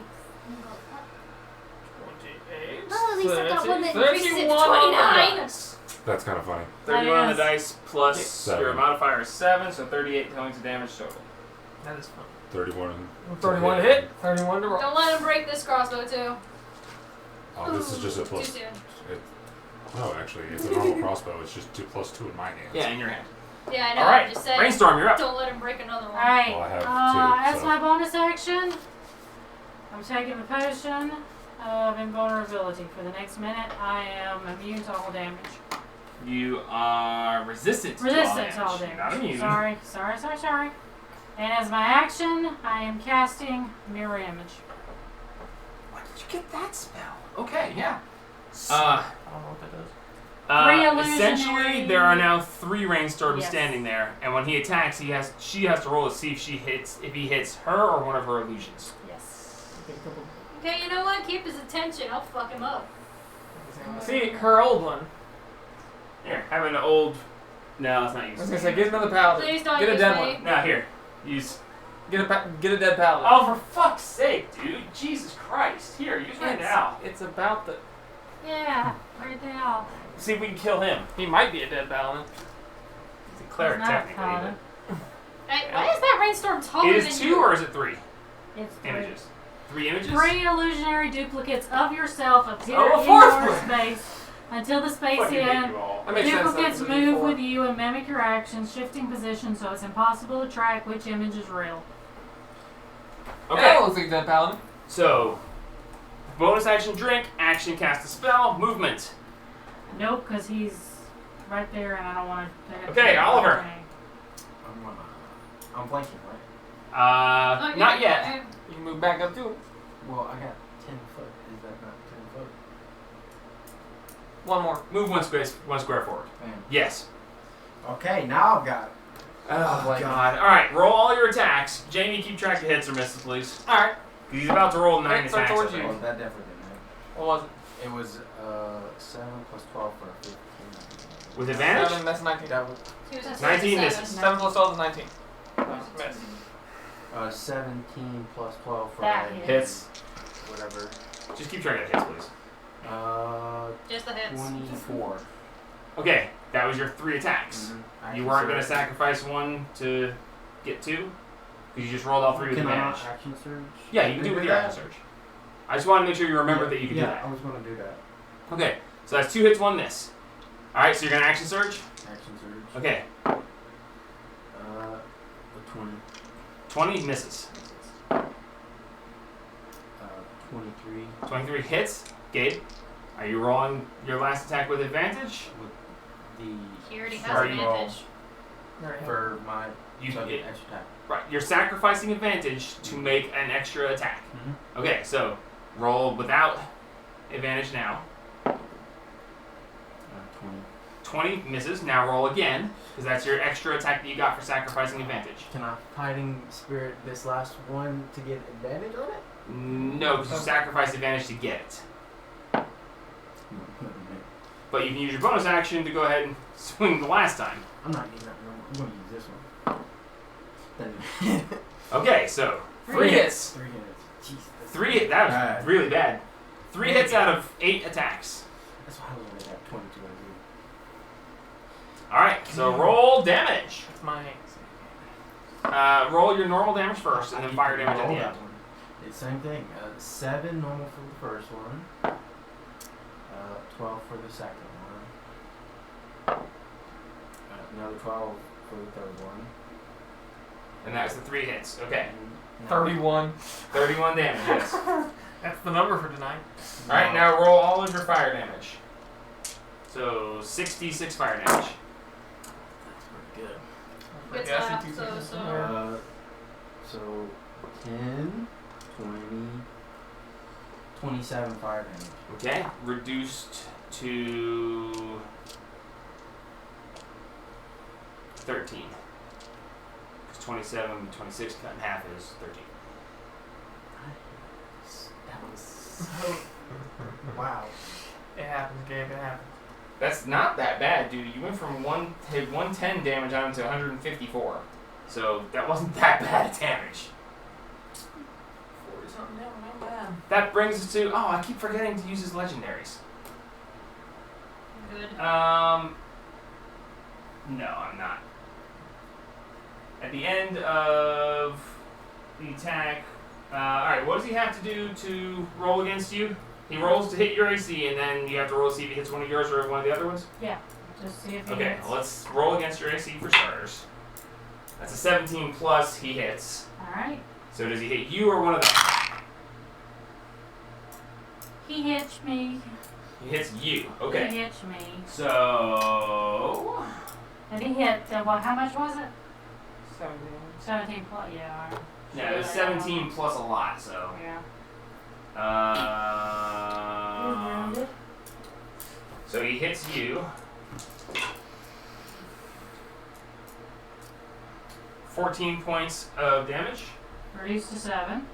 Oh, at least I got one that 30, increases it to 31 on the 29. dice. That's kind of funny. 31 on the Yes. dice plus 7. your modifier is 7, so 38 points of damage total. That is fun. 31. 31 to hit, 31 to roll. Don't let him break this crossbow, too. Oh, this is just a Too plus. soon. No, actually, it's a normal crossbow. It's just 2 plus 2 in my hands. Yeah, in your hand. Yeah, I know. Alright, Just saying. Brainstorm, you're up. Don't let him break another one. Alright, Well, I have 2, as so- my bonus action, I'm taking the potion of invulnerability. For the next minute, I am immune to all damage. You are resistant to Resistant to all all damage. damage. Not immune. Sorry. And as my action, I am casting Mirror Image. Where did you get that spell? Okay, yeah. I don't know what that does. Essentially, Re-illusionary. there are now 3 rainstorms Yes. standing there, and when he attacks, she has to roll to see if he hits her or one of her illusions. Yes. Get a couple. Okay, you know what? Keep his attention. I'll fuck him up. See, her old one. Here, have an old. No, it's not I was used. gonna say, get another paladin. Please don't Get a use dead me. one. Now here, use. Get a dead paladin. Oh, for fuck's sake, dude! Jesus Christ! Here, use right now. It's about the. Yeah, right now. See if we can kill him. He might be a dead paladin. He's a cleric, He's not a technically. paladin. Hey, why is that rainstorm taller It than is you? 2 or is it 3 It's images? 3 images? 3 illusionary duplicates of yourself appear Oh, a in fourth your one. space until the space Fucking make end. you all. That makes sense. Duplicates that's move D4. with you and mimic your actions, shifting position so it's impossible to track which image is real. Okay, Yeah, looks like a dead paladin. so bonus action drink, action cast a spell, movement. Nope, because he's right there, and I don't want to. Okay, Oliver. I'm blanking, right? Not yet. You can move back up to it. Well, I got 10 foot. Is that not 10 foot? One more. Move one square forward. Man. Yes. Okay, now I've got it. Oh, Like- God. All right, roll all your attacks. Jamie, keep track of hits or misses, please. All right. 'Cause he's about to roll 9 Hits are attacks. towards I you. think. Oh, that definitely didn't happen. What was it? It was 7 plus 12 for 15. With advantage? 7, that's 19. That was 19 misses. 7 plus 12 is 19. Miss. 17 plus 12 for That a Hits. whatever. Just keep track of the hits, please. Just the hits. 24. Okay, that was your 3 attacks. You weren't going to sacrifice one to get 2? Because you just rolled all 3 with Can I advantage. not action surge? Yeah, you can do it with your action surge. I just want to make sure you remember that you can do Yeah, that. I was going to do that. Okay, so that's 2 hits, 1 miss. Alright, so you're going to action surge? Action surge. Okay, 20. 20 misses. 23 23 hits. Gabe, are you rolling your last attack with advantage? with the He already Are has you- advantage. for my You so I can get get, extra attack. right, you're sacrificing advantage to make an extra attack. Mm-hmm. Okay, so roll without advantage now. 20. 20 misses. Now roll again, because that's your extra attack that you got for sacrificing advantage. Can I fighting spirit this last one to get advantage on it? No, because you sacrifice advantage to get it. But you can use your bonus action to go ahead and swing the last time. I'm not using that one. I'm going to use this one. Okay, so 3 hits. 3 hits. Jeez. 3. That was Bad. really bad. 3 hits out of 8 attacks. That's why I was only at 22 as you. All right, so roll damage. That's my Roll your normal damage first, and then fire damage at the end. It's same thing. 7 normal for the first one. 12 for the second one. Another 12 for the third one. And that's the 3 hits. Okay, And 31. 31 damage. Yes. That's the number for tonight. All right, now roll all of your fire damage. So 66 fire damage. That's pretty good. Good Yeah, I slap, see 2 so- seconds. so- So 10, 20, 27 fire damage. Okay, reduced to 13. Because 27 and 26 cut in half is 13. That was so. Wow. It happens, Gabe. It happens. That's not that bad, dude. You went from 110 damage on to 154. So that wasn't that bad of damage. 40 something down, not bad. That brings us to... Oh, I keep forgetting to use his legendaries. Good. No, I'm not. At the end of the attack... Alright, what does he have to do to roll against you? He rolls to hit your AC, and then you have to roll to see if he hits one of yours or one of the other ones? Just see if he Okay, hits. well, let's roll against your AC for starters. That's a 17 plus, he hits. Alright. So does he hit you or one of them? He hits me. He hits you. Okay. He hits me. So... And he hit, well, how much was it? 17. 17 plus, yeah. Alright. Yeah, it was 17 plus a lot, so... Yeah. He's wounded. So he hits you. 14 points of damage. Reduced to 7.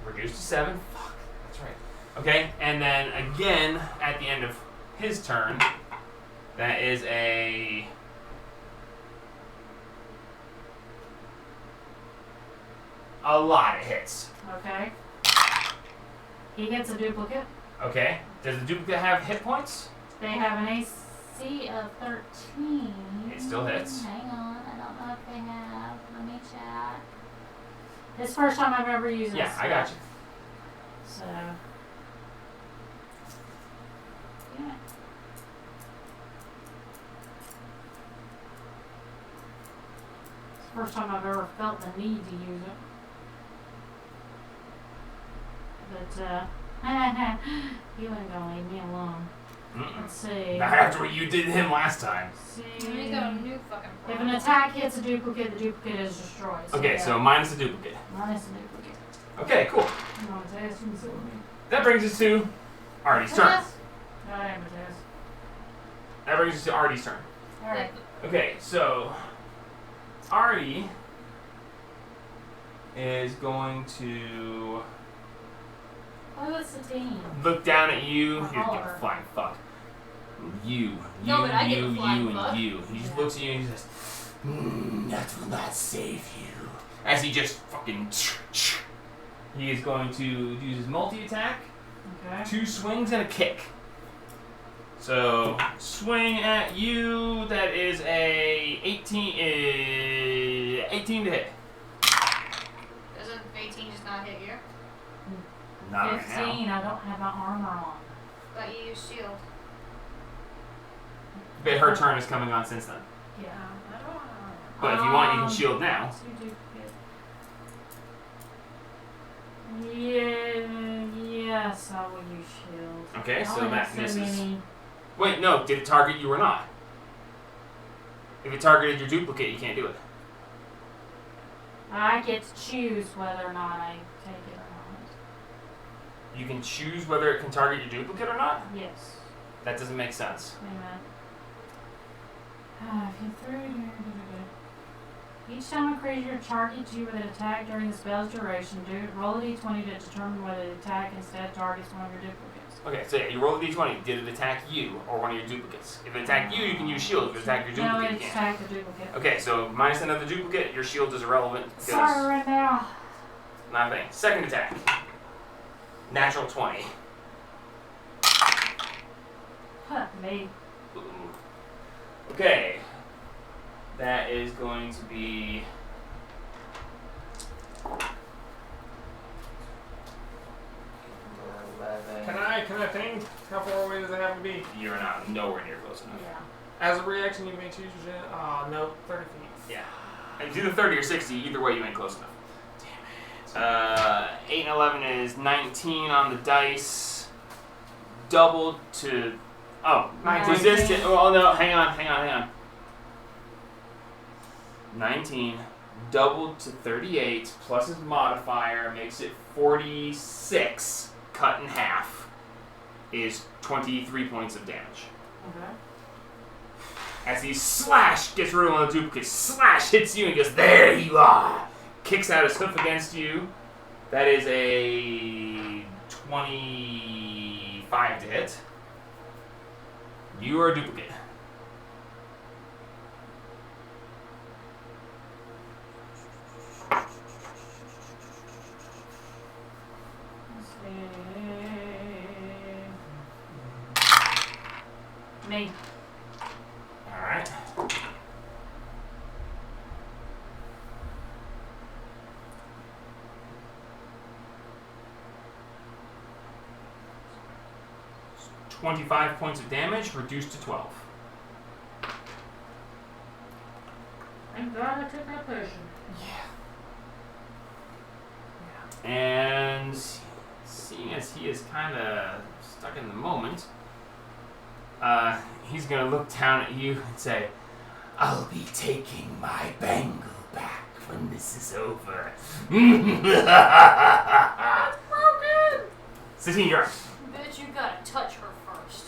Reduced to 7. Fuck, that's right. Okay, and then again at the end of his turn, that is a... A lot of hits. Okay. He hits a duplicate. Okay, does the duplicate have hit points? They have an AC of 13. It still hits. Hang on, I don't know if they have. Let me check. This is the first time I've ever used Yeah, this. I got you. So. Yeah. It's the first time I've ever felt the need to use it. But, he wasn't gonna leave me alone. Let's see. Not after what you did to him last time. He's got a new fucking If problem. an attack hits a duplicate, the duplicate is destroyed. Okay, so minus the duplicate. minus the duplicate. Okay, cool. No, it's asking so many. That brings us to Artie's turn. I am a test. That brings us to Artie's turn. Alright. Okay, so Artie is going to Oh, it's a team. look down at you. He's gonna Holler. flying fuck. You, No, but I get you, a flying you, fuck. and you. He just Yeah. looks at you and he says, "That will not save you." As he just fucking. He is going to use his multi-attack. Okay. 2 swings and a kick. So swing at you. That is a 18. 18 to hit. Doesn't 18 just not hit you? Not right 15, now. I don't have my armor on. But you use shield. But her turn is coming on since then. Yeah. I don't know. But if you want, you can shield now. Yes, I will use shield. Okay, I so only that have so misses. many- Wait, no. Did it target you or not? If it targeted your duplicate, you can't do it. I get to choose whether or not I take it or You can choose whether it can target your duplicate or not? not. Yes. That doesn't make sense. Wait a minute. If you threw each time a creature targets you with an attack during the spell's duration, roll a d20 to determine whether the attack instead targets one of your duplicates. Okay, so yeah, you roll a d20. Did it attack you or one of your duplicates? If it attacked you, you can use shield. If it attacked your No, duplicate, it you can't. attacked the duplicate. Okay, so minus another duplicate, your shield is irrelevant. because- Sorry right now. Not a thing. Second attack. Natural 20. Huh, me. Ooh. Okay. That is going to be... Can I think? How far away does it have to be? You're not nowhere near close enough. Yeah. As a reaction, you may choose your. No, 30 feet. Yeah. And it's either 30 or 60. Either way, you ain't close enough. Damn it. 8 and 11 is 19 on the dice. Doubled to... Oh, 19. resistant. Oh, no. Hang on. 19. Doubled to 38. Plus his modifier makes it 46. Cut in half. Is 23 points of damage. Okay. As he slash gets rid of one of the duplicates, slash hits you and goes, "There you are!" Kicks out his hoof against you. That is a 25 to hit. You are a duplicate. Let's see. Me. Alright. $25 points of damage, reduced to 12. Thank God I took that potion. And seeing as he is kind of stuck in the moment, he's going to look down at you and say, I'll be taking my bangle back when this is over. Broken! Satine, you're up. Bitch, you gotta touch her first.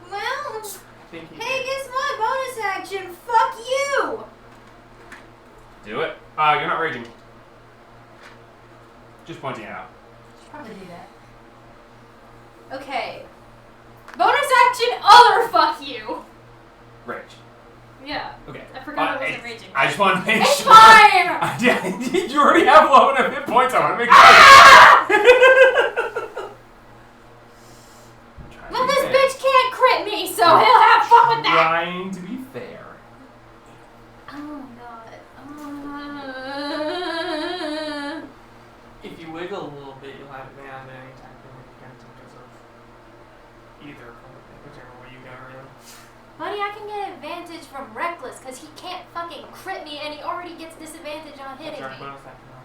Well, Think he hey, guess what? Bonus action. Fuck you! Do it. You're not raging. Just pointing it out. Should probably do that. Okay. Bonus action, other fuck you! Rage. Yeah. Okay. I forgot I wasn't raging. I just want to make It's sure. fine! Yeah, you already have low enough hit points. I want to make sure. Well, this bitch can't crit me, so he'll have fun with that! Trying to be fair. Oh, God. If you wiggle a little bit, you'll have advantage on any attack against him because of either whichever way you go, really. Buddy, I can get advantage from Reckless, because he can't fucking crit me, and he already gets disadvantage on hitting What's me. our bonus action now?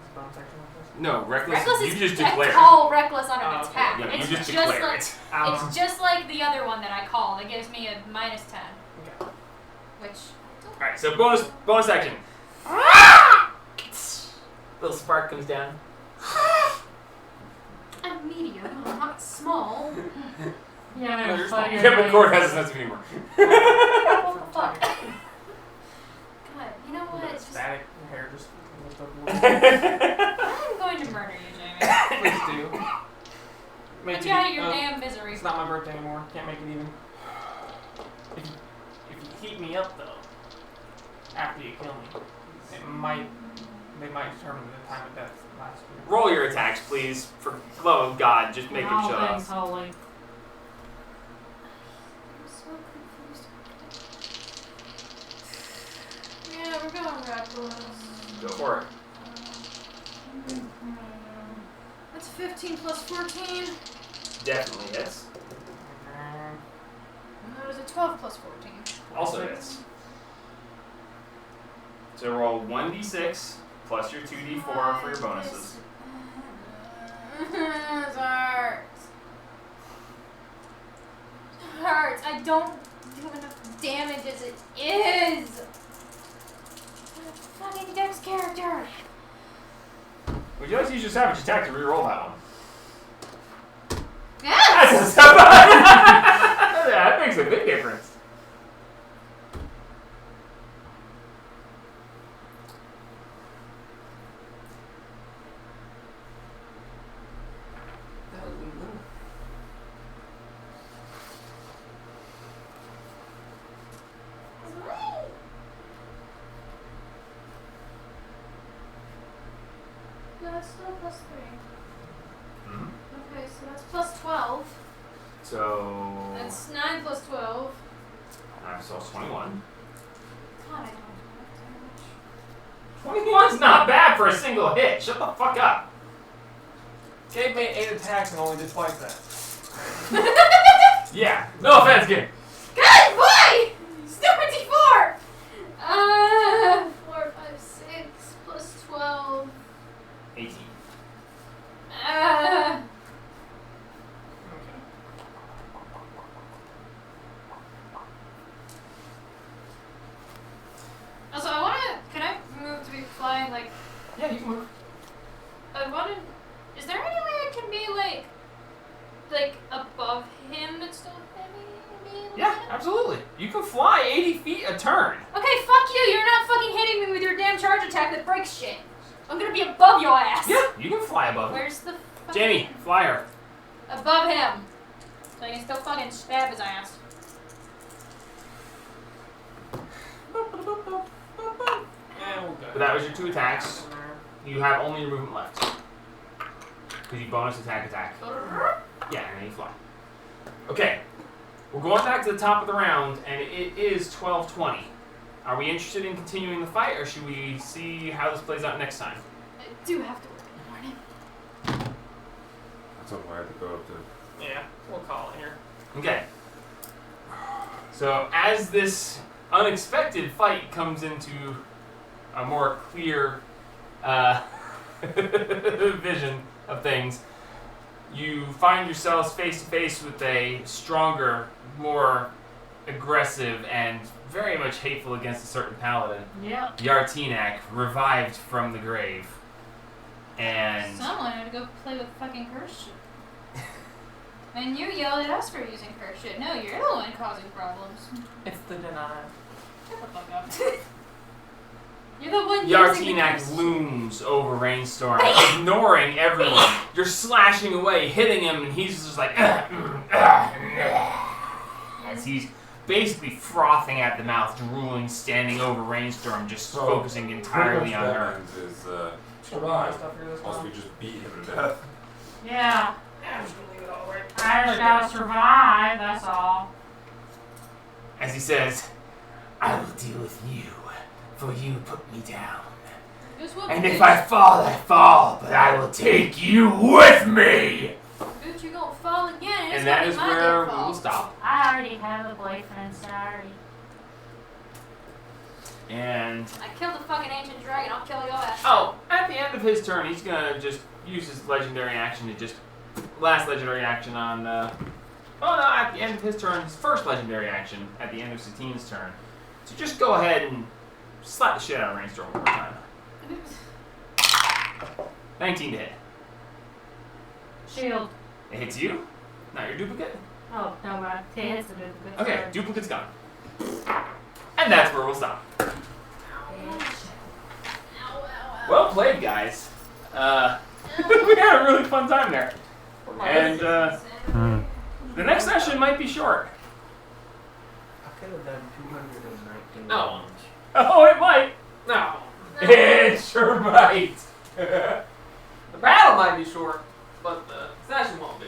Is it bonus action like this? No, reckless. Reckless you is just declare. call Reckless on an Oh, okay. attack. Yeah, you It's just just declare like- it. It's just like the other one that I called. It gives me a -10. Okay. Which. Alright, so bonus action. Little spark comes down. I'm medium, I'm not small. Yeah, there's like Kevin Cord has a sense of humor. Oh, fuck. God, you know what? It's just, Static hair just lift up a little. I'm going to murder you, Jamie. Please do. Make Put it you out of your oh, damn misery. It's not my birthday anymore. Can't make it even. If you heat me up though, after you kill me, they might determine the time of death last year. Roll your attacks, please. For love of God, just make it all show things us. holy. I'm so confused. Yeah, we're going reckless. Go for it. That's 15 plus 14. Definitely hits. That was a 12 plus 14. Also hits. So roll 1d6 plus your 2d4 for your bonuses. It hurts. It hurts. I don't do enough damage as it is. I'm a fucking Dex character. Would you like to use your savage attack to reroll that one? Yes! That makes a big difference. No, that's still plus 3. Mhm. Okay, so that's plus 12. So That's 9 plus 12. so it's 21. God, I don't have 21's not bad for a single hit. Shut the fuck up. Gabe made 8 attacks and only did twice that. Yeah. No offense, kid. Good boy! Stupid D4! 4, 5, 6 plus 12. 18. Also, can I move to be flying, like, Yeah, you can move. is there any way I can be, like above him and still hit me? Yeah, absolutely. You can fly 80 feet a turn. Okay, fuck you, you're not fucking hitting me with your damn charge attack that breaks shit. I'm gonna be above your ass. Yeah, you can fly above him. Where's the fucking... Jamie, fly her. Above him. So I can still fucking stab his ass. Yeah, we'll go. But that was your 2 attacks. You have only your movement left. Because you bonus attack. Yeah, and then you fly. Okay. We're going back to the top of the round, and it is 12:20. Are we interested in continuing the fight, or should we see how this plays out next time? I do have to work in the morning. That's something I have to go up to. Yeah, we'll call it here. Okay. So as this unexpected fight comes into a more clear vision of things, you find yourselves face to face with a stronger, more aggressive, and very much hateful against a certain paladin, Yeah. Yartinak, revived from the grave. And Someone had to go play with fucking curse shit. And you yelled at us for using curse shit. No, you're the one causing problems. It's the denial. Shut the fuck up. You're the one using the Yartinak curse. looms over Rainstorm, ignoring everyone. You're slashing away, hitting him, and he's just like, as he's basically frothing at the mouth, drooling, standing over Rainstorm, just So, focusing entirely on that her. means is Survive. survive. Also, we just beat him to death. Yeah. I'm just gonna leave it all right. I just gotta survive, that's all. As he says, I will deal with you, for you put me down. Guess what, And if bitch? I fall, but I will take you with me! Bitch, you gonna fall again. It's And that gonna is be my where we fault. will stop. I already have a boyfriend, sorry. And I killed the fucking ancient dragon. I'll kill your ass. oh, at the end of his turn, he's gonna just use his legendary action to just last legendary action on. Oh no! At the end of his turn, his first legendary action at the end of Satine's turn. So just go ahead and slap the shit out of Rainstorm one more time. 19 to hit. Shield. It hits you. Not your duplicate. Oh, no, but it hits the duplicate. Okay, sorry. duplicate's gone. And that's where we'll stop. Well played, guys. We had a really fun time there. And the next session might be short. I could have done 219 No. Oh, it might. No. It sure might. The battle might be short, but the session won't be.